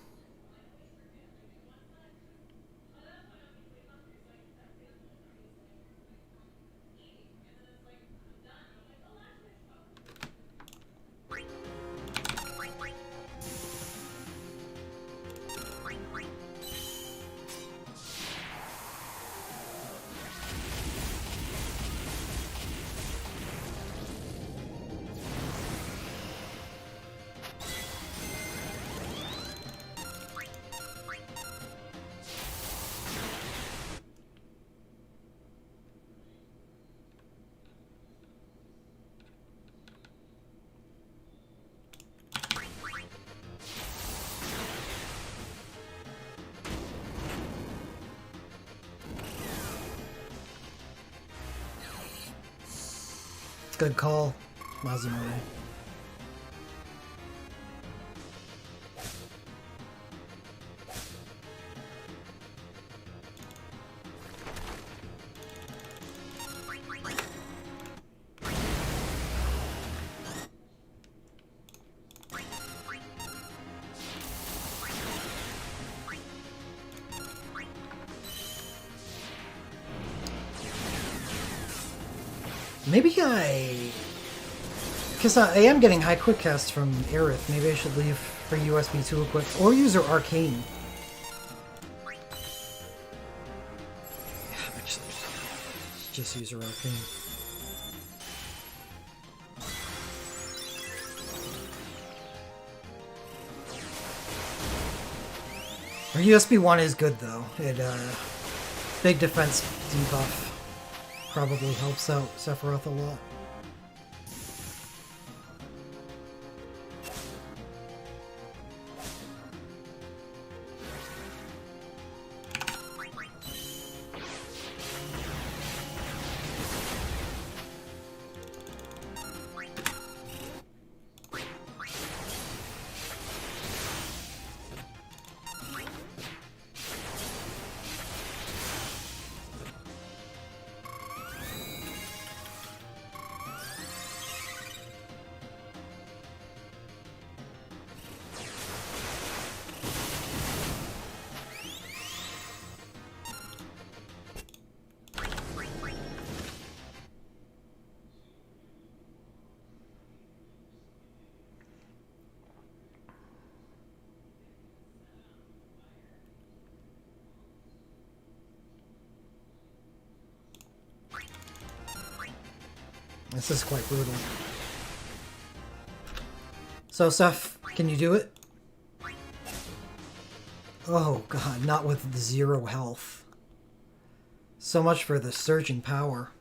Good call, Masamune. Maybe because I am getting high quick cast from Aerith. Maybe I should leave for USB 2 equip or use her Arcane. Yeah, actually, just use her Arcane. Her USB 1 is good though. It big defense debuff probably helps out Sephiroth a lot. This is quite brutal. So, Seph, can you do it? Oh god, not with 0 health. So much for the surge in power.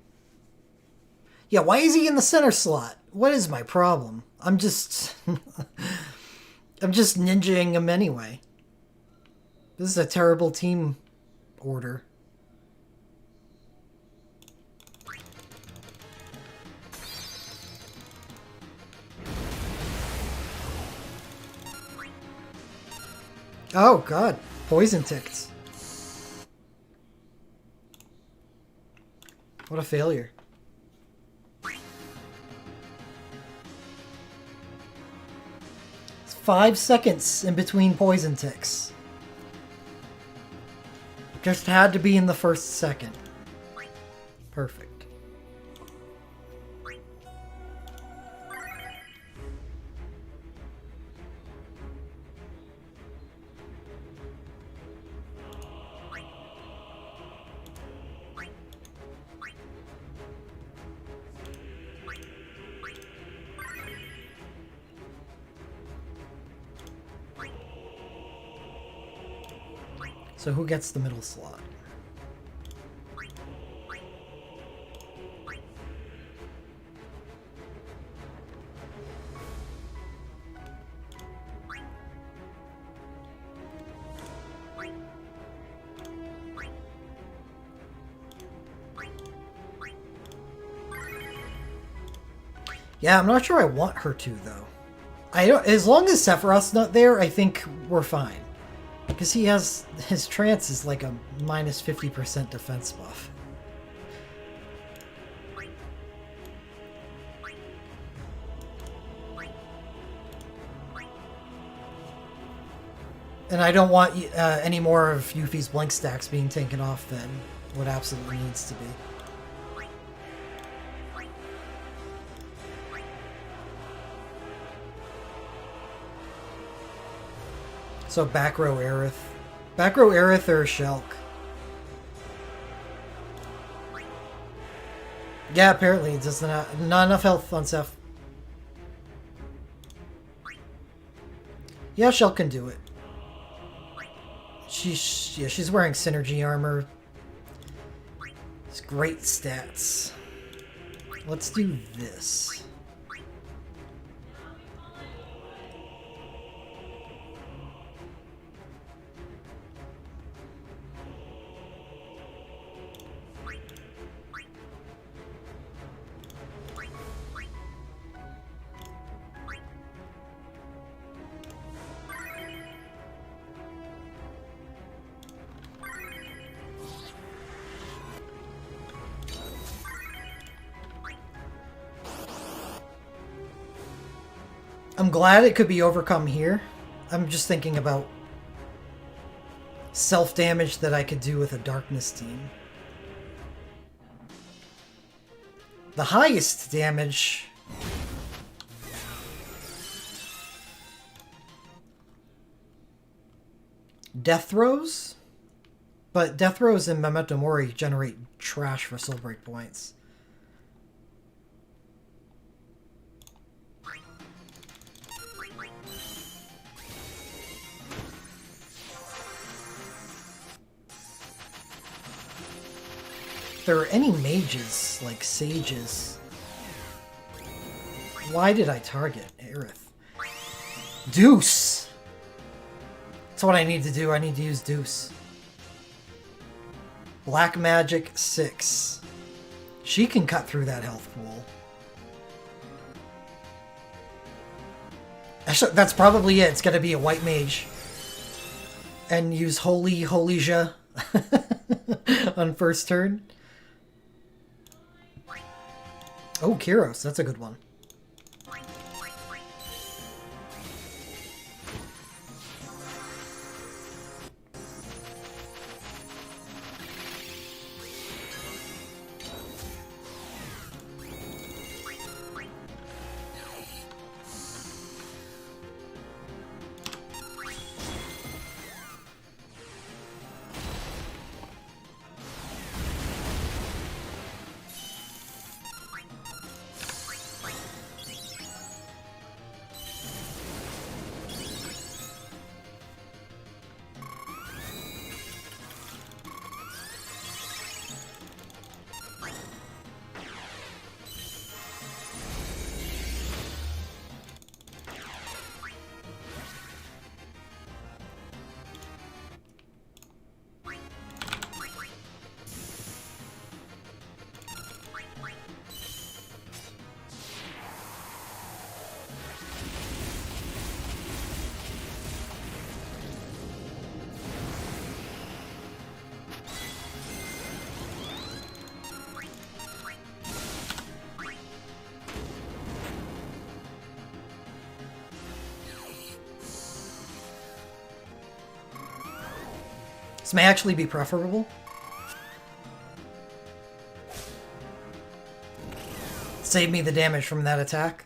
Yeah, why is he in the center slot? What is my problem? I'm just... I'm just ninjaing him anyway. This is a terrible team order. Oh god, poison ticked. What a failure. It's 5 seconds in between poison ticks. Just had to be in the first second. Perfect. So who gets the middle slot? Yeah, I'm not sure I want her to, though. I don't, as long as Sephiroth's not there, I think we're fine. Because he has... his trance is like a minus 50% defense buff. And I don't want any more of Yuffie's blink stacks being taken off than what absolutely needs to be. So back row Aerith. Back row Aerith or Shulk. Yeah, apparently it does not enough health on Seth. Yeah, Shulk can do it. She's wearing synergy armor. It's great stats. Let's do this. I'm glad it could be overcome here. I'm just thinking about self-damage that I could do with a Darkness team. The highest damage... Death Throes? But Death Throes and Memento Mori generate trash for soul break points. If there are any mages, like sages... Why did I target Aerith? Deuce! That's what I need to do. I need to use Deuce. Black Magic 6. She can cut through that health pool. Actually, that's probably it. It's going to be a white mage. And use Holy Holija on first turn. Oh, Kyros. That's a good one. This may actually be preferable. Save me the damage from that attack.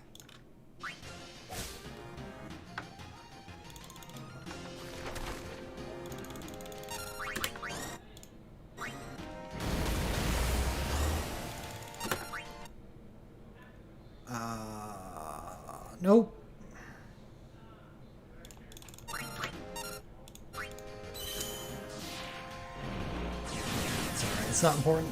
Nope. It's not important.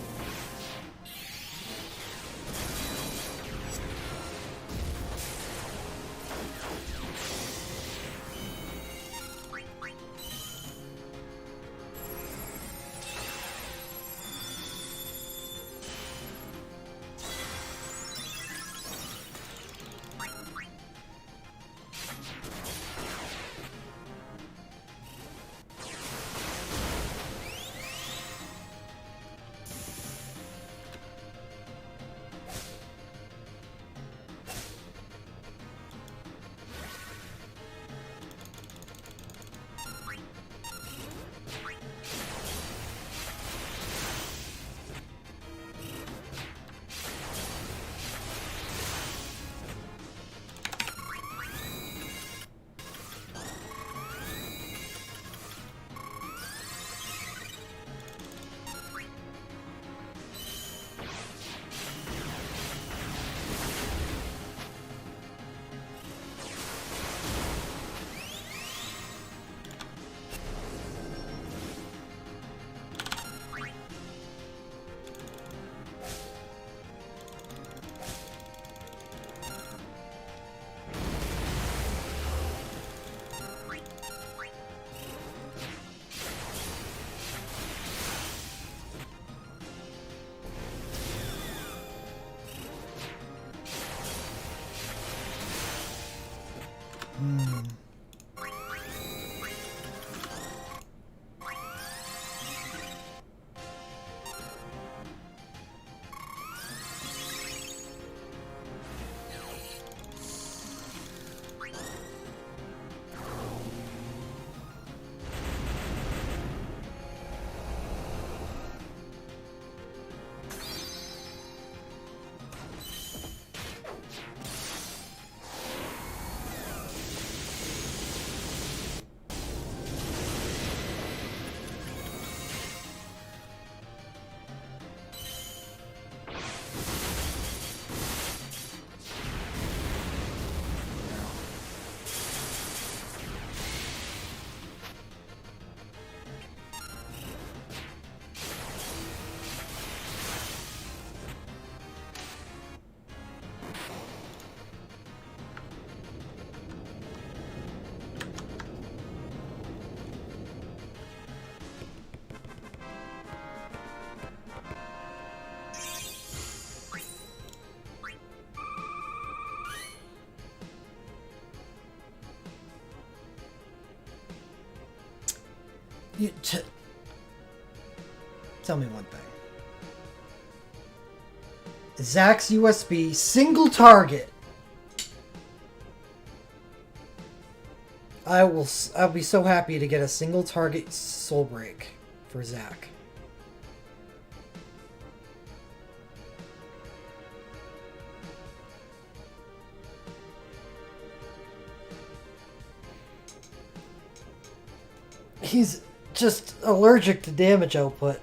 Tell me one thing. Zach's USB single target. I'll be so happy to get a single target soul break for Zach. He's just allergic to damage output.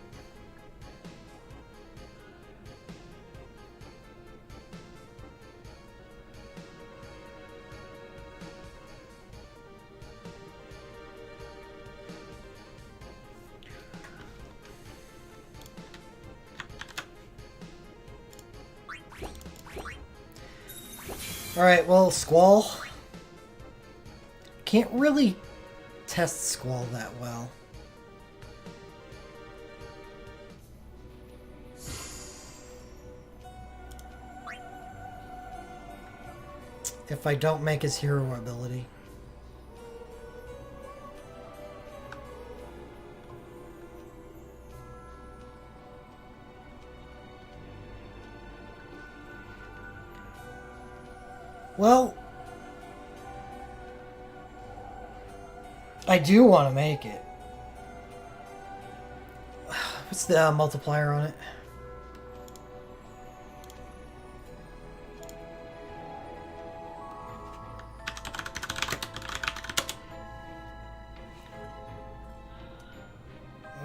Alright, well, Squall. Can't really test Squall that well. If I don't make his hero ability. Well, I do want to make it. What's the multiplier on it?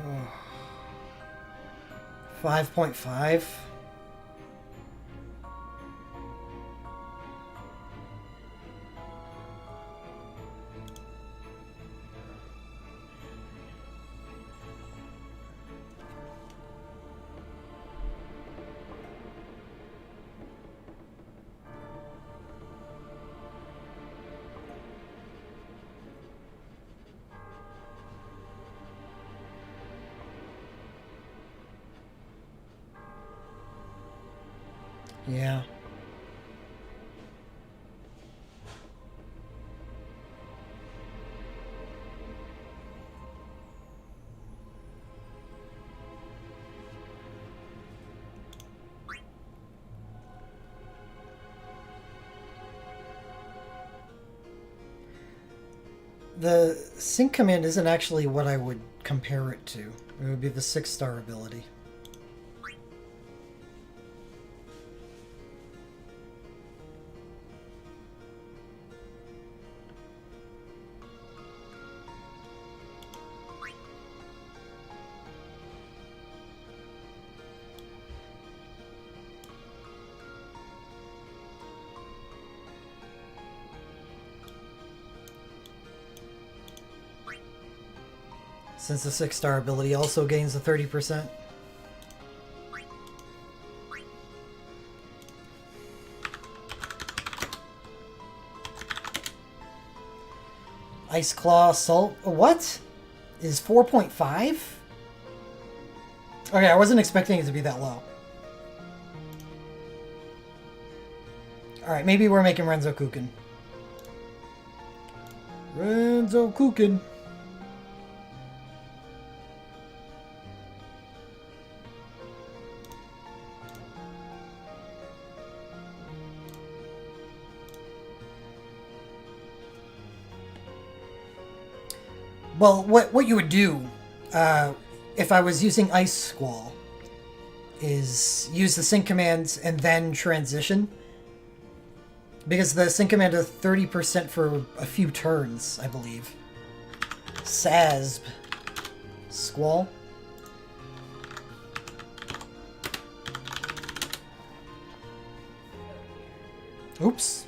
Oh. 5.5. Yeah. The sync command isn't actually what I would compare it to. It would be the 6-star ability. Since the 6-star ability also gains a 30%. Ice Claw Assault. What? Is 4.5? Okay, I wasn't expecting it to be that low. Alright, maybe we're making Renzo Kukin. Renzo Kukin. Well, what you would do, if I was using Ice Squall, is use the sync commands and then transition. Because the sync command is 30% for a few turns, I believe. Sazb. Squall. Oops.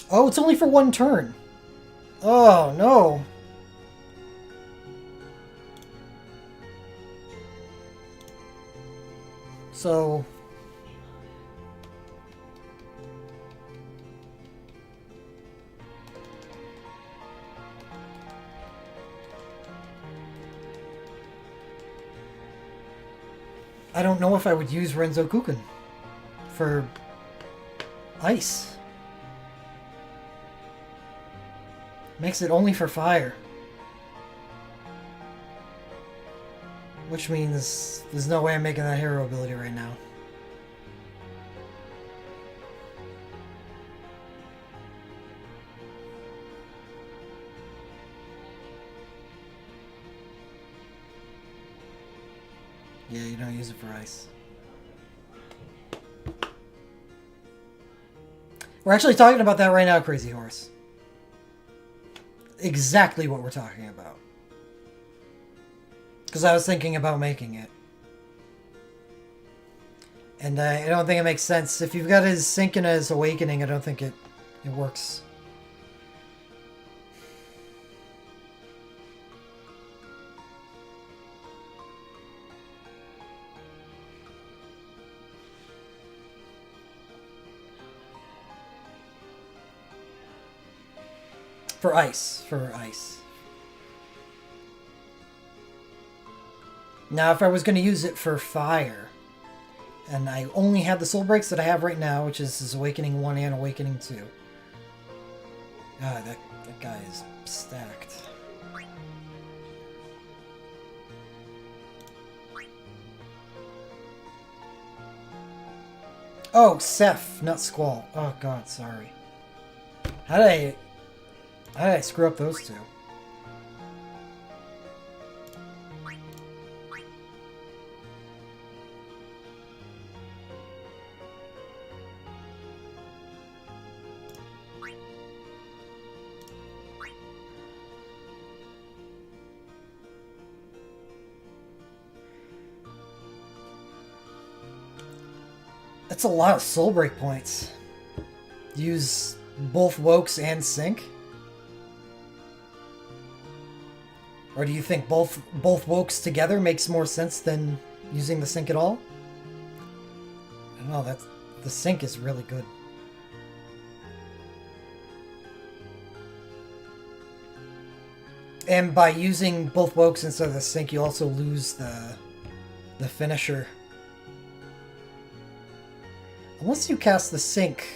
Oh, it's only for one turn. Oh, no. So... I don't know if I would use Renzo Kuken for ice. Makes it only for fire. Which means there's no way I'm making that hero ability right now. Yeah, you don't use it for ice. We're actually talking about that right now, Crazy Horse. Exactly what we're talking about. Because I was thinking about making it. And I don't think it makes sense. If you've got his Sync and his Awakening, I don't think it works. For ice. Now, if I was going to use it for fire, and I only had the soul breaks that I have right now, which is Awakening 1 and Awakening 2. Ah, that guy is stacked. Oh, Seth, not Squall. Oh god, sorry. How did I screw up those two? That's a lot of soul break points. Use both Wokes and Sync? Or do you think both Wokes together makes more sense than using the Sync at all? I don't know, the Sync is really good. And by using both Wokes instead of the Sync, you also lose the finisher. Unless you cast the Sync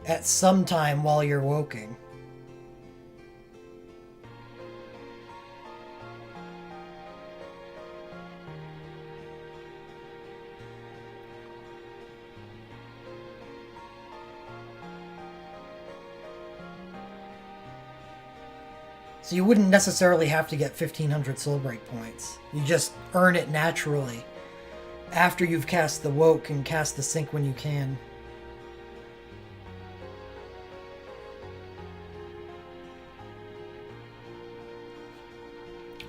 at some time while you're woking. So you wouldn't necessarily have to get 1500 soul break points. You just earn it naturally after you've cast the Woke and cast the Sync when you can.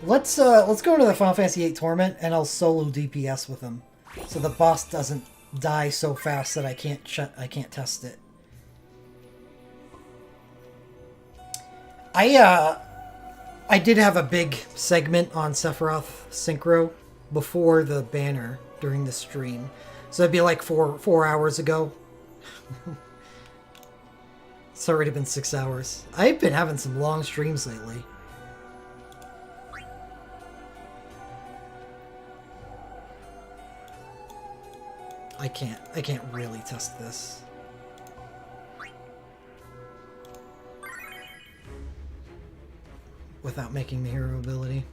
Let's go into the Final Fantasy VIII Torment, and I'll solo DPS with him, so the boss doesn't die so fast that I can't test it. I did have a big segment on Sephiroth Synchro before the banner during the stream, so it'd be like four hours ago. It's already been 6 hours. I've been having some long streams lately. I can't really test this. Without making the hero ability.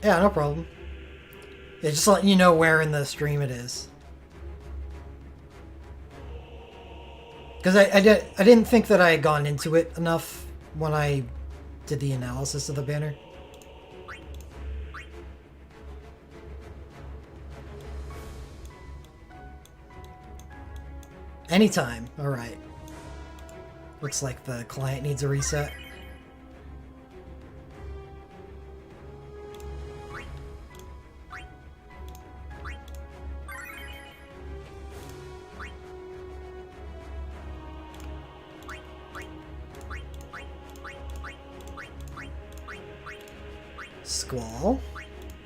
Yeah, no problem. Yeah, just letting you know where in the stream it is. Because I didn't think that I had gone into it enough when I did the analysis of the banner. Anytime. Alright. Looks like the client needs a reset. Squall,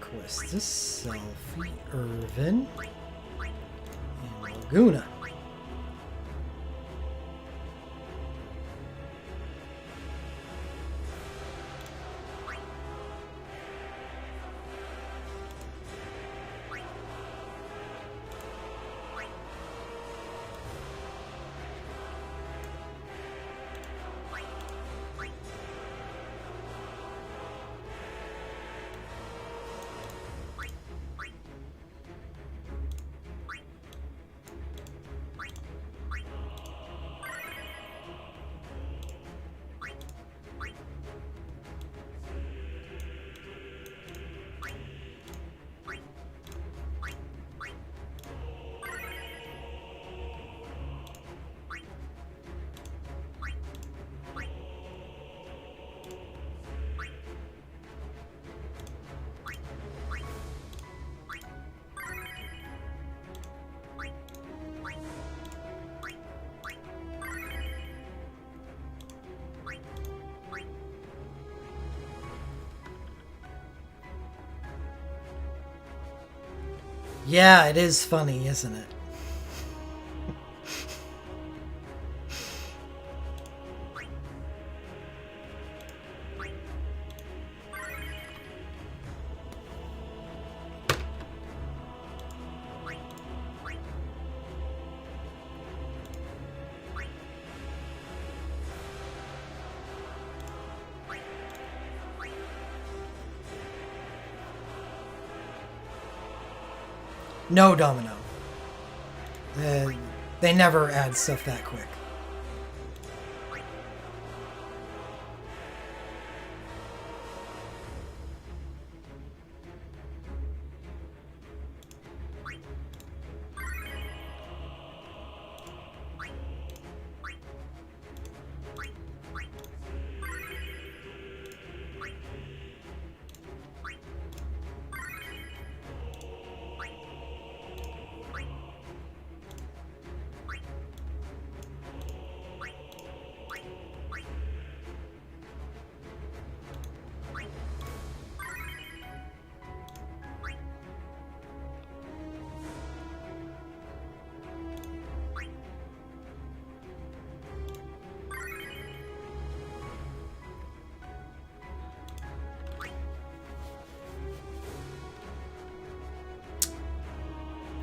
Questus, Selphie, Irvin, and Laguna. Yeah, it is funny, isn't it? No, Domino. They never add stuff that quick.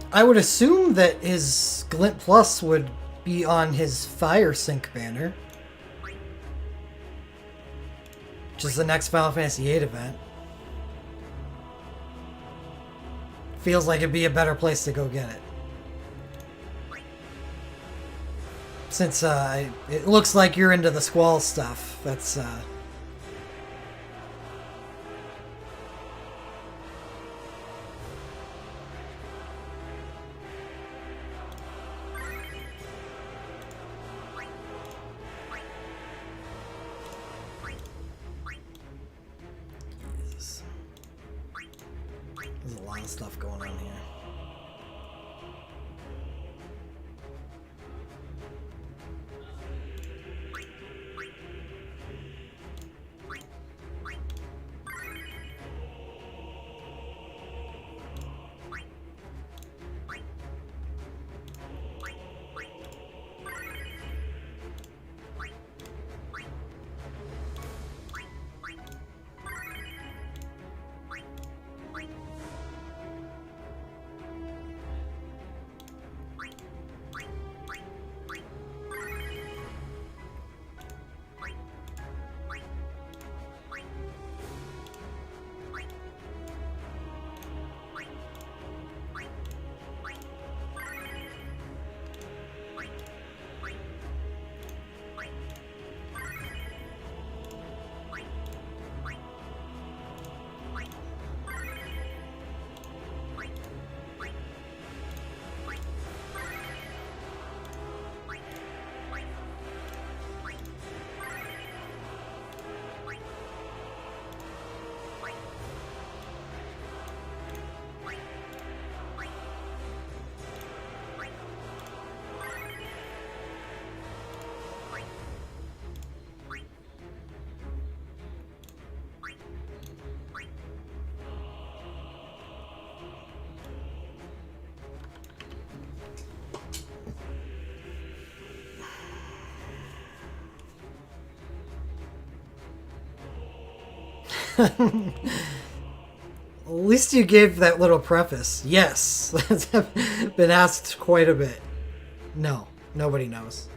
I would assume that his Glint Plus would be on his Fire Sync banner, which is the next Final Fantasy VIII event. Feels like it'd be a better place to go get it. Since it looks like you're into the Squall stuff, that's Jesus. There's a lot of stuff going on here. At least you gave that little preface. Yes, that's been asked quite a bit. No, nobody knows.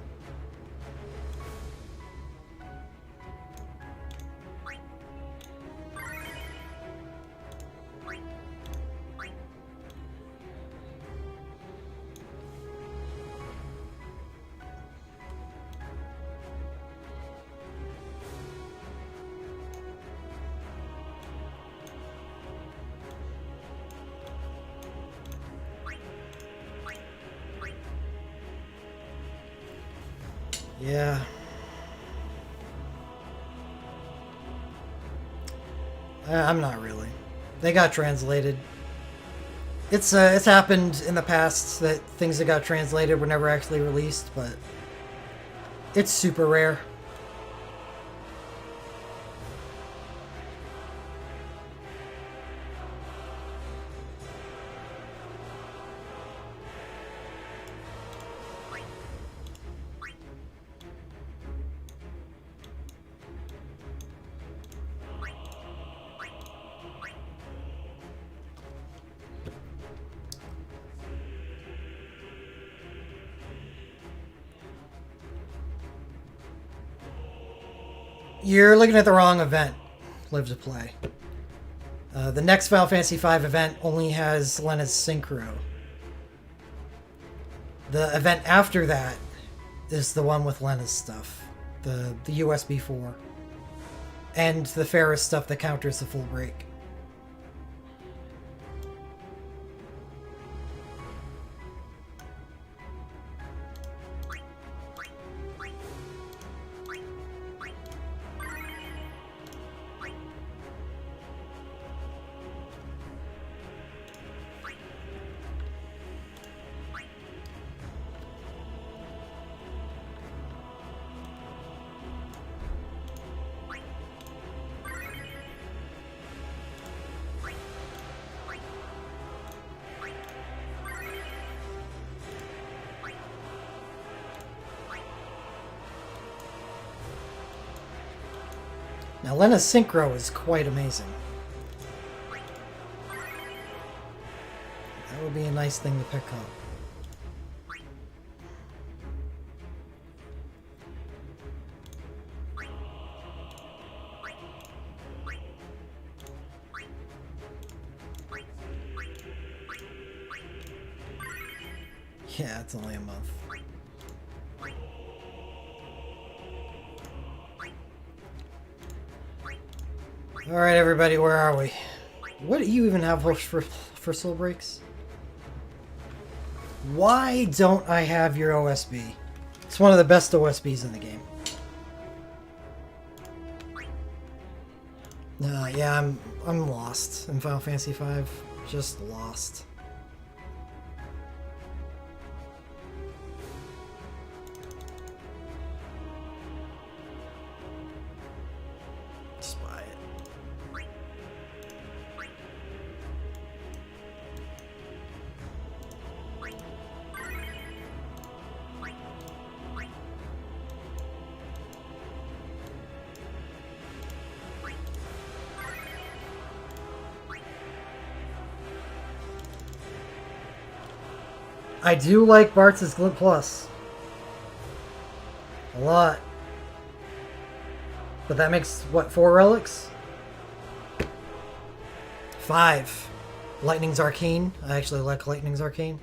Yeah. I'm not really. They got translated. It's happened in the past that things that got translated were never actually released, but it's super rare. You're looking at the wrong event. Live to Play. The next Final Fantasy V event only has Lena's Synchro. The event after that is the one with Lena's stuff. The USB 4. And the Ferris stuff that counters the full break. Now, Lena's Synchro is quite amazing. That would be a nice thing to pick up. Yeah, it's only a month. Alright, everybody, where are we? What do you even have for soul breaks? Why don't I have your OSB? It's one of the best OSBs in the game. Yeah, I'm lost in Final Fantasy V. Just lost. Just buy it. I do like Bart's Glint Plus. A lot. But that makes, what, 4 relics? 5. Lightning's Arcane. I actually like Lightning's Arcane.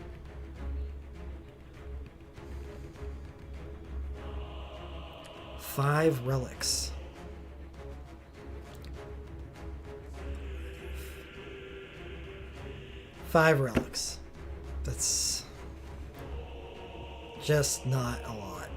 Five relics. Five relics. That's just not a lot.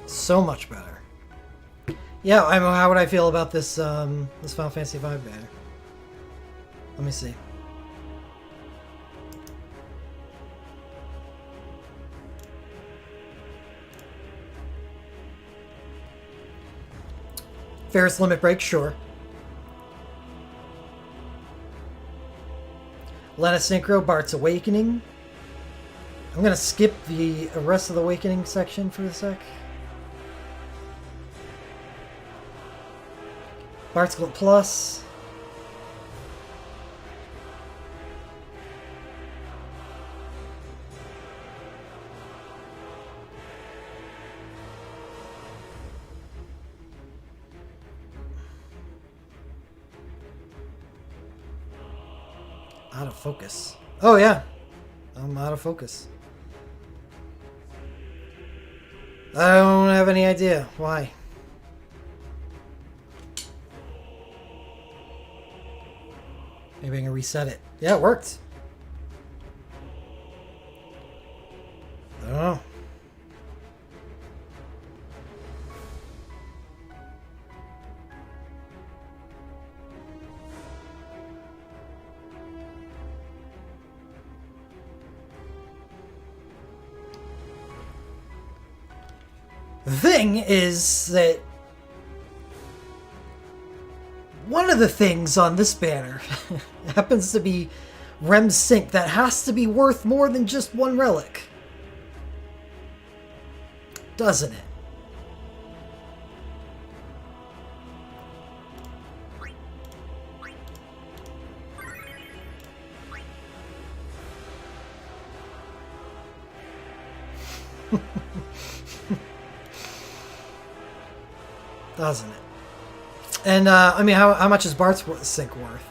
So much better. Yeah, I mean, how would I feel about this this Final Fantasy V banner? Let me see. Ferris Limit Break, sure. Lena Synchro, Bart's Awakening. I'm gonna skip the rest of the Awakening section for a sec. Bart's Glint Plus. Out of focus. Oh yeah, I'm out of focus. I don't have any idea why. Maybe I can reset it. Yeah, it worked. I don't know. The thing is that one of the things on this banner happens to be Rem's Sync that has to be worth more than just one relic. doesn't it? Doesn't it? And, I mean, how much is Bart's sink worth?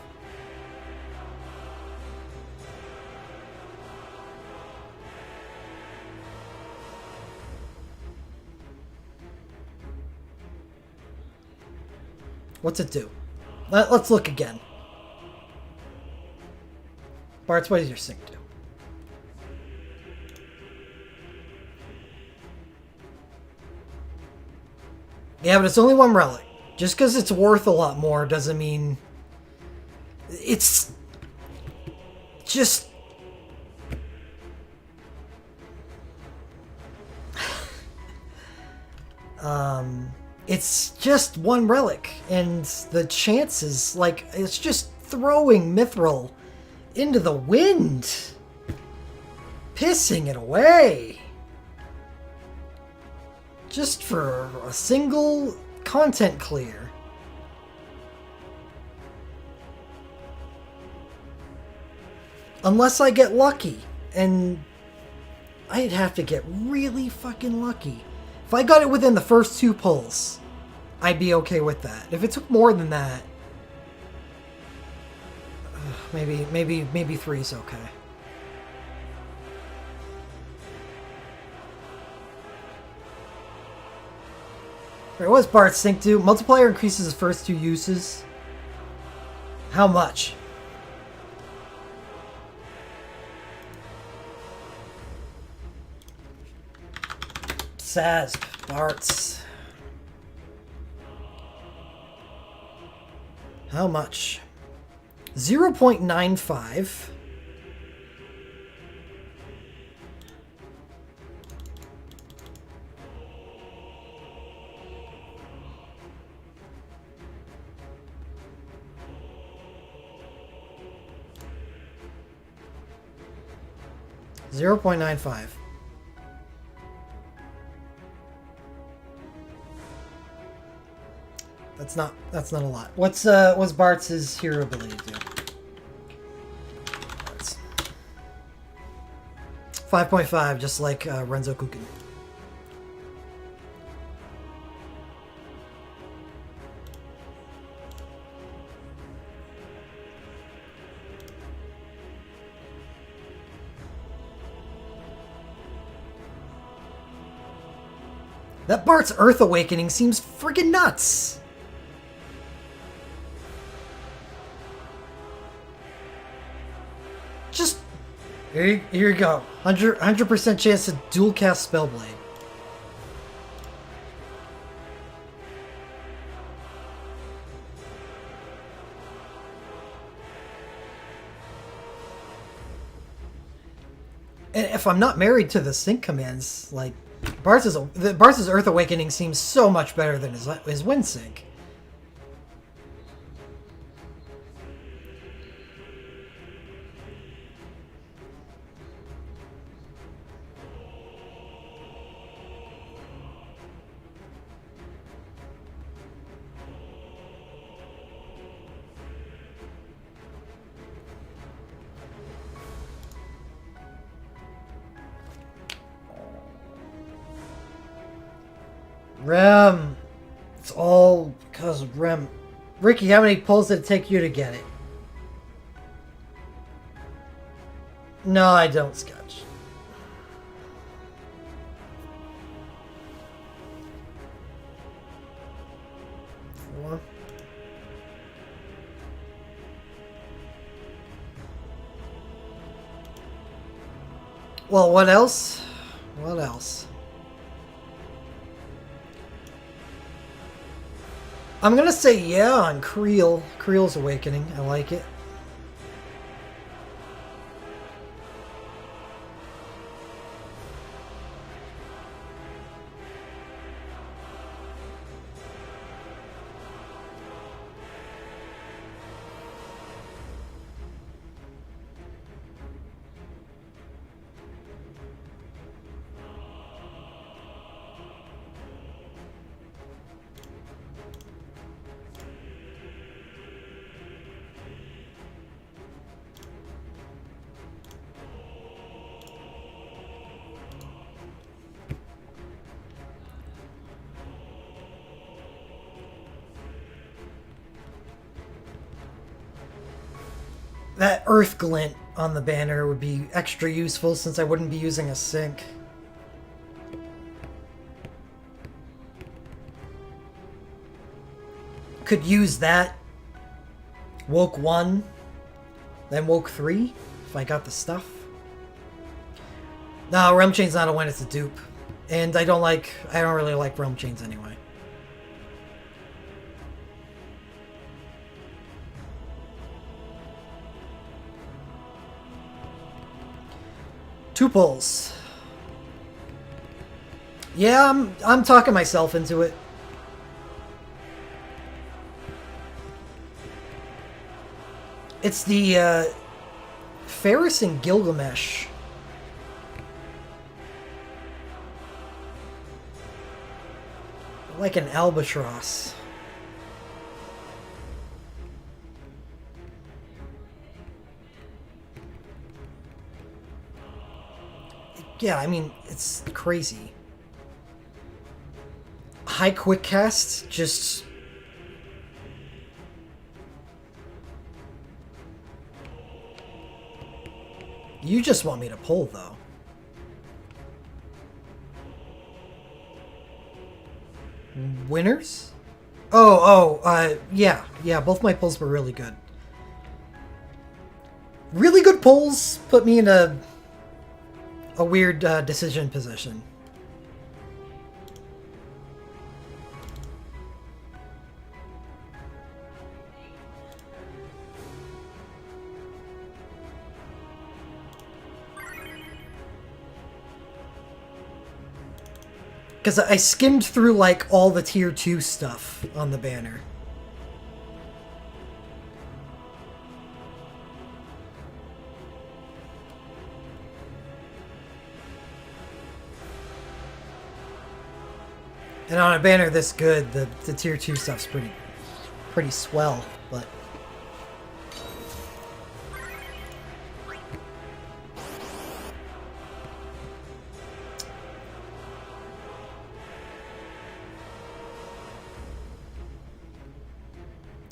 What's it do? Let's look again. Bart's, what does your sink do? Yeah, but it's only one relic. Just because it's worth a lot more doesn't mean... It's... just... It's just one relic, and the chances, like, it's just throwing Mithril into the wind. Pissing it away. Just for a single content clear. Unless I get lucky, and I'd have to get really fucking lucky. If I got it within the first 2 pulls, I'd be okay with that. If it took more than that, maybe 3 is okay. Alright, what does Bart's Sink do? Multiplier increases the first 2 uses. How much? Sazp, Bart's. How much? 0.95. $0.95. That's not a lot. What's Bart's hero ability do? Bart's 5.5, just like Renzo Kukin. That Bart's Earth Awakening seems friggin' nuts! Just... Here you go. 100% chance to dual cast Spellblade. And if I'm not married to the sync commands, like... Bart's Earth Awakening seems so much better than his Wind Sync. Rem. It's all because of Rem. Ricky, how many pulls did it take you to get it? No, I don't, Scotch. Four. Well, what else? What else? I'm gonna say yeah on Creel. Creel's Awakening. I like it. That Earth Glint on the banner would be extra useful since I wouldn't be using a sync. Could use that. Woke 1, then Woke 3, if I got the stuff. No, Realm Chain's not a win, it's a dupe. And I don't really like Realm Chains anyway. Two pulls. Yeah, I'm talking myself into it. It's the Ferris and Gilgamesh. Like an albatross. Yeah, I mean, it's crazy. High quick cast, just... You just want me to pull, though. Winners? Yeah, both my pulls were really good. Really good pulls put me in a weird decision position. Because I skimmed through, like, all the Tier 2 stuff on the banner. And on a banner this good, the Tier 2 stuff's pretty swell, but...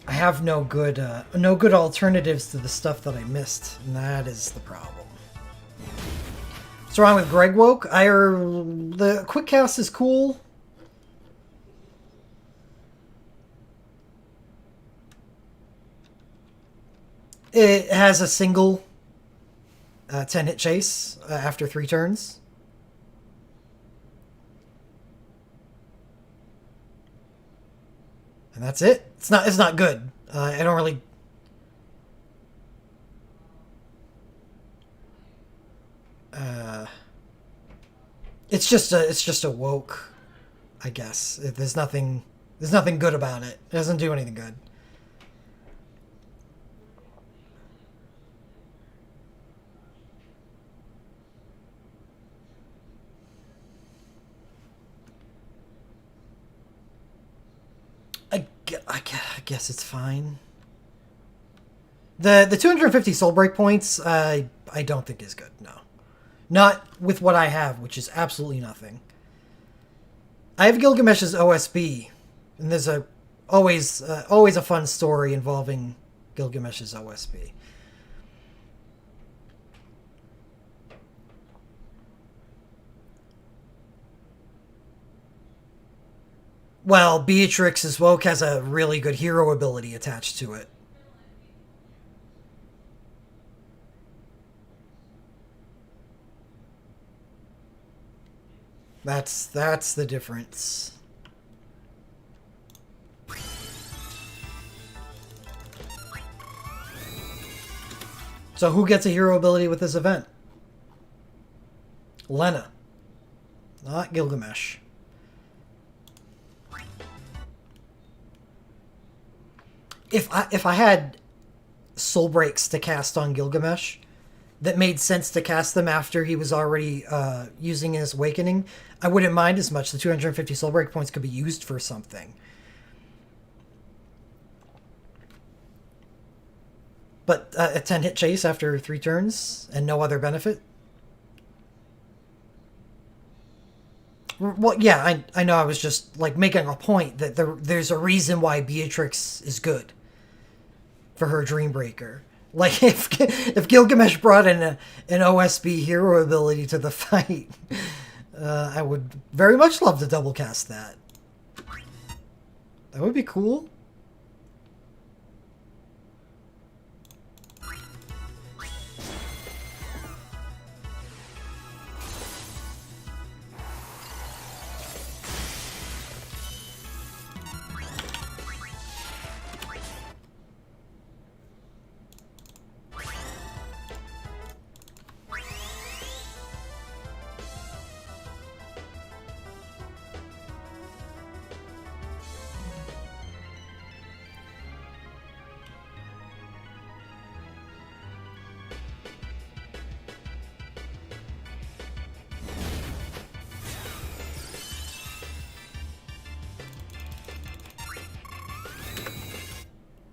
I have no good alternatives to the stuff that I missed, and that is the problem. What's wrong with Greg Woke? The quick cast is cool. It has a single 10-hit chase after 3 turns. And that's it. It's not good. I don't really... It's just a woke, I guess. There's nothing good about it. It doesn't do anything good. I guess it's fine. The 250 soul break points, I don't think is good. No, not with what I have, which is absolutely nothing. I have Gilgamesh's OSB, and there's always a fun story involving Gilgamesh's OSB. Well, Beatrix's Woke has a really good hero ability attached to it. That's the difference. So who gets a hero ability with this event? Lena. Not Gilgamesh. If I had soul breaks to cast on Gilgamesh that made sense to cast them after he was already using his awakening, I wouldn't mind as much. The 250 soul break points could be used for something. But a 10-hit chase after 3 turns and no other benefit? Well, yeah, I know. I was just like making a point that there's a reason why Beatrix is good for her Dreambreaker. Like if Gilgamesh brought in an OSB hero ability to the fight, I would very much love to double cast that. That would be cool.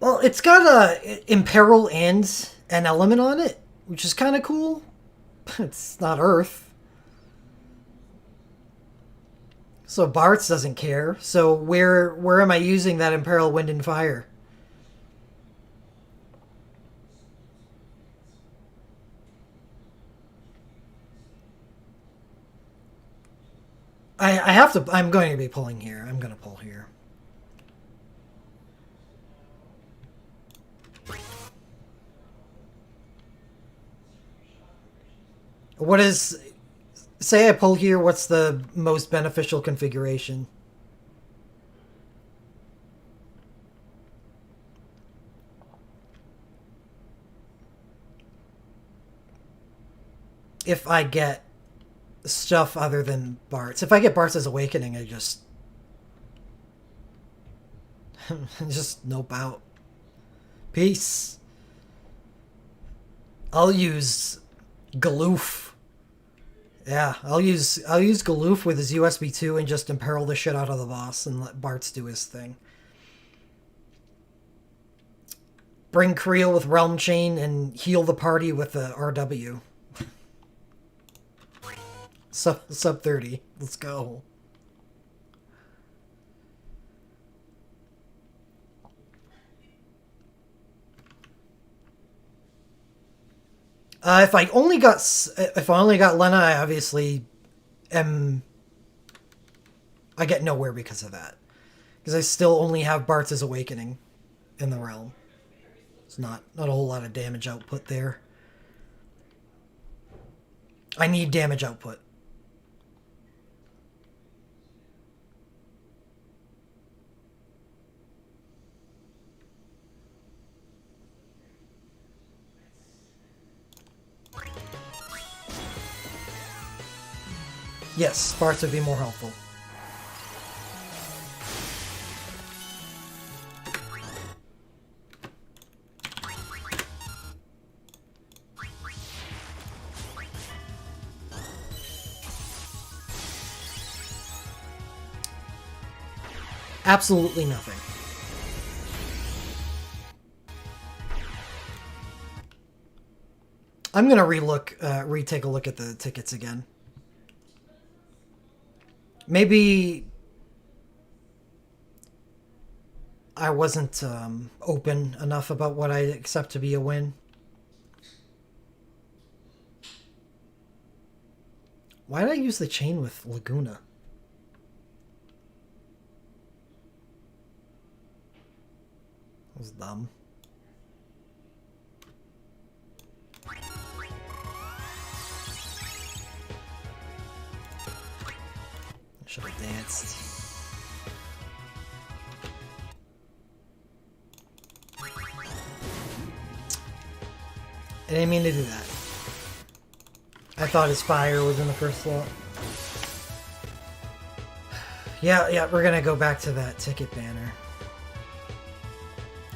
Well, it's got a Imperil and an element on it, which is kind of cool. It's not Earth. So Bartz doesn't care. So where am I using that Imperil Wind and Fire? I have to. I'm going to be pulling here. I'm going to pull here. What is... Say I pull here, what's the most beneficial configuration? If I get stuff other than Bartz. If I get Bartz's Awakening, I just... just nope out. Peace. I'll use Galoof. Yeah, I'll use Galoof with his USB 2 and just imperil the shit out of the boss and let Bartz do his thing. Bring Creel with Realm Chain and heal the party with the RW. Sub 30. Let's go. If I only got Lena, I obviously am... I get nowhere because of that. Because I still only have Bartz's Awakening in the realm. It's not a whole lot of damage output there. I need damage output. Yes, Bartz would be more helpful. Absolutely nothing. I'm gonna retake a look at the tickets again. Maybe I wasn't open enough about what I accept to be a win. Why did I use the chain with Laguna? That was dumb. Should have danced. I didn't mean to do that. I thought his fire was in the first slot. Yeah, we're gonna go back to that ticket banner.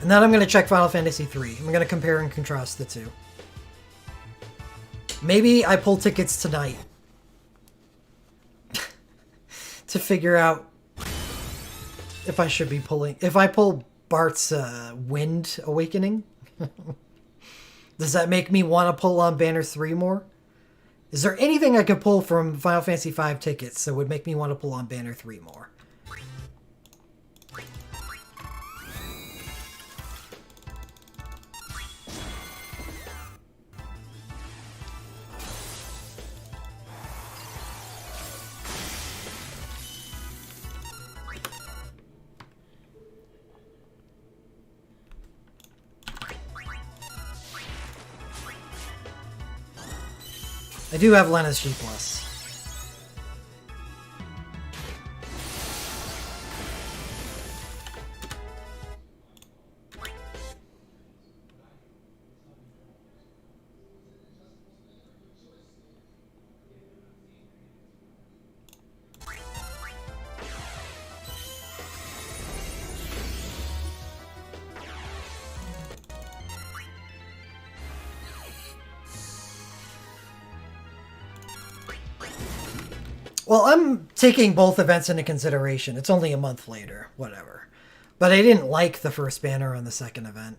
And then I'm gonna check Final Fantasy III. I'm gonna compare and contrast the two. Maybe I pull tickets tonight. To figure out if I should be pulling... If I pull Bart's Wind Awakening, does that make me want to pull on Banner 3 more? Is there anything I could pull from Final Fantasy V tickets that would make me want to pull on Banner 3 more? I do have Lena's G+. Well, I'm taking both events into consideration. It's only a month later, whatever. But I didn't like the first banner on the second event.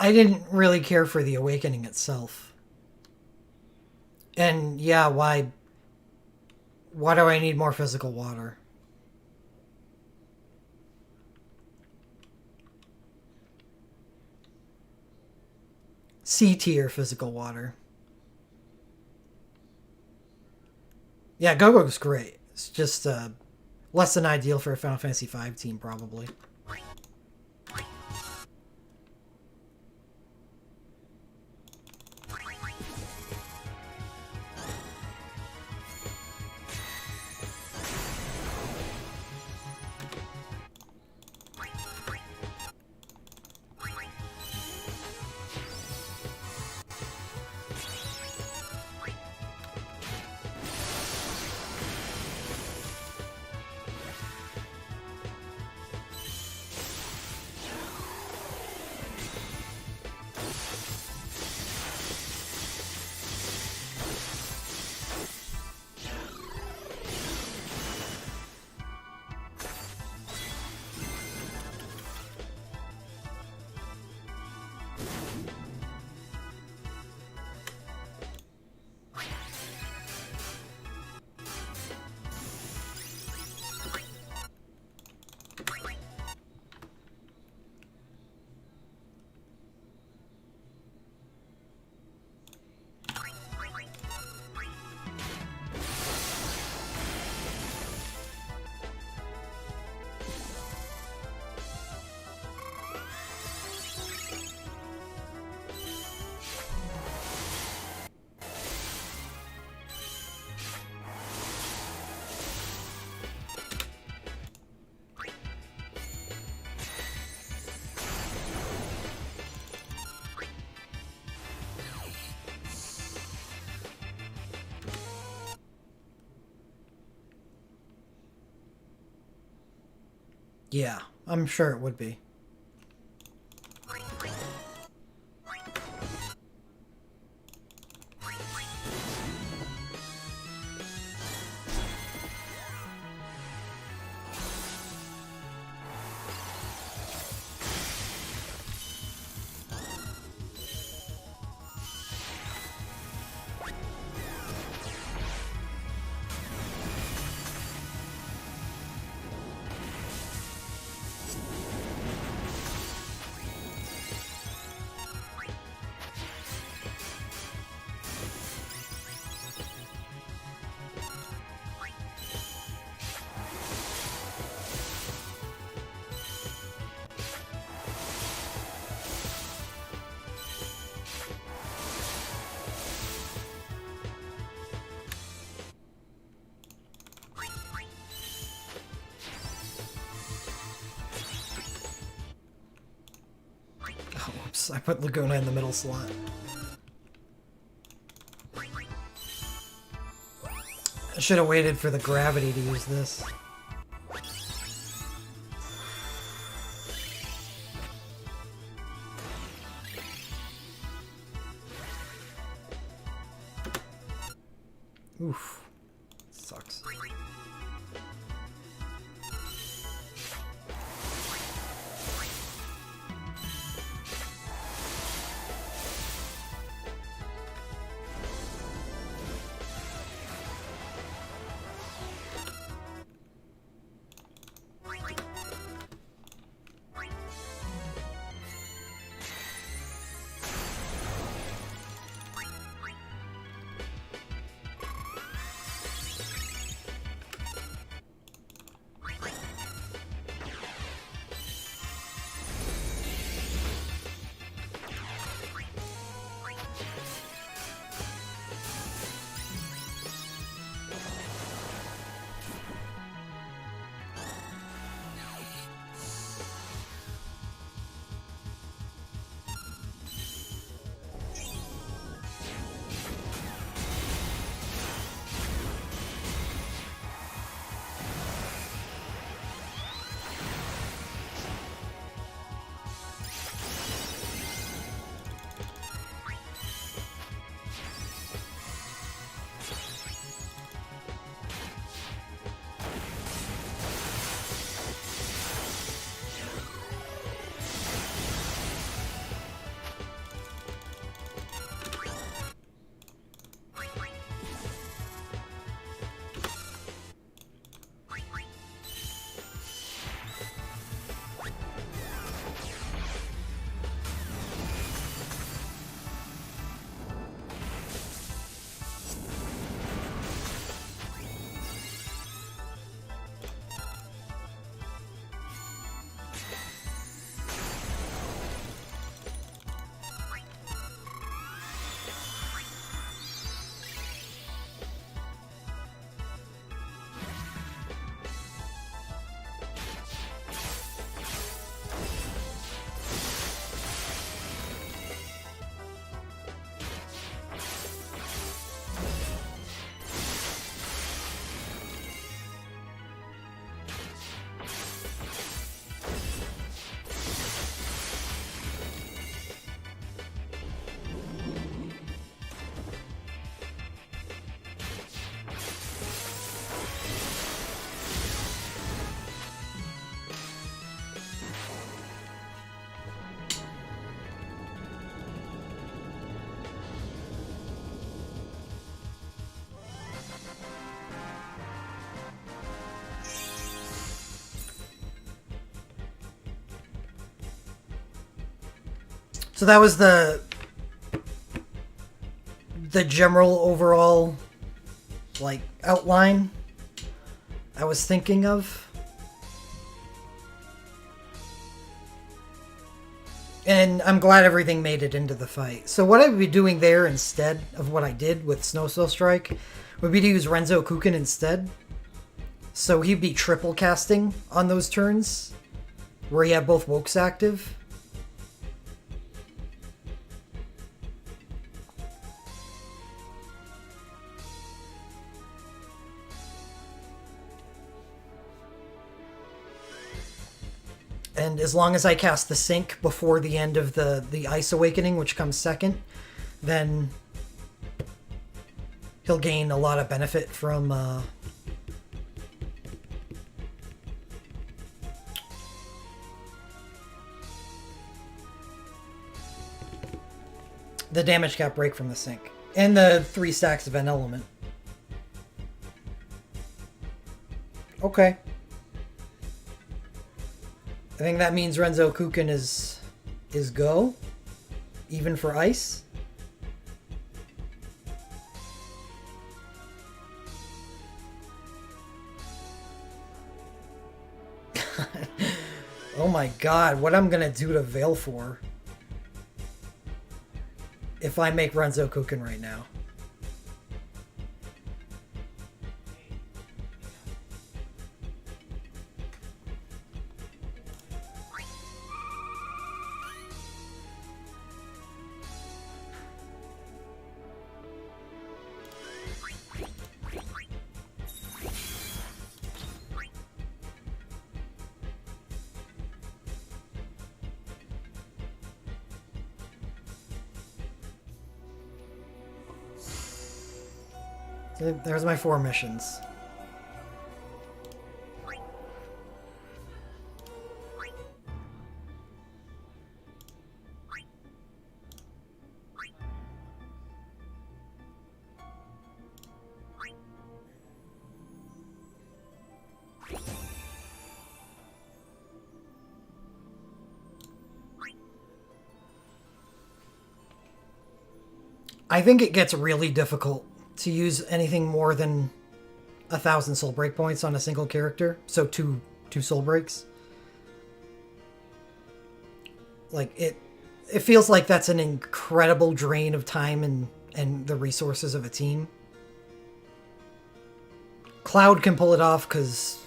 I didn't really care for the awakening itself. And yeah, why do I need more physical water? C tier physical water. Yeah, Go-Go's great. It's just less than ideal for a Final Fantasy V team, probably. Yeah, I'm sure it would be. Oh, whoops, I put Laguna in the middle slot. I should have waited for the gravity to use this. Oof. Sucks. So that was the general overall, like, outline I was thinking of. And I'm glad everything made it into the fight. So what I would be doing there instead of what I did with Snowstorm Strike would be to use Renzo Kuken instead. So he'd be triple casting on those turns where he had both Wokes active. And as long as I cast the Sync before the end of the Ice Awakening, which comes second, then he'll gain a lot of benefit from the damage cap break from the Sync. And the 3 stacks of an element. Okay. I think that means Renzo Kuken is go, even for ice. Oh my god, what I'm gonna do to Veil for if I make Renzo Kuken right now. There's my 4 missions. I think it gets really difficult to use anything more than 1,000 soul break points on a single character. So two soul breaks. Like it feels like that's an incredible drain of time and the resources of a team. Cloud can pull it off because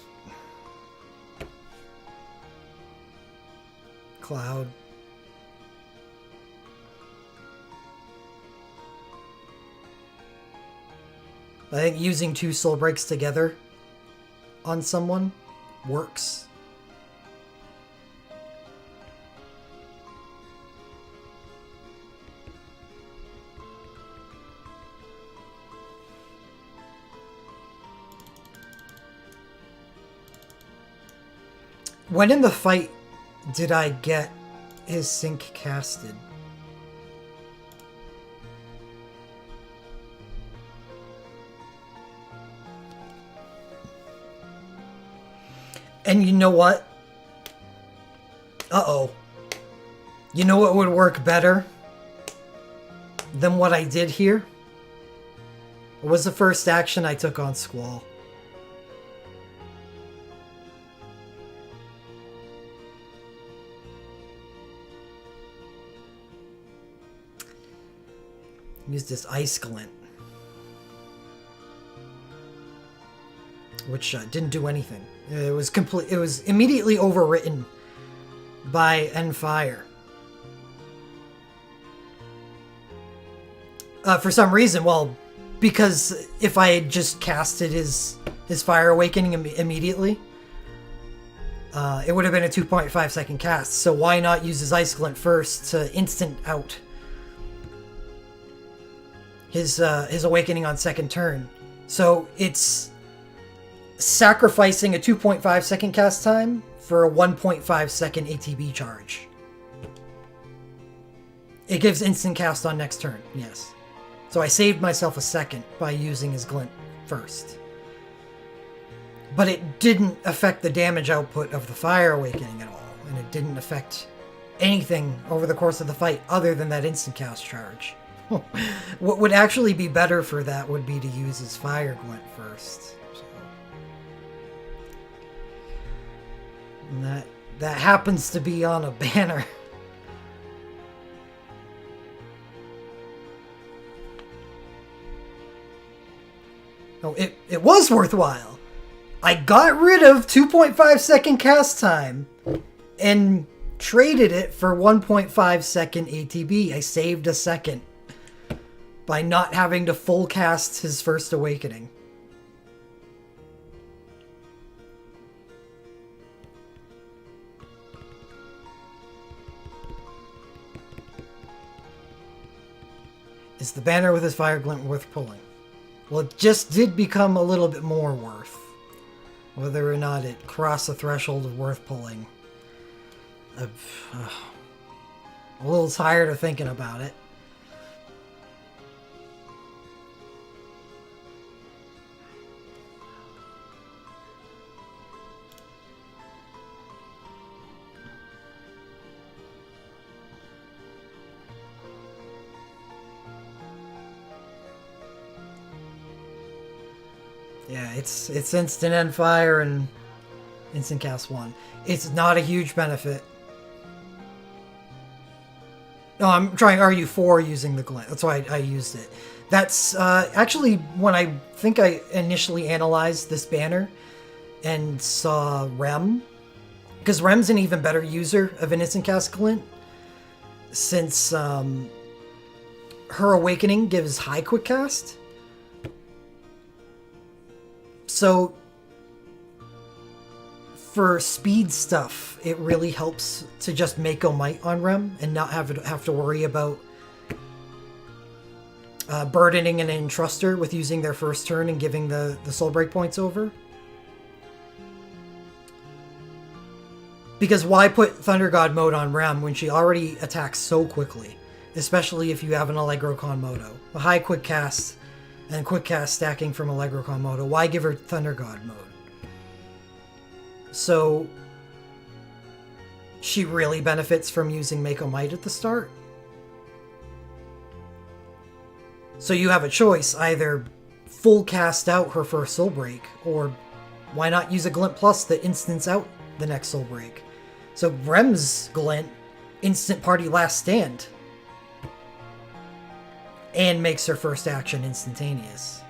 Cloud. I think using 2 soul breaks together on someone works. When in the fight did I get his Sync casted? And you know what? Uh-oh. You know what would work better than what I did here? It was the first action I took on Squall. Use this Ice Glint. Which didn't do anything. It was complete. It was immediately overwritten by Enfire. For some reason, well, because if I had just casted his Fire Awakening immediately, it would have been a 2.5 second cast. So why not use his Ice Glint first to instant out his Awakening on second turn? So it's sacrificing a 2.5 second cast time for a 1.5 second ATB charge. It gives instant cast on next turn, yes. So I saved myself a second by using his Glint first. But it didn't affect the damage output of the Fire Awakening at all, and it didn't affect anything over the course of the fight other than that instant cast charge. What would actually be better for that would be to use his Fire Glint first. So. And that happens to be on a banner. Oh, it was worthwhile. I got rid of 2.5 second cast time and traded it for 1.5 second ATB. I saved a second by not having to full cast his First Awakening. Is the banner with his Fire Glint worth pulling? Well, it just did become a little bit more worth. Whether or not it crossed the threshold of worth pulling. I'm a little tired of thinking about it. Yeah, it's instant end fire and instant cast 1. It's not a huge benefit. No, I'm trying to argue for using the glint. That's why I used it. That's actually when I think I initially analyzed this banner and saw Rem. Because Rem's an even better user of an instant cast glint. Since her Awakening gives high quick cast. So, for speed stuff, it really helps to just Mako Might on Rem and not have to worry about burdening an Entruster with using their first turn and giving the soul break points over. Because why put Thunder God mode on Rem when she already attacks so quickly? Especially if you have an Allegro Con Moto. A high quick cast and quick cast stacking from Allegro Con Moto. Why give her Thunder God mode? So she really benefits from using Mako Might at the start. So you have a choice, either full cast out her first Soul Break, or why not use a Glint Plus that instants out the next Soul Break? So Rem's Glint, instant party last stand, and makes her first action instantaneous.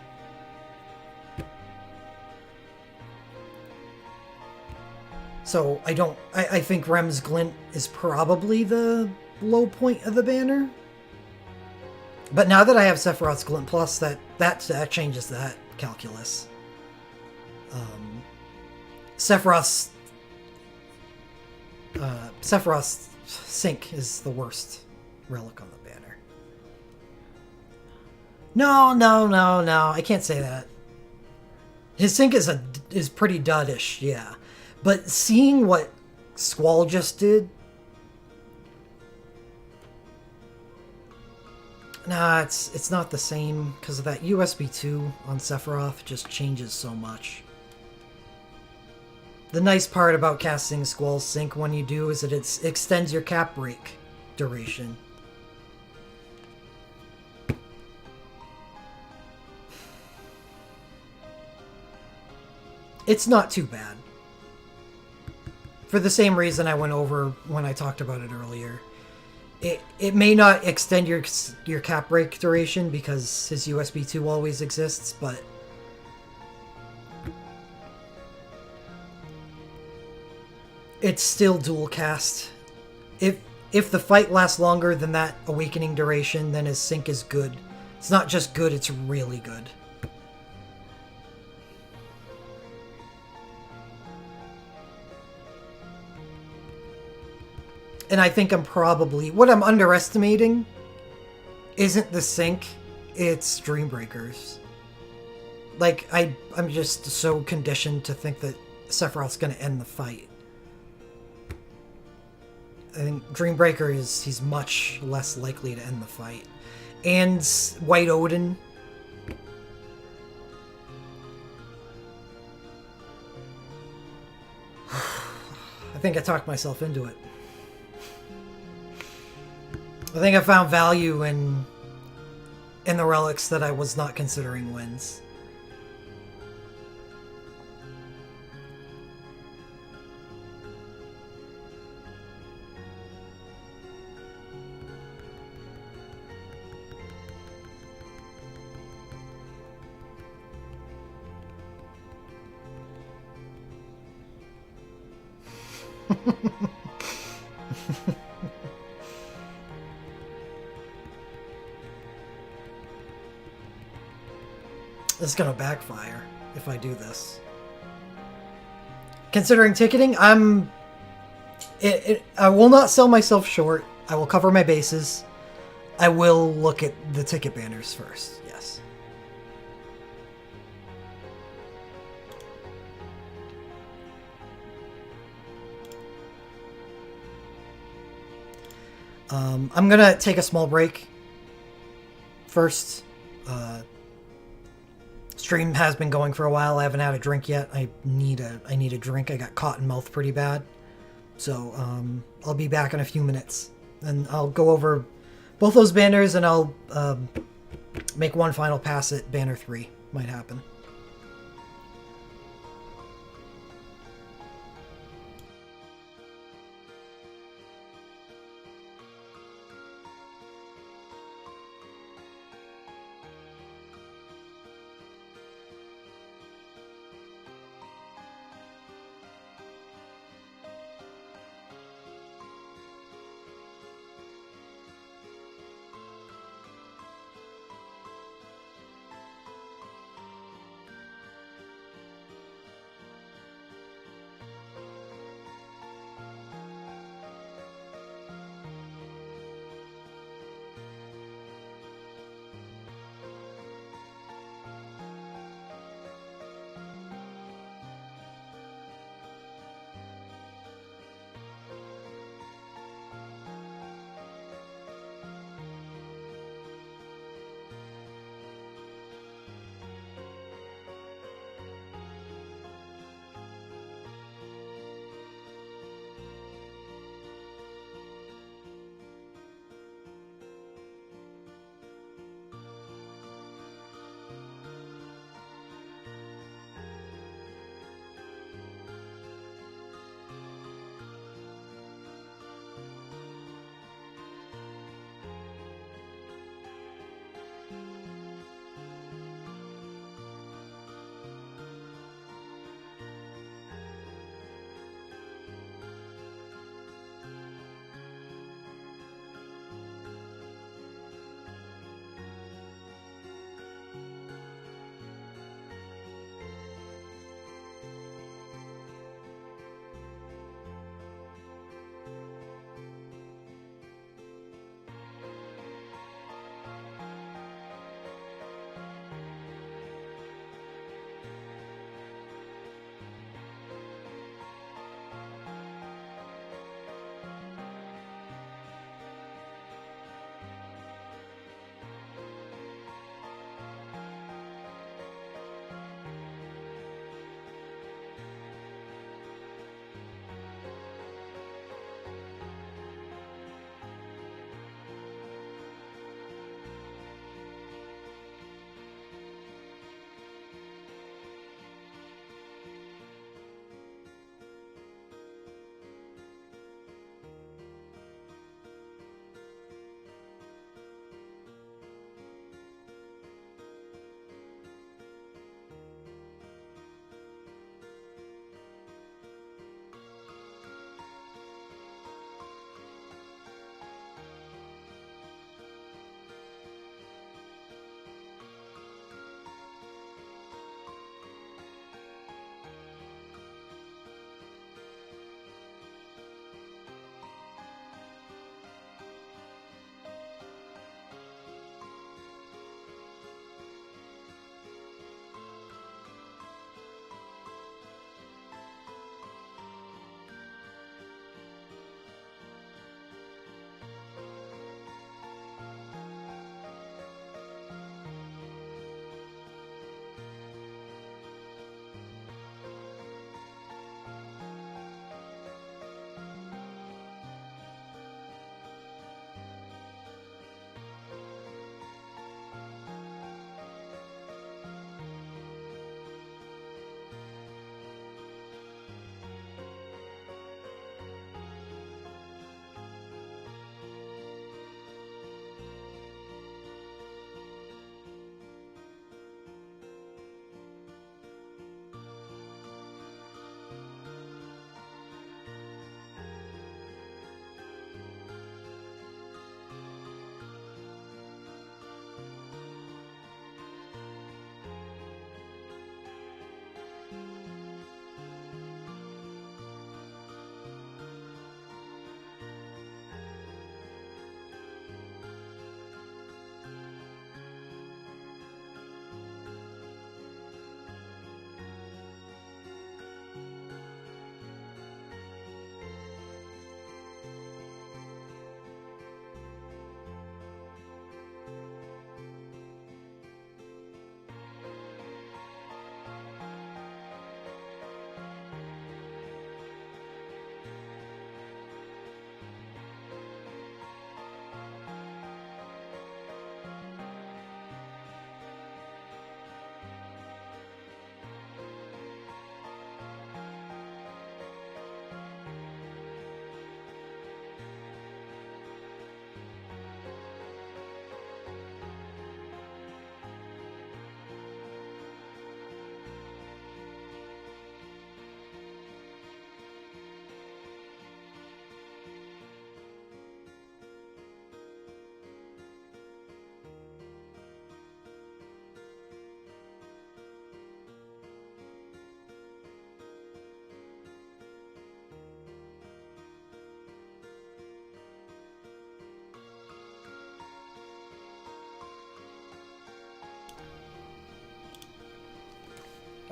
So I think Rem's Glint is probably the low point of the banner. But now that I have Sephiroth's Glint Plus, that changes that calculus. Sephiroth's Sync is the worst relic on the banner. No, I can't say that. His Sync is pretty duddish, yeah. But seeing what Squall just did, nah, it's not the same because of that USB 2 on Sephiroth just changes so much. The nice part about casting Squall's Sync when you do is that it extends your cap break duration. It's not too bad. For the same reason I went over when I talked about it earlier. It may not extend your cap break duration because his USB 2 always exists, but it's still dual cast. If the fight lasts longer than that awakening duration, then his Sync is good. It's not just good, it's really good. And I think what I'm underestimating isn't the Sync, it's Dreambreakers. Like, I'm just so conditioned to think that Sephiroth's gonna end the fight. I think Dreambreaker he's much less likely to end the fight. And White Odin. I think I talked myself into it. I think I found value in the relics that I was not considering wins. This is gonna backfire if I do this. Considering ticketing, I will not sell myself short. I will cover my bases. I will look at the ticket banners first. Yes. I'm gonna take a small break first. Stream has been going for a while. I haven't had a drink yet. I need a drink. I got cotton mouth pretty bad. So I'll be back in a few minutes, and I'll go over both those banners, and I'll make one final pass at banner 3. Might happen.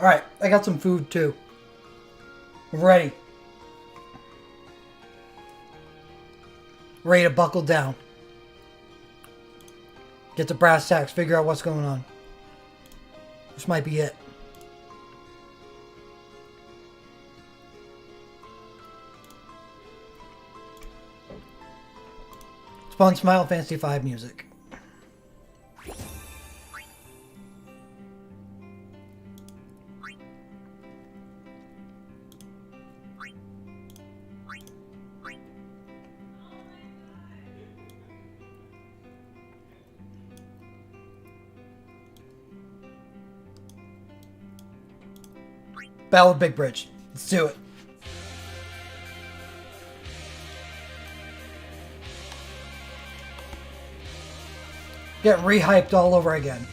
Alright, I got some food too. Ready. Ready to buckle down. Get the brass tacks, figure out what's going on. This might be it. Spawn Smile Fantasy 5 music. Battle of Big Bridge. Let's do it. Get rehyped all over again.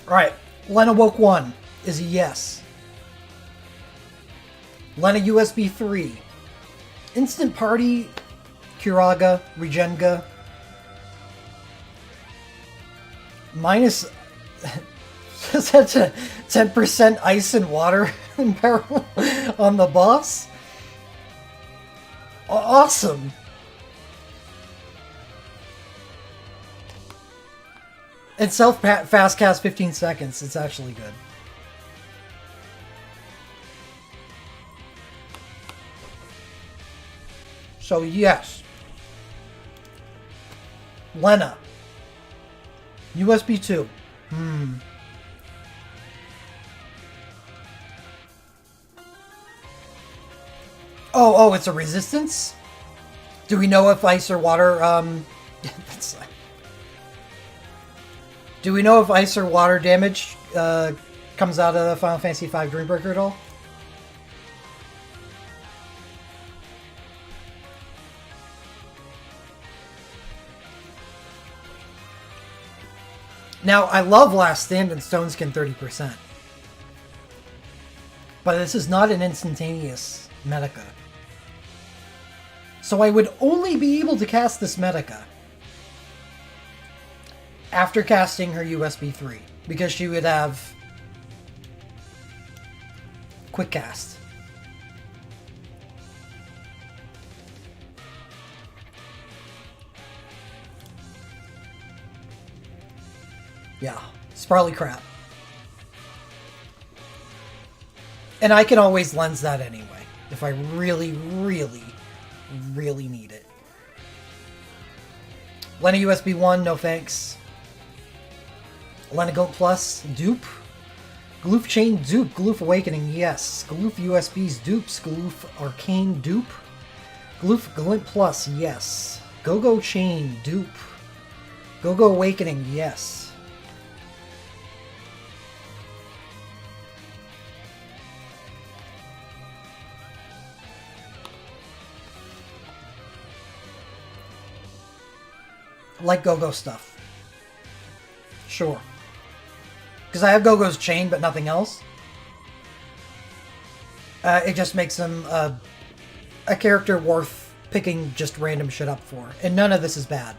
Alright, Lena Woke 1 is a yes. Lena USB 3. Instant Party, Curaga, Regenga. Minus such a 10% ice and water in peril on the boss. Awesome. And fast cast 15 seconds. It's actually good. So yes. Lena. USB 2. Oh, it's a resistance? Do we know if ice or water, that's do we know if ice or water damage comes out of Final Fantasy V Dreambreaker at all? Now, I love Last Stand and Stone Skin 30%. But this is not an instantaneous Medica. So I would only be able to cast this Medica after casting her USB 3, because she would have quick cast. Yeah, Sparly crap. And I can always lens that anyway, if I really, really, really need it. Lena USB 1, no thanks. Lena Goat Plus, dupe. Gloof Chain, dupe. Gloof Awakening, yes. Gloof USB's dupes. Gloof Arcane, dupe. Gloof Glint Plus, yes. Go-Go Chain, dupe. Go-Go Awakening, yes. Like Go-Go stuff. Sure. Because I have Go-Go's chain, but nothing else. It just makes him a character worth picking just random shit up for. And none of this is bad.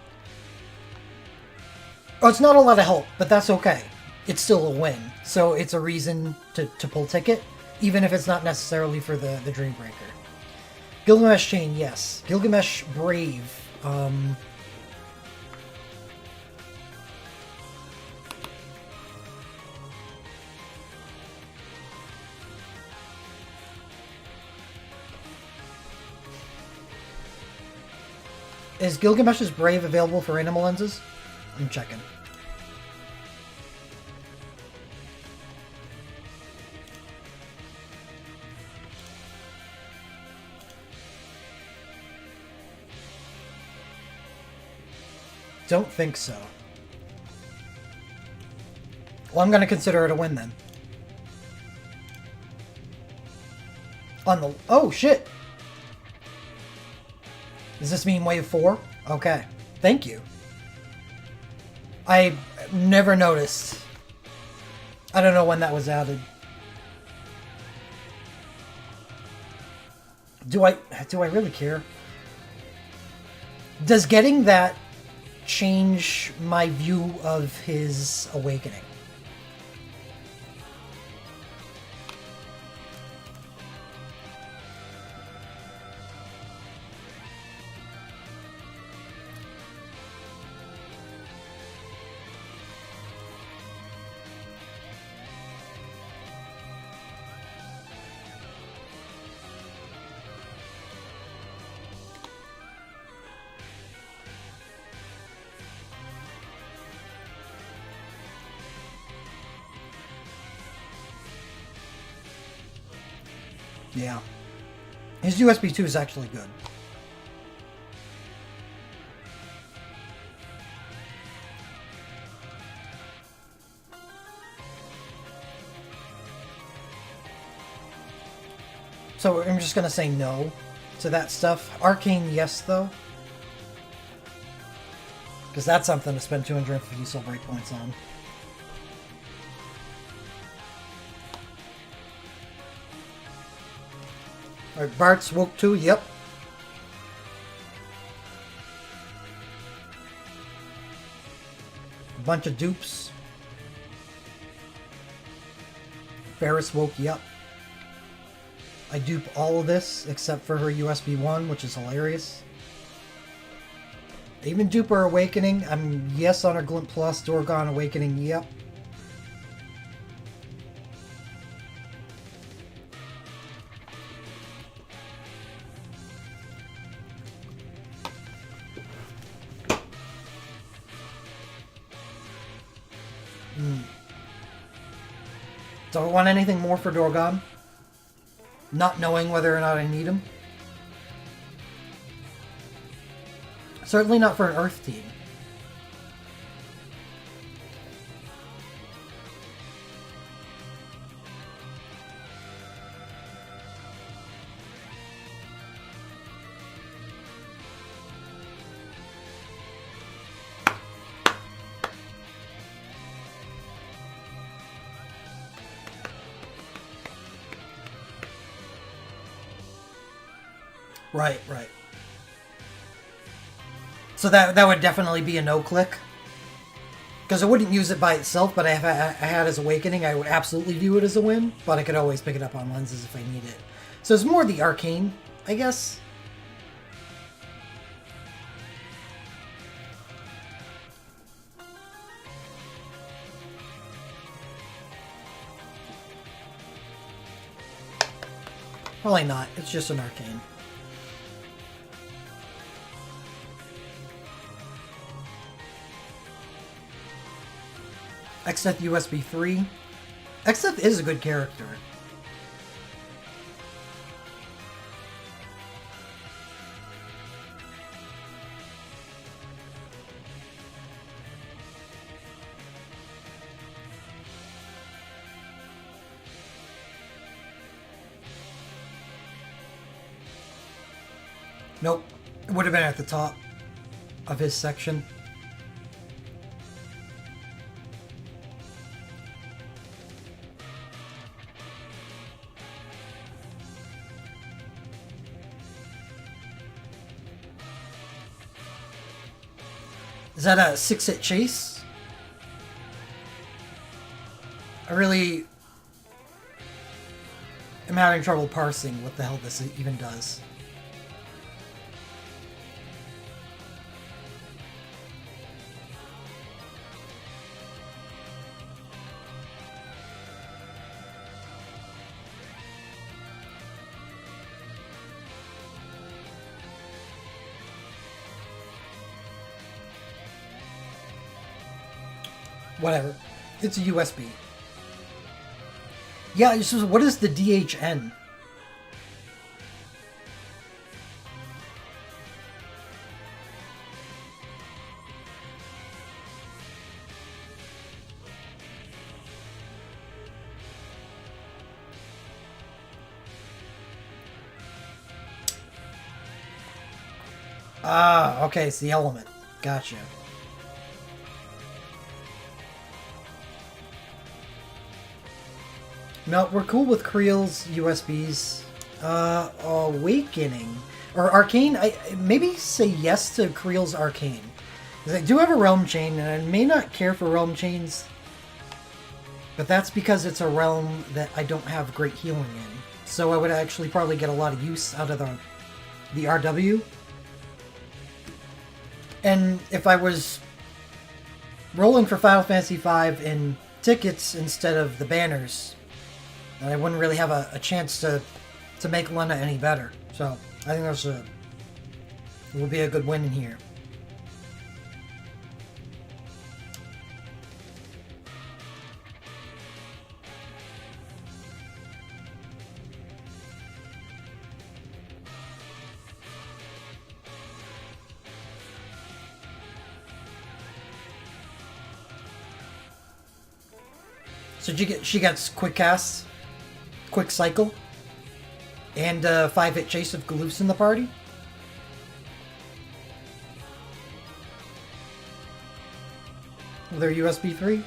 Oh, it's not a lot of help, but that's okay. It's still a win. So it's a reason to pull ticket, even if it's not necessarily for the Dreambreaker. Gilgamesh Chain, yes. Gilgamesh Brave. Is Gilgamesh's Brave available for animal lenses? I'm checking. Don't think so. Well, I'm going to consider it a win then. On the... Oh, shit! Does this mean wave 4? Okay. Thank you. I never noticed. I don't know when that was added. Do I really care? Does getting that change my view of his awakening? Yeah. His USB 2 is actually good. So I'm just going to say no to that stuff. Arcane, yes, though. Because that's something to spend 250 soul break points on. Alright, Bart's woke too, yep. A bunch of dupes. Ferris woke, yep. I dupe all of this except for her USB 1, which is hilarious. I even dupe her Awakening. I'm yes on her Glint Plus, Dorgon Awakening, yep. Don't want anything more for Dorgon. Not knowing whether or not I need him. Certainly not for an Earth team. Right, right. So that would definitely be a no-click. Because I wouldn't use it by itself, but if I had his Awakening, I would absolutely view it as a win. But I could always pick it up on lenses if I need it. So it's more the Arcane, I guess. Probably not. It's just an Arcane. Except USB 3. Except is a good character. Nope. It would have been at the top of his section. Is that a 6-hit chase? I really am having trouble parsing what the hell this even does. Whatever. It's a USB. Yeah, it's just, what is the DHN? Ah, okay, it's the element. Gotcha. No, we're cool with Creel's USBs. Awakening. Or Arcane, I maybe say yes to Creel's Arcane. Because I do have a Realm Chain, and I may not care for Realm Chains. But that's because it's a realm that I don't have great healing in. So I would actually probably get a lot of use out of the RW. And if I was rolling for Final Fantasy V in tickets instead of the banners, then I wouldn't really have a chance to make Lena any better. So I think that's will be a good win in here. So she gets quick cast, quick cycle, and 5-hit chase of Galoofs in the party. With their USB 3.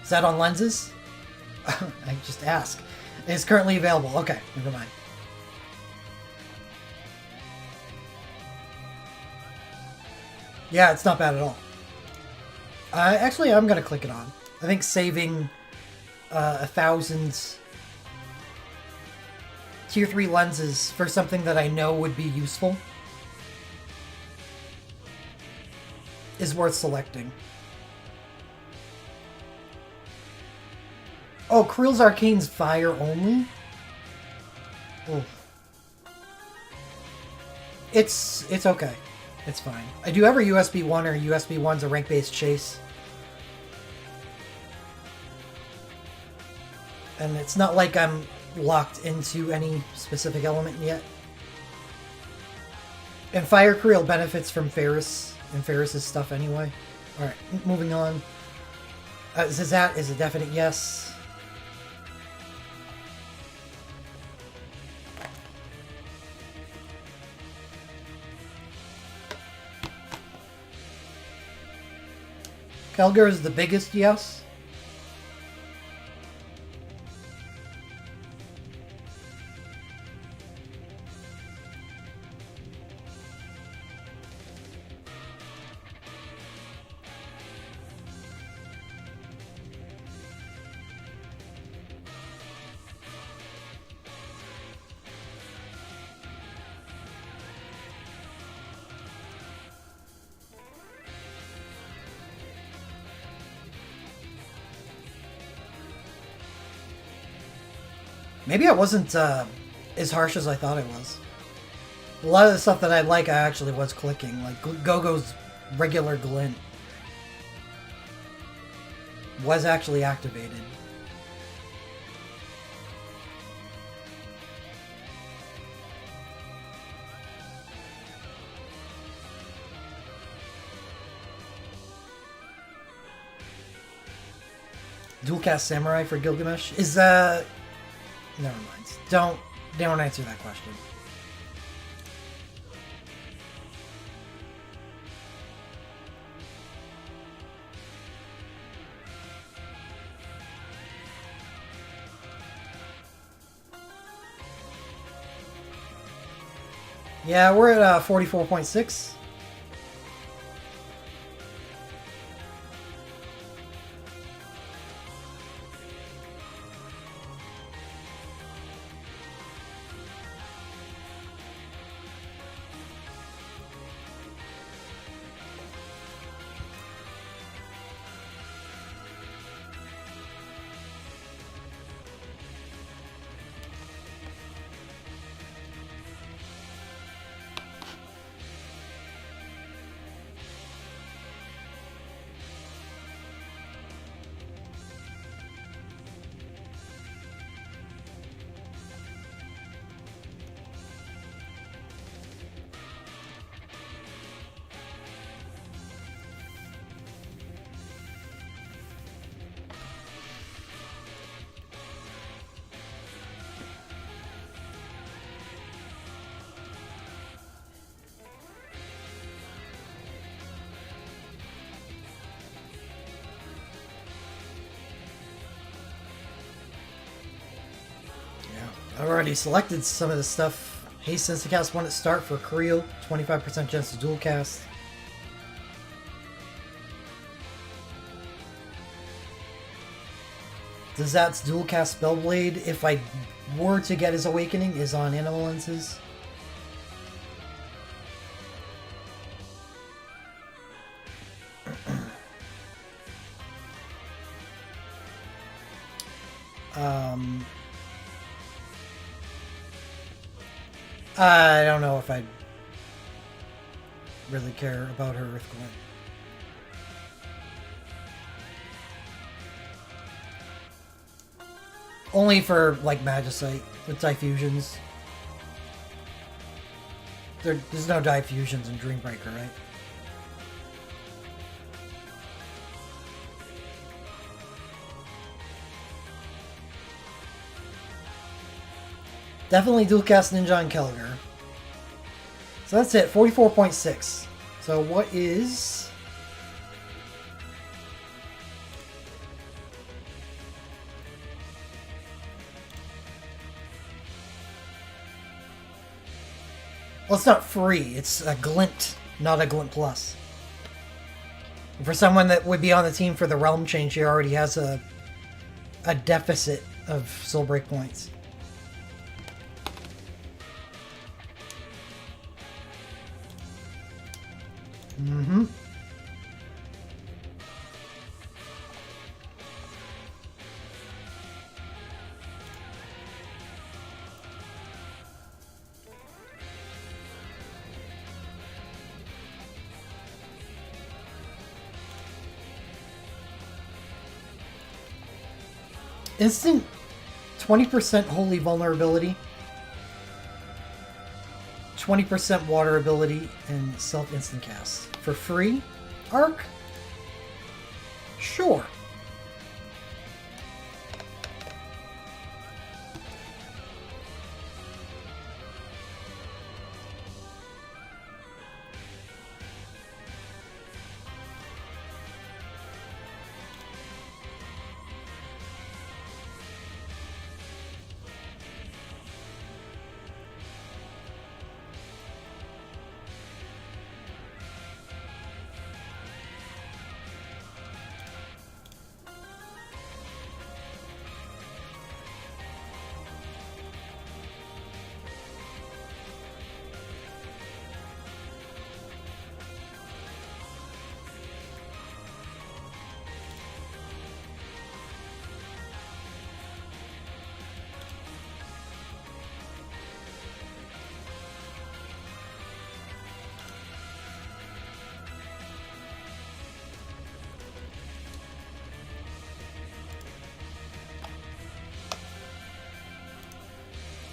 Is that on lenses? I just ask. It's currently available. Okay, never mind. Yeah, it's not bad at all. Actually, I'm going to click it on. I think saving 1,000 tier 3 lenses for something that I know would be useful is worth selecting. Oh, Creel's Arcane's fire only? Oof. It's okay. It's fine. I do have a USB 1 or USB 1's a rank-based chase. And it's not like I'm locked into any specific element yet. And Fire Creel benefits from Ferris and Ferris's stuff anyway. Alright, moving on. Zizat is a definite yes. Kelger is the biggest yes. Maybe I wasn't as harsh as I thought it was. A lot of the stuff that I like, I actually was clicking. Like Gogo's regular glint was actually activated. Dual cast Samurai for Gilgamesh is never mind. Don't answer that question. Yeah, we're at 44.6. I've already selected some of the stuff. Haste Instacast 1 at start for Creel, 25% chance to dual cast. Zazat's dual cast Spellblade, if I were to get his Awakening, is on Animal Lenses. I don't know if I'd really care about her Earth Glint. Only for, like, Magicite with Diffusions. There's no Diffusions in Dreambreaker, right? Definitely dual cast Ninja and Kelliger. So that's it, 44.6. So what is... Well, it's not free. It's a Glint, not a Glint Plus. For someone that would be on the team for the Realm Change, he already has a deficit of Soulbreak points. Mm-hmm. Instant 20% Holy Vulnerability, 20% Water Ability, and Self-Instant Cast. For free? Arc? Sure.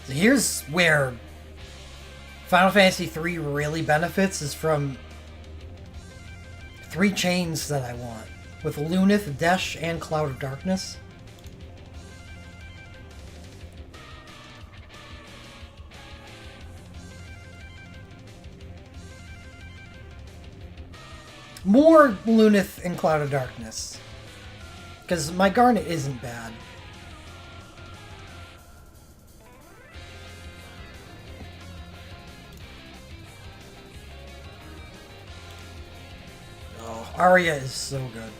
So here's where Final Fantasy III really benefits, is from 3 chains that I want, with Lunith, Desh, and Cloud of Darkness. More Lunith and Cloud of Darkness, because my Garnet isn't bad. Arya is so good.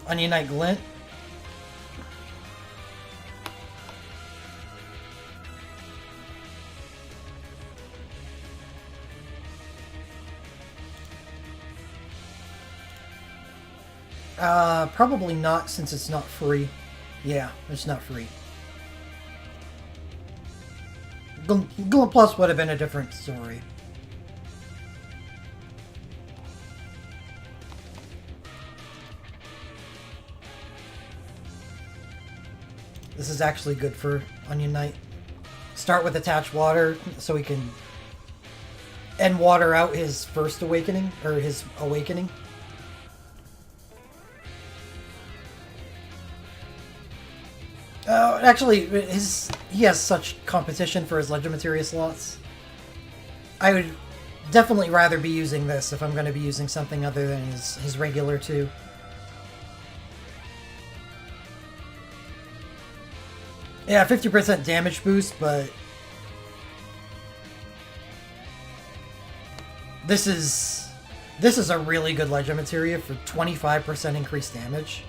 Onion Knight Glint. Probably not, since it's not free. Yeah, it's not free. Glint Plus would have been a different story. This is actually good for Onion Knight. Start with attached water so he can end water out his first awakening, or his awakening. Actually, he has such competition for his Legend Materia slots. I would definitely rather be using this if I'm going to be using something other than his regular 2. Yeah, 50% damage boost, but this is a really good Legend Materia for 25% increased damage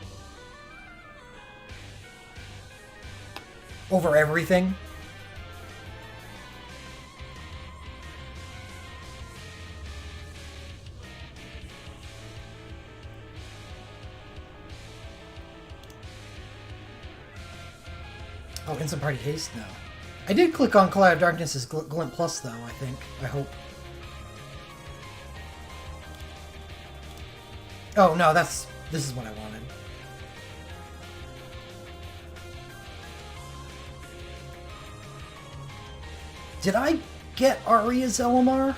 over everything. Oh, Instant Party Haste now. I did click on Cloud of Darkness's Glint Plus, though, I think. I hope. Oh, no, this is what I wanted. Did I get Aria's LMR?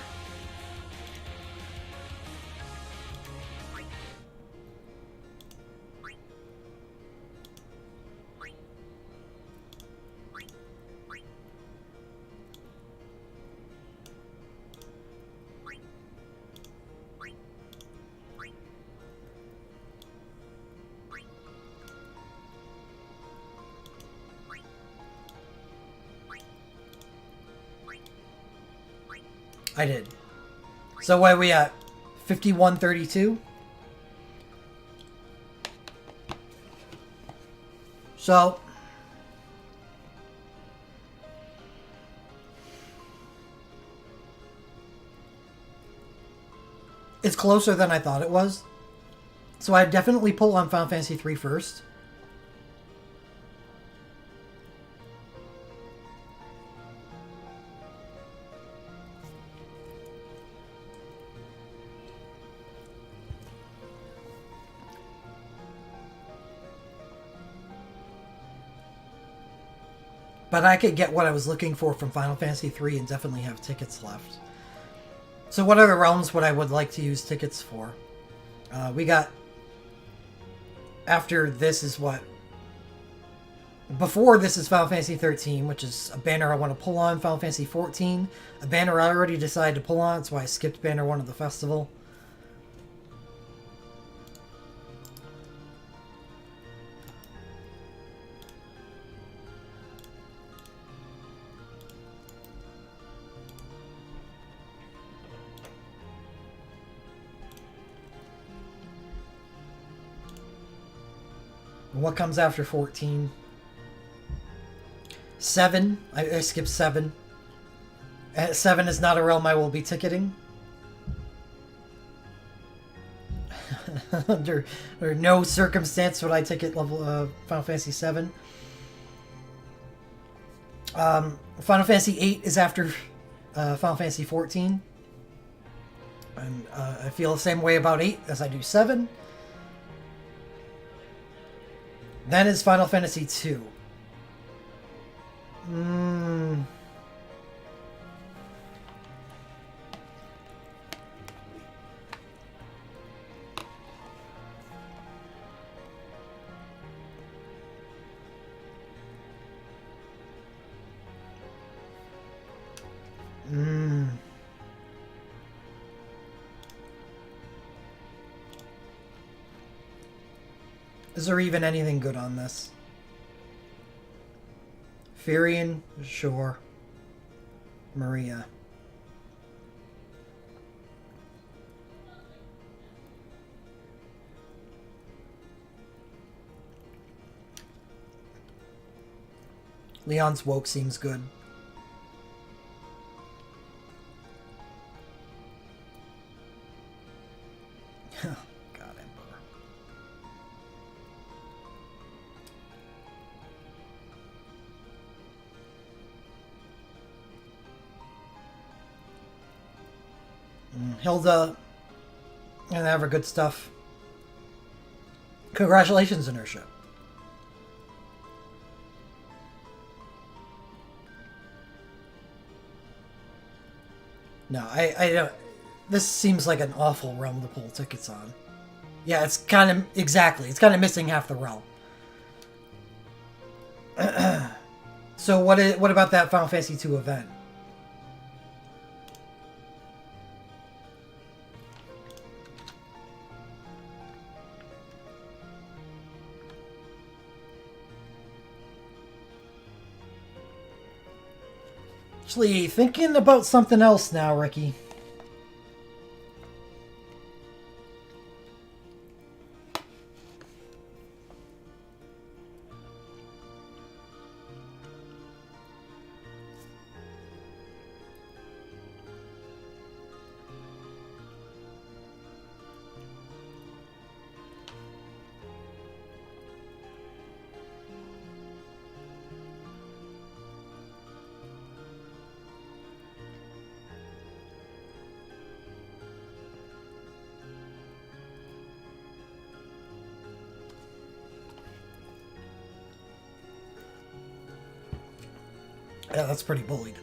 I did. So what are we at? 5132? So it's closer than I thought it was. So I'd definitely pull on Final Fantasy 3 first. But I could get what I was looking for from Final Fantasy 3 and definitely have tickets left. So what are the realms what I would like to use tickets for? We got... After this is what? Before this is Final Fantasy 13, which is a banner I want to pull on. Final Fantasy 14, a banner I already decided to pull on. That's why I skipped banner 1 of the festival. What comes after 14? 7. I skipped 7. 7 is not a realm I will be ticketing. Under no circumstance would I ticket level Final Fantasy 7. Final Fantasy 8 is after Final Fantasy 14. And I feel the same way about 8 as I do 7. Then is Final Fantasy 2. Is there even anything good on this? Firion? Sure. Maria. Leon's Woke seems good. God, Emperor. Hilda and have her good stuff. Congratulations, Inertia. No, I don't. This seems like an awful realm to pull tickets on. Yeah, it's kind of exactly. It's kind of missing half the realm. So what about that Final Fantasy II event? Actually, thinking about something else now, Ricky. Yeah, that's pretty bullied.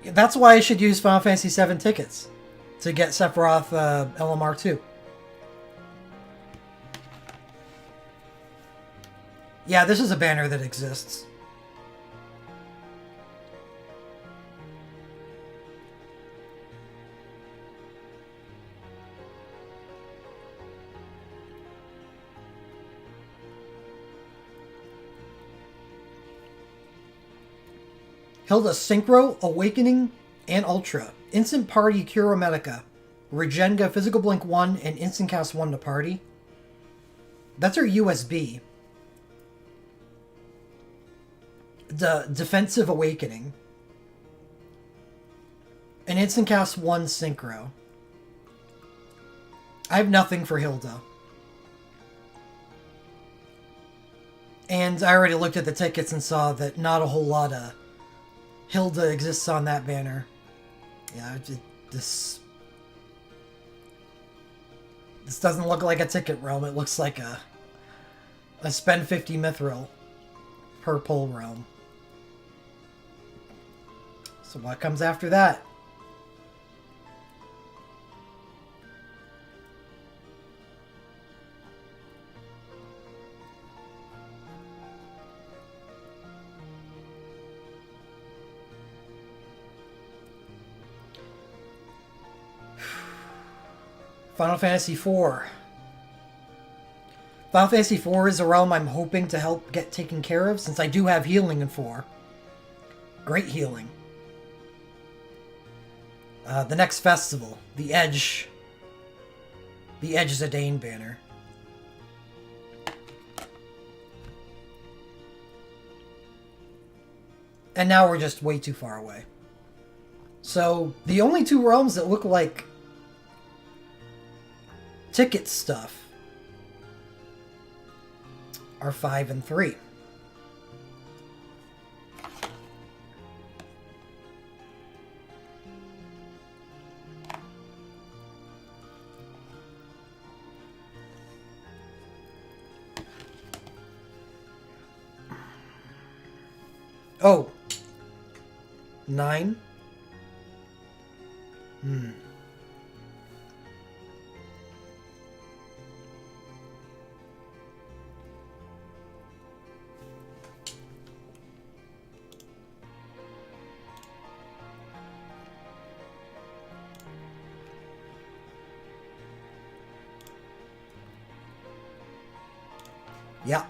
That's why I should use Final Fantasy VII tickets to get Sephiroth LMR 2. Yeah, this is a banner that exists. Hilda Synchro, Awakening, and Ultra. Instant Party Curo Medica. Regenga Physical Blink 1 and Instant Cast 1 to Party. That's her USB. The Defensive Awakening. And Instant Cast 1 Synchro. I have nothing for Hilda. And I already looked at the tickets and saw that not a whole lot of Hilda exists on that banner. Yeah, this doesn't look like a ticket realm. It looks like a spend 50 mithril per pull realm. So what comes after that? Final Fantasy IV. Final Fantasy IV is a realm I'm hoping to help get taken care of, since I do have healing in 4. Great healing. The next festival, the Edge Zidane banner. And now we're just way too far away. So, the only two realms that look like ticket stuff are 5 and 3. Oh. 9. Yeah.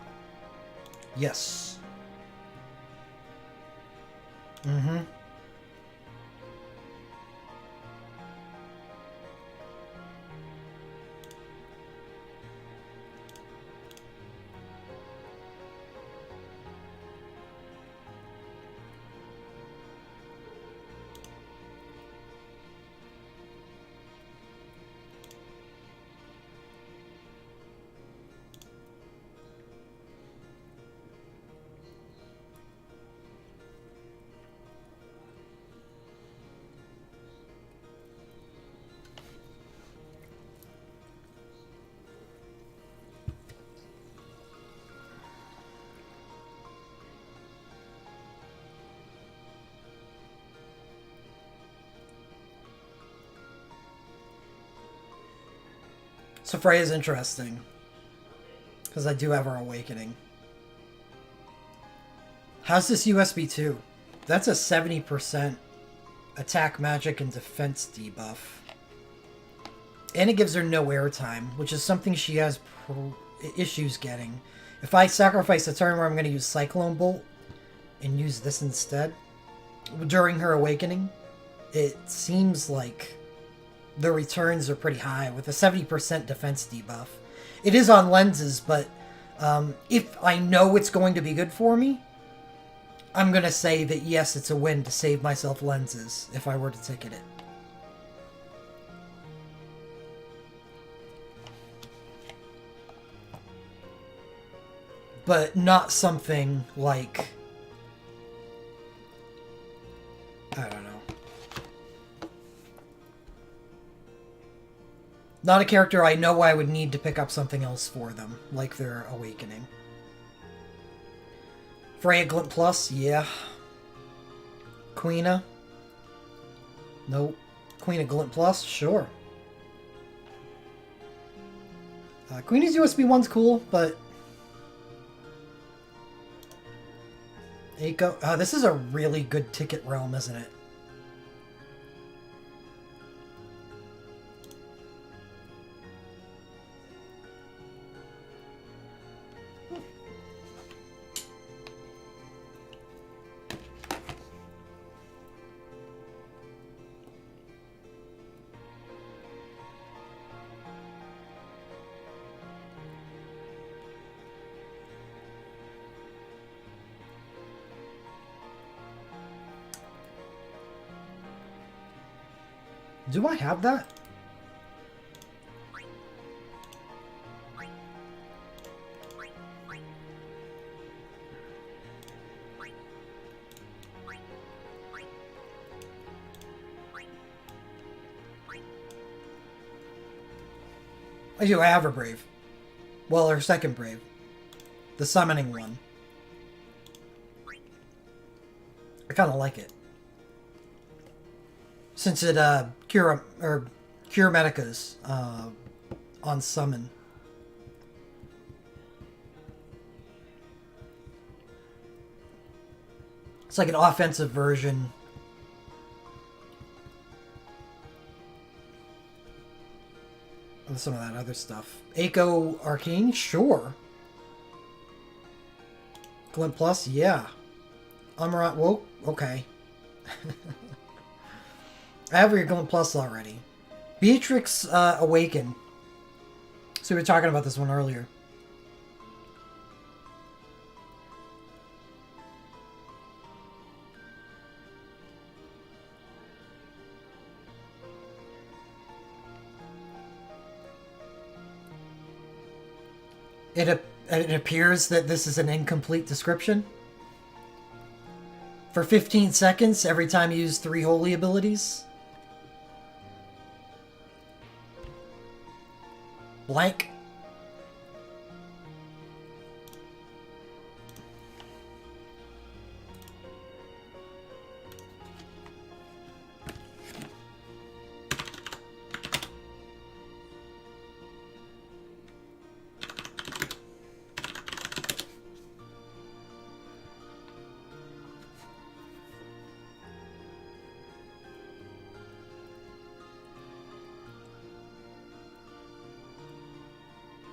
Yes. Mm-hmm. So Freya's interesting. Because I do have her awakening. How's this USB 2? That's a 70% attack, magic, and defense debuff. And it gives her no airtime, which is something she has issues getting. If I sacrifice a turn where I'm going to use Cyclone Bolt and use this instead, during her awakening, it seems like the returns are pretty high with a 70% defense debuff. It is on lenses, but if I know it's going to be good for me, I'm going to say that yes, it's a win to save myself lenses if I were to ticket it. But not something like, I don't know. Not a character I know I would need to pick up something else for them, like their awakening. Freya Glint Plus, yeah. Queena? Nope. Queena Glint Plus, sure. Queena's USB 1's cool, but... Eiko. This is a really good ticket realm, isn't it? Do I have that? I do. I have her Brave. Well, her second Brave. The summoning one. I kind of like it. Since it cure Medicas on summon. It's like an offensive version of some of that other stuff. Eiko Arcane, sure. Glint Plus, yeah. Amaranth, whoa, okay. I have your Glint Plus already. Beatrix Awaken. So we were talking about this one earlier. It appears that this is an incomplete description. For 15 seconds, every time you use 3 holy abilities. Blank.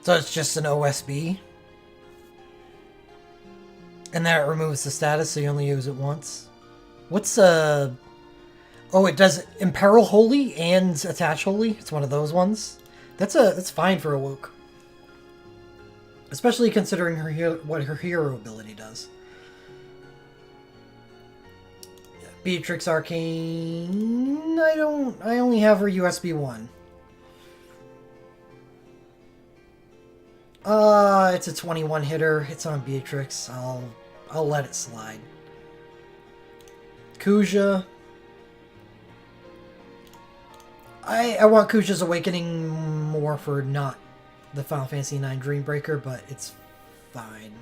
So it's just an OSB. And then it removes the status, so you only use it once. What's Oh, it does Imperil Holy and Attach Holy. It's one of those ones. That's fine for Awoke. Especially considering what her hero ability does. Beatrix Arcane. I only have her USB 1. It's a 21 hitter. It's on Beatrix. I'll let it slide. Kuja. I want Kuja's Awakening more for not the Final Fantasy IX Dreambreaker, but it's fine.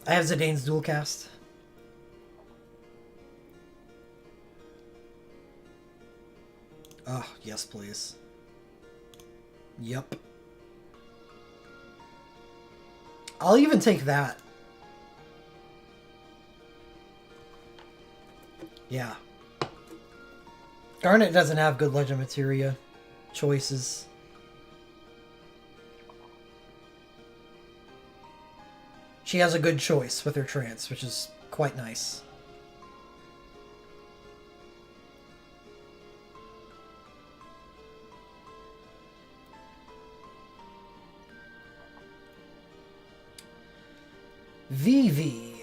I have Zidane's dual cast. Oh, yes, please. Yep. I'll even take that. Yeah. Garnet doesn't have good Legend Materia choices. She has a good choice with her trance, which is quite nice. Vivi.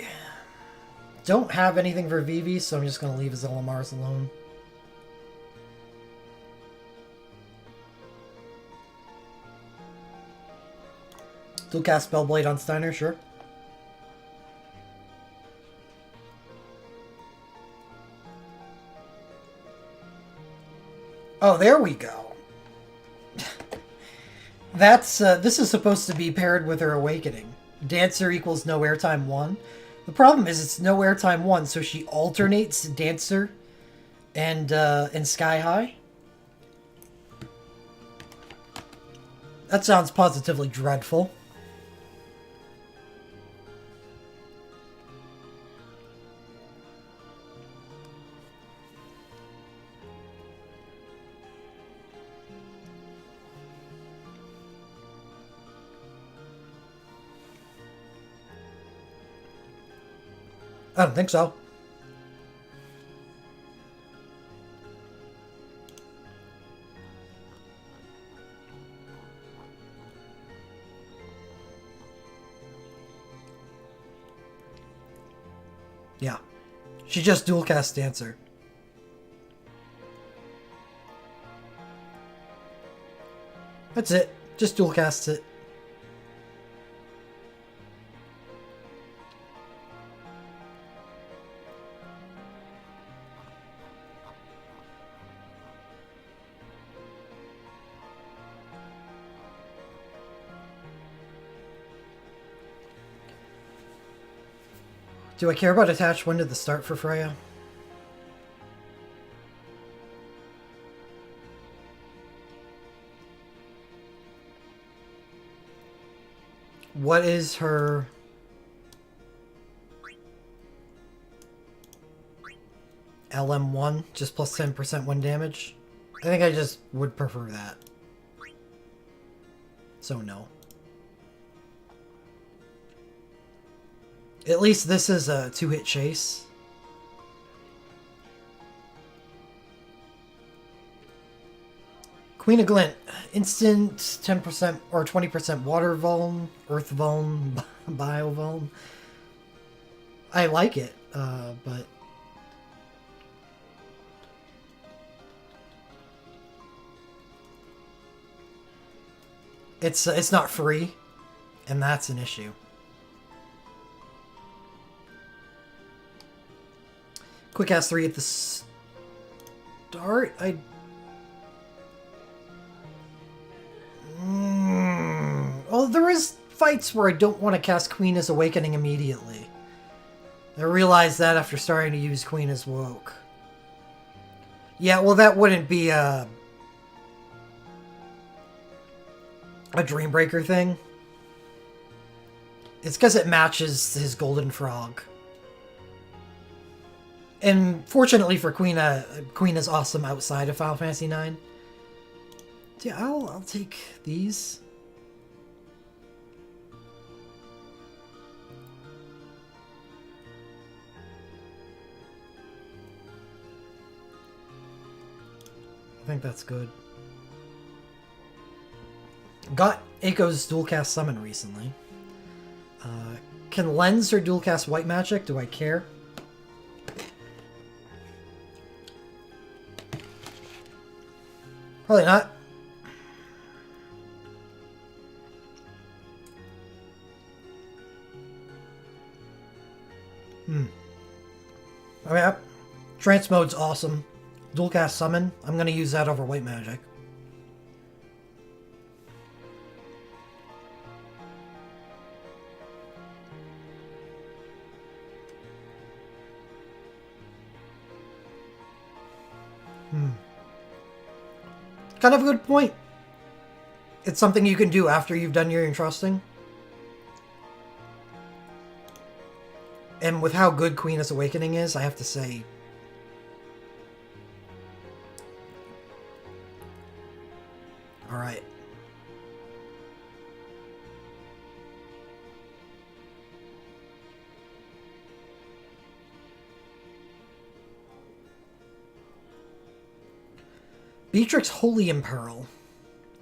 Don't have anything for Vivi, so I'm just going to leave Azella Mars alone. Dual cast Spellblade on Steiner, sure. Oh, there we go. That's this is supposed to be paired with her Awakening. Dancer equals no airtime 1. The problem is it's no airtime 1, so she alternates Dancer and Sky High. That sounds positively dreadful. I don't think so. Yeah. She just dual cast Dancer. That's it. Just dual casts it. Do I care about attached wind at the start for Freya? What is her... LM1? Just plus 10% wind damage? I think I just would prefer that. So no. At least this is a 2-hit chase. Queen of Glint. Instant 10% or 20% water vuln, earth vuln, bio vuln. I like it, but... It's not free, and that's an issue. Quick Cast 3 at the start? Well, there is fights where I don't want to cast Queen as Awakening immediately. I realized that after starting to use Queen as Woke. Yeah, well, that wouldn't be a Dreambreaker thing. It's because it matches his Golden Frog. And fortunately for Queen, Queen is awesome outside of Final Fantasy IX. So yeah, I'll take these. I think that's good. Got Aiko's dual cast summon recently. Can Lens or dual cast White Magic? Do I care? Probably not. I mean, Trance Mode's awesome. Dual cast Summon. I'm going to use that over White Magic. kind of a good point. It's something you can do after you've done your entrusting. And with how good Queen's Awakening is, I have to say... Alright. Beatrix Holy Imperil.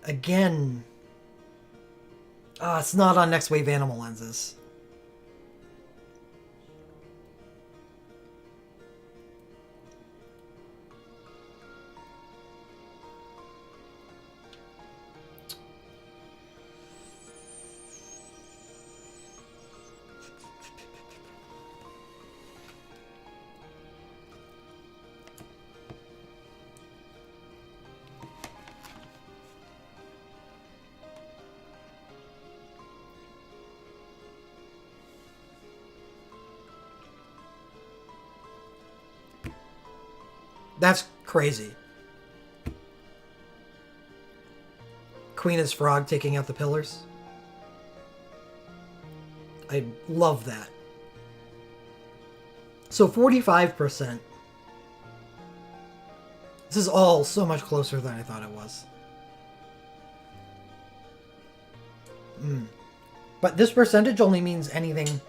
Again. It's not on Next Wave Animal Lenses. That's crazy. Queen is Frog taking out the pillars. I love that. So 45%. This is all so much closer than I thought it was. But this percentage only means anything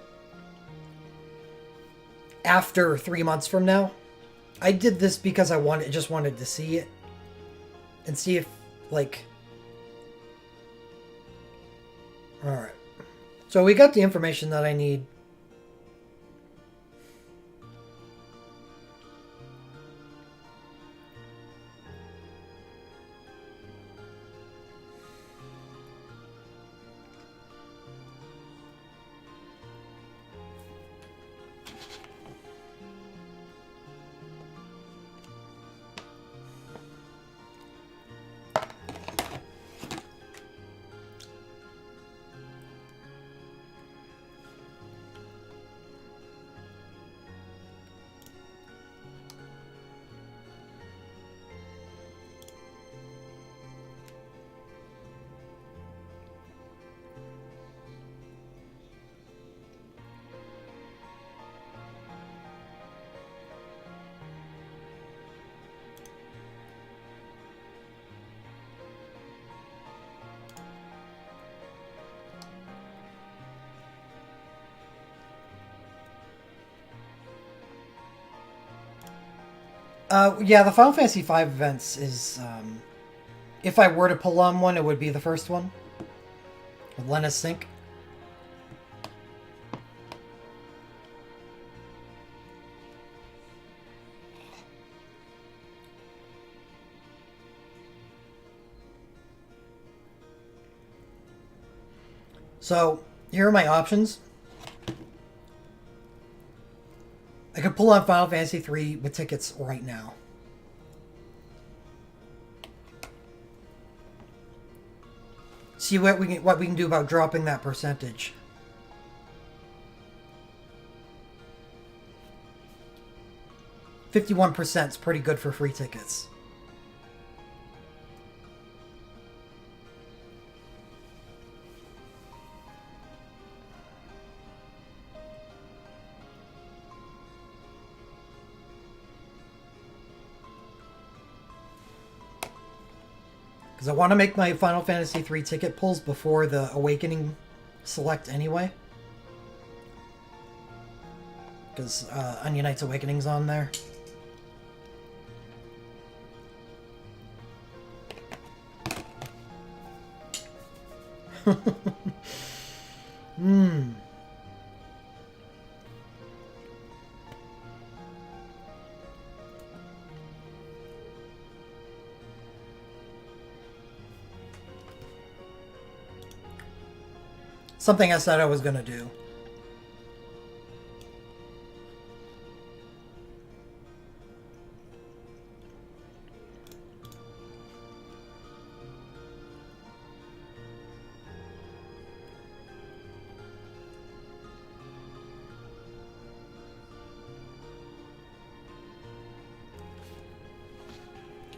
after 3 months from now. I did this because I just wanted to see it. And see if, like... Alright. So we got the information that I need. Yeah, the Final Fantasy V events is, if I were to pull on one, it would be the first one. With Lena's Sink. So, here are my options. I could pull on Final Fantasy III with tickets right now. See what we can do about dropping that percentage. $51% is pretty good for free tickets. Because I want to make my Final Fantasy III ticket pulls before the Awakening select anyway. Because Onion Knight's Awakening's on there. Something I said I was going to do.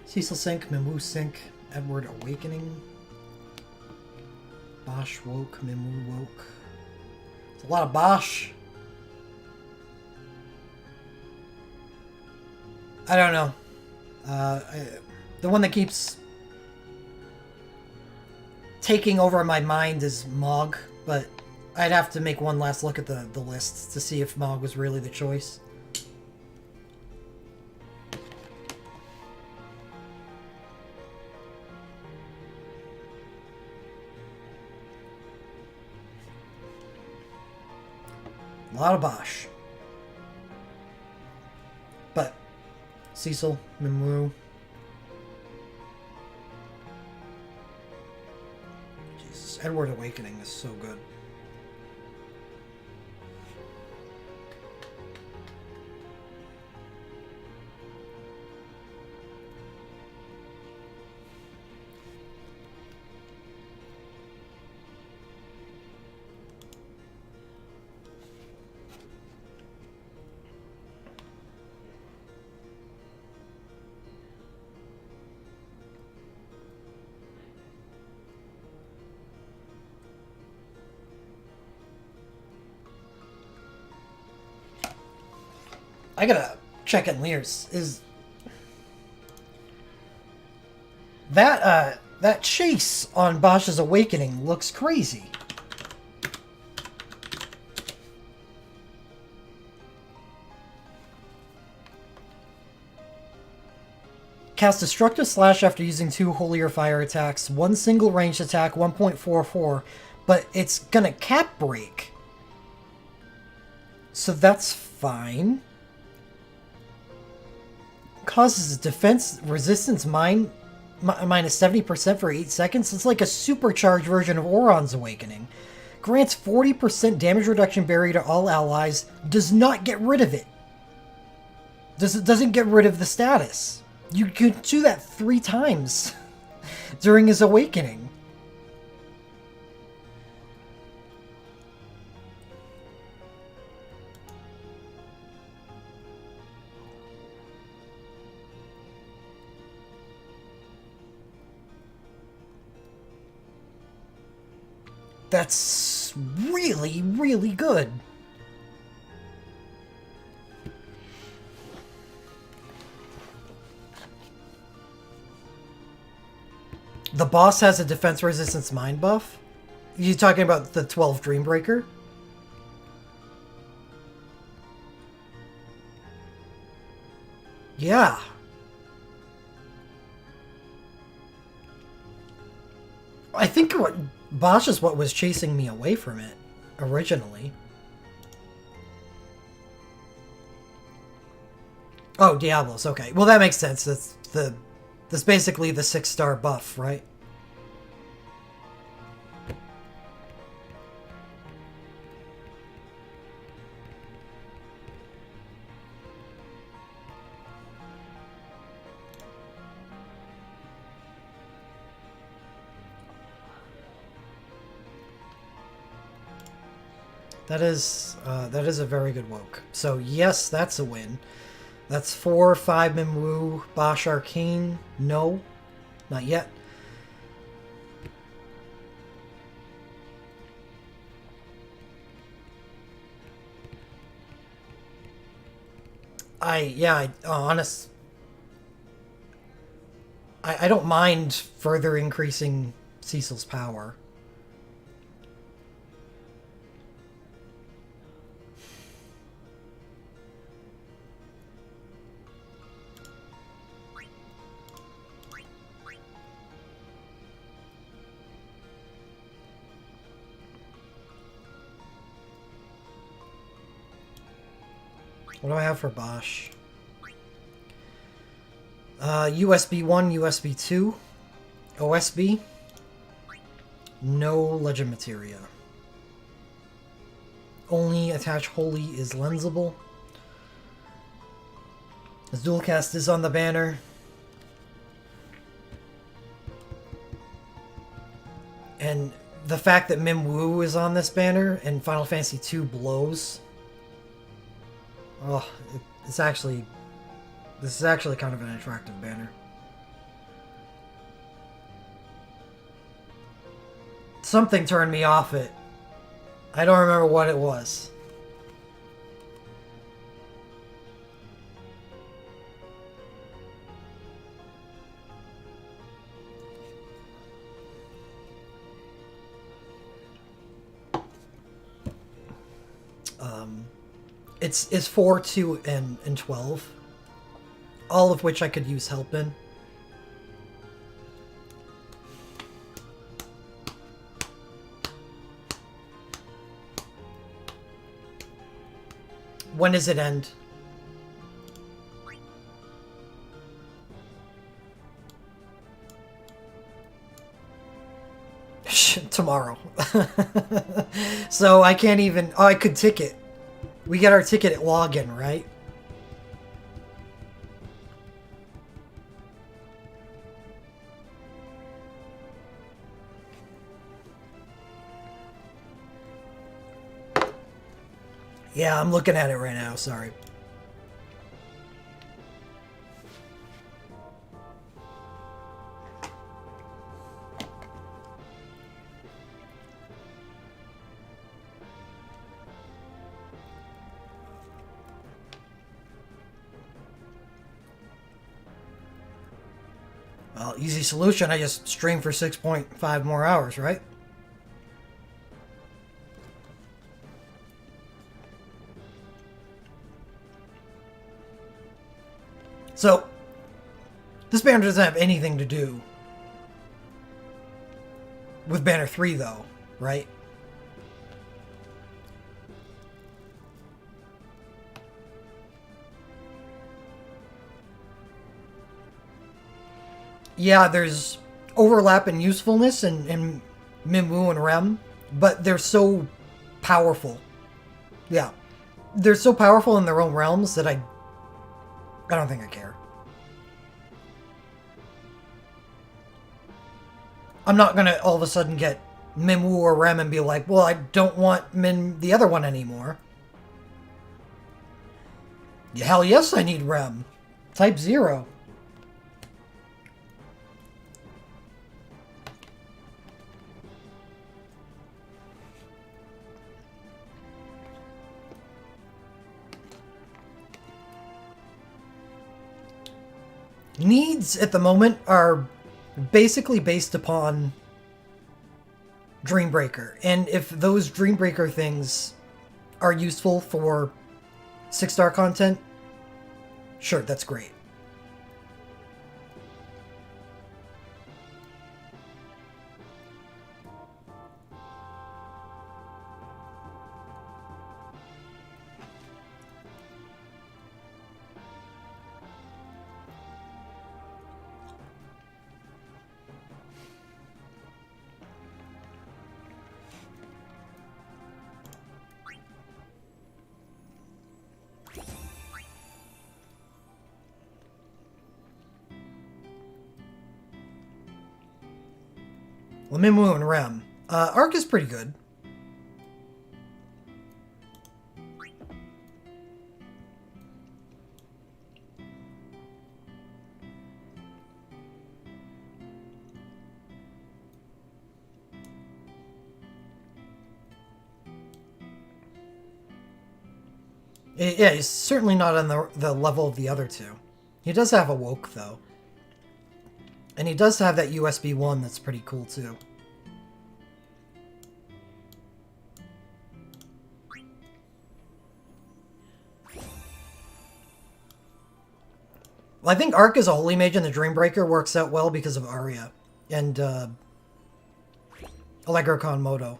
Cecil Sink, Mimu Sink, Edward Awakening. Bosch woke, Minwu woke. It's a lot of Bosch. I don't know. The one that keeps taking over my mind is Mog, but I'd have to make one last look at the list to see if Mog was really the choice. A lot of Bosch. But Cecil, Minwu. Jesus, Edward Awakening is so good. I gotta check in Lears. Is that that chase on Bosch's Awakening looks crazy. Cast Destructive Slash after using 2 Holier Fire attacks, 1 single ranged attack, 1.44, but it's gonna cap break. So that's fine. Causes defense resistance minus 70% for 8 seconds. It's like a supercharged version of Auron's Awakening. Grants 40% damage reduction barrier to all allies. Does not get rid of it. Doesn't get rid of the status. You could do that 3 times during his Awakening. That's really, really good. The boss has a defense resistance mind buff? You talking about the 12 Dreambreaker? Yeah. I think what Bosch is what was chasing me away from it originally. Oh, Diablos. Okay. Well, that makes sense. That's basically the 6-star buff, right? That is a very good woke. So yes, that's a win. That's 4 or 5 Minwu, Bosch Arcane. No, not yet. Honest. I don't mind further increasing Cecil's power. What do I have for Bosch? USB 1, USB 2. OSB. No Legend Materia. Only Attach Holy is lensable. His dual cast is on the banner. And the fact that Minwu is on this banner and Final Fantasy II blows. Oh, this is actually kind of an attractive banner. Something turned me off it. I don't remember what it was. It's 4, 2, and 12. All of which I could use help in. When does it end? Tomorrow. So I can't even... Oh, I could ticket. We get our ticket at login, right? Yeah, I'm looking at it right now, sorry. Well, easy solution, I just stream for 6.5 more hours, right? So, this banner doesn't have anything to do with Banner 3, though, right? Yeah, there's overlap in usefulness in Minwu and Rem, but they're so powerful. Yeah. They're so powerful in their own realms that I don't think I care. I'm not gonna all of a sudden get Minwu or Rem and be like, well, I don't want the other one anymore. Hell yes, I need Rem. Type 0. Needs at the moment are basically based upon Dreambreaker. And if those Dreambreaker things are useful for 6-star content, sure, that's great. Minwu and Rem. Arc is pretty good. Yeah, he's certainly not on the level of the other two. He does have a woke, though. And he does have that USB 1 that's pretty cool, too. Well, I think Arc as a Holy Mage in the Dreambreaker works out well because of Arya and Allegro Con Moto.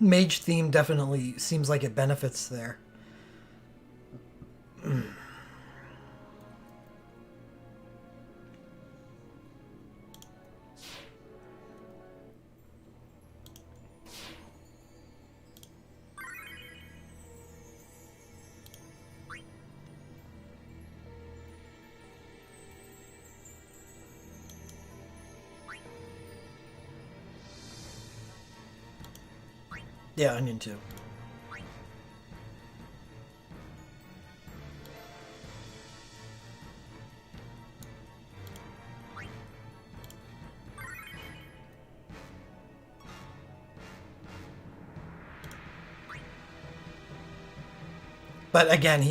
Mage theme definitely seems like it benefits there. Yeah, Onion too. But again,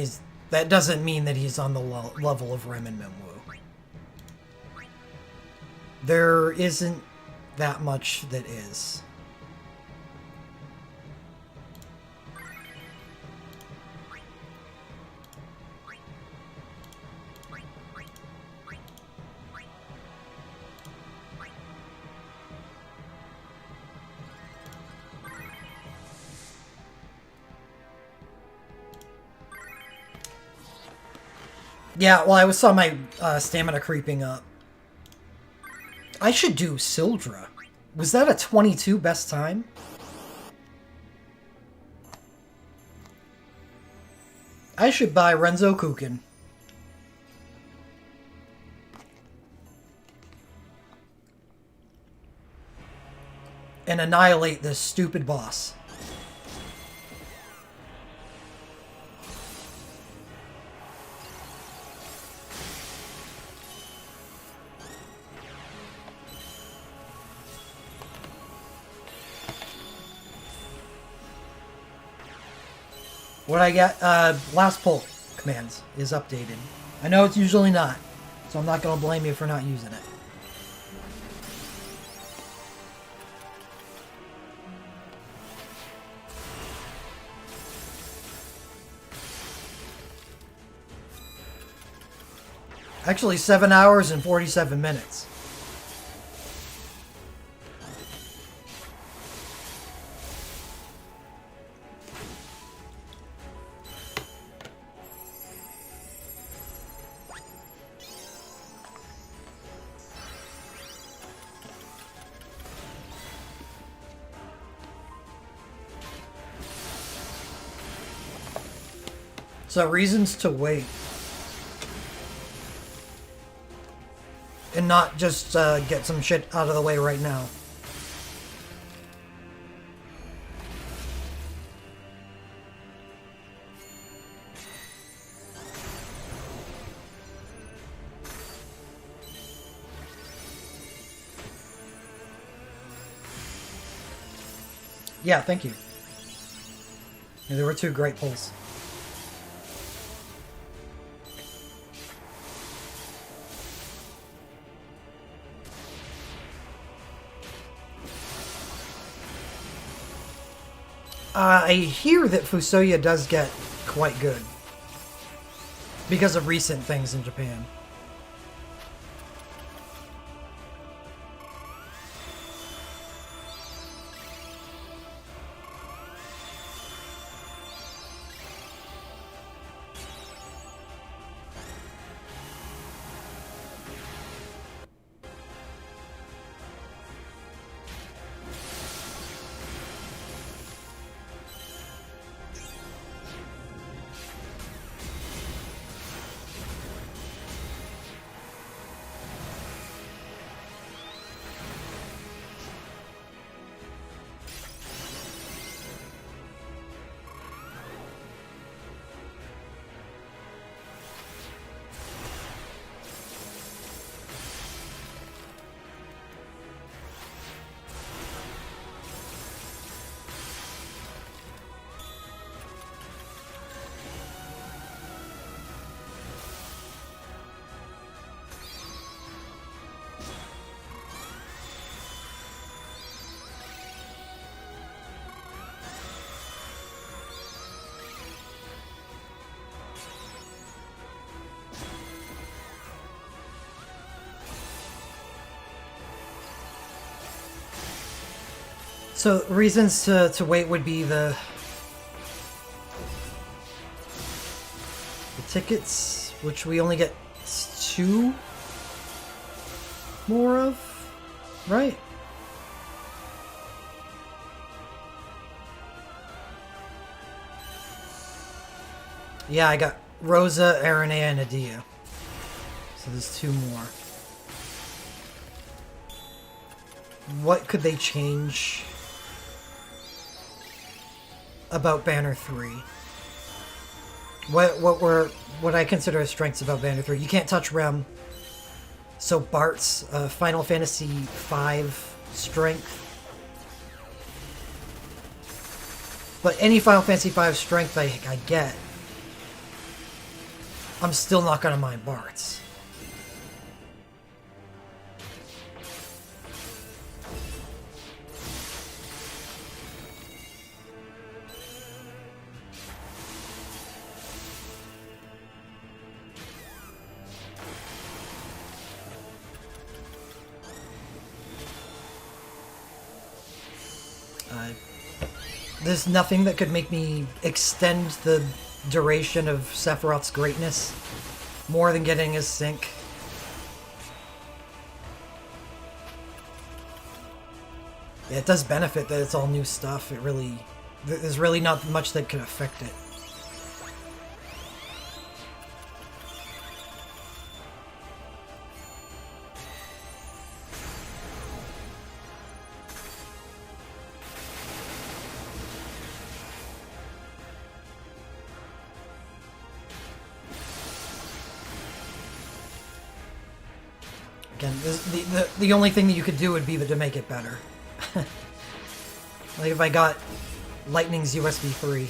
that doesn't mean that he's on the level of Rem and Minwoo. There isn't that much that is. Yeah, well, I saw my stamina creeping up. I should do Sildra. Was that a 22 best time? I should buy Renzo Kuken. And annihilate this stupid boss. What I get, last pull commands is updated. I know it's usually not, so I'm not going to blame you for not using it. Actually, 7 hours and 47 minutes. So, reasons to wait. And not just get some shit out of the way right now. Yeah, thank you. Yeah, there were 2 great pulls. I hear that Fusoya does get quite good because of recent things in Japan. So reasons to wait would be the tickets, which we only get 2 more of, right? Yeah, I got Rosa, Aranea, and Adia. So there's 2 more. What could they change about Banner 3? What I consider as strengths about Banner 3? You can't touch Rem. So Bart's Final Fantasy V strength. But any Final Fantasy V strength I get I'm still not gonna mind Bart's. There's nothing that could make me extend the duration of Sephiroth's greatness more than getting his sync. Yeah, it does benefit that it's all new stuff. There's really not much that could affect it. Again, the only thing that you could do would be to make it better. Like if I got Lightning's USB 3.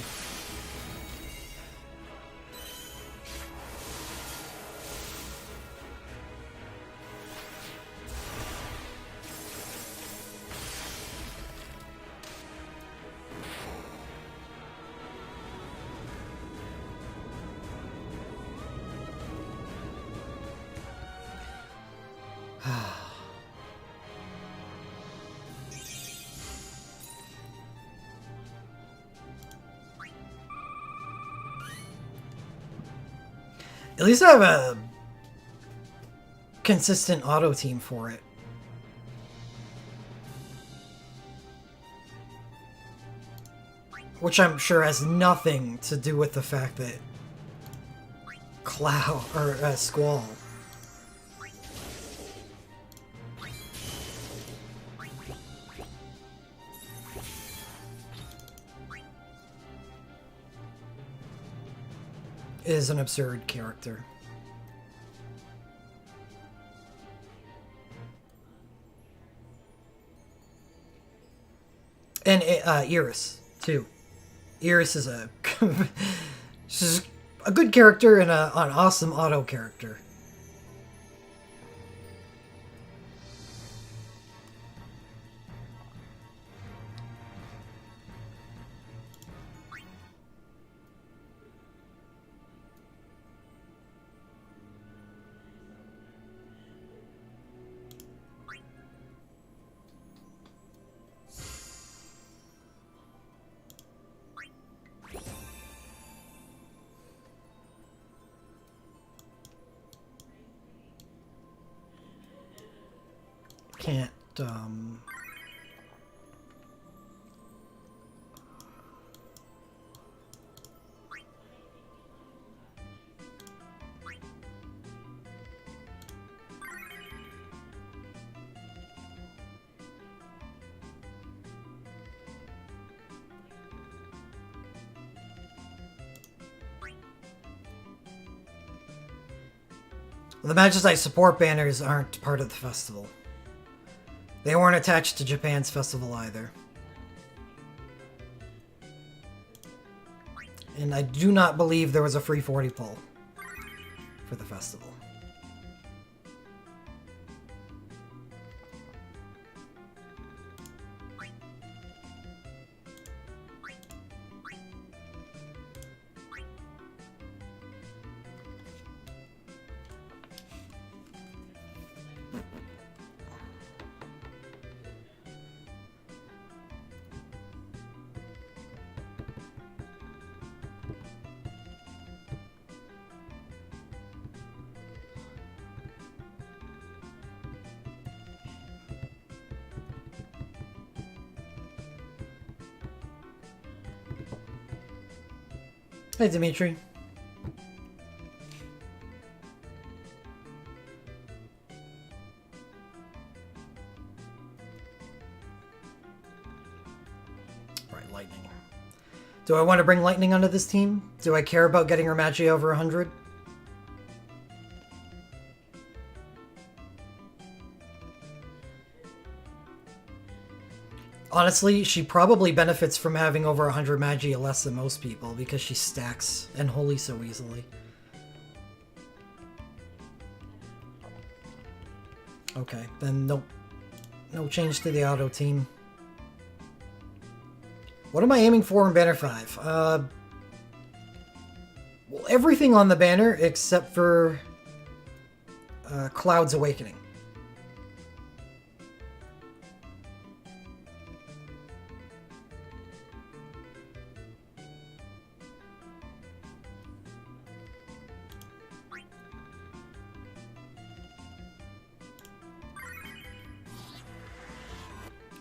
At least I have a consistent auto team for it. Which I'm sure has nothing to do with the fact that Cloud or Squall is an absurd character. And Iris, too. Iris is she's a good character and an awesome auto character. Can't, The Magicite support banners aren't part of the festival. They weren't attached to Japan's festival either. And I do not believe there was a free 40 poll for the festival. Hey, Dimitri. Right, Lightning. Do I want to bring Lightning onto this team? Do I care about getting her Magi over 100? Honestly, she probably benefits from having over 100 Magi less than most people because she stacks and holy so easily. Okay, then no change to the auto team. What am I aiming for in Banner 5? Well, everything on the banner except for Cloud's Awakening.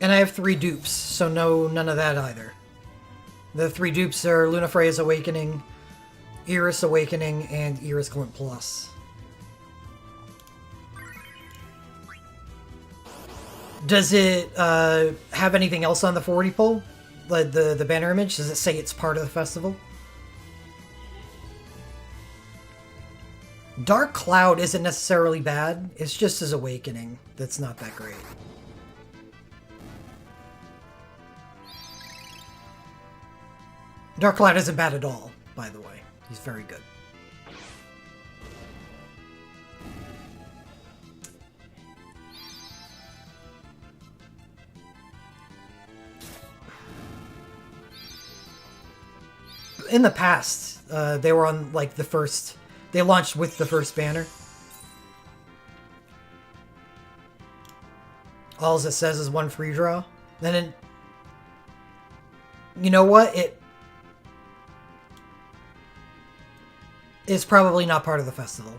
And I have 3 dupes, so none of that either. The 3 dupes are Lunafreya's Awakening, Iris Awakening, and Iris Glint Plus. Does it have anything else on the 40 pole? Like the banner image? Does it say it's part of the festival? Dark Cloud isn't necessarily bad. It's just his Awakening that's not that great. Dark Cloud isn't bad at all, by the way. He's very good. In the past, they were on, like, the first... They launched with the first banner. All it says is 1 free draw. Then, you know what? It's probably not part of the festival.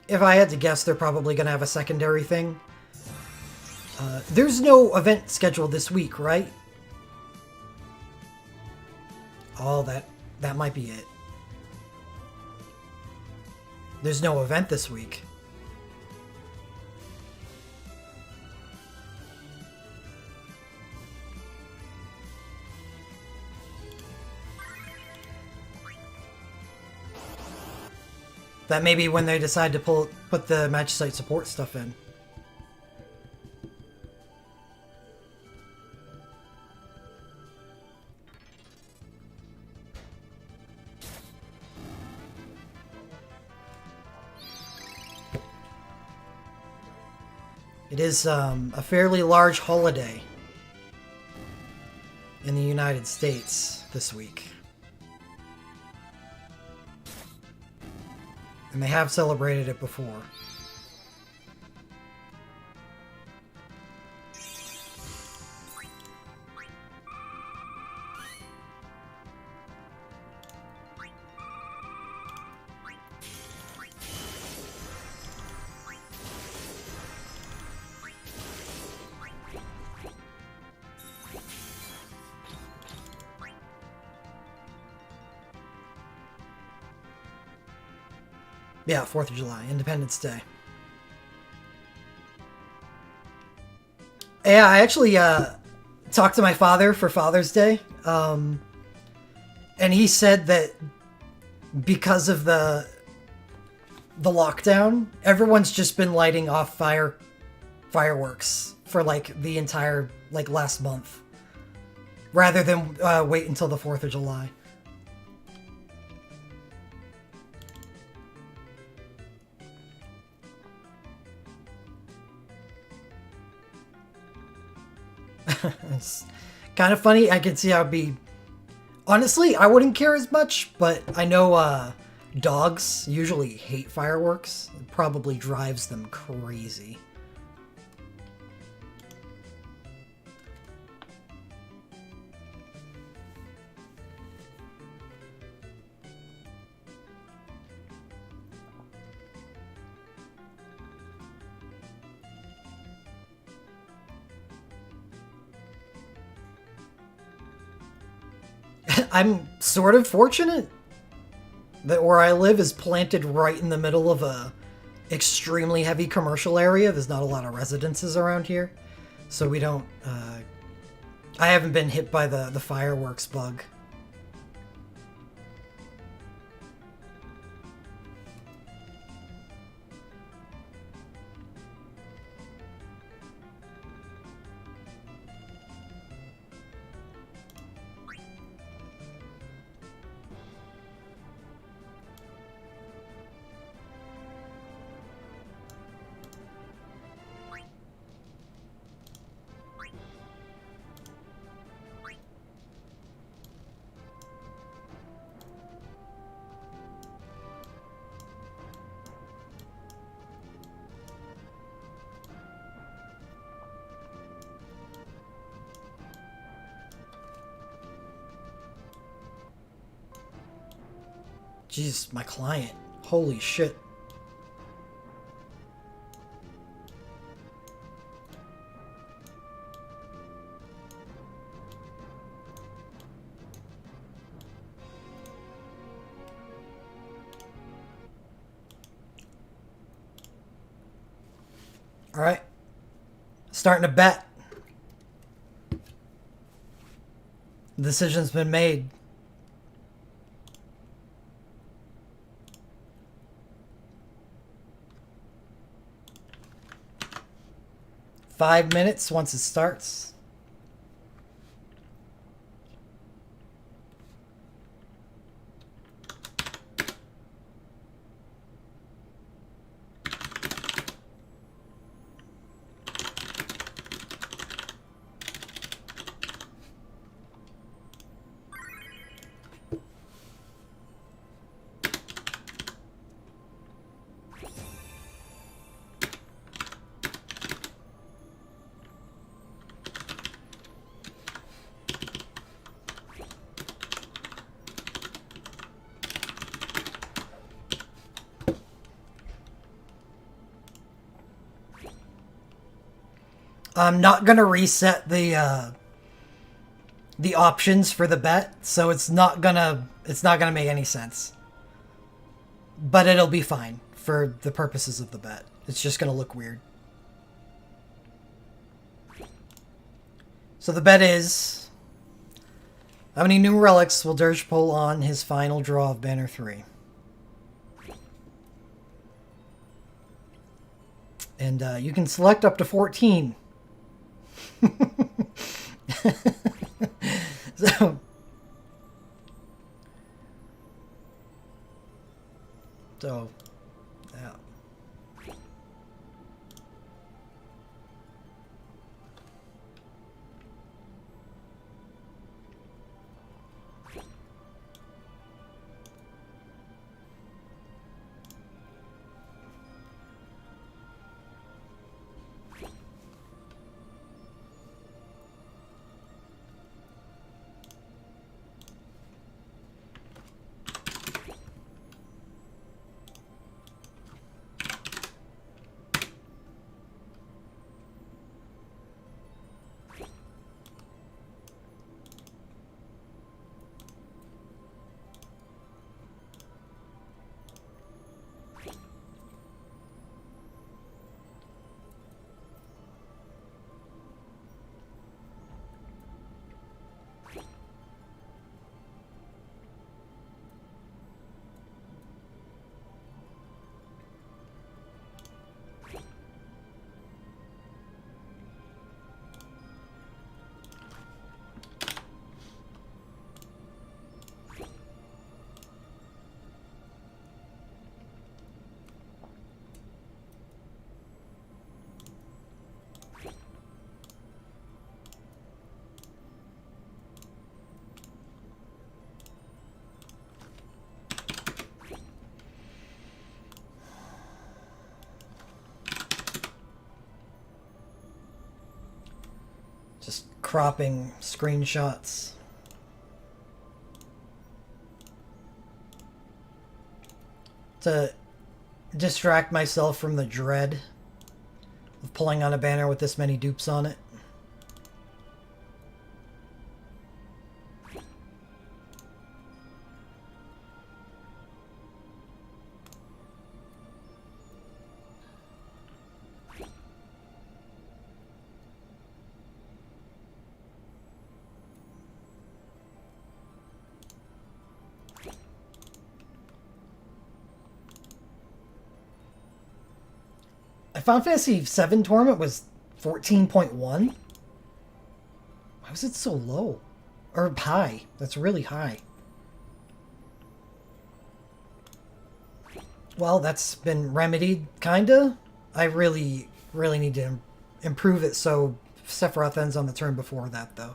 If I had to guess, they're probably going to have a secondary thing. There's no event scheduled this week, right? Oh, that might be it. There's no event this week. That may be when they decide to put the match site support stuff in. It is a fairly large holiday in the United States this week. And they have celebrated it before. Yeah, 4th of July, Independence Day. Yeah, I actually talked to my father for Father's Day, and he said that because of the lockdown, everyone's just been lighting off fireworks for like the entire last month, rather than wait until the 4th of July. It's kind of funny. I can see how it'd be... Honestly, I wouldn't care as much, but I know dogs usually hate fireworks. It probably drives them crazy. I'm sort of fortunate that where I live is planted right in the middle of a extremely heavy commercial area. There's not a lot of residences around here, so we don't... I haven't been hit by the fireworks bug. Jeez, my client. Holy shit. All right. Starting to bet. The decision's been made. Five minutes once it starts. I'm not gonna reset the options for the bet, so it's not gonna make any sense. But it'll be fine for the purposes of the bet. It's just gonna look weird. So the bet is, how many new relics will Dirge pull on his final draw of Banner 3? And you can select up to 14. So yeah. Just cropping screenshots. To distract myself from the dread of pulling on a banner with this many dupes on it. Final Fantasy VII tournament was 14.1? Why was it so low? Or high? That's really high. Well, that's been remedied, kinda. I really need to improve it so Sephiroth ends on the turn before that, though.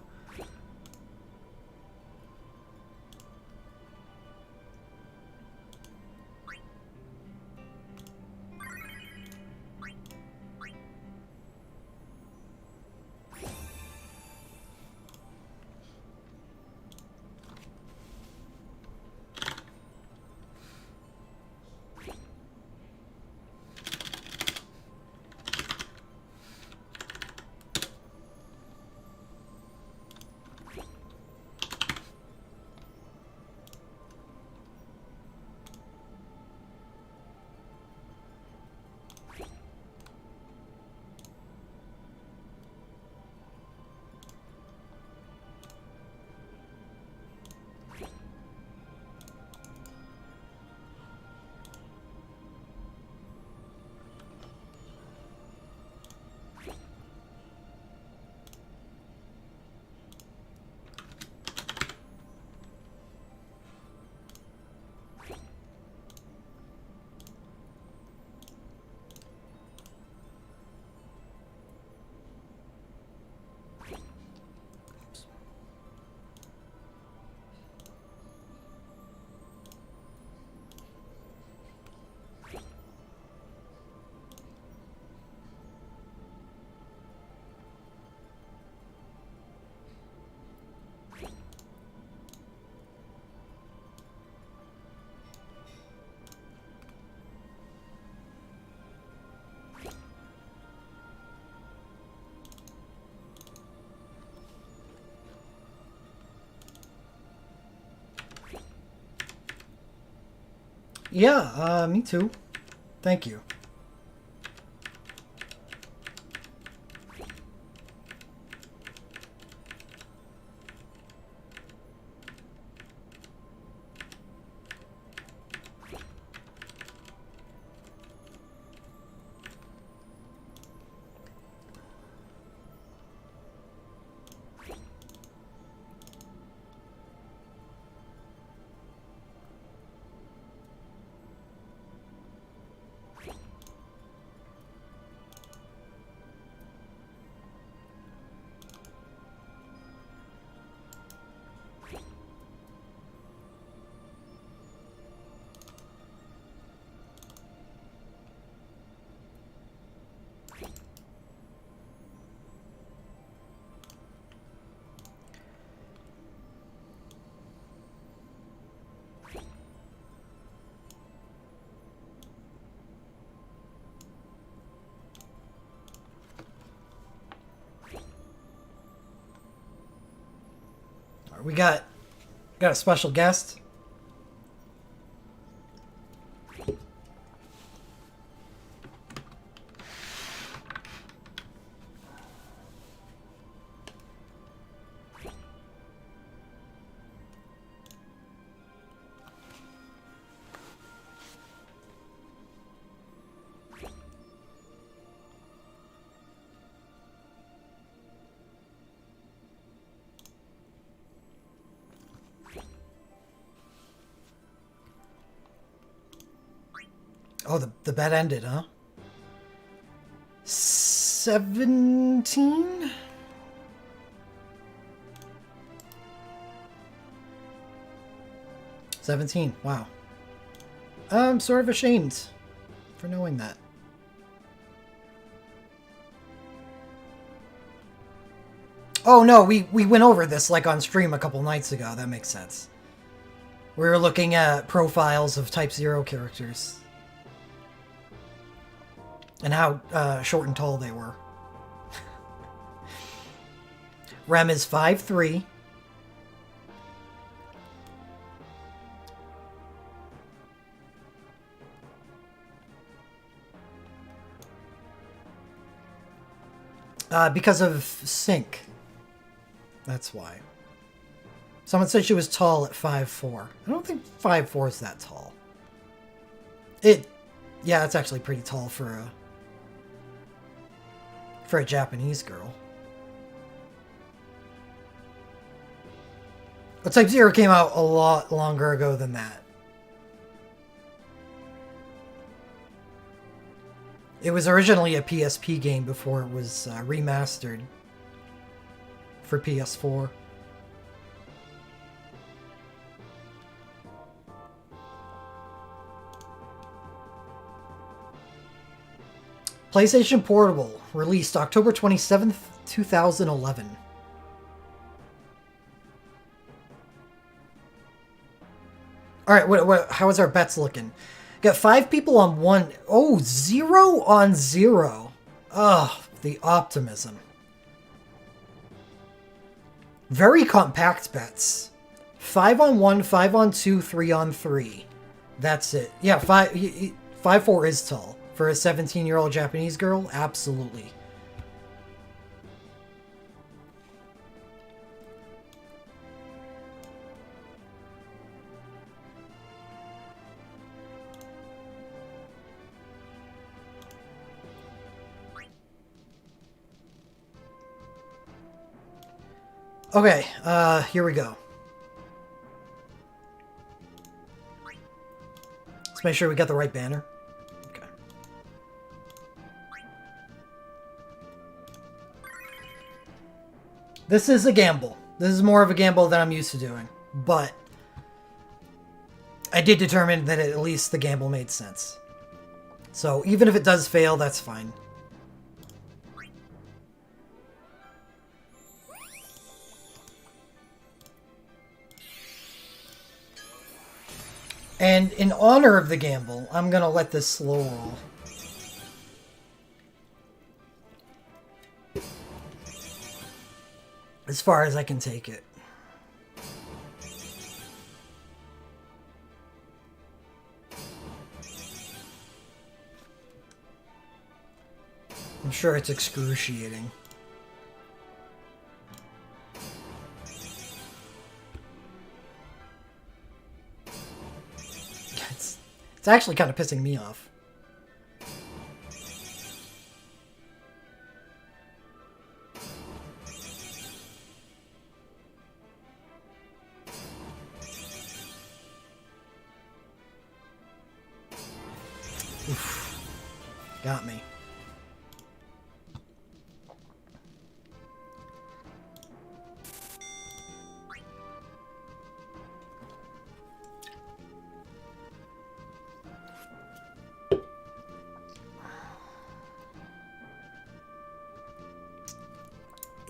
Yeah, me too. Thank you. We got a special guest. Oh, the bet ended, huh? 17? Wow. I'm sort of ashamed for knowing that. Oh no, we went over this like on stream a couple nights ago. That makes sense. We were looking at profiles of Type 0 characters. And how short and tall they were. Rem is 5'3". Because of sync. That's why. Someone said she was tall at 5'4". I don't think 5'4" is that tall. Yeah, it's actually pretty tall for a Japanese girl. But Type 0 came out a lot longer ago than that. It was originally a PSP game before it was remastered for PS4. PlayStation Portable, released October 27th, 2011. Alright, how is our bets looking? Got 5 people on 1. Oh, 0 on 0. Ugh, the optimism. Very compact bets. 5 on 1, 5 on 2, 3 on 3. That's it. Yeah, 5'4" is tall. For a 17-year-old Japanese girl, absolutely. Okay, here we go. Let's make sure we got the right banner. Okay. This is a gamble. This is more of a gamble than I'm used to doing. But I did determine that at least the gamble made sense. So even if it does fail, that's fine. And in honor of the gamble, I'm going to let this slow roll. As far as I can take it. I'm sure it's excruciating. It's actually kind of pissing me off. Oof. Got me.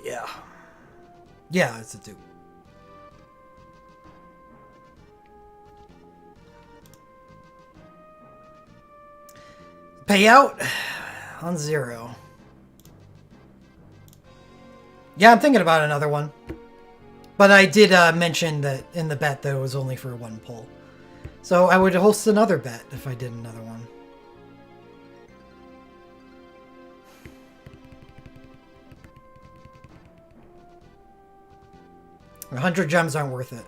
Yeah. Yeah, it's a 2. Payout on 0. Yeah, I'm thinking about another one. But I did mention that in the bet that it was only for 1 pull. So I would host another bet if I did another one. 100 gems aren't worth it.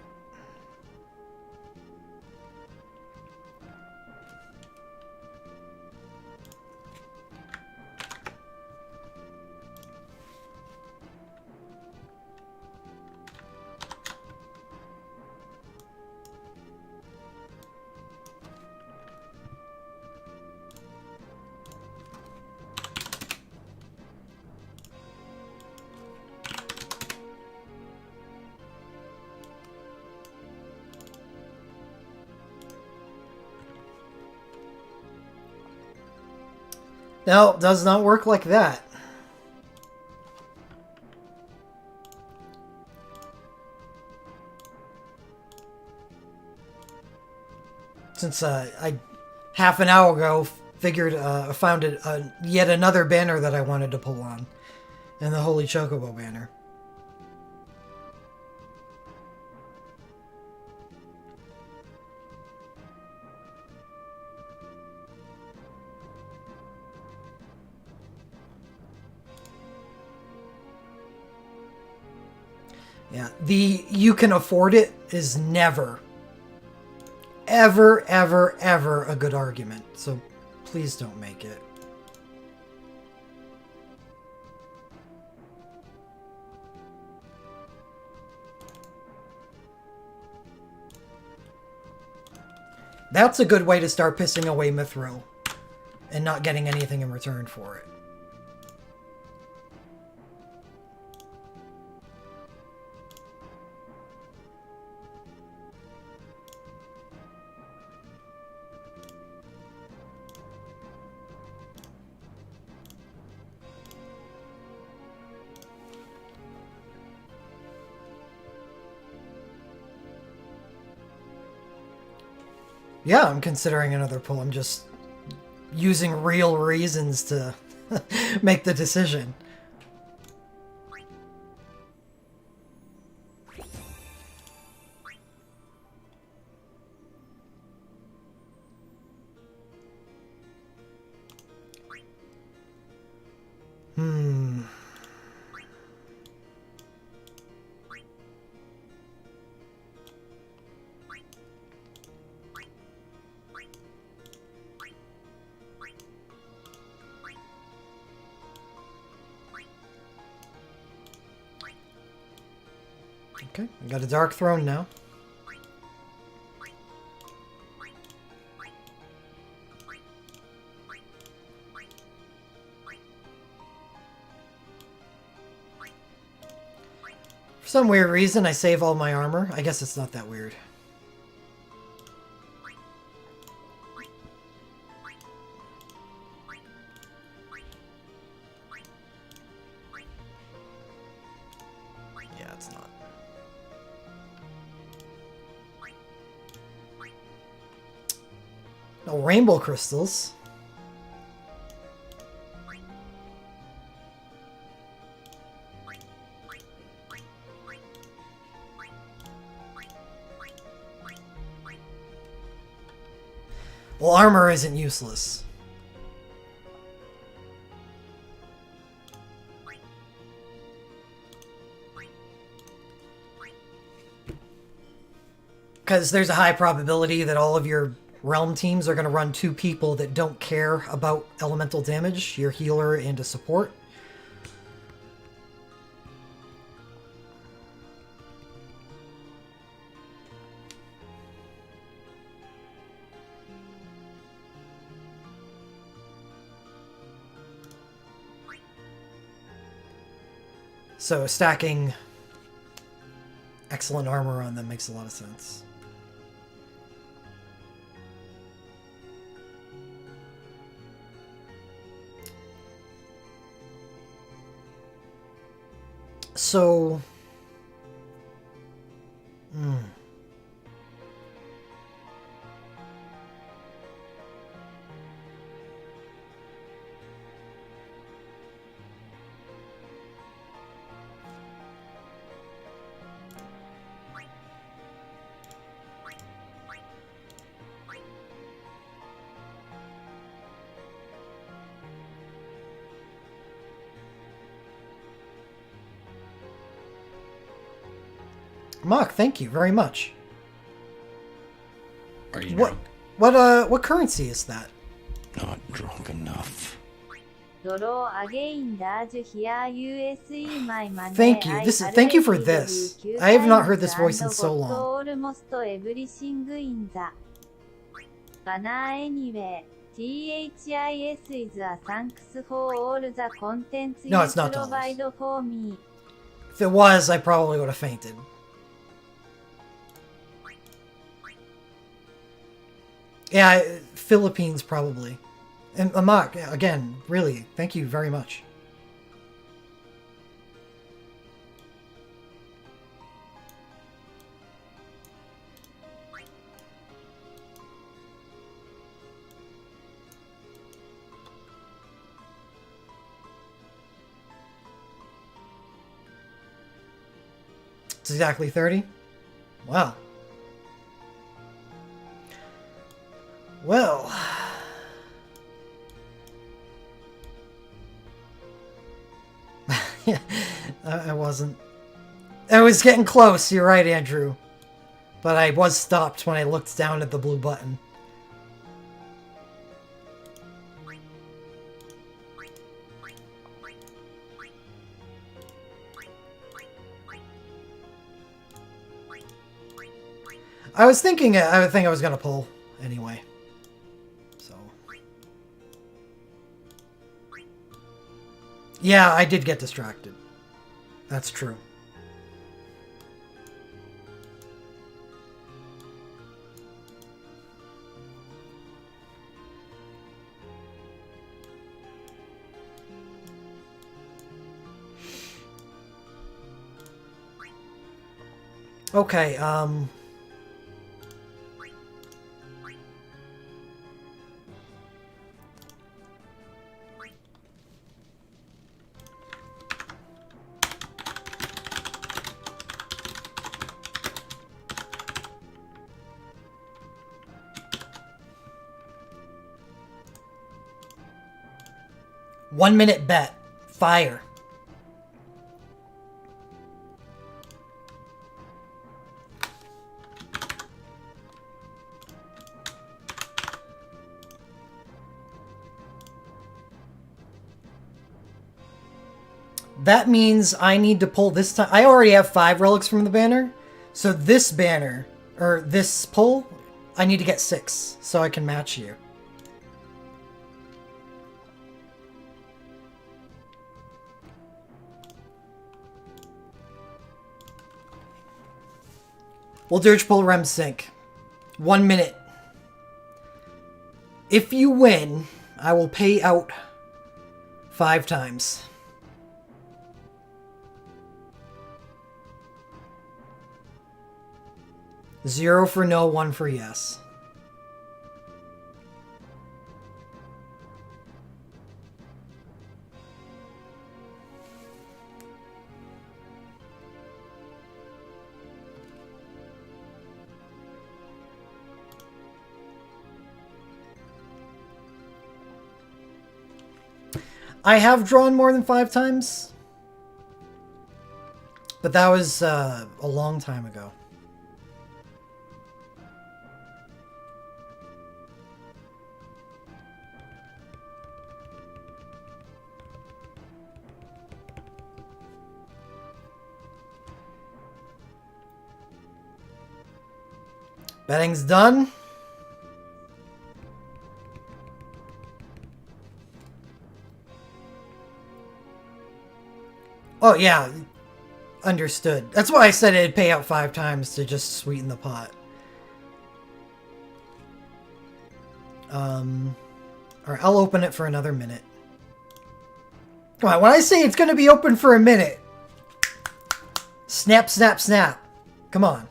No, it does not work like that. Since I half an hour ago figured found yet another banner that I wanted to pull on, and the Holy Chocobo banner. Yeah, the you can afford it is never, ever, ever, ever a good argument. So please don't make it. That's a good way to start pissing away Mithril and not getting anything in return for it. Yeah, I'm considering another pull. I'm just using real reasons to make the decision. Okay, I got a Dark Throne now. For some weird reason, I save all my armor. I guess it's not that weird. Yeah, it's not. No rainbow crystals. Well, armor isn't useless. Because there's a high probability that all of your realm teams are going to run 2 people that don't care about elemental damage, your healer and a support. So stacking excellent armor on them makes a lot of sense. So... Mock, thank you very much. Are you What? drunk? What currency is that? Not drunk enough. Thank you. Thank you for this. I have not heard this voice in so long. No, it's not dollars. If it was, I probably would have fainted. Yeah, Philippines probably. And Amak, again, really, thank you very much. It's exactly 30? Wow. Well... I wasn't. I was getting close, you're right, Andrew. But I was stopped when I looked down at the blue button. I was thinking, I think I was gonna pull anyway. So. Yeah, I did get distracted. That's true. Okay, 1 minute bet. Fire. That means I need to pull this time. I already have 5 relics from the banner. So this banner, or this pull, I need to get 6 so I can match you. We'll Dirge Pull Rem Sync. 1 minute. If you win, I will pay out 5 times. 0 for no, 1 for yes. I have drawn more than 5 times, but that was a long time ago. Betting's done. Oh, yeah. Understood. That's why I said it'd pay out 5 times to just sweeten the pot. Alright, I'll open it for another minute. Come on, when I say it's going to be open for a minute. Snap, snap, snap. Come on.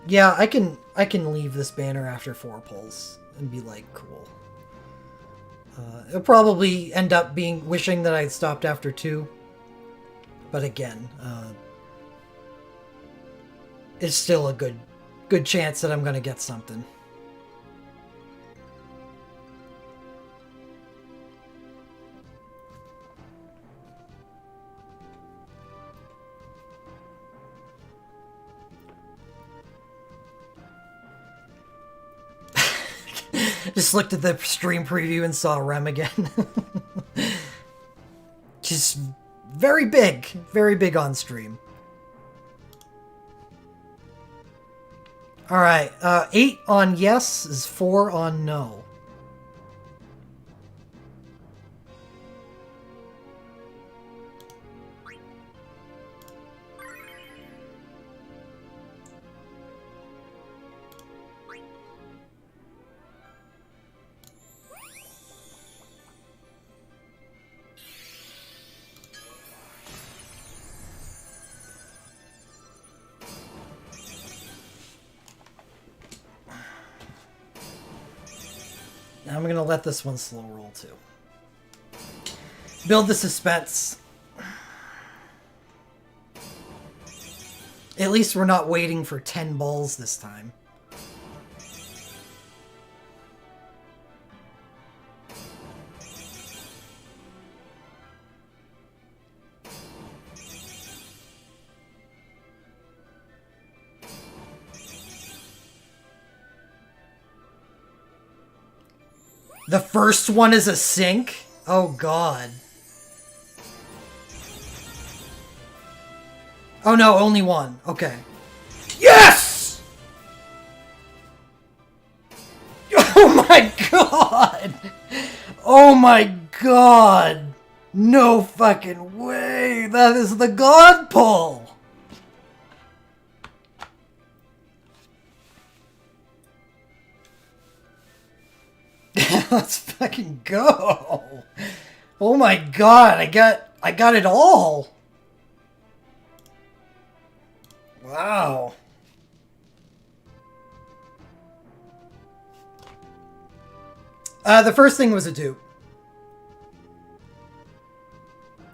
Yeah, I can leave this banner after 4 pulls and be like, cool. It'll probably end up being wishing that I'd stopped after 2. But again, it's still a good chance that I'm gonna get something. Just looked at the stream preview and saw Rem again. She's very big on stream. Alright, 8 on yes is 4 on no. I'm gonna let this one slow roll too. Build the suspense. At least we're not waiting for 10 balls this time. The first one is a sink? Oh god. Oh no, only one. Okay. Yes! Oh my god! Oh my god! No fucking way! That is the god pull! Let's fucking go! Oh my god, I got it all! Wow. The first thing was a dupe.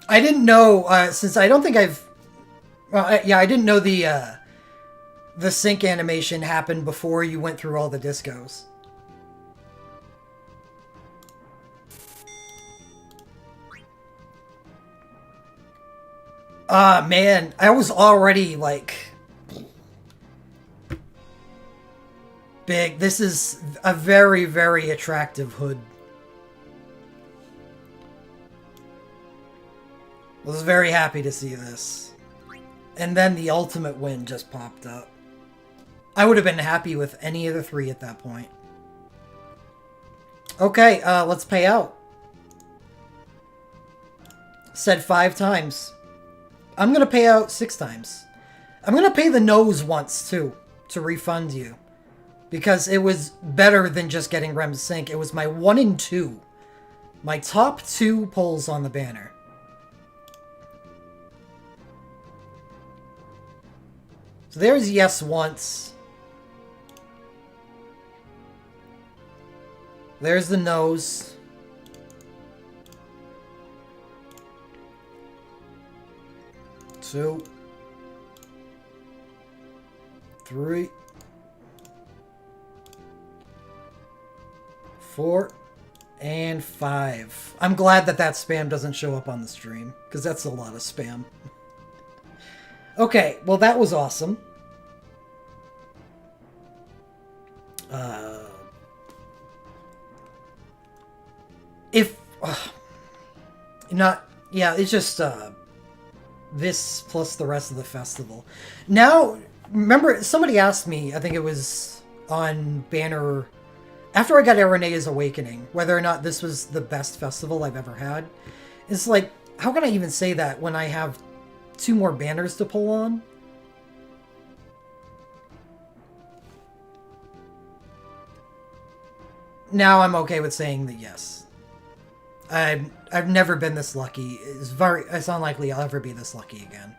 I didn't know, since I don't think I've... Well, yeah, I didn't know the sync animation happened before you went through all the discos. Man, I was already, like... big. This is a very, very attractive hood. I was very happy to see this. And then the ultimate win just popped up. I would have been happy with any of the 3 at that point. Okay, let's pay out. Said 5 times. I'm gonna pay out 6 times. I'm gonna pay the nose once, too, to refund you. Because it was better than just getting Rem's Sink. It was my 1 and 2. My top 2 pulls on the banner. So there's yes once. There's the nose. Two. 3. 4 and 5. I'm glad that spam doesn't show up on the stream, because that's a lot of spam. Okay, well that was awesome. if not, yeah, it's just this plus the rest of the festival. Now, remember, somebody asked me, I think it was on Banner, after I got Arenea's Awakening, whether or not this was the best festival I've ever had. It's like, how can I even say that when I have 2 more banners to pull on? Now I'm okay with saying that yes. I've never been this lucky. It's unlikely I'll ever be this lucky again.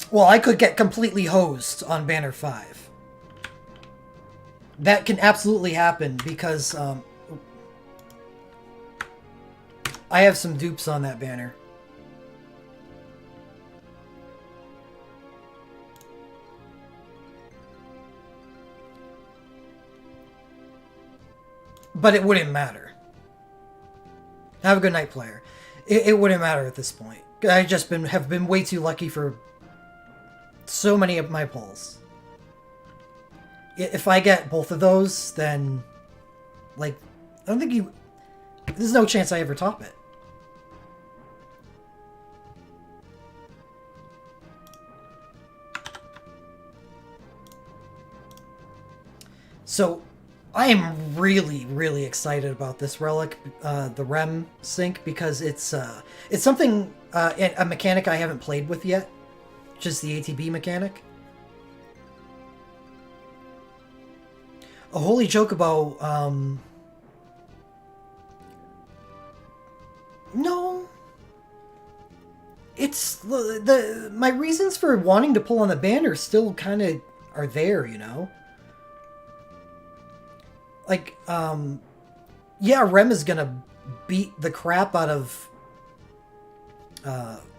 Well, I could get completely hosed on Banner 5. That can absolutely happen because I have some dupes on that banner. But it wouldn't matter. Have a good night, player. It wouldn't matter at this point. I just have been way too lucky for so many of my pulls. If I get both of those, then, like, I don't think you... There's no chance I ever top it. So, I am really, really excited about this relic, the Rem sync, because it's something, a mechanic I haven't played with yet, just the ATB mechanic. A Holy Chocobo, no. It's, my reasons for wanting to pull on the banner still kind of are there, you know? Like, yeah, Rem is gonna beat the crap out of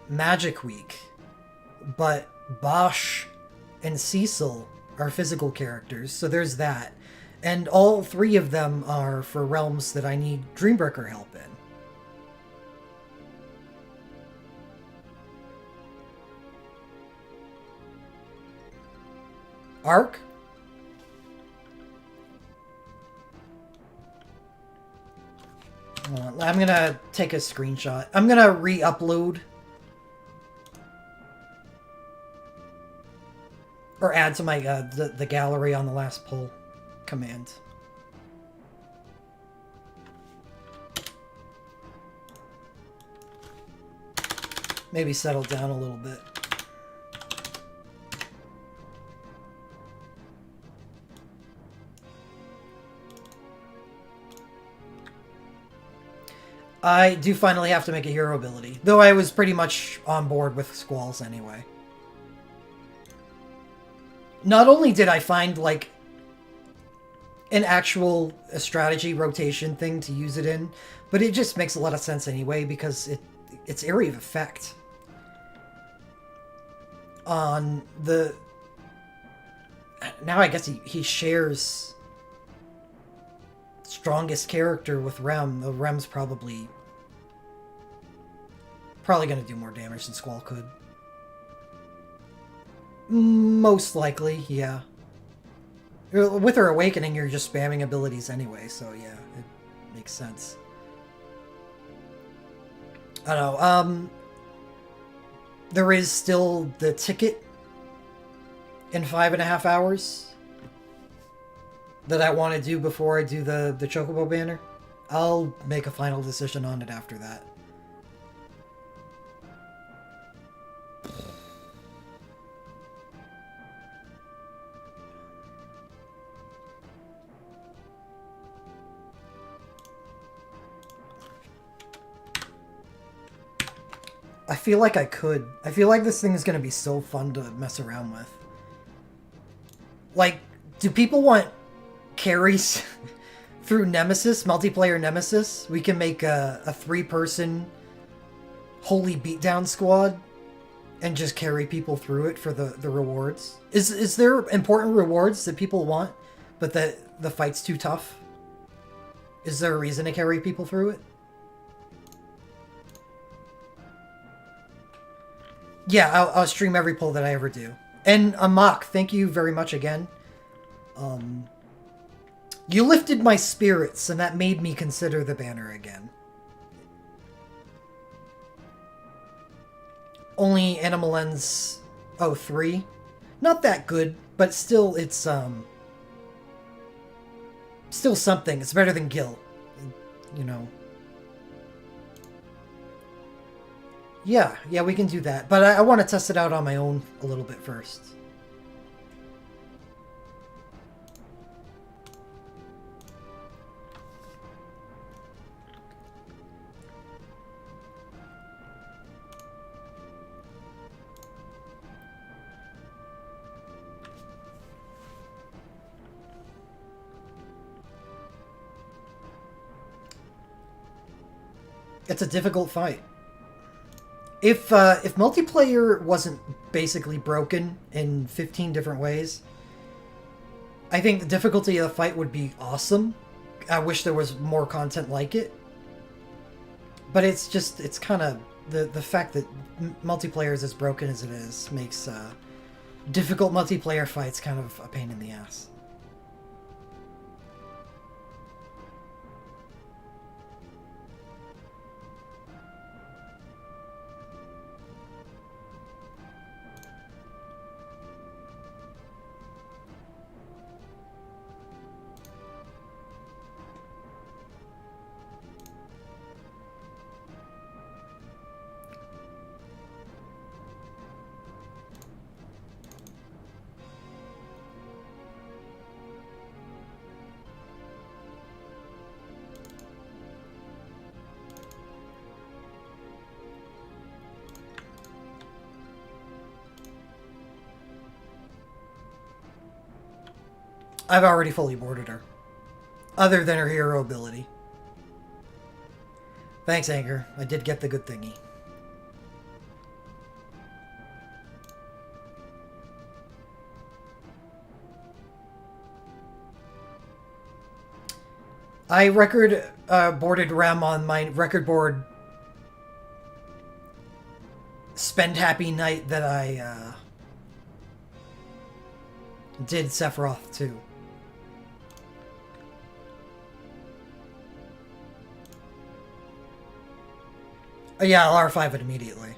Magic Week, but Bosch and Cecil are physical characters, so there's that. And all 3 of them are for realms that I need Dreambreaker help in. Arc? I'm gonna take a screenshot. I'm gonna re-upload. Or add to my, the gallery on the last pull command. Maybe settle down a little bit. I do finally have to make a hero ability, though I was pretty much on board with Squalls anyway. Not only did I find, like, an actual strategy rotation thing to use it in, but it just makes a lot of sense anyway, because it's area of effect. On the... Now I guess he shares strongest character with Rem. The Rem's probably going to do more damage than Squall could. Most likely, yeah. With her Awakening, you're just spamming abilities anyway, so yeah, it makes sense. I don't know, there is still the ticket in 5.5 hours that I want to do before I do the Chocobo banner. I'll make a final decision on it after that. I feel like I could. I feel like this thing is going to be so fun to mess around with. Like, do people want carries through Nemesis, multiplayer Nemesis? We can make a 3-person holy beatdown squad and just carry people through it for the rewards. Is there important rewards that people want, but that the fight's too tough? Is there a reason to carry people through it? Yeah, I'll stream every pull that I ever do. And Amok, thank you very much again. You lifted my spirits, and that made me consider the banner again. Only Animal Lens 03. Not that good, but still, it's, still something. It's better than Gil. You know. Yeah, we can do that. But I want to test it out on my own a little bit first. It's a difficult fight. If multiplayer wasn't basically broken in 15 different ways, I think the difficulty of the fight would be awesome. I wish there was more content like it. But it's just, it's kind of, the fact that multiplayer is as broken as it is makes difficult multiplayer fights kind of a pain in the ass. I've already fully boarded her. Other than her hero ability. Thanks, Anchor. I did get the good thingy. I record boarded Rem on my record board Spend Happy Night that I did Sephiroth too. Yeah, I'll R5 it immediately.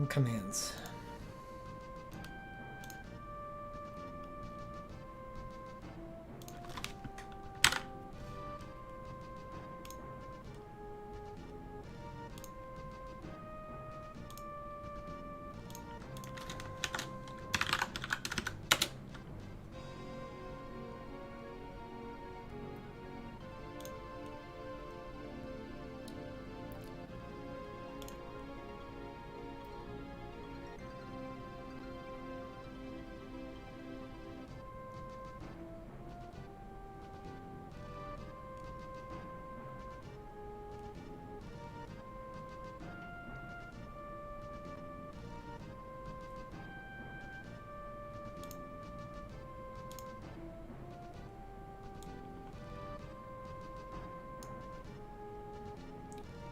Commands.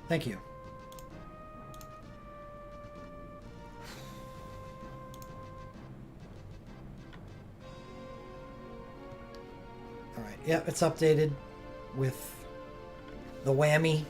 Thank you. Alright, yeah, it's updated with the whammy.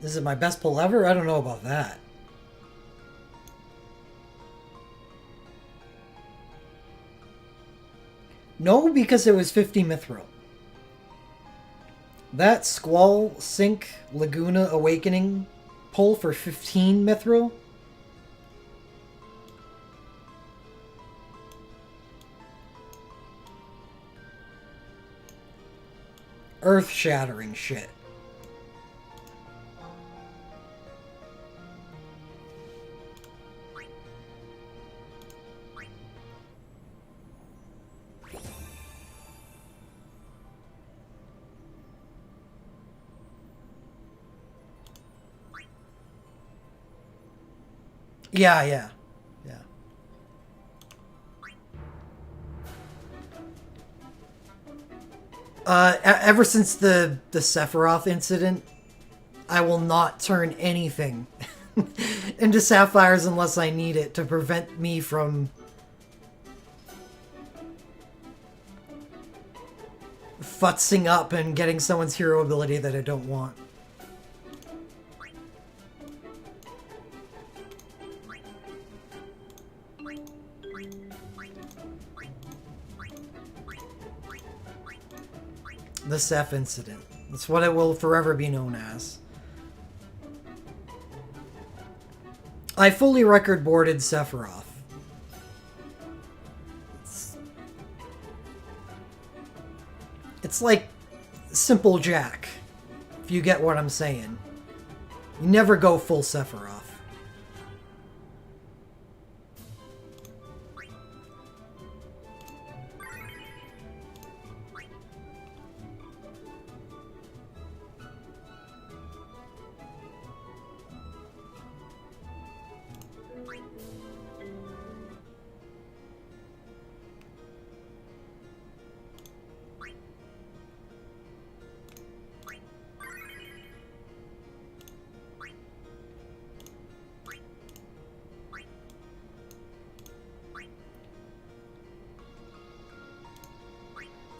Is it my best pull ever? I don't know about that. No, because it was 50 Mithril. That Squall Sink Laguna Awakening pull for 15 Mithril earth-shattering shit. Yeah, yeah. Yeah. Ever since the Sephiroth incident, I will not turn anything into sapphires unless I need it to prevent me from futzing up and getting someone's hero ability that I don't want. The Seph incident. That's what it will forever be known as. I fully record boarded Sephiroth. It's like Simple Jack, if you get what I'm saying. You never go full Sephiroth.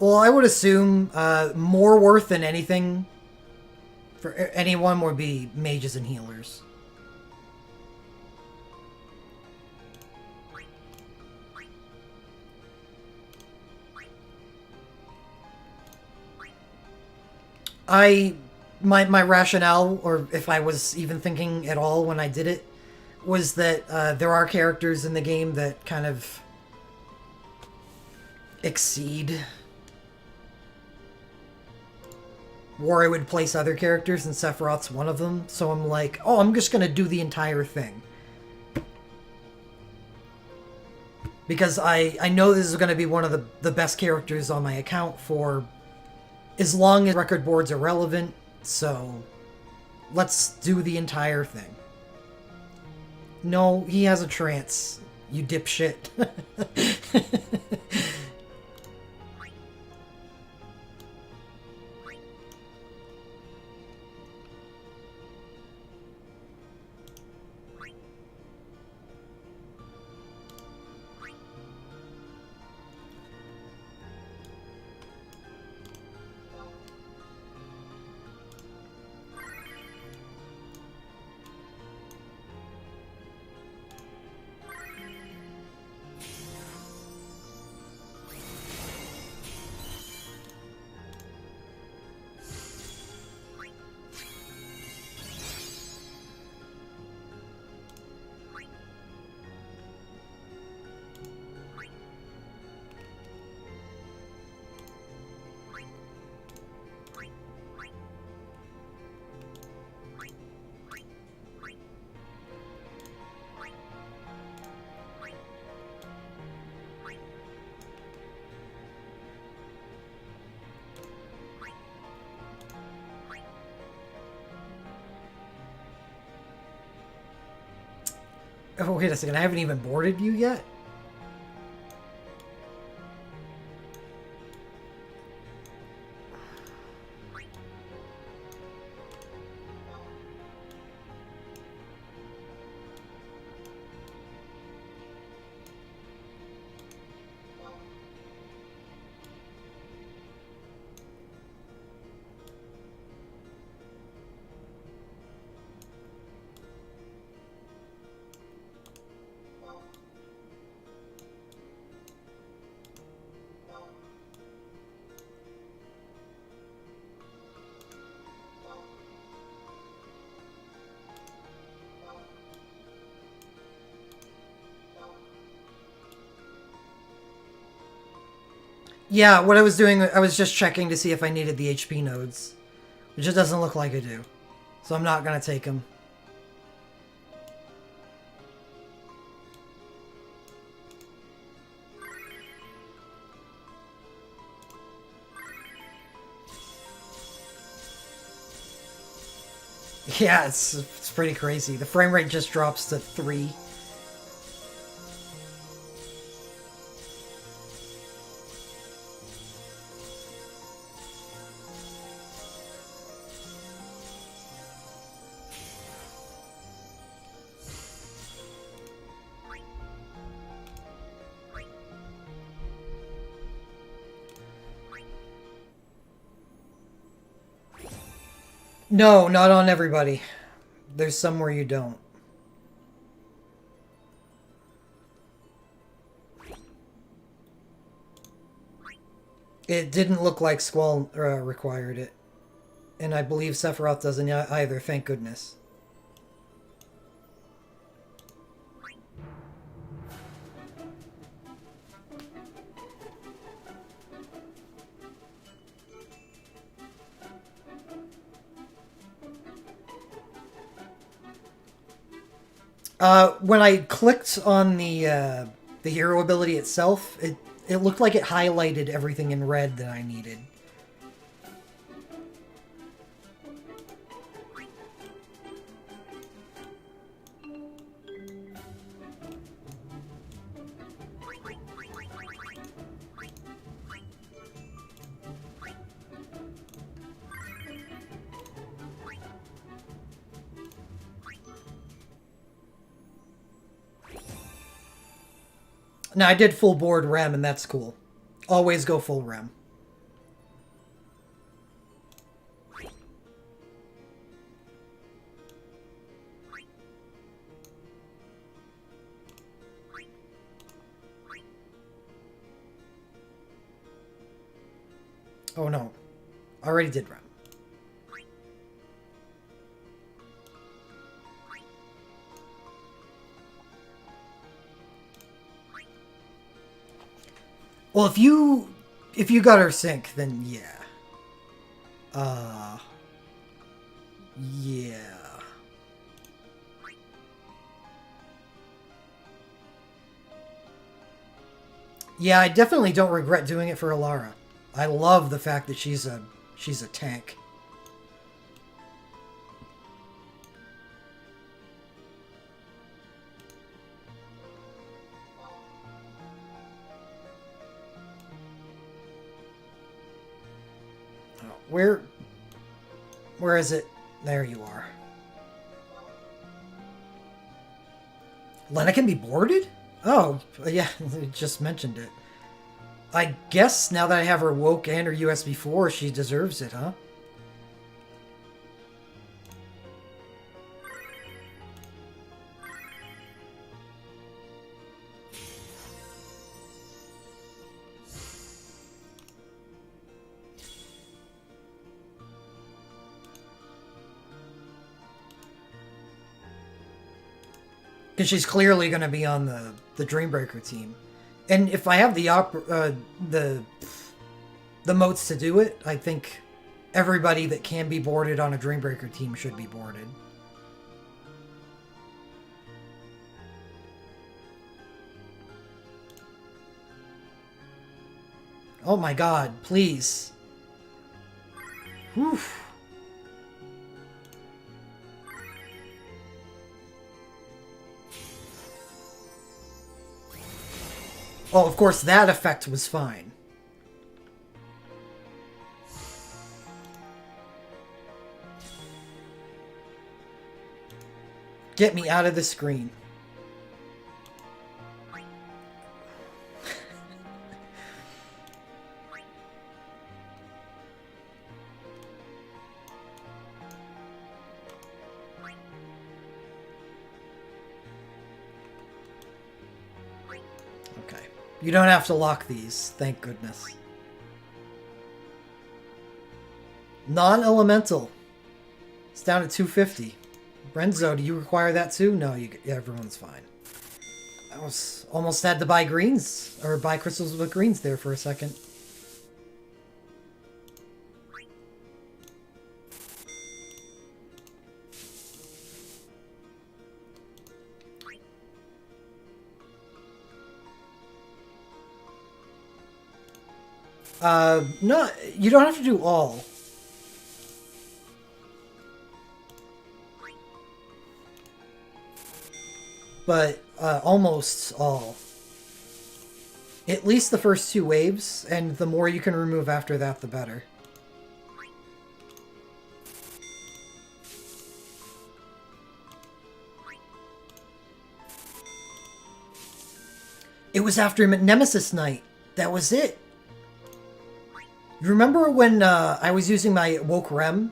Well, I would assume more worth than anything for anyone would be mages and healers. My rationale, or if I was even thinking at all when I did it, was that there are characters in the game that kind of exceed where I would place other characters, and Sephiroth's one of them. So I'm like, oh, I'm just gonna do the entire thing. Because I know this is gonna be one of the best characters on my account for as long as record boards are relevant, so let's do the entire thing. No, he has a trance, you dipshit. Oh, wait a second, I haven't even boarded you yet? Yeah, what I was doing, I was just checking to see if I needed the HP nodes. Which it doesn't look like I do. So I'm not going to take them. Yeah, it's pretty crazy. The frame rate just drops to 3. No, not on everybody. There's some where you don't. It didn't look like Squall required it. And I believe Sephiroth doesn't either, thank goodness. When I clicked on the hero ability itself, it looked like it highlighted everything in red that I needed. Now, I did full board REM, and that's cool. Always go full REM. Oh no. Already did REM. Well, if you got her sync, then yeah. Yeah. Yeah, I definitely don't regret doing it for Alara. I love the fact that she's a tank. Where is it? There you are. Lena can be boarded? Oh, yeah, just mentioned it. I guess now that I have her woke and her USB 4, she deserves it, huh? Because she's clearly going to be on the Dreambreaker team. And if I have the motes to do it, I think everybody that can be boarded on a Dreambreaker team should be boarded. Oh my god, please. Whew. Oh, of course, that effect was fine. Get me out of the screen. You don't have to lock these, thank goodness. Non-elemental. It's down to 250. Brenzo, do you require that too? No, everyone's fine. I almost had to buy greens, or buy crystals with greens there for a second. No, you don't have to do all. But almost all. At least the first 2 waves, and the more you can remove after that, the better. It was after Nemesis Night. That was it. You remember when I was using my Woke Rem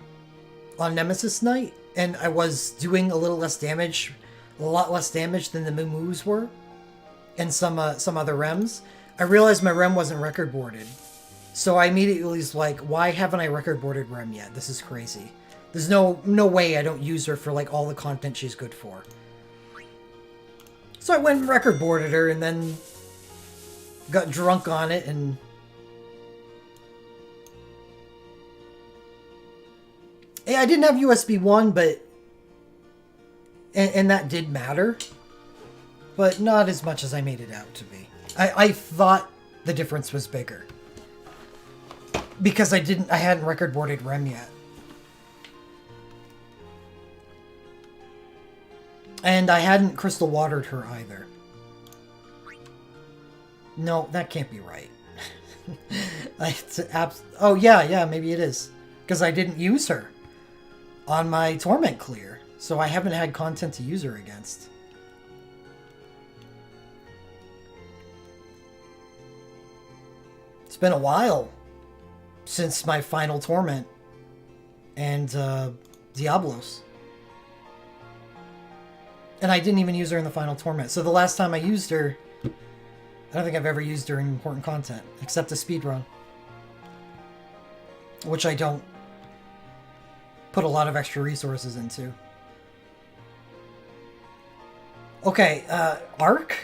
on Nemesis Night, and I was doing a little less damage, a lot less damage than the Mumus were, and some other Rems? I realized my Rem wasn't record boarded. So I immediately was like, why haven't I record boarded Rem yet? This is crazy. There's no way I don't use her for like all the content she's good for. So I went and record boarded her and then got drunk on it and... Yeah, I didn't have USB 1, but... And that did matter. But not as much as I made it out to be. I thought the difference was bigger. Because I hadn't record boarded Rem yet. And I hadn't crystal watered her either. No, that can't be right. Oh, yeah, maybe it is. Because I didn't use her on my Torment clear. So I haven't had content to use her against. It's been a while since my final Torment and Diablos. And I didn't even use her in the final Torment. So the last time I used her, I don't think I've ever used her in important content, except a speedrun. Which I don't put a lot of extra resources into. Okay, Arc?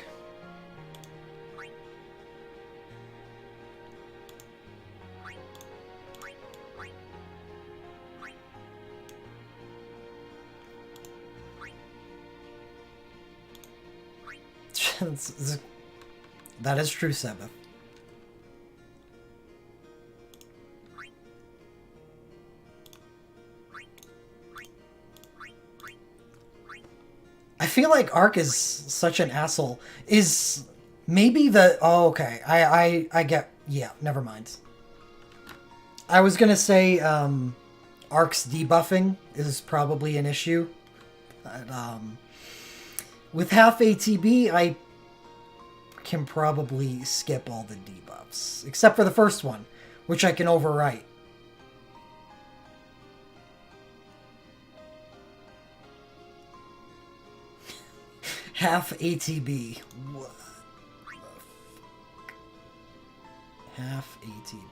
That is true, Sebeth. I feel like Ark is such an asshole. Is maybe the... Oh, okay. I get... Yeah, never mind. I was gonna say Ark's debuffing is probably an issue. But, with half ATB, I can probably skip all the debuffs. Except for the first one, which I can overwrite. Half ATB. What the fuck? Half ATB.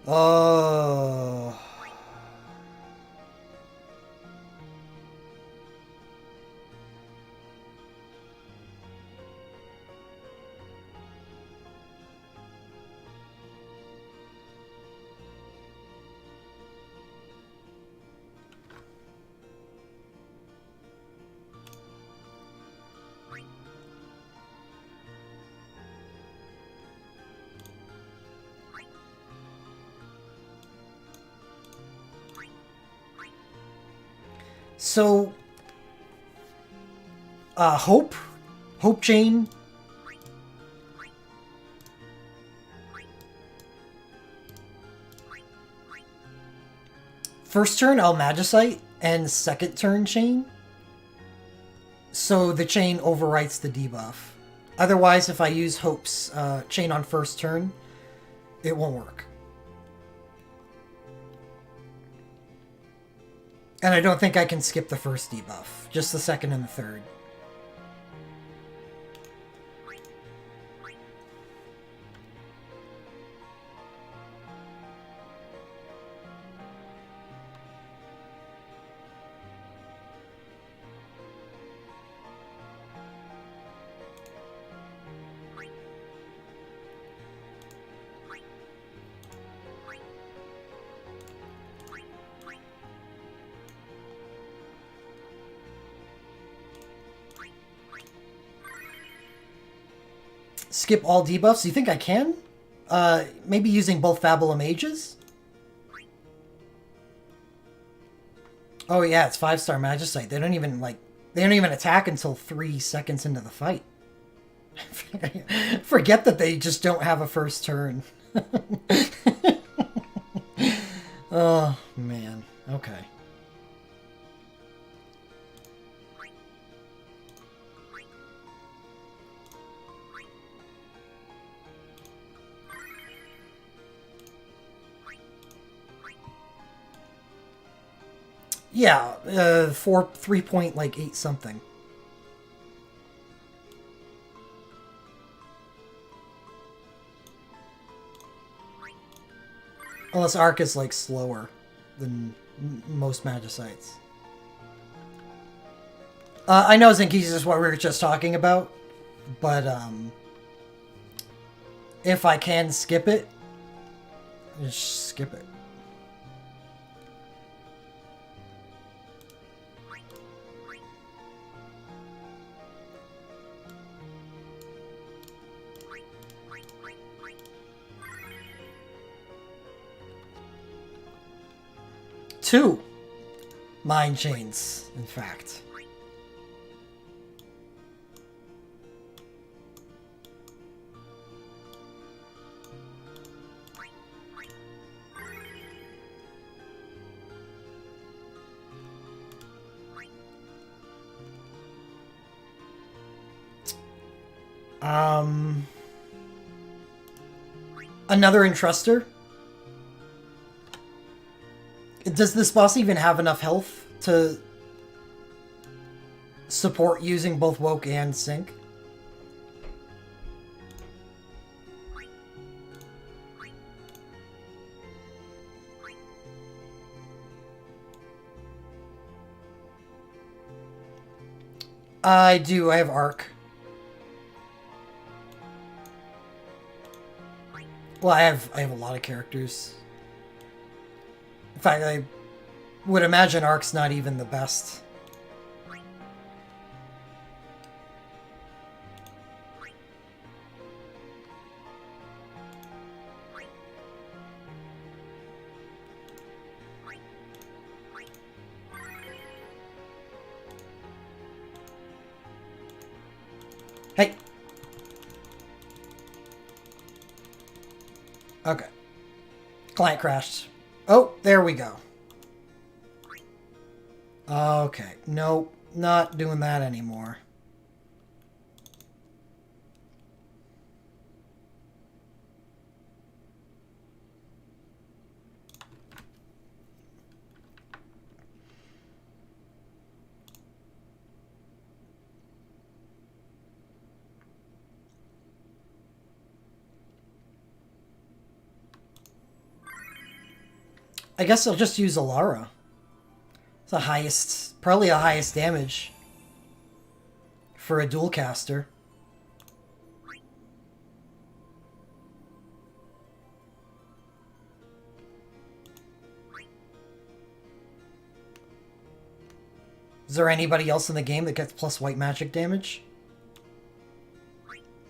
Oh. So, Hope Chain. First turn, Magicite, and second turn Chain. So the Chain overwrites the debuff. Otherwise, if I use Hope's Chain on first turn, it won't work. And I don't think I can skip the first debuff, just the second and the third. skip all debuffs? You think I can? Maybe using both Fabula Mages? Oh yeah, it's 5-star Magicite. They don't even attack until 3 seconds into the fight. Forget that they just don't have a first turn. Oh, man. Okay. Yeah, 3 point, like, 8 something. Unless Arc is, like, slower than most Magicites. I know Zinkies is what we were just talking about, but, if I can skip it, just skip it. Two Mind Chains, in fact. Another Entruster. Does this boss even have enough health to support using both Woke and Sync? I do. I have Arc. Well, I have a lot of characters. In fact, I would imagine Arc's not even the best. Hey. Okay. Client crashed. Oh, there we go. Okay. Nope. Not doing that anymore. I guess I'll just use Alara. It's the highest, probably the highest damage for a dual caster. Is there anybody else in the game that gets plus white magic damage?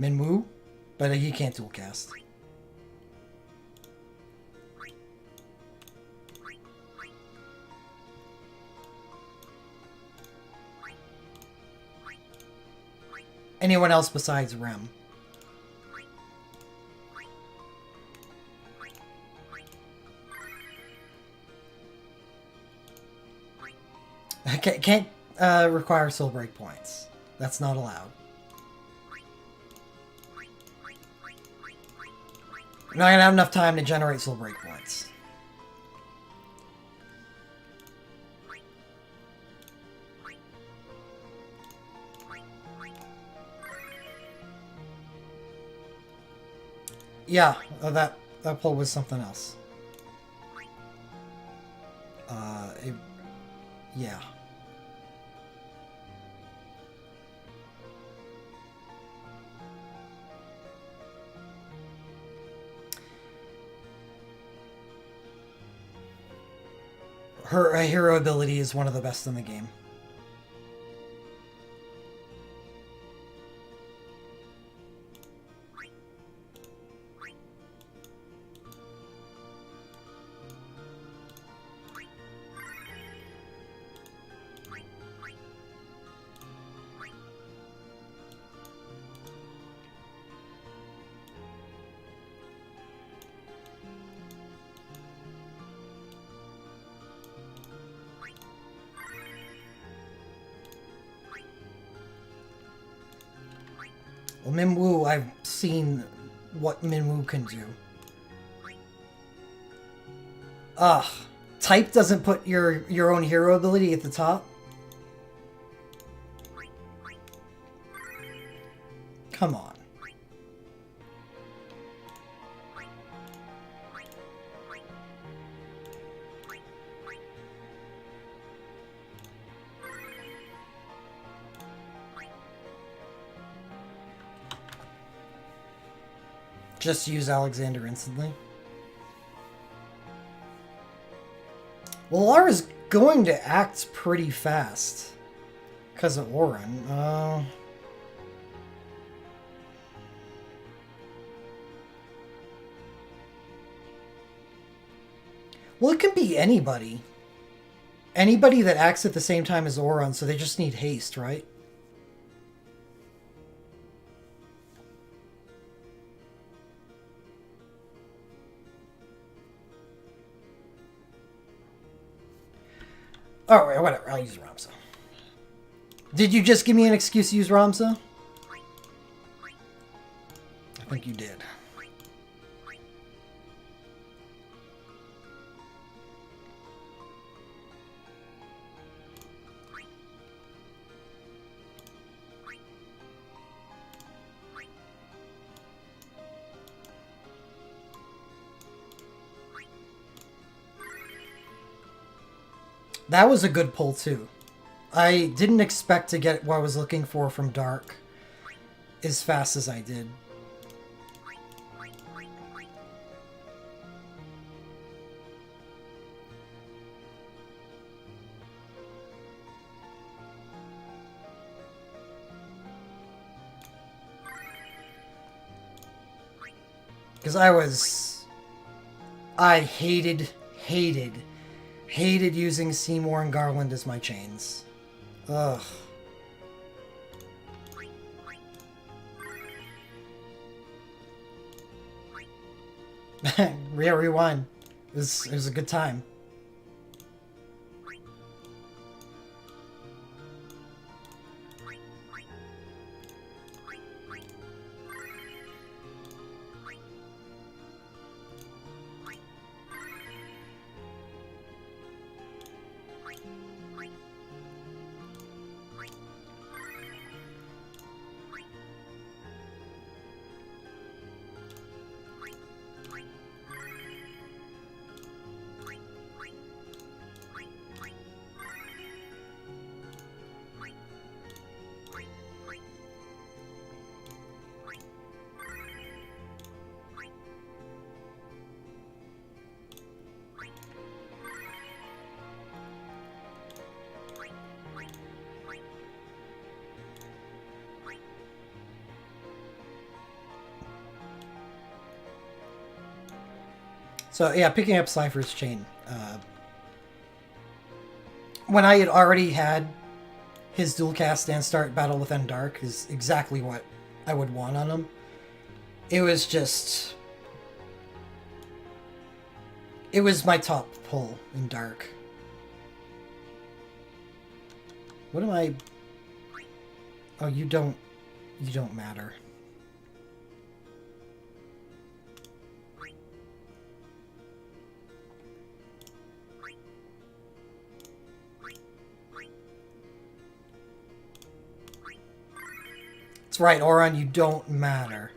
Minwu? But he can't dual cast. Anyone else besides Rem? Can't require soul break points. That's not allowed. I'm not gonna have enough time to generate soul break points. Yeah, that pull was something else. Yeah. Her hero ability is one of the best in the game. Well, Minwoo, I've seen what Minwoo can do. Ugh. Type doesn't put your own hero ability at the top? Come on. Just use Alexander instantly. Well, Lara's going to act pretty fast. Because of Auron. Well, it can be anybody. Anybody that acts at the same time as Auron, so they just need haste, right? Alright, whatever. I'll use Ramsa. Did you just give me an excuse to use Ramsa? I think you did. That was a good pull, too. I didn't expect to get what I was looking for from Dark as fast as I did. Because I hated using Seymour and Garland as my chains. Ugh. Rewind. It was a good time. So yeah, picking up Slifer's chain. When I had already had his dual cast and start Battle Within Dark is exactly what I would want on him. It was just... It was my top pull in Dark. What am I... Oh, you don't matter. That's right, Auron, you don't matter.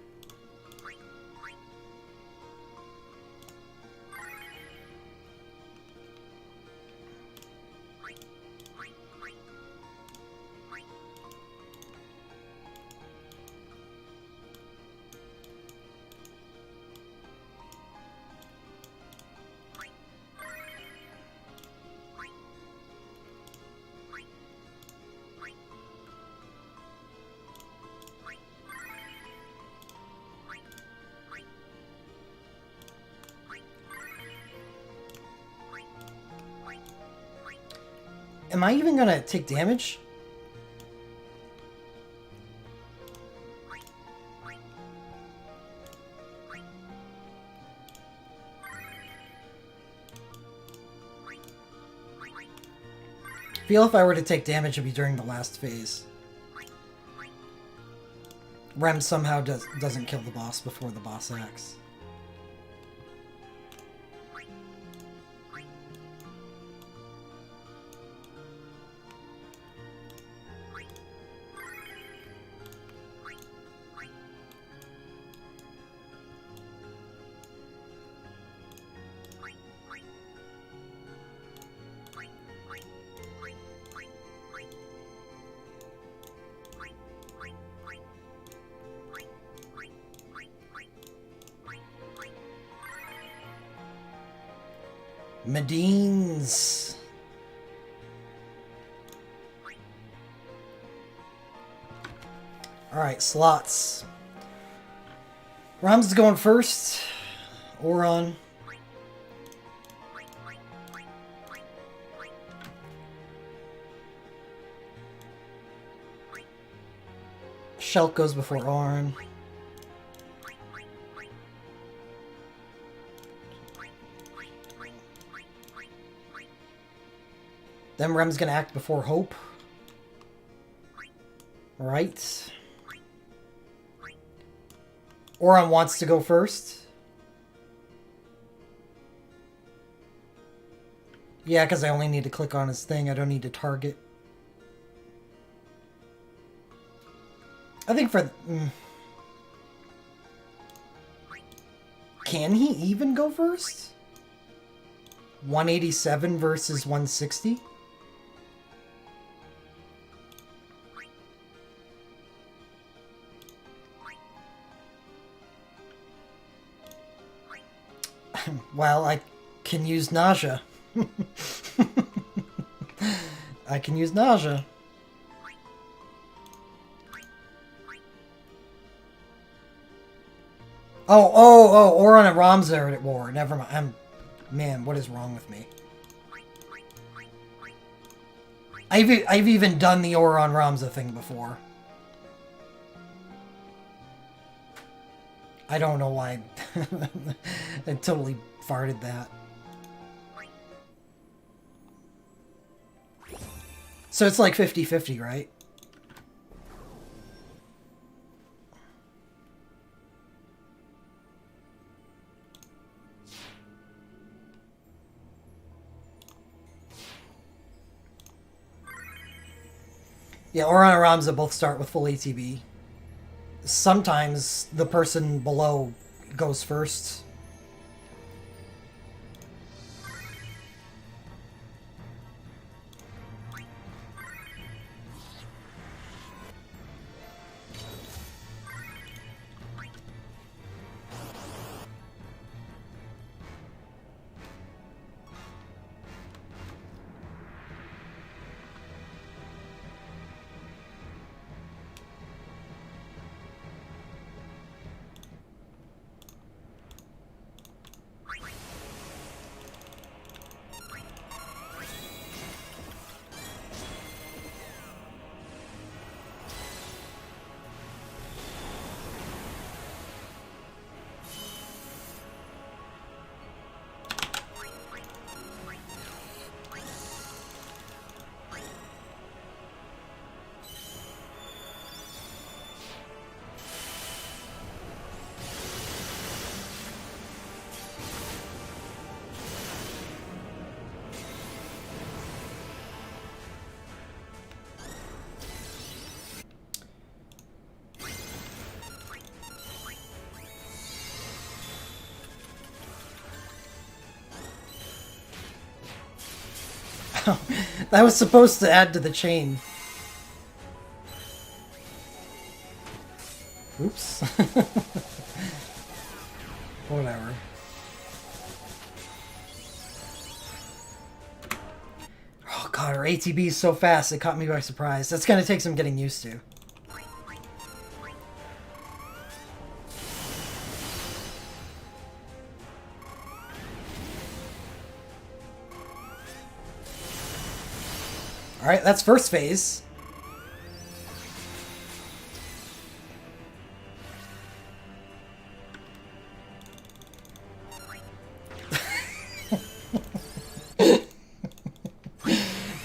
Am I even gonna take damage? I feel if I were to take damage, it'd be during the last phase. Rem somehow doesn't kill the boss before the boss acts. Medines. Alright, slots. Rams is going first. Oron. Shulk goes before Oron. Then Rem's gonna act before Hope. Right. Oron wants to go first. Yeah, because I only need to click on his thing. I don't need to target. I think for... Can he even go first? 187 versus 160? Well, I can use nausea. I can use nausea. Oh, Oron and Ramza are at war. Never mind. Man, what is wrong with me? I've even done the Oron Ramza thing before. I don't know why. I totally farted that. So it's like 50-50, right? Yeah, Oron and Ramza both start with full ATB. Sometimes the person below goes first. That was supposed to add to the chain. Oops. Whatever. Oh god, our ATB is so fast, it caught me by surprise. That's gonna take some getting used to. Alright, that's first phase.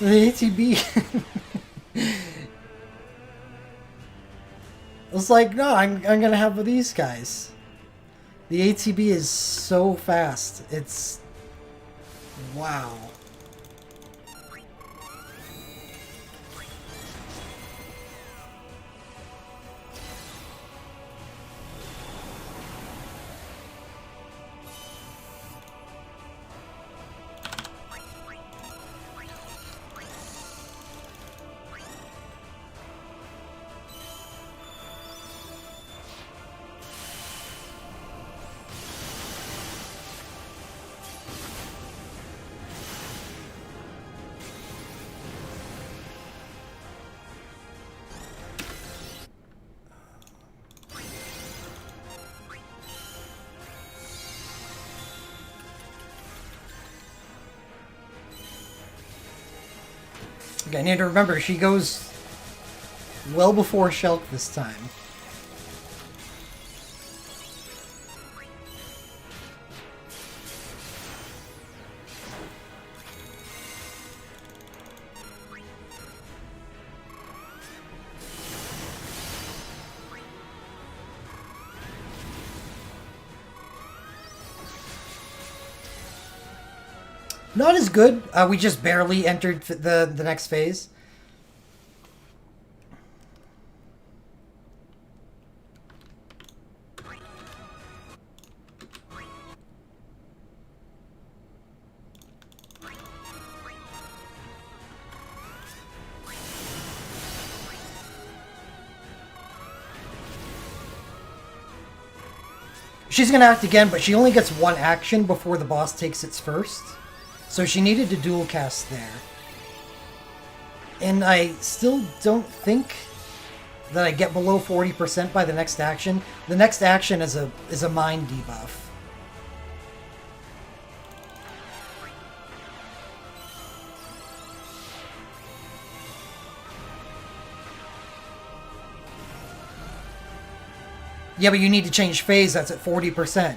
The ATB. I was like, no, I'm gonna have these guys. The ATB is so fast. It's... wow. Okay, I need to remember, she goes well before Shulk this time. Not as good. We just barely entered the next phase. She's gonna act again, but she only gets one action before the boss takes its first. So she needed to dual cast there. And I still don't think that I get below 40% by the next action. The next action is a mind debuff. Yeah, but you need to change phase, that's at 40%.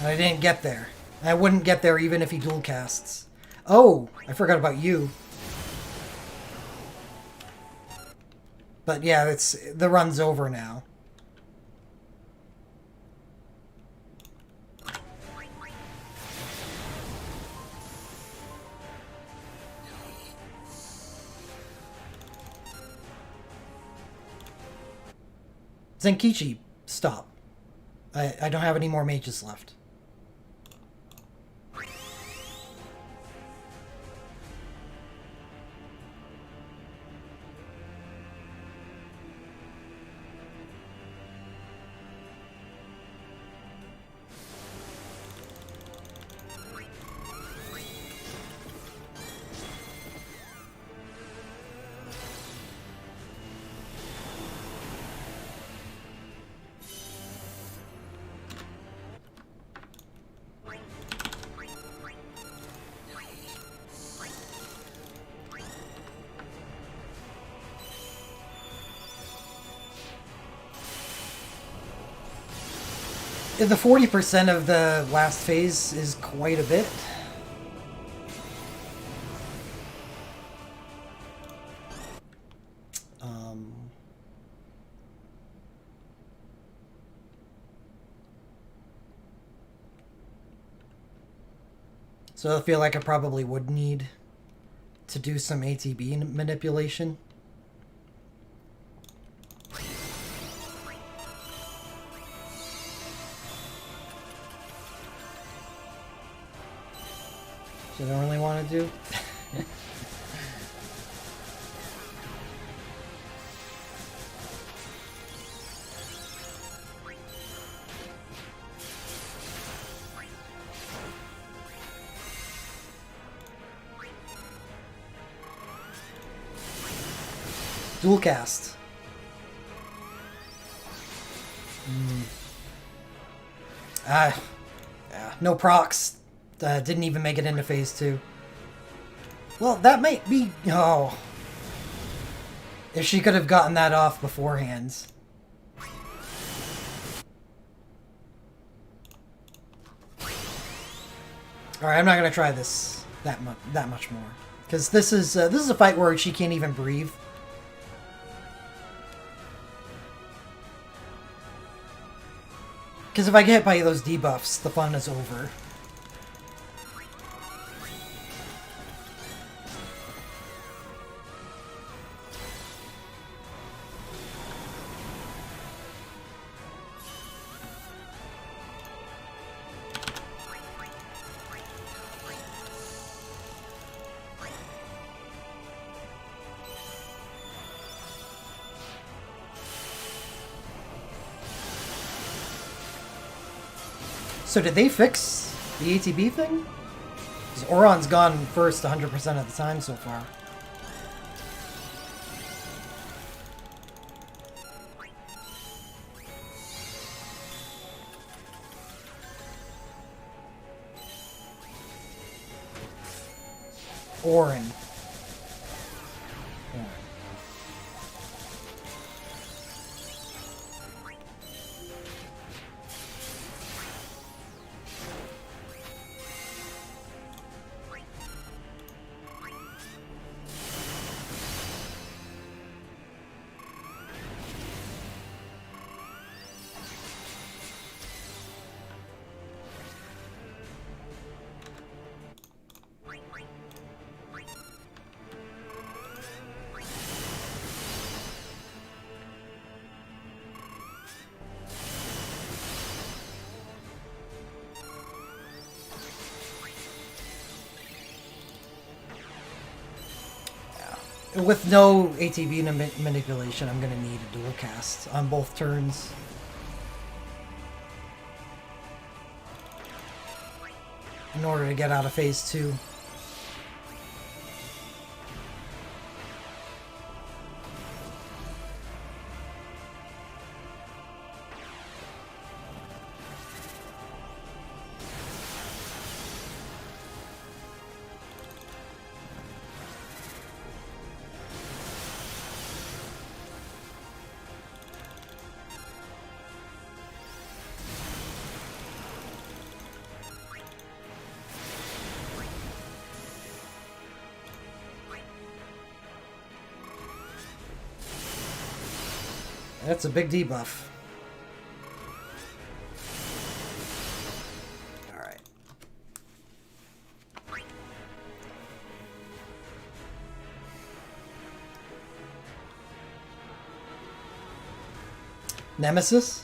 I didn't get there. I wouldn't get there even if he dual casts. Oh, I forgot about you. But yeah, the run's over now. Zenkichi, stop. I don't have any more mages left. The 40% of the last phase is quite a bit. So I feel like I probably would need to do some ATB manipulation. I don't really want to do. Dual cast. Yeah, no procs. Didn't even make it into phase 2. Well, that might be... oh. If she could have gotten that off beforehand. Alright, I'm not going to try this that much more. Because this is a fight where she can't even breathe. Because if I get hit by those debuffs, the fun is over. So did they fix the ATB thing? Because Auron's gone first 100% of the time so far. Auron. With no ATB manipulation, I'm going to need a dual cast on both turns. In order to get out of phase 2. That's a big debuff. Alright. Nemesis?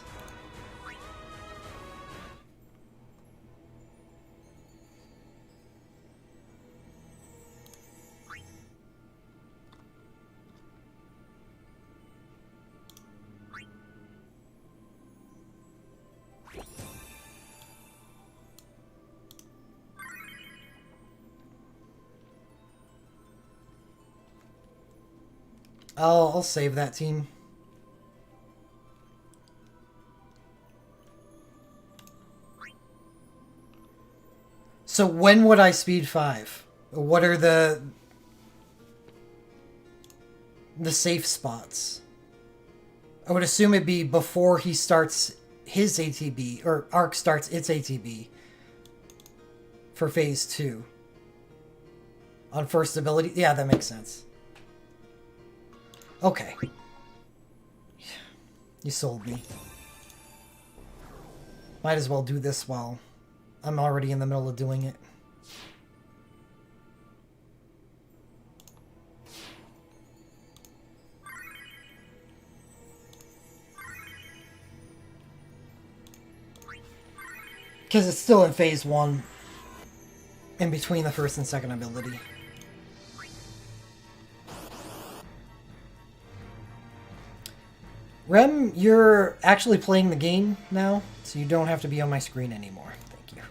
I'll save that team. So when would I speed 5? What are the safe spots? I would assume it'd be before he starts his ATB, or Arc starts its ATB for phase 2. On first ability? Yeah, that makes sense. Okay. You sold me. Might as well do this while I'm already in the middle of doing it. Because it's still in phase 1. In between the first and second ability. Rem, you're actually playing the game now, so you don't have to be on my screen anymore. Thank you.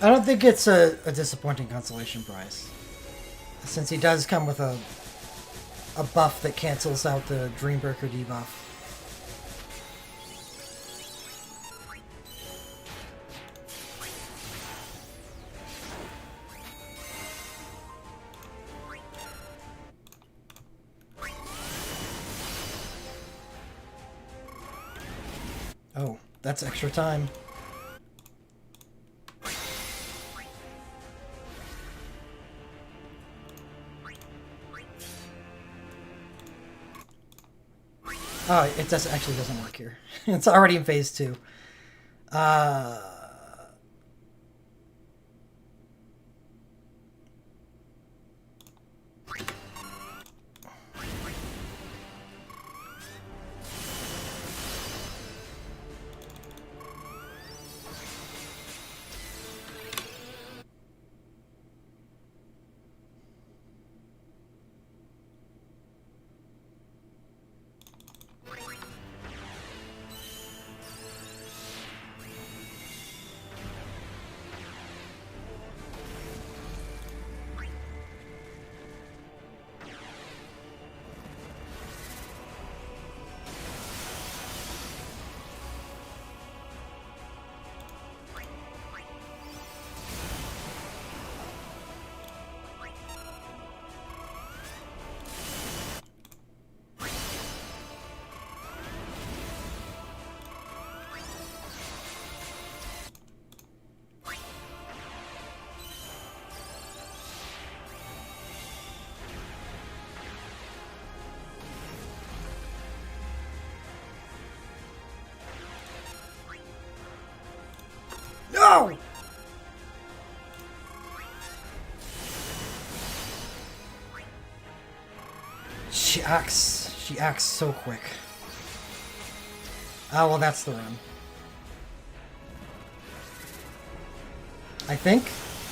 I don't think it's a disappointing consolation prize, since he does come with a buff that cancels out the Dreambreaker debuff. Oh, that's extra time. Oh, it actually doesn't work here. It's already in phase 2. No! She acts so quick. Oh, well, that's the run. I think.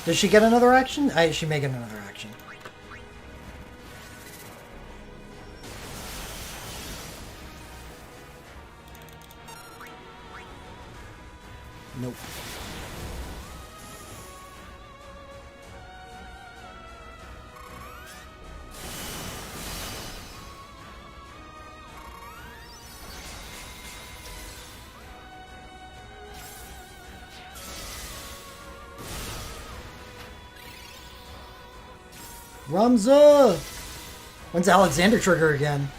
Does she get another action? She may get another action. Nope. Ramza! When's Alexander trigger again?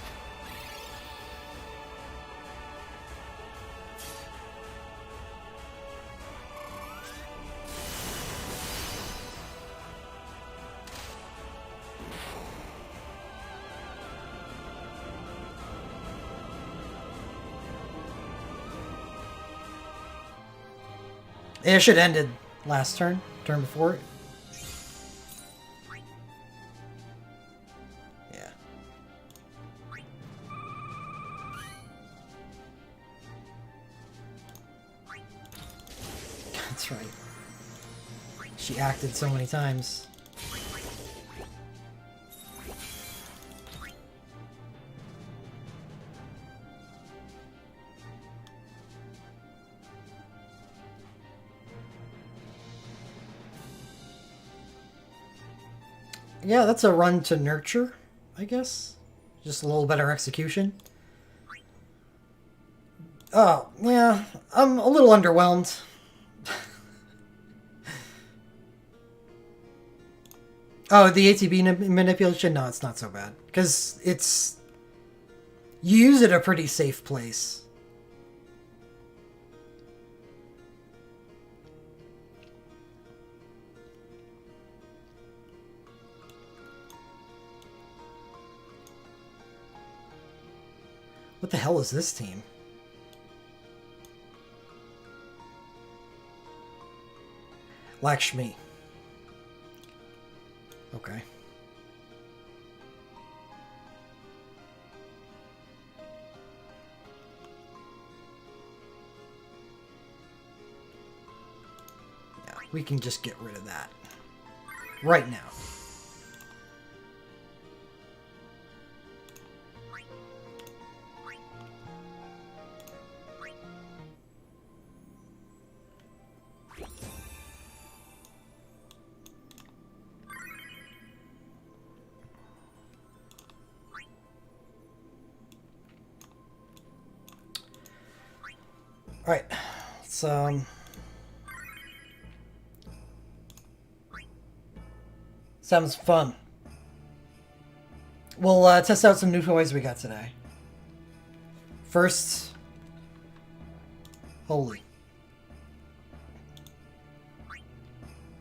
It should have ended last turn before. Yeah. That's right. She acted so many times. Yeah, that's a run to nurture, I guess. Just a little better execution. Oh, yeah, I'm a little underwhelmed. Oh, the ATB manipulation? No, it's not so bad. Because it's... You use it a pretty safe place. What the hell is this team? Lakshmi. Okay. Yeah, we can just get rid of that. Right now. Alright, so... sounds fun. We'll test out some new toys we got today. First... Holy.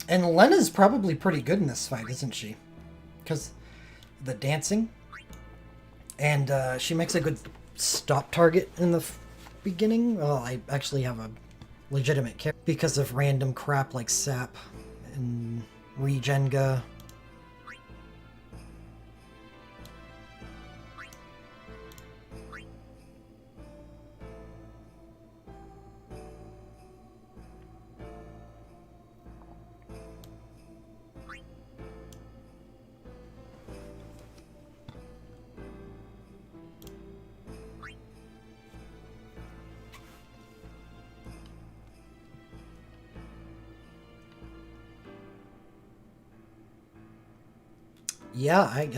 And Lena's probably pretty good in this fight, isn't she? Because the dancing. And she makes a good stop target in the beginning. Well, I actually have a legitimate character because of random crap like Sap and Regenga. Yeah, I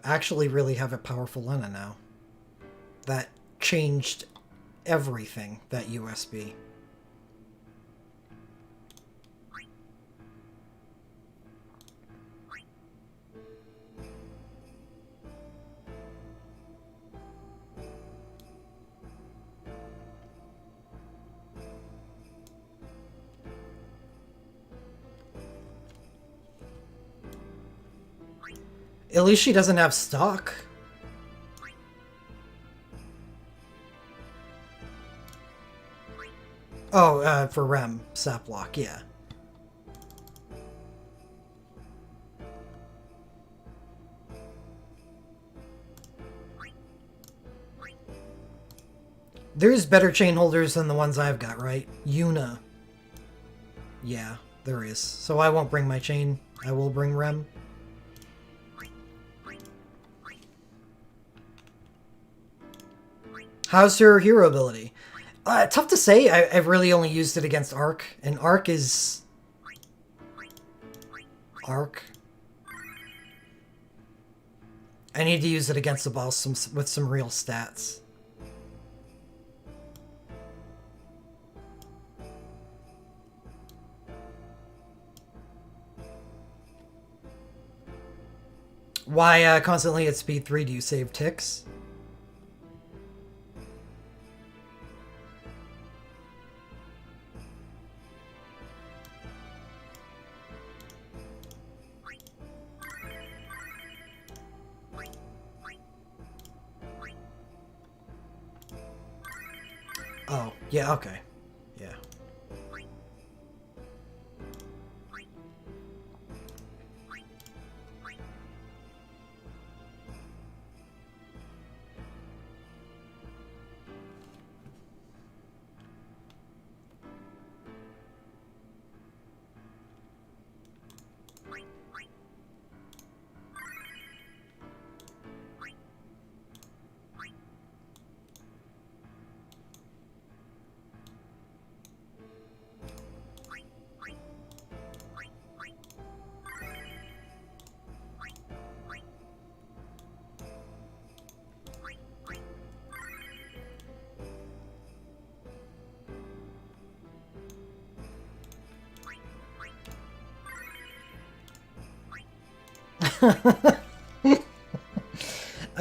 actually really have a powerful Lena now. That changed everything, that USB. At least she doesn't have stock. Oh, for Rem, Saplock, yeah. There's better chain holders than the ones I've got, right? Yuna. Yeah, there is. So I won't bring my chain. I will bring Rem. How's your hero ability? Tough to say. I've really only used it against Arc, and Arc is... Arc? I need to use it against the boss with some real stats. Why constantly at speed 3 do you save ticks? Oh, yeah, okay. Yeah. I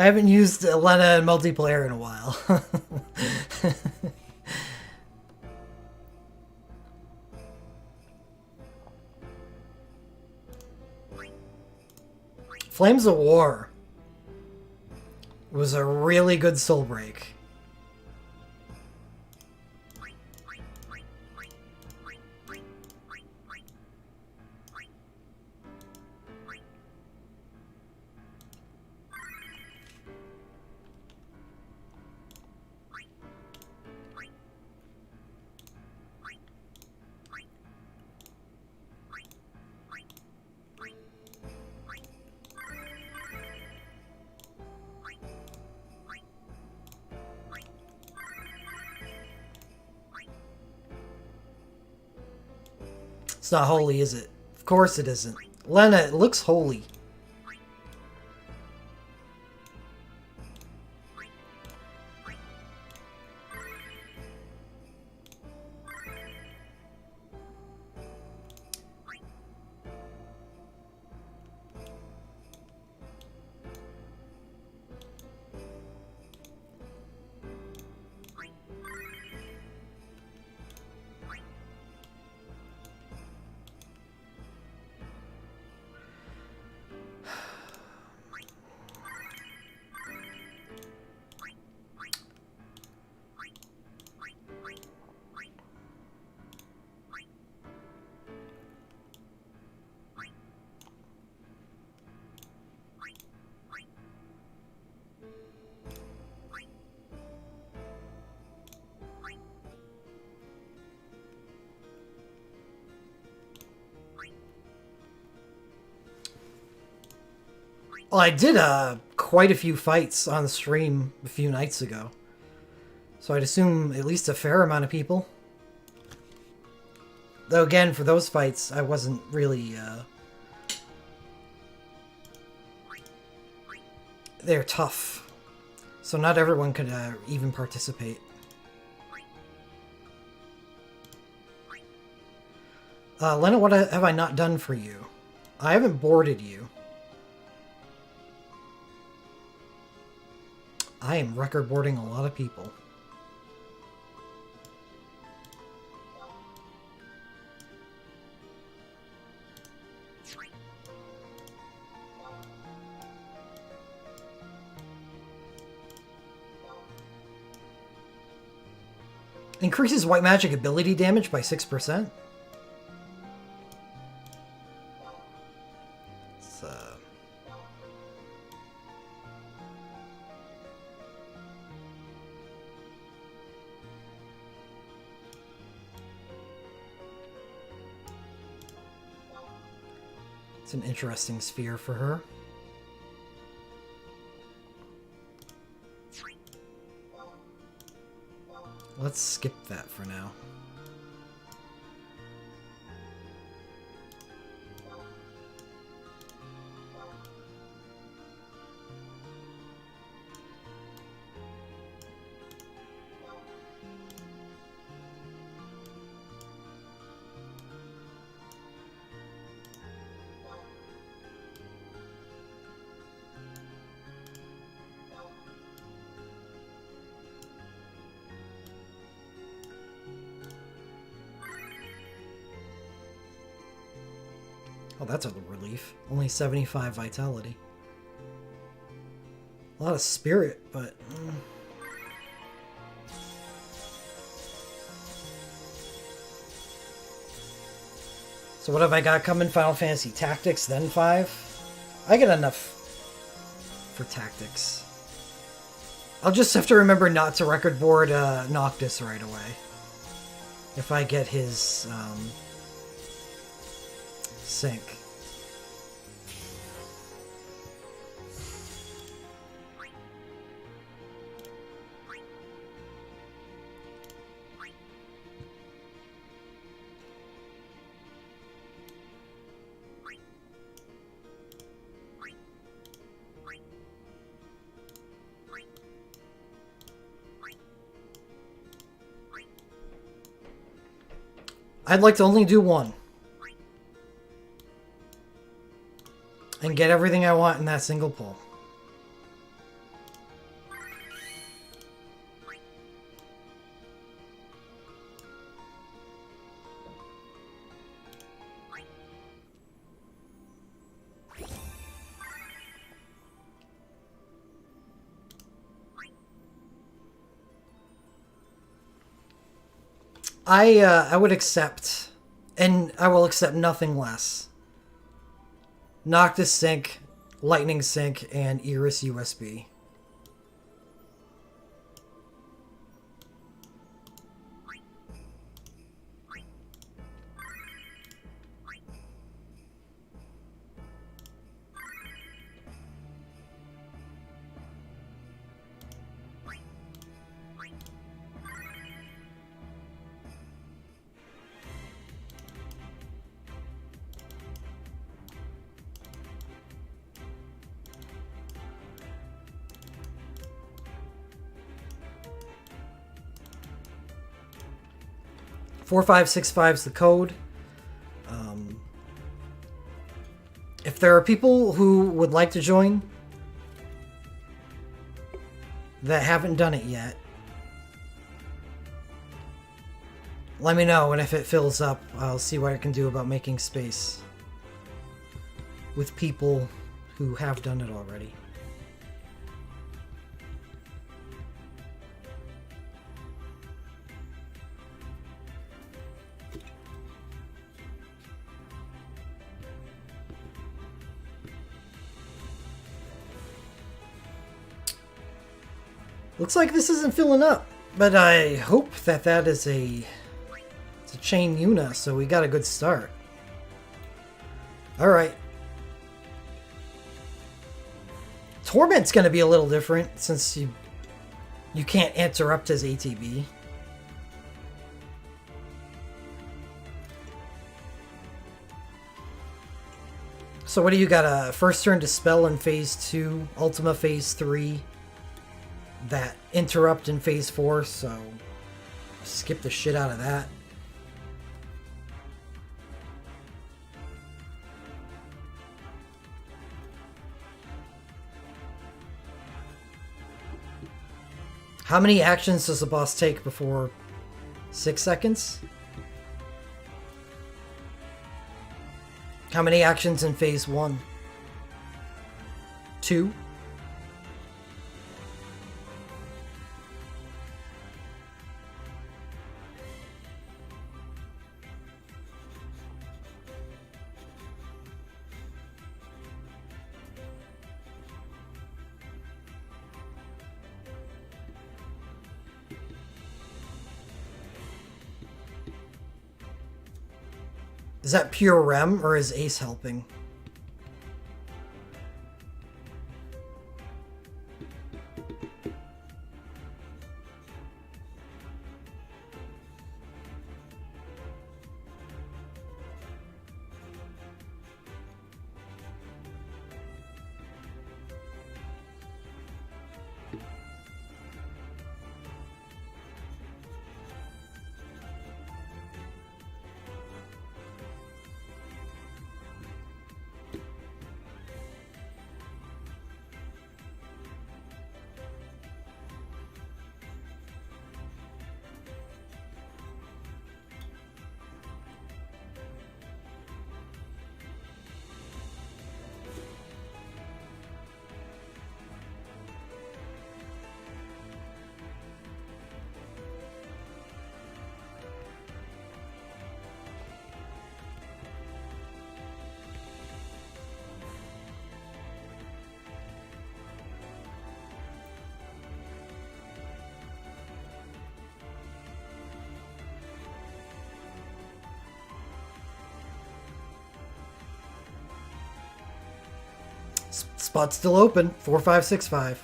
haven't used Lena in multiplayer in a while. Flames of War was a really good soul break. It's not holy, is it? Of course it isn't. Lena, it looks holy. Well, I did quite a few fights on the stream a few nights ago. So I'd assume at least a fair amount of people. Though again, for those fights, I wasn't really... They're tough. So not everyone could even participate. Lena, what have I not done for you? I haven't boarded you. I am record boarding a lot of people. Increases white magic ability damage by 6%. It's an interesting sphere for her. Let's skip that for now. Oh, that's a relief. Only 75 vitality. A lot of spirit, but... So what have I got coming? Final Fantasy Tactics, then 5? I get enough for Tactics. I'll just have to remember not to record board Noctis right away. If I get his... sync. I'd like to only do one. And get everything I want in that single pull. I would accept, and I will accept nothing less. Noctis Sync, Lightning Sync, and Iris USB. $4565 is the code. If there are people who would like to join that haven't done it yet, let me know, and if it fills up, I'll see what I can do about making space with people who have done it already. Looks like this isn't filling up, but I hope that that is it's a chain Yuna, so we got a good start. Alright. Torment's going to be a little different since you can't interrupt his ATB. So what do you got? A first turn Dispel in phase 2, Ultima phase 3, that interrupt in phase 4, so skip the shit out of that. How many actions does the boss take before 6 seconds? How many actions in phase 1? 2? Is that pure rem, or is Ace helping? Spot's still open. 4565.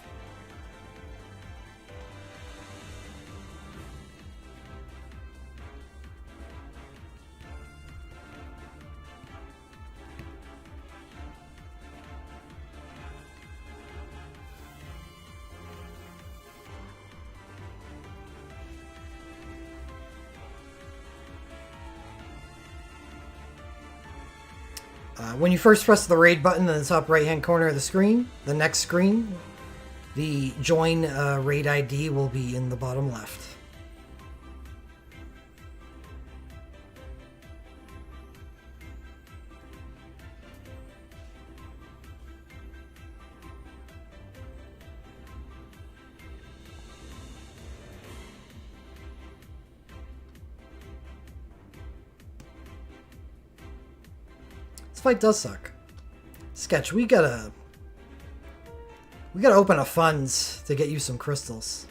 When you first press the raid button in the top right hand corner of the screen, the next screen, the join raid ID will be in the bottom left. Fight does suck. Sketch, we gotta open a funds to get you some crystals.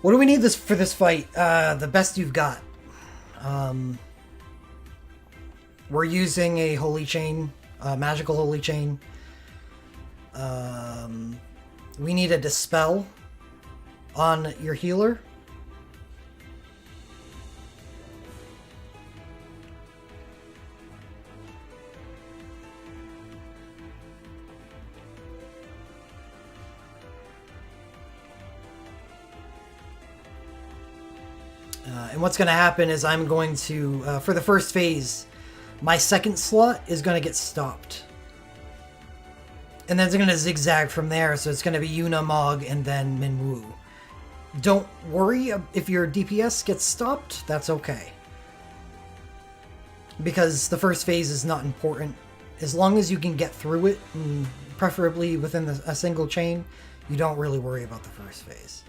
What do we need for this fight? The best you've got. We're using a holy chain, magical holy chain. We need a dispel on your healer. And what's going to happen is I'm going to, for the first phase, my second slot is going to get stopped. And then it's going to zigzag from there, so it's going to be Yuna, Mog, and then Minwoo. Don't worry if your DPS gets stopped, that's okay. Because the first phase is not important. As long as you can get through it, and preferably within a single chain, you don't really worry about the first phase.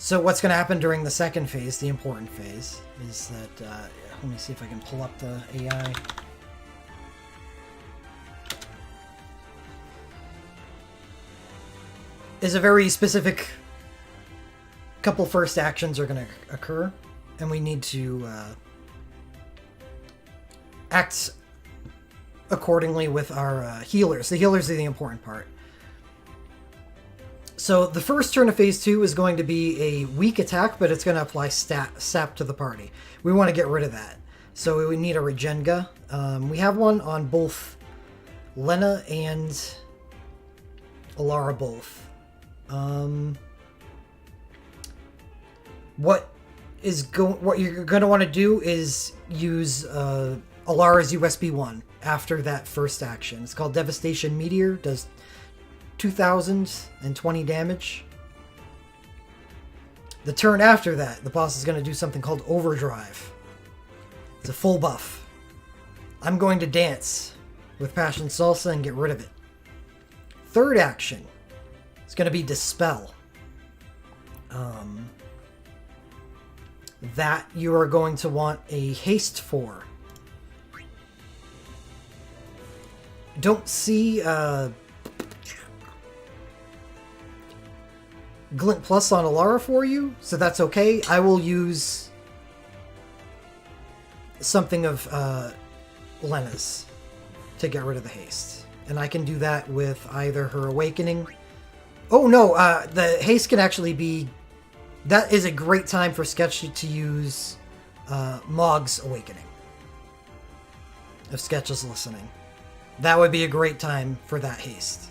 So what's going to happen during the second phase, the important phase, is that... let me see if I can pull up the AI. Is a very specific couple first actions are going to occur, and we need to act accordingly with our healers. The healers are the important part. So the first turn of phase 2 is going to be a weak attack, but it's going to apply sap to the party. We want to get rid of that. So we need a Regenga. We have one on both Lena and Alara both. What you're going to want to do is use Alara's USB 1 after that first action. It's called Devastation Meteor. Does 2,020 damage. The turn after that, the boss is going to do something called Overdrive. It's a full buff. I'm going to dance with Passion Salsa and get rid of it. Third action is going to be Dispel. That you are going to want a haste for. Don't see Glint Plus on Alara for you, so that's okay. I will use something of Lena's to get rid of the haste. And I can do that with either her Awakening. Oh no, the haste can actually be... That is a great time for Sketch to use Mog's Awakening. If Sketch is listening. That would be a great time for that haste.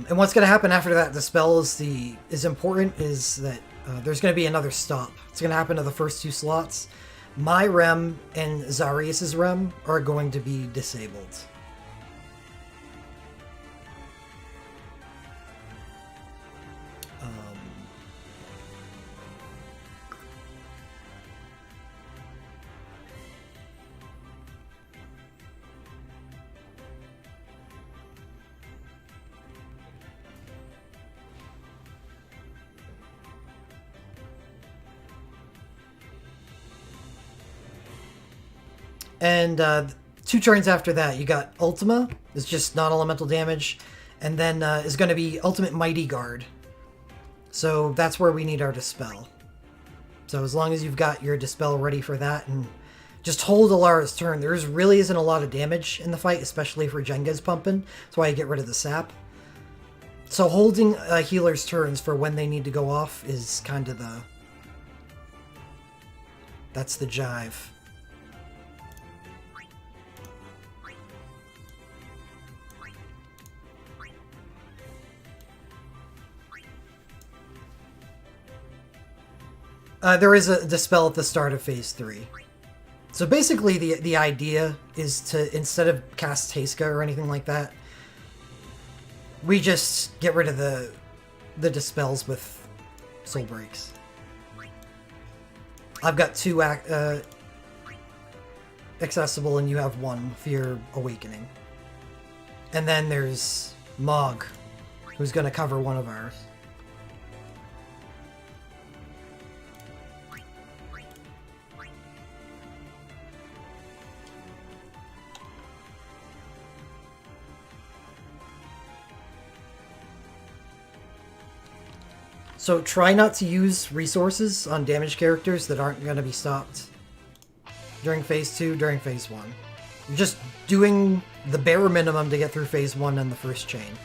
And what's going to happen after that Dispel is important is that there's going to be another stop. It's going to happen to the first 2 slots. My Rem and Zarius' Rem are going to be disabled. And 2 turns after that, you got Ultima, is just non-elemental damage, and then is going to be Ultimate Mighty Guard. So that's where we need our Dispel. So as long as you've got your Dispel ready for that, and just hold Alara's turn. There really isn't a lot of damage in the fight, especially for Jenga's pumping. That's why I get rid of the sap. So holding healer's turns for when they need to go off is kind of the... That's the jive. There is a Dispel at the start of Phase 3. So basically the idea is to, instead of cast Teyska or anything like that, we just get rid of the Dispels with Soul Breaks. I've got 2 accessible and you have 1 for your Awakening. And then there's Mog, who's going to cover one of ours. So try not to use resources on damaged characters that aren't going to be stopped during Phase 2, during Phase 1. You're just doing the bare minimum to get through Phase 1 and the first chain.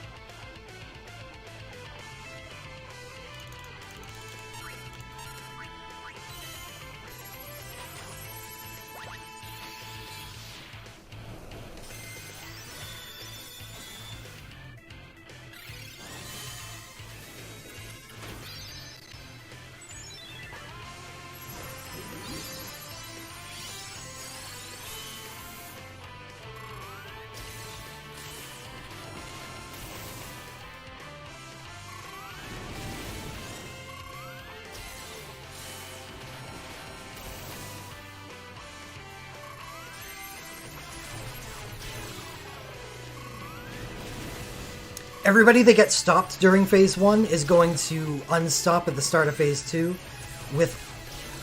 everybody that gets stopped during phase 1 is going to unstop at the start of phase 2 with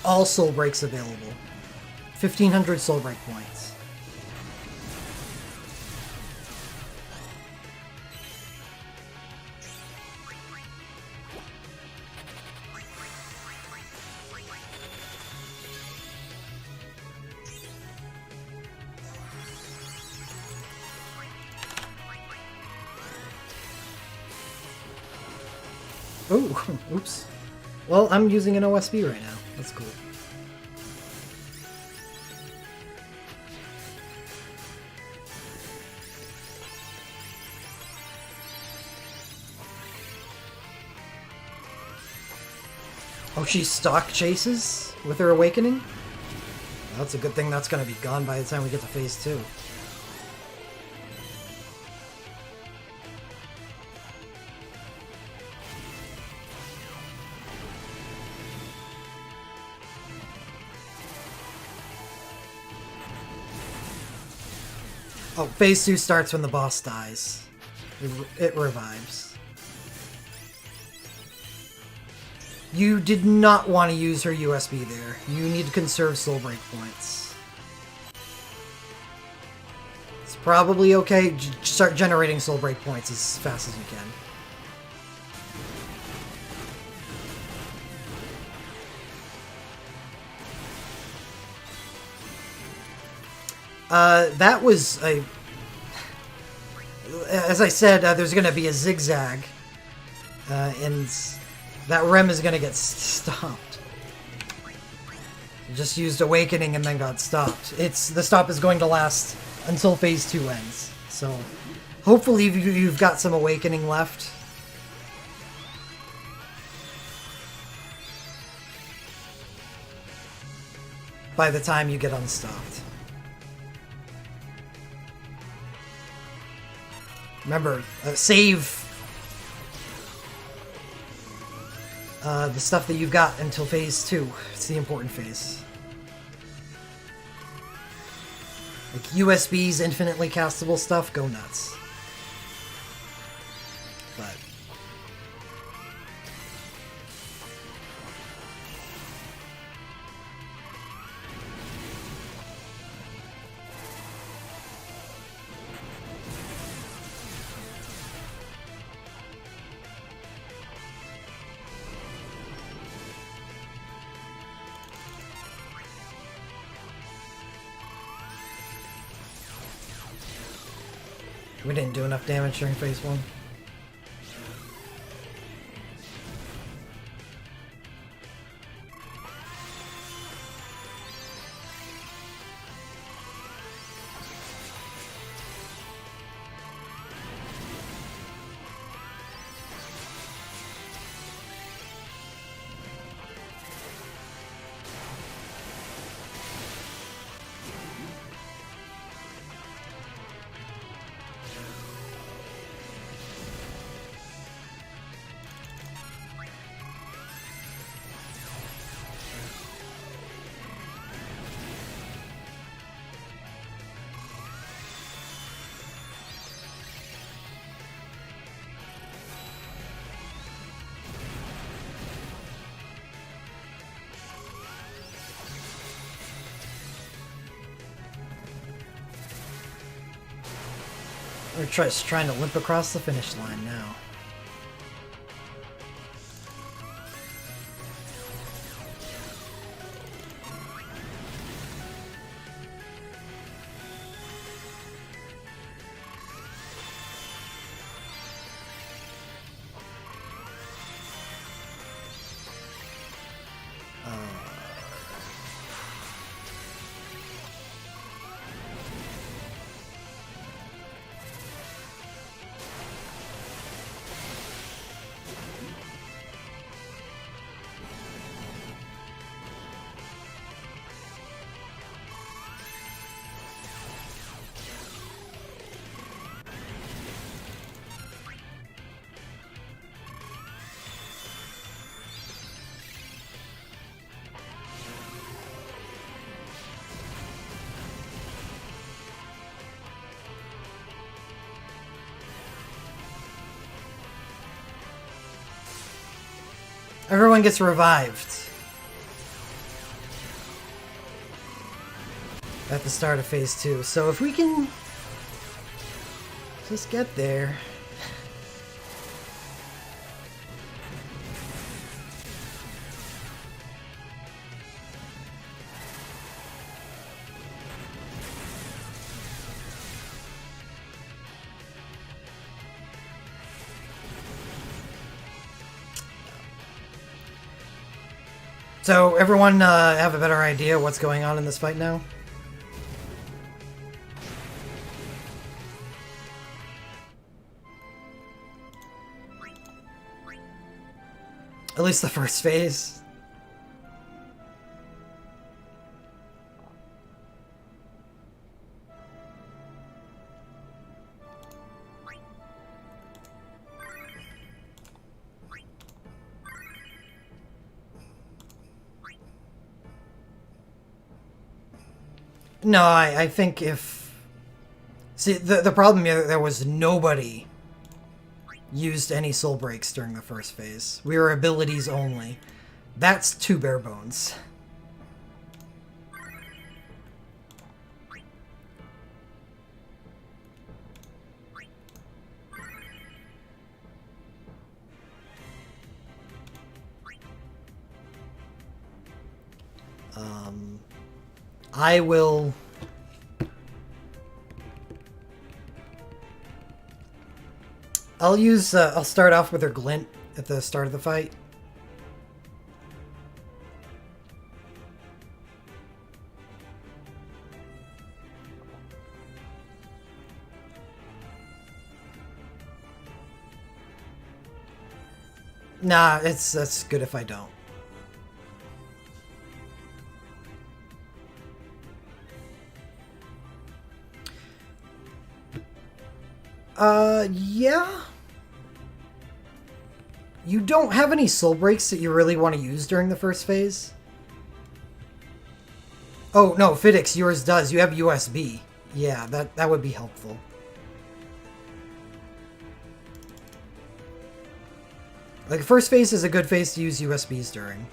all soul breaks available. 1,500 soul break points. Oh, oops. Well, I'm using an OSB right now. That's cool. Oh, she stock chases with her awakening? That's a good thing that's going to be gone by the time we get to phase 2. Oh, phase 2 starts when the boss dies. It revives. You did not want to use her USB there. You need to conserve soul break points. It's probably okay. Start generating soul break points as fast as you can. That was a... As I said, there's going to be a zigzag. And that Rem is going to get stopped. Just used Awakening and then got stopped. The stop is going to last until phase 2 ends. So, hopefully you've got some Awakening left. By the time you get unstopped. Remember, save the stuff that you've got until phase 2. It's the important phase. Like USBs, infinitely castable stuff, go nuts. But we didn't do enough damage during phase 1. We're just trying to limp across the finish line now. Everyone gets revived at the start of phase 2. So if we can just get there. So everyone have a better idea what's going on in this fight now? At least the first phase. No, I think if... See, the problem here, there was nobody used any soul breaks during the first phase. We were abilities only. That's too bare bones. I will... I'll start off with her glint at the start of the fight. Nah, that's good if I don't. Yeah. You don't have any soul breaks that you really want to use during the first phase? Oh, no, Fidix, yours does. You have USB. Yeah, that would be helpful. Like, first phase is a good phase to use USBs during.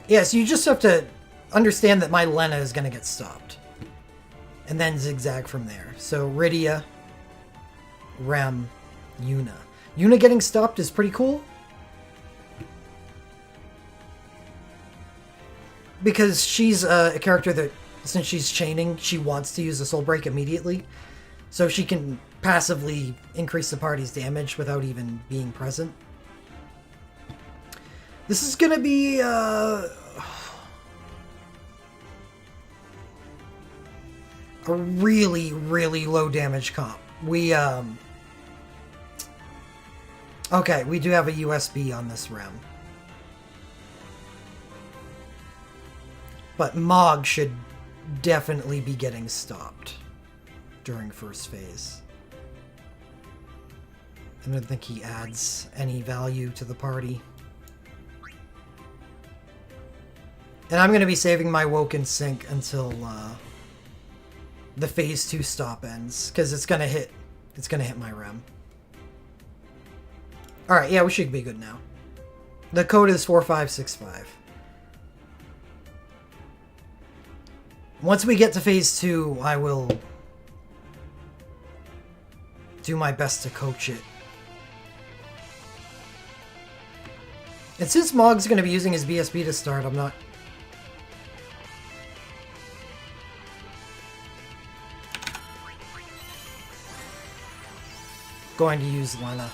Yeah, so you just have to understand that my Lena is going to get stopped. And then zigzag from there. So, Rydia, Rem, Yuna. Yuna getting stopped is pretty cool. Because she's a character that, since she's chaining, she wants to use a soul break immediately. So she can passively increase the party's damage without even being present. This is going to be... a really, really low damage comp. We, okay, we do have a USB on this Rem. But Mog should definitely be getting stopped during first phase. I don't think he adds any value to the party. And I'm going to be saving my Woken Sync until, the phase 2 stop ends, because it's gonna hit my Rem. Alright, yeah, we should be good now. The code is 4565. Once we get to phase 2, I will do my best to coach it. And since Mog's gonna be using his BSB to start, I'm not... going to use Lena.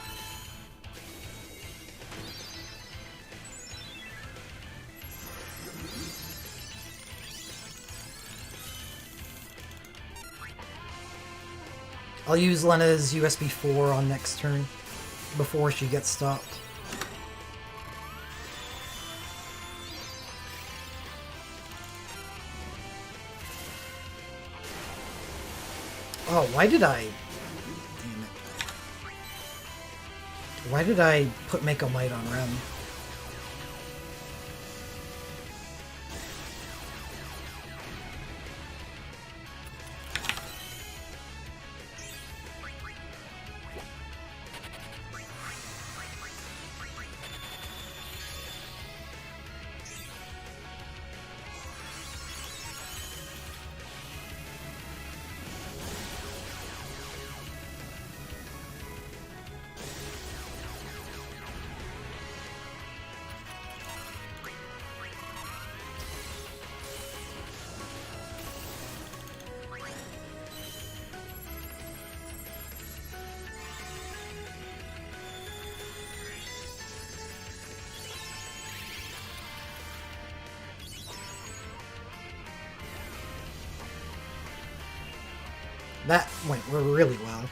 I'll use Lena's USB 4 on next turn before she gets stopped. Oh, why did I... Why did I put Mako Might on Rem? That went really well.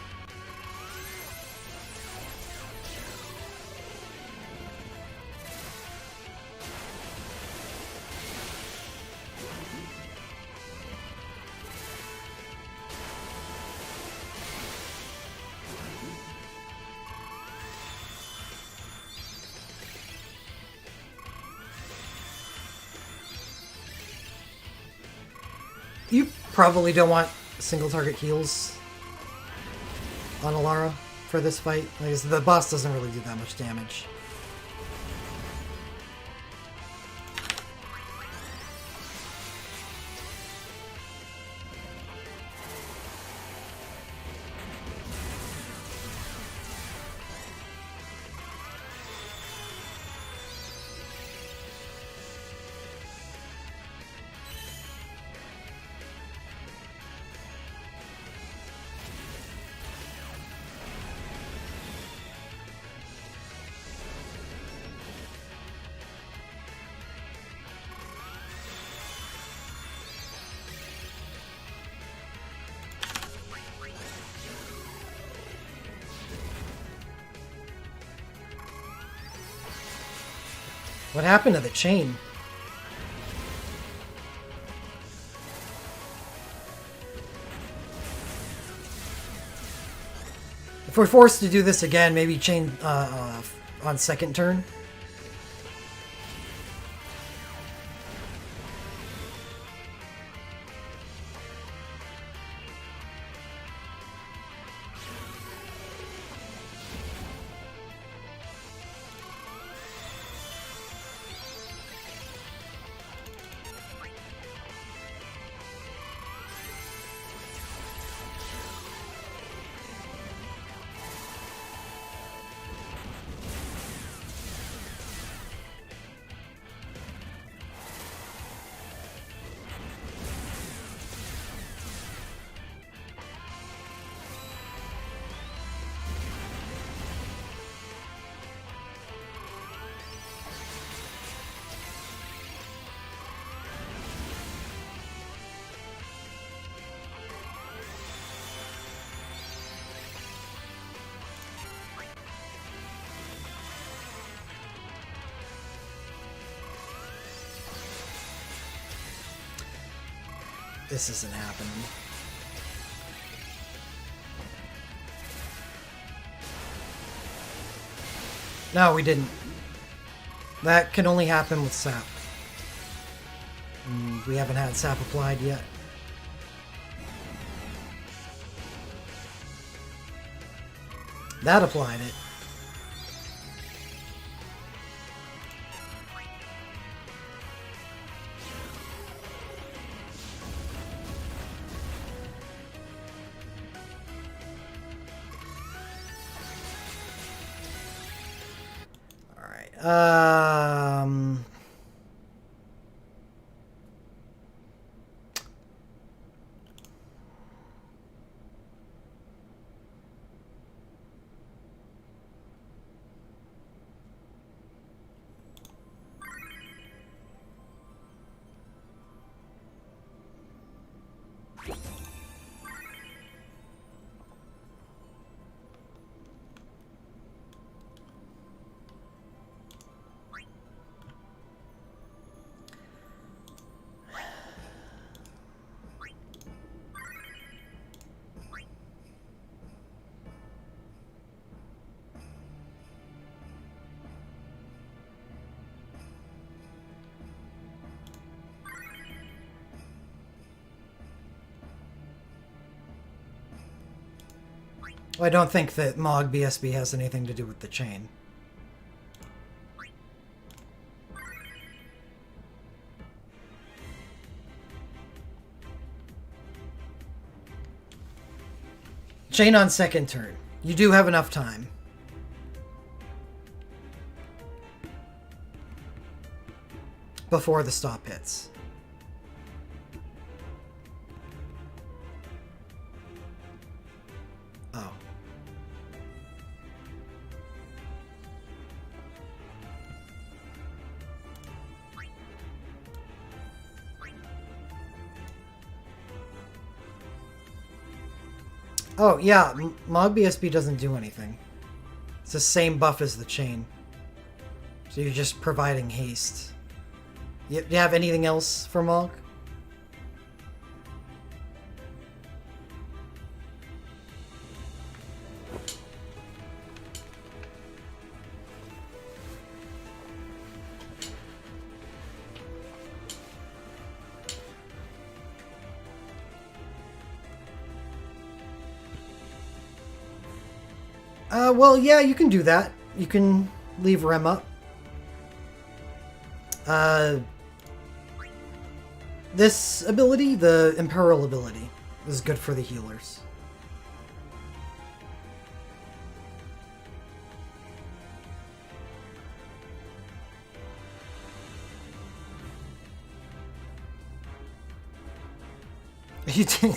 You probably don't want single target heals on Alara for this fight, because the boss doesn't really do that much damage. What happened to the chain? If we're forced to do this again, maybe chain on second turn. This isn't happening. No, we didn't. That can only happen with sap. And we haven't had sap applied yet. That applied it. Um... I don't think that Mog BSB has anything to do with the chain. Chain on second turn. You do have enough time. Before the stop hits. Oh. Oh, yeah, Mog BSB doesn't do anything. It's the same buff as the chain. So you're just providing haste. Do you have anything else for Mog? Well, yeah, you can do that. You can leave Rem up. This ability, the Imperil ability, is good for the healers.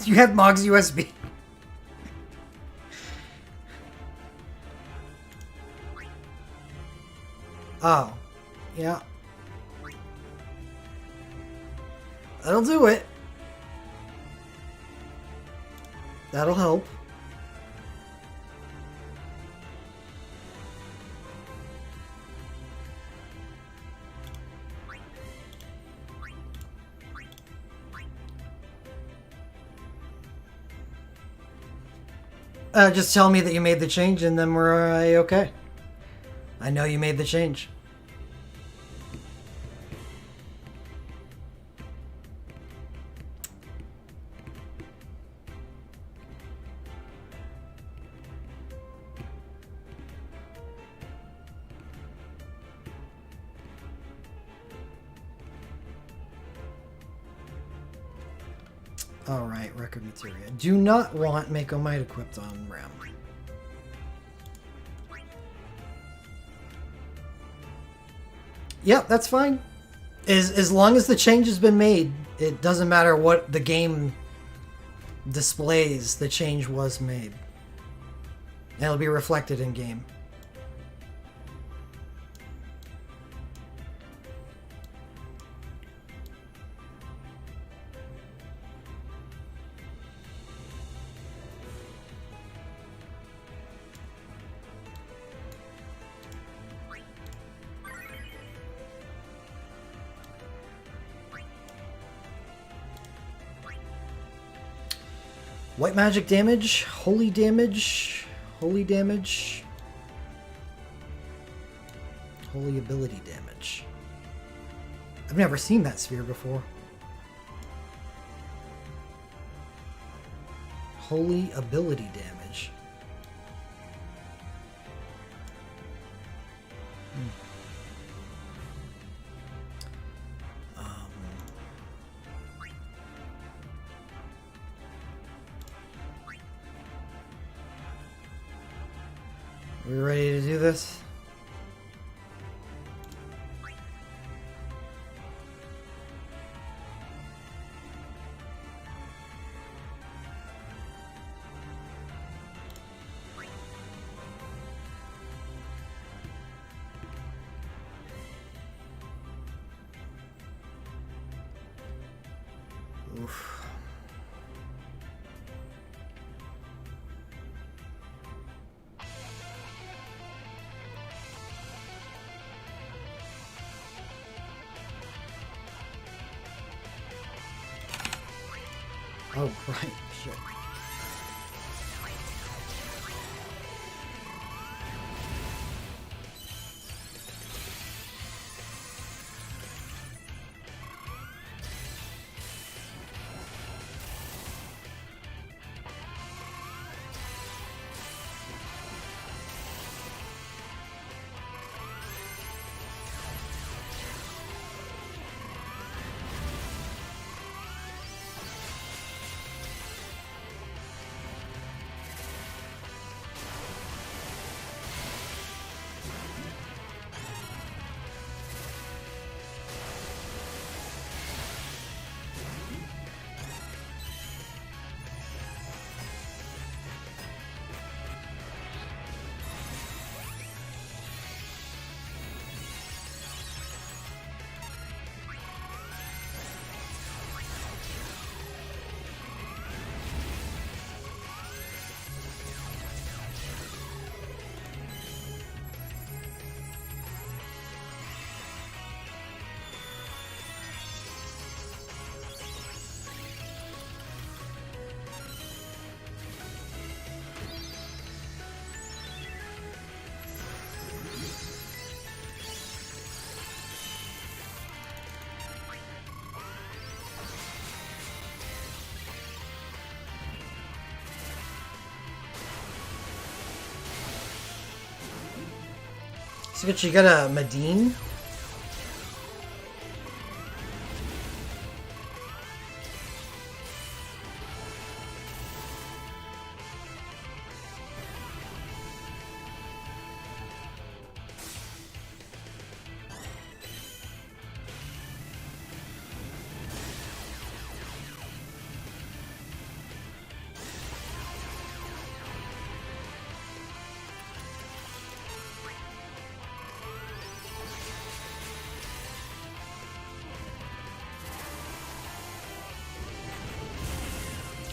You have Mog's USB. Oh, yeah. That'll do it. That'll help. Just tell me that you made the change and then we're okay. I know you made the change. Alright, record materia. Do not want Mako Might equipped on Ram. Yep, that's fine. As long as the change has been made, it doesn't matter what the game displays, the change was made. And it'll be reflected in game. White magic damage, holy damage, holy damage, holy ability damage. I've never seen that sphere before. Holy ability damage. We ready to do this? Oof. Oh, right. Shit. So you got a Medine.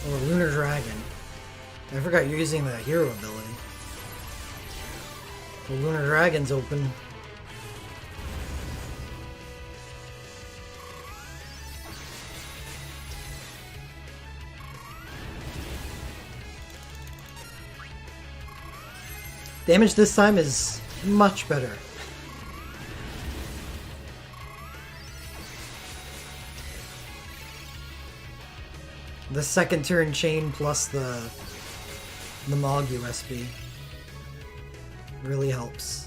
Or Lunar Dragon. I forgot you're using the hero ability. The Lunar Dragon's open. Damage this time is much better. The second turn chain plus the Mog USB really helps.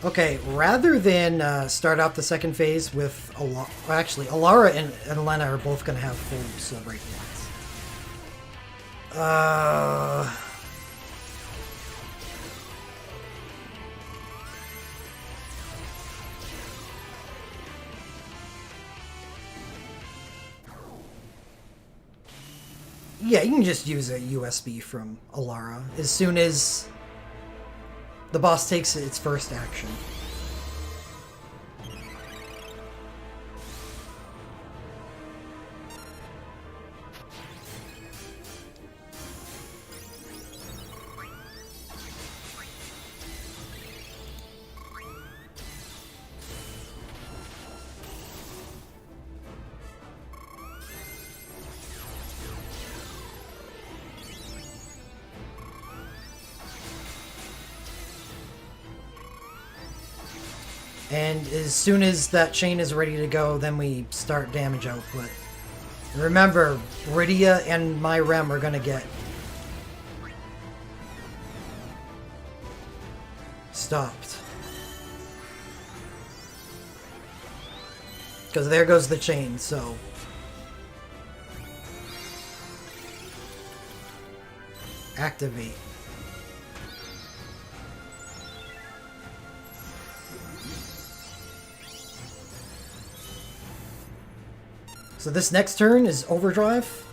Okay, rather than start out the second phase with actually, Alara and Lena are both going to have full Soul Break points. Yeah, you can just use a USB from Alara as soon as the boss takes its first action. And as soon as that chain is ready to go, then we start damage output. Remember, Rydia and my Rem are going to get stopped. Because there goes the chain, so... activate. So this next turn is Overdrive.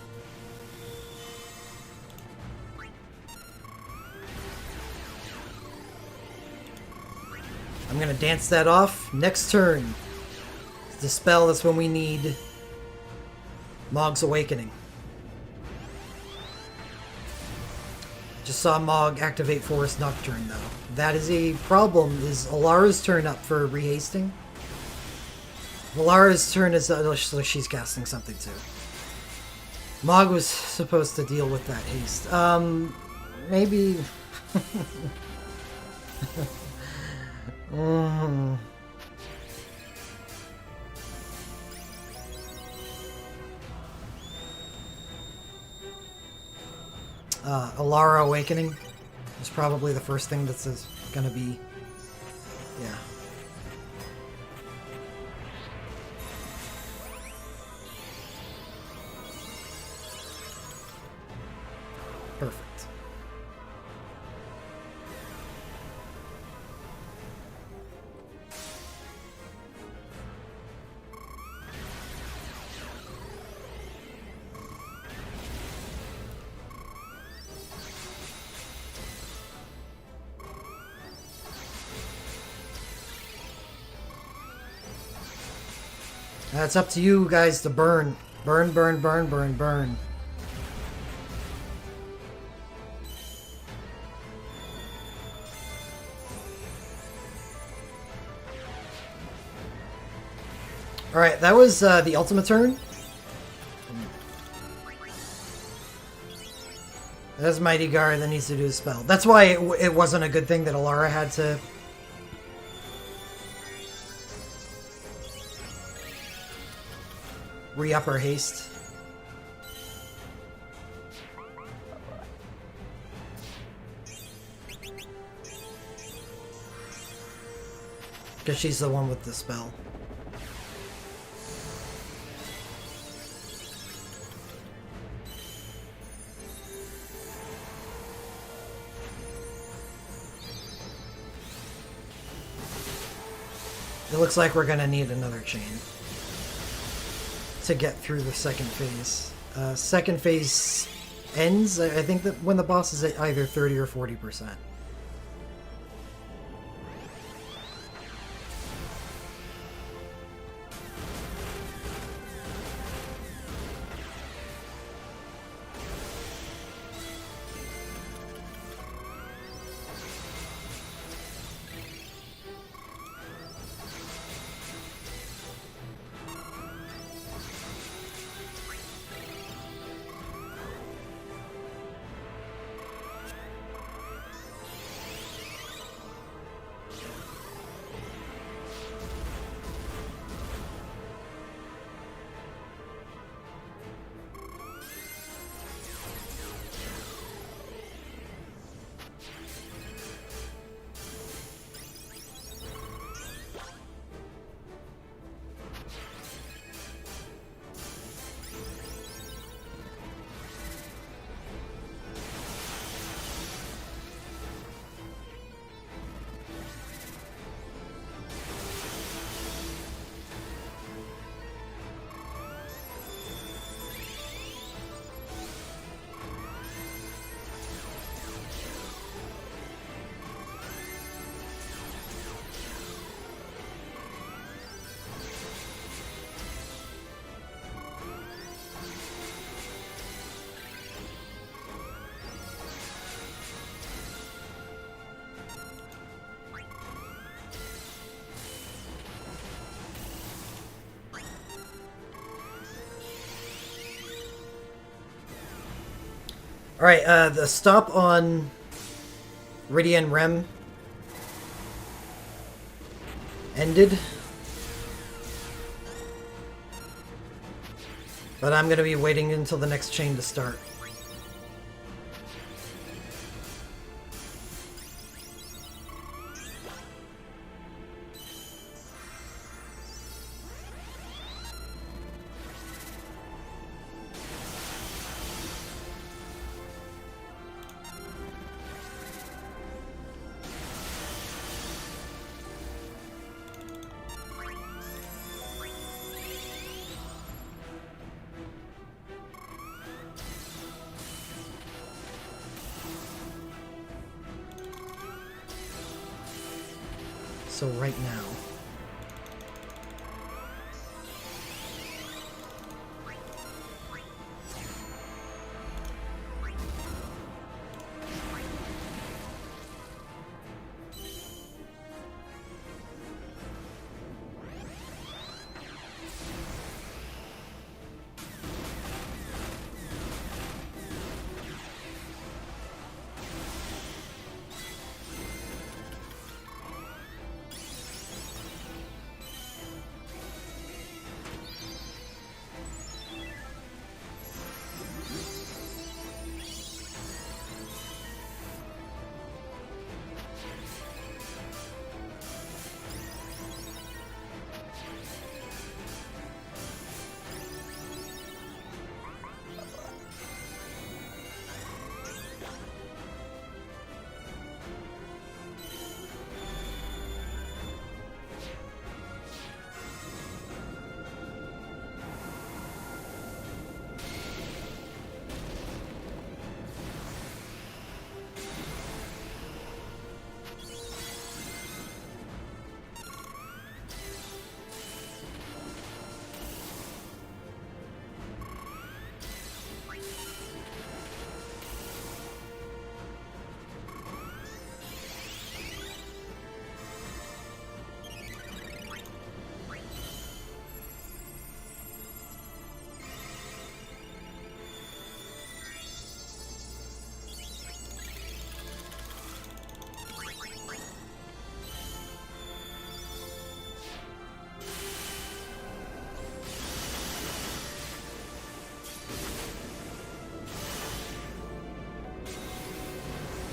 I'm gonna dance that off. Next turn. Dispel, that's when we need Mog's Awakening. Just saw Mog activate Forest Nocturne though. That is a problem, is Alara's turn up for rehasting. Alara's turn is so she's casting something too. Mog was supposed to deal with that haste. Maybe. Alara Awakening is probably the first thing that's gonna be. Yeah. Perfect. It's up to you guys to burn. Burn, burn, burn, burn, burn. Alright, that was the ultimate turn. That's Mighty Gar that needs to do a spell. That's why it wasn't a good thing that Alara had to... re-up her haste. Because she's the one with the spell. It looks like we're gonna need another chain to get through the second phase. Second phase ends, I think, that when the boss is at either 30 or 40%. Alright, the stop on Rydian Rem ended. But I'm going to be waiting until the next chain to start. So right now.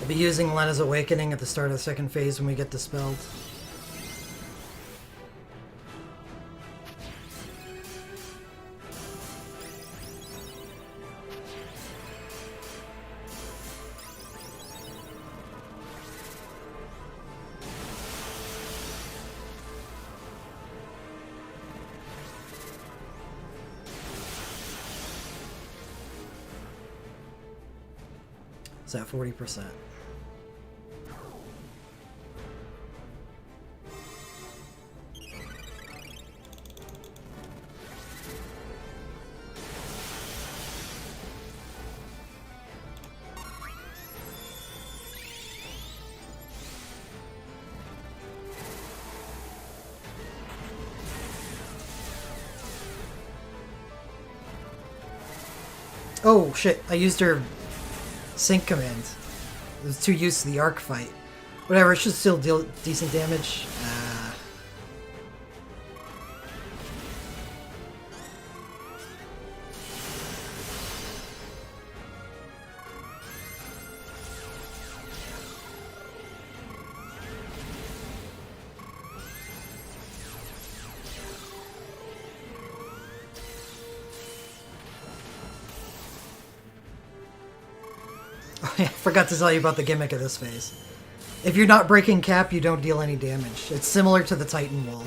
I'll be using Lena's Awakening at the start of the second phase when we get dispelled. Is that 40%? Oh shit, I used her sync command. I was too used to the arc fight. Whatever, it should still deal decent damage. I forgot to tell you about the gimmick of this phase. If you're not breaking cap, you don't deal any damage. It's similar to the Titan Wall.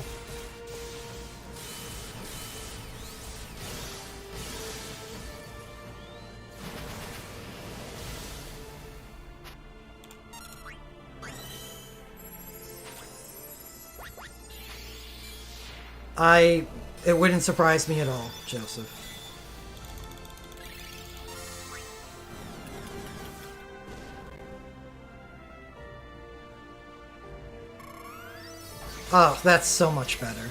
It wouldn't surprise me at all, Joseph. Oh, that's so much better.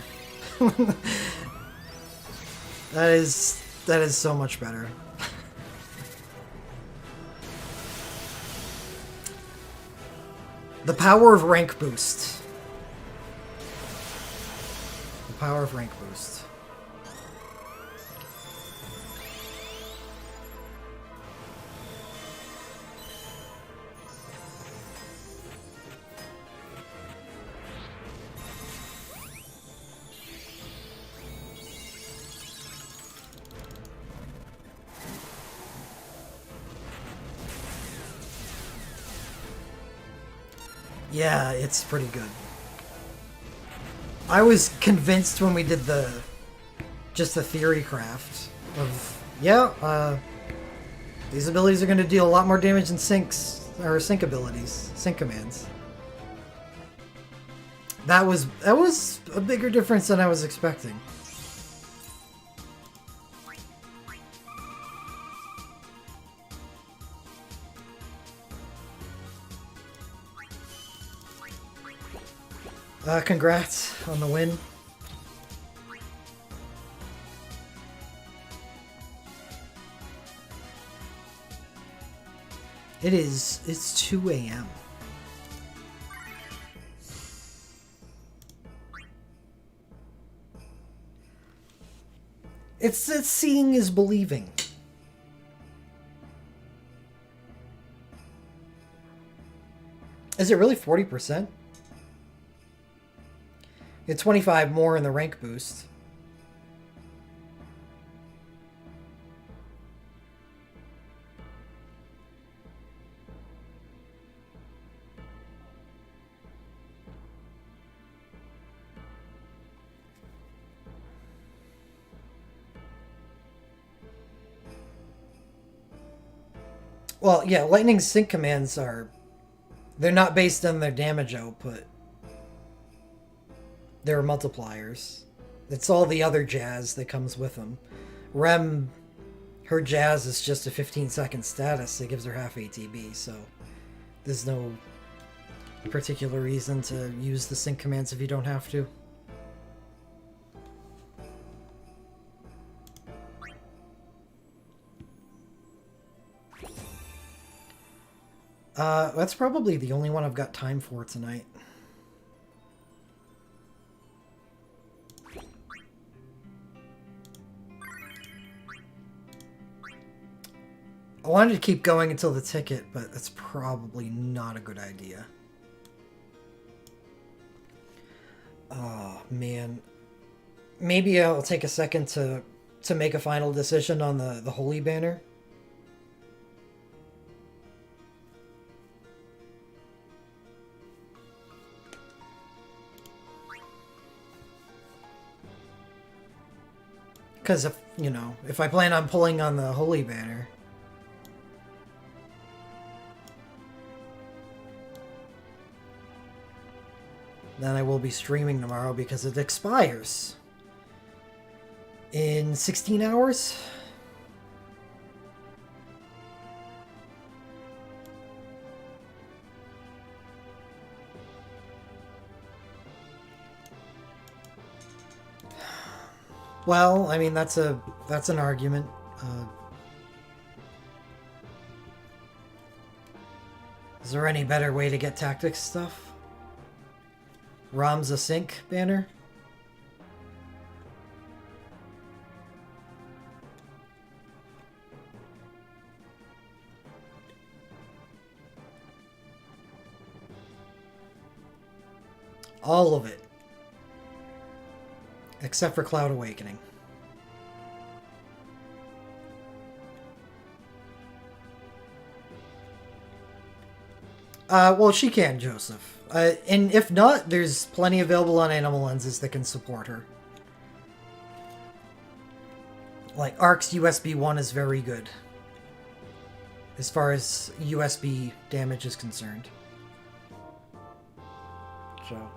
that is so much better. The power of rank boost. The power of rank boost. Yeah, it's pretty good. I was convinced when we did just the theory craft of, these abilities are going to deal a lot more damage than sync abilities, sync commands. That was a bigger difference than I was expecting. Congrats on the win. It's 2 a.m. It's seeing is believing. Is it really 40%? It's 25 more in the rank boost. Well, yeah, Lightning Sync commands they're not based on their damage output. They're multipliers. It's all the other jazz that comes with them. Rem, her jazz is just a 15-second status that gives her half ATB, so there's no particular reason to use the sync commands if you don't have to. That's probably the only one I've got time for tonight. I wanted to keep going until the ticket, but that's probably not a good idea. Oh, man. Maybe I'll take a second to make a final decision on the Holy Banner. Because if, you know, if I plan on pulling on the Holy Banner, then I will be streaming tomorrow because it expires in 16 hours. Well, I mean, that's an argument. Is there any better way to get tactics stuff? Ramza Sync banner? All of it. Except for Cloud Awakening. Well, she can, Joseph. And if not, there's plenty available on Animal Lenses that can support her. Like, ARC's USB 1 is very good. As far as USB damage is concerned. So...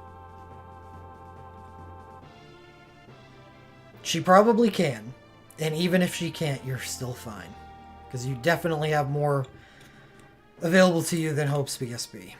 she probably can. And even if she can't, you're still fine. Because you definitely have more available to you than Hope's BSB.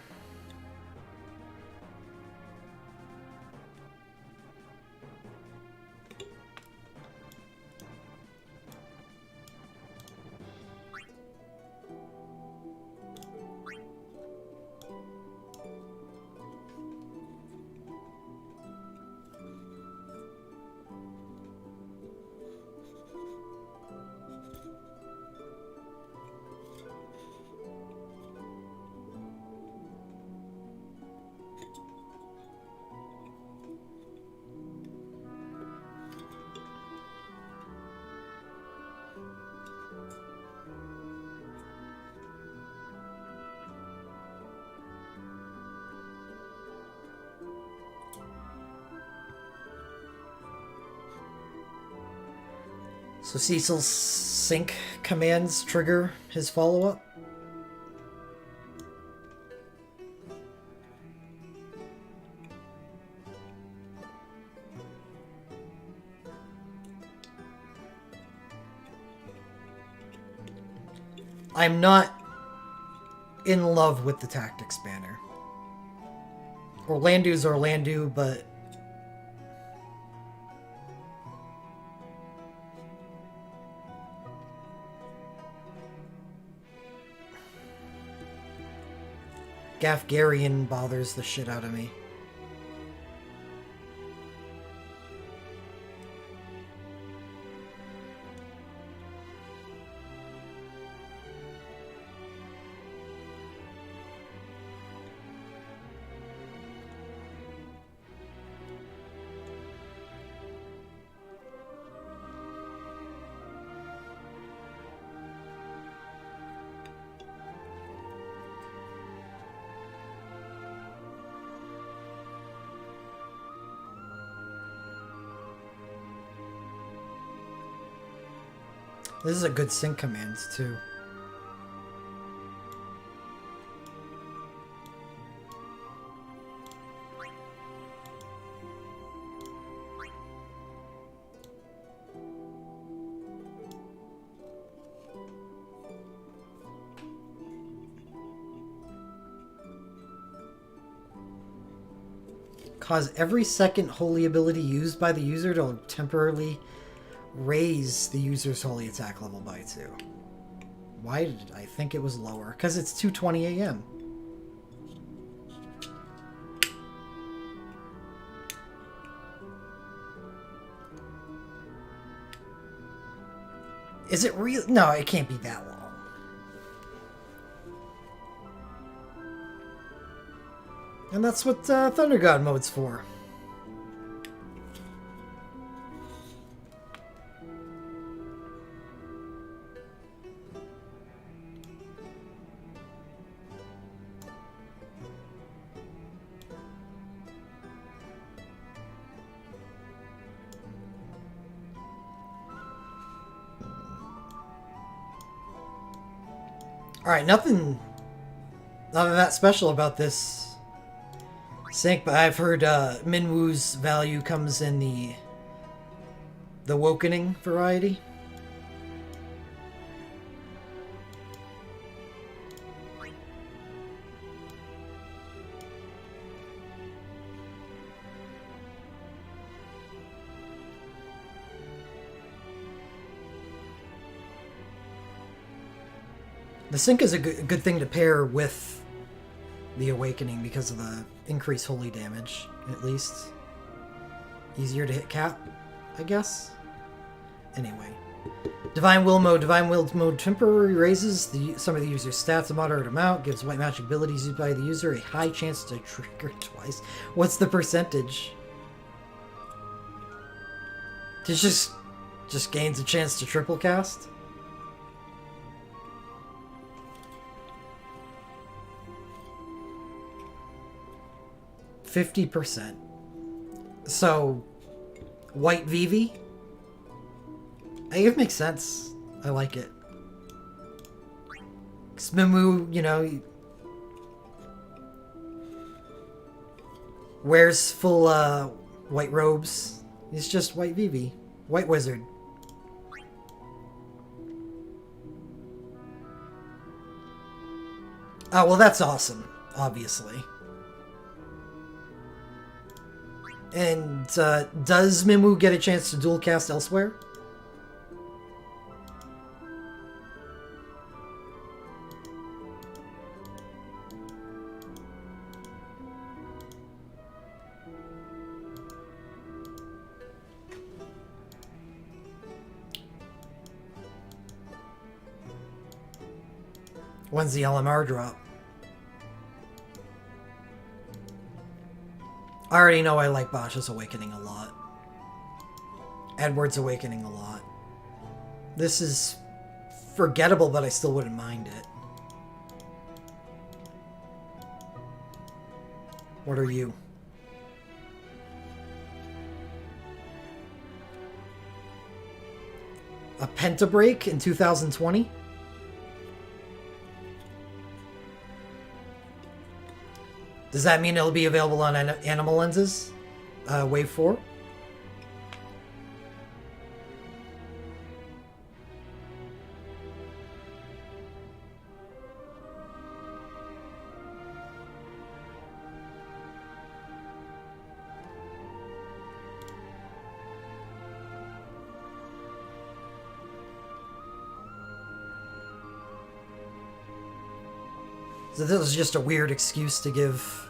So Cecil's sync commands trigger his follow-up. I'm not in love with the tactics banner. Orlando's Orlando, but Gafgarian bothers the shit out of me. This is a good sync command, too. Cause every second holy ability used by the user to temporarily raise the user's holy attack level by 2. Why did I think it was lower? Because it's 2:20 a.m. Is it real? No, it can't be that long. And that's what Thunder God mode's for. Alright, nothing that special about this sync, but I've heard Minwoo's value comes in the Wokening variety. The sync is a good thing to pair with the Awakening because of the increased holy damage, at least. Easier to hit cap, I guess? Anyway. Divine Will mode. Divine Will mode temporarily raises some of the user's stats a moderate amount, gives white magic abilities used by the user a high chance to trigger twice. What's the percentage? It just gains a chance to triple cast? %. So, white Vivi? I think it makes sense. I like it. Minwoo, you know, wears full white robes. He's just white Vivi. White wizard. Oh, well that's awesome, obviously. And does Minwoo get a chance to dual cast elsewhere? When's the LMR drop? I already know I like Basha's Awakening a lot. Edward's Awakening a lot. This is forgettable, but I still wouldn't mind it. What are you? A Pentabreak in 2020? Does that mean it'll be available on Animal Lenses? Wave 4? So this was just a weird excuse to give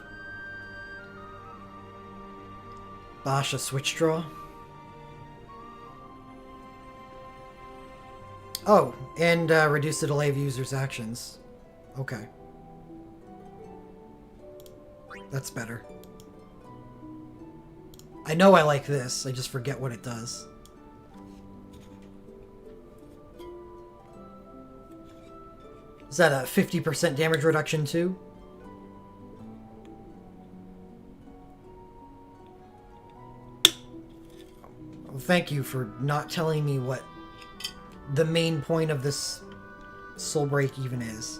Basha switch draw. Oh, and reduce the delay of users' actions. Okay. That's better. I know I like this, I just forget what it does. Is that a 50% damage reduction too? Well, thank you for not telling me what the main point of this soul break even is.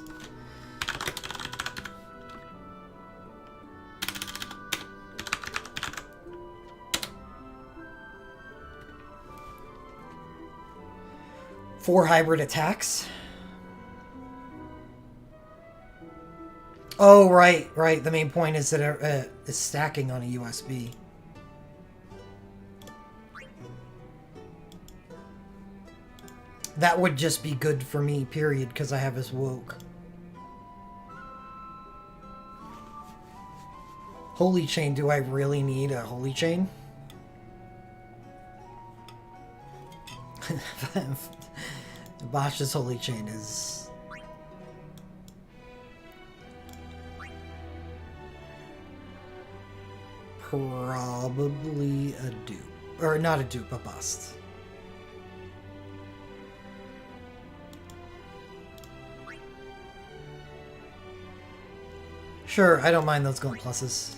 Four hybrid attacks. Oh, right. The main point is that it's stacking on a USB. That would just be good for me, period, because I have his woke. Holy Chain, do I really need a Holy Chain? Basha's Holy Chain is... probably a dupe. Or not a dupe, a bust. Sure, I don't mind those gold pluses.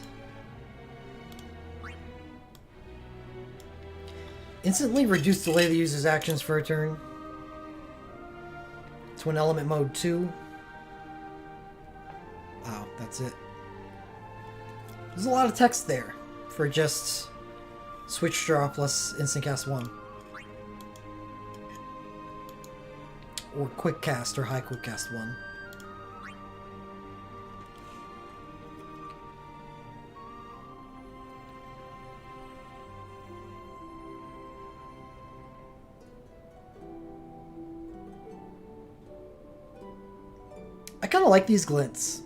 Instantly reduce delay the user's actions for a turn. Twin Element Mode 2. Wow, that's it. There's a lot of text there for just Switch Draw plus Instant Cast 1. Or Quick Cast or High Quick Cast 1. I kind of like these glints.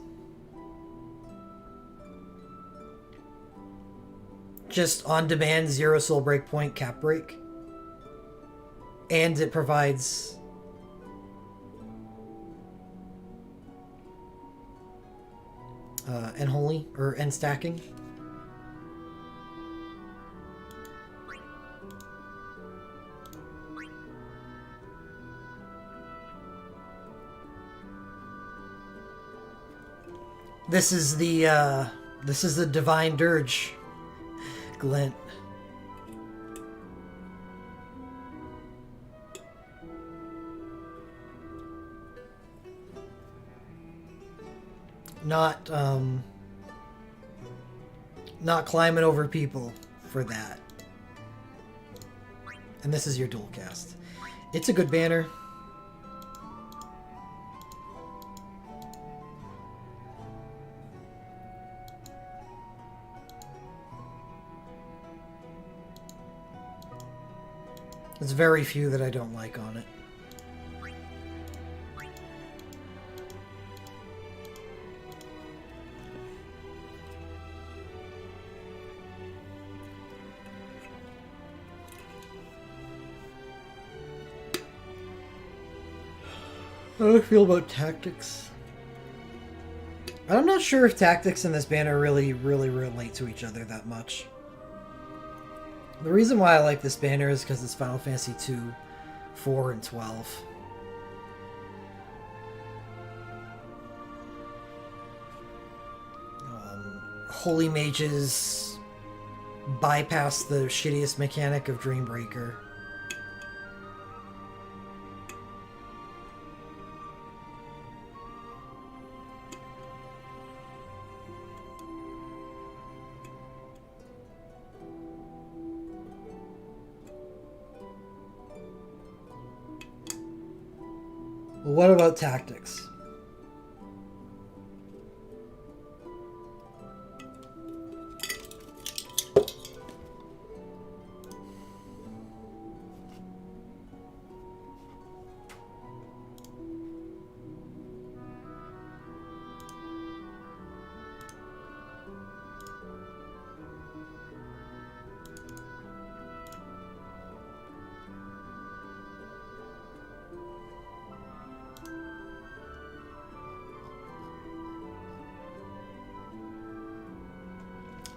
Just on-demand 0 soul breakpoint cap break. And it provides end holy or end stacking. This is the Divine Dirge glint. Not climbing over people for that. And this is your dual cast. It's a good banner. There's very few that I don't like on it. How do I feel about tactics? I'm not sure if tactics and this banner really relate to each other that much. The reason why I like this banner is because it's Final Fantasy 2, 4, and 12. Holy Mages bypass the shittiest mechanic of Dreambreaker. What about tactics?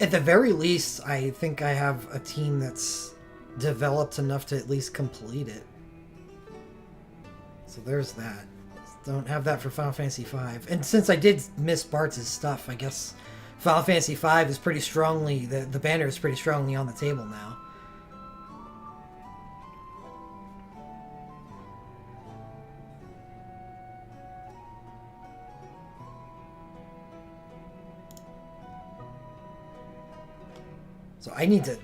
At the very least, I think I have a team that's developed enough to at least complete it. So there's that. Don't have that for Final Fantasy V. And since I did miss Bart's stuff, I guess Final Fantasy V is pretty strongly, the banner is pretty strongly on the table now. So I need to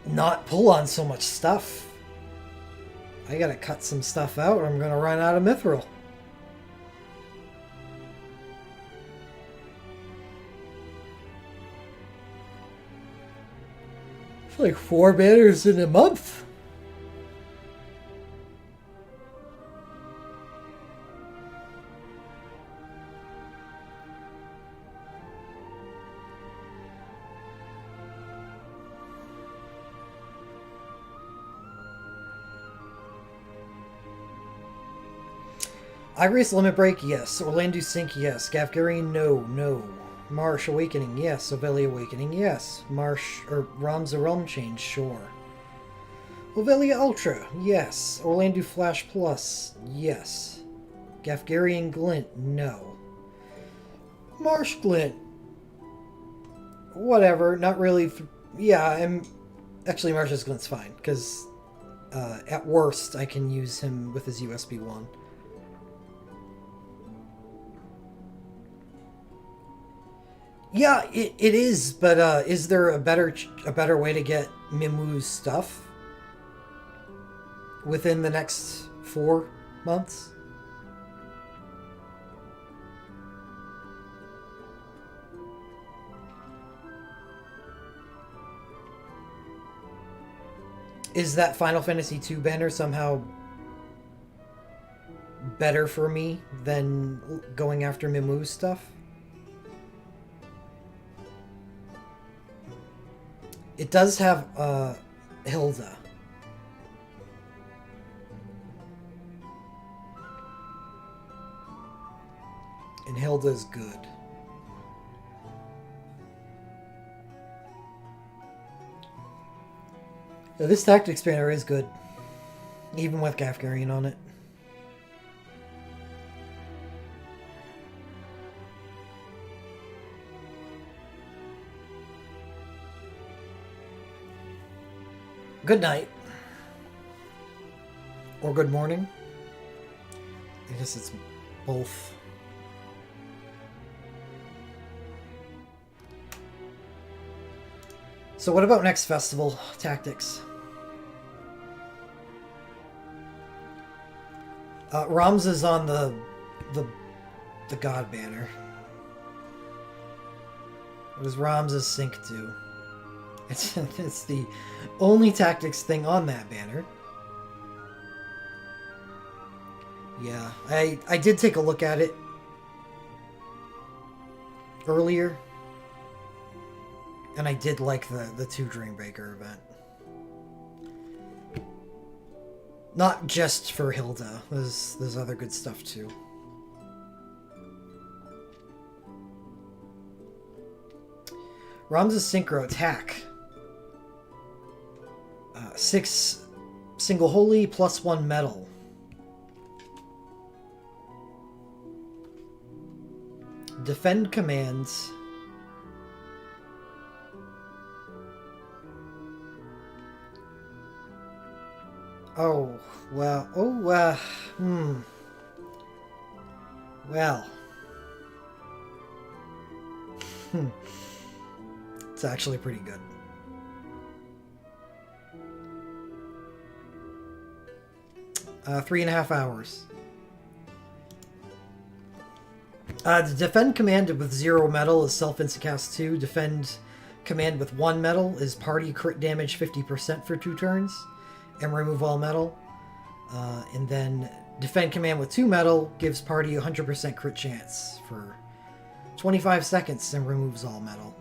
not pull on so much stuff. I gotta cut some stuff out or I'm gonna run out of Mithril. It's like 4 banners in a month. Iris Limit Break, yes. Orlando Sync, yes. Gafgarian, no. Marsh Awakening, yes. Ovelia Awakening, yes. Ramza Realm Change, sure. Ovelia Ultra, yes. Orlando Flash Plus, yes. Gafgarian Glint, no. Marsh Glint, whatever, not really. Actually, Marsh's Glint's fine, because at worst, I can use him with his USB 1. Yeah, it is, but is there a better way to get Mimwu's stuff within the next 4 months? Is that Final Fantasy II banner somehow better for me than going after Mimwu's stuff? It does have Hilda. And Hilda's good. Yeah, this tactics banner is good. Even with Gafgarian on it. Good night. Or good morning. I guess it's both. So what about next festival tactics? Rams is on the God banner. What does Rams' sync do? It's the only tactics thing on that banner. Yeah, I did take a look at it earlier. And I did like the 2 Dreambreaker event. Not just for Hilda. There's other good stuff too. Ram's Synchro attack. 6 single holy plus 1 metal. Defend commands. Oh, well. Well. It's actually pretty good. Uh, 3.5 hours. The defend command with 0 metal is self-instacast 2. Defend command with 1 metal is party crit damage 50% for 2 turns. And remove all metal. And then defend command with 2 metal gives party 100% crit chance for 25 seconds and removes all metal.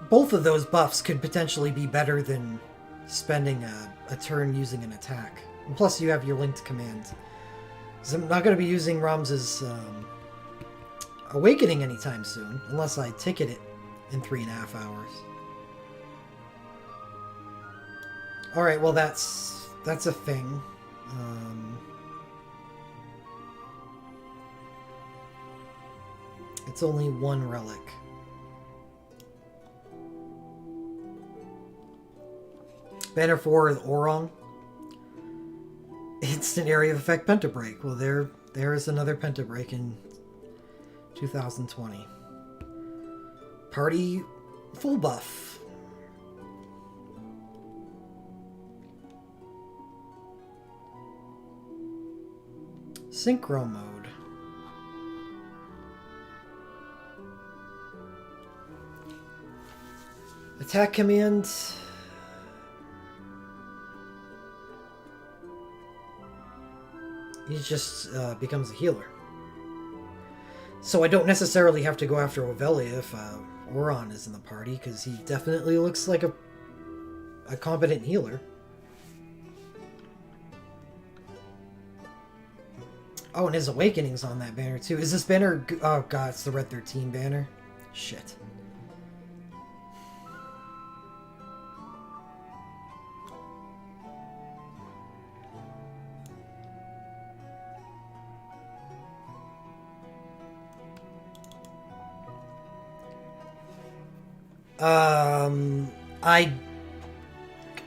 Both of those buffs could potentially be better than spending a turn using an attack. And plus, you have your linked command. So I'm not going to be using Ram's Awakening anytime soon, unless I ticket it in 3.5 hours. Alright, well that's a thing. It's only 1 relic. Banner 4 is Orong. Instant area of effect Pentabreak. Well, there is another Pentabreak in 2020. Party full buff. Synchro mode. Attack command. He just becomes a healer. So I don't necessarily have to go after Ovelia if Oron is in the party, because he definitely looks like a competent healer. Oh, and his Awakening's on that banner too. Is this banner... Oh god, it's the Red 13 banner. Shit.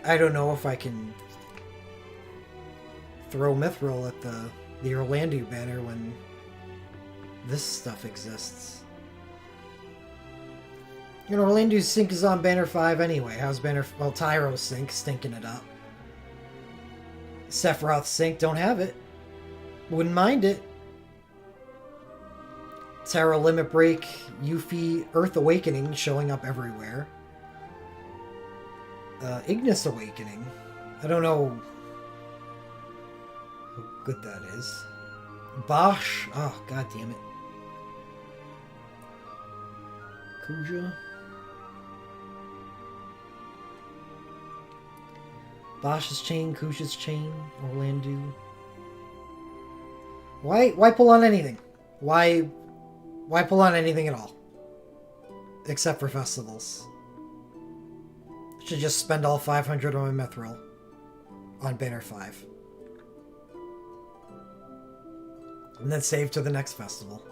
I don't know if I can throw Mithril at the Orlandu banner when this stuff exists. You know, Orlandu's sync is on banner 5 anyway. How's banner... Well, Tyro's sync, stinking it up. Sephiroth's sync, don't have it. Wouldn't mind it. Terra Limit Break, Yuffie, Earth Awakening showing up everywhere. Ignis Awakening. I don't know how good that is. Bosch. Oh, god damn it. Kuja. Bosch's chain, Kuja's chain, Orlandu. Why pull on anything? Why pull on anything at all? Except for festivals. Should just spend all 500 on my Mithril on banner 5. And then save to the next festival.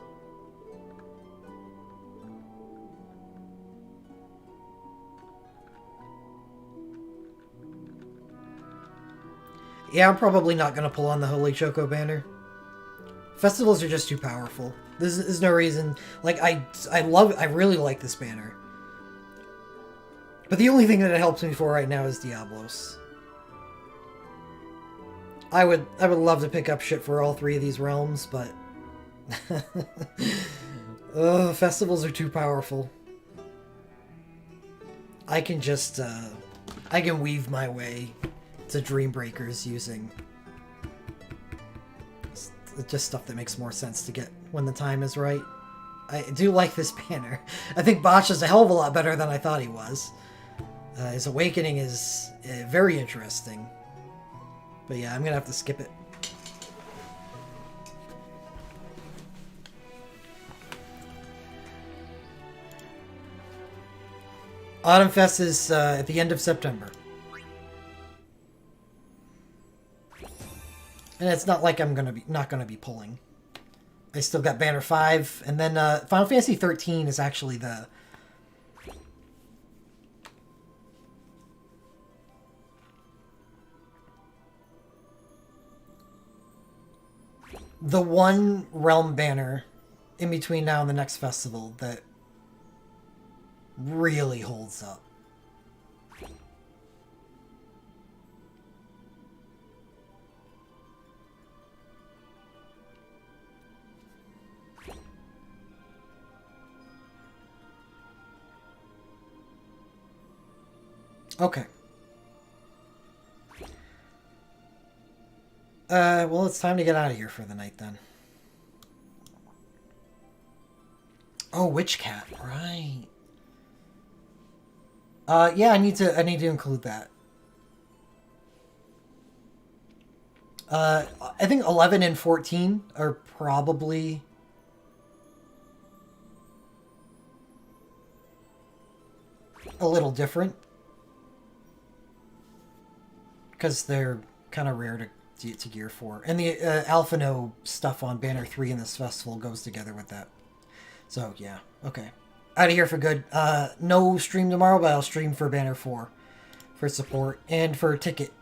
Yeah, I'm probably not going to pull on the Holy Choco banner. Festivals are just too powerful. There's no reason. Like, I really like this banner. But the only thing that it helps me for right now is Diablos. I would love to pick up shit for all 3 of these realms, but... festivals are too powerful. I can just, I can weave my way to Dreambreakers using... just stuff that makes more sense to get when the time is right. I do like this banner. I think Bosch is a hell of a lot better than I thought he was. His Awakening is very interesting. But yeah, I'm going to have to skip it. Autumn Fest is at the end of September. And it's not like I'm not gonna be pulling. I still got Banner 5, and then Final Fantasy 13 is actually the one realm banner in between now and the next festival that really holds up. Okay. Well, it's time to get out of here for the night then. Oh, Witch Cat, right. Yeah, I need to include that. I think 11 and 14 are probably a little different. Because they're kind of rare to gear for. And the Alphino stuff on Banner 3 in this festival goes together with that. So, yeah. Okay. Out of here for good. No stream tomorrow, but I'll stream for Banner 4 for support and for Ticket.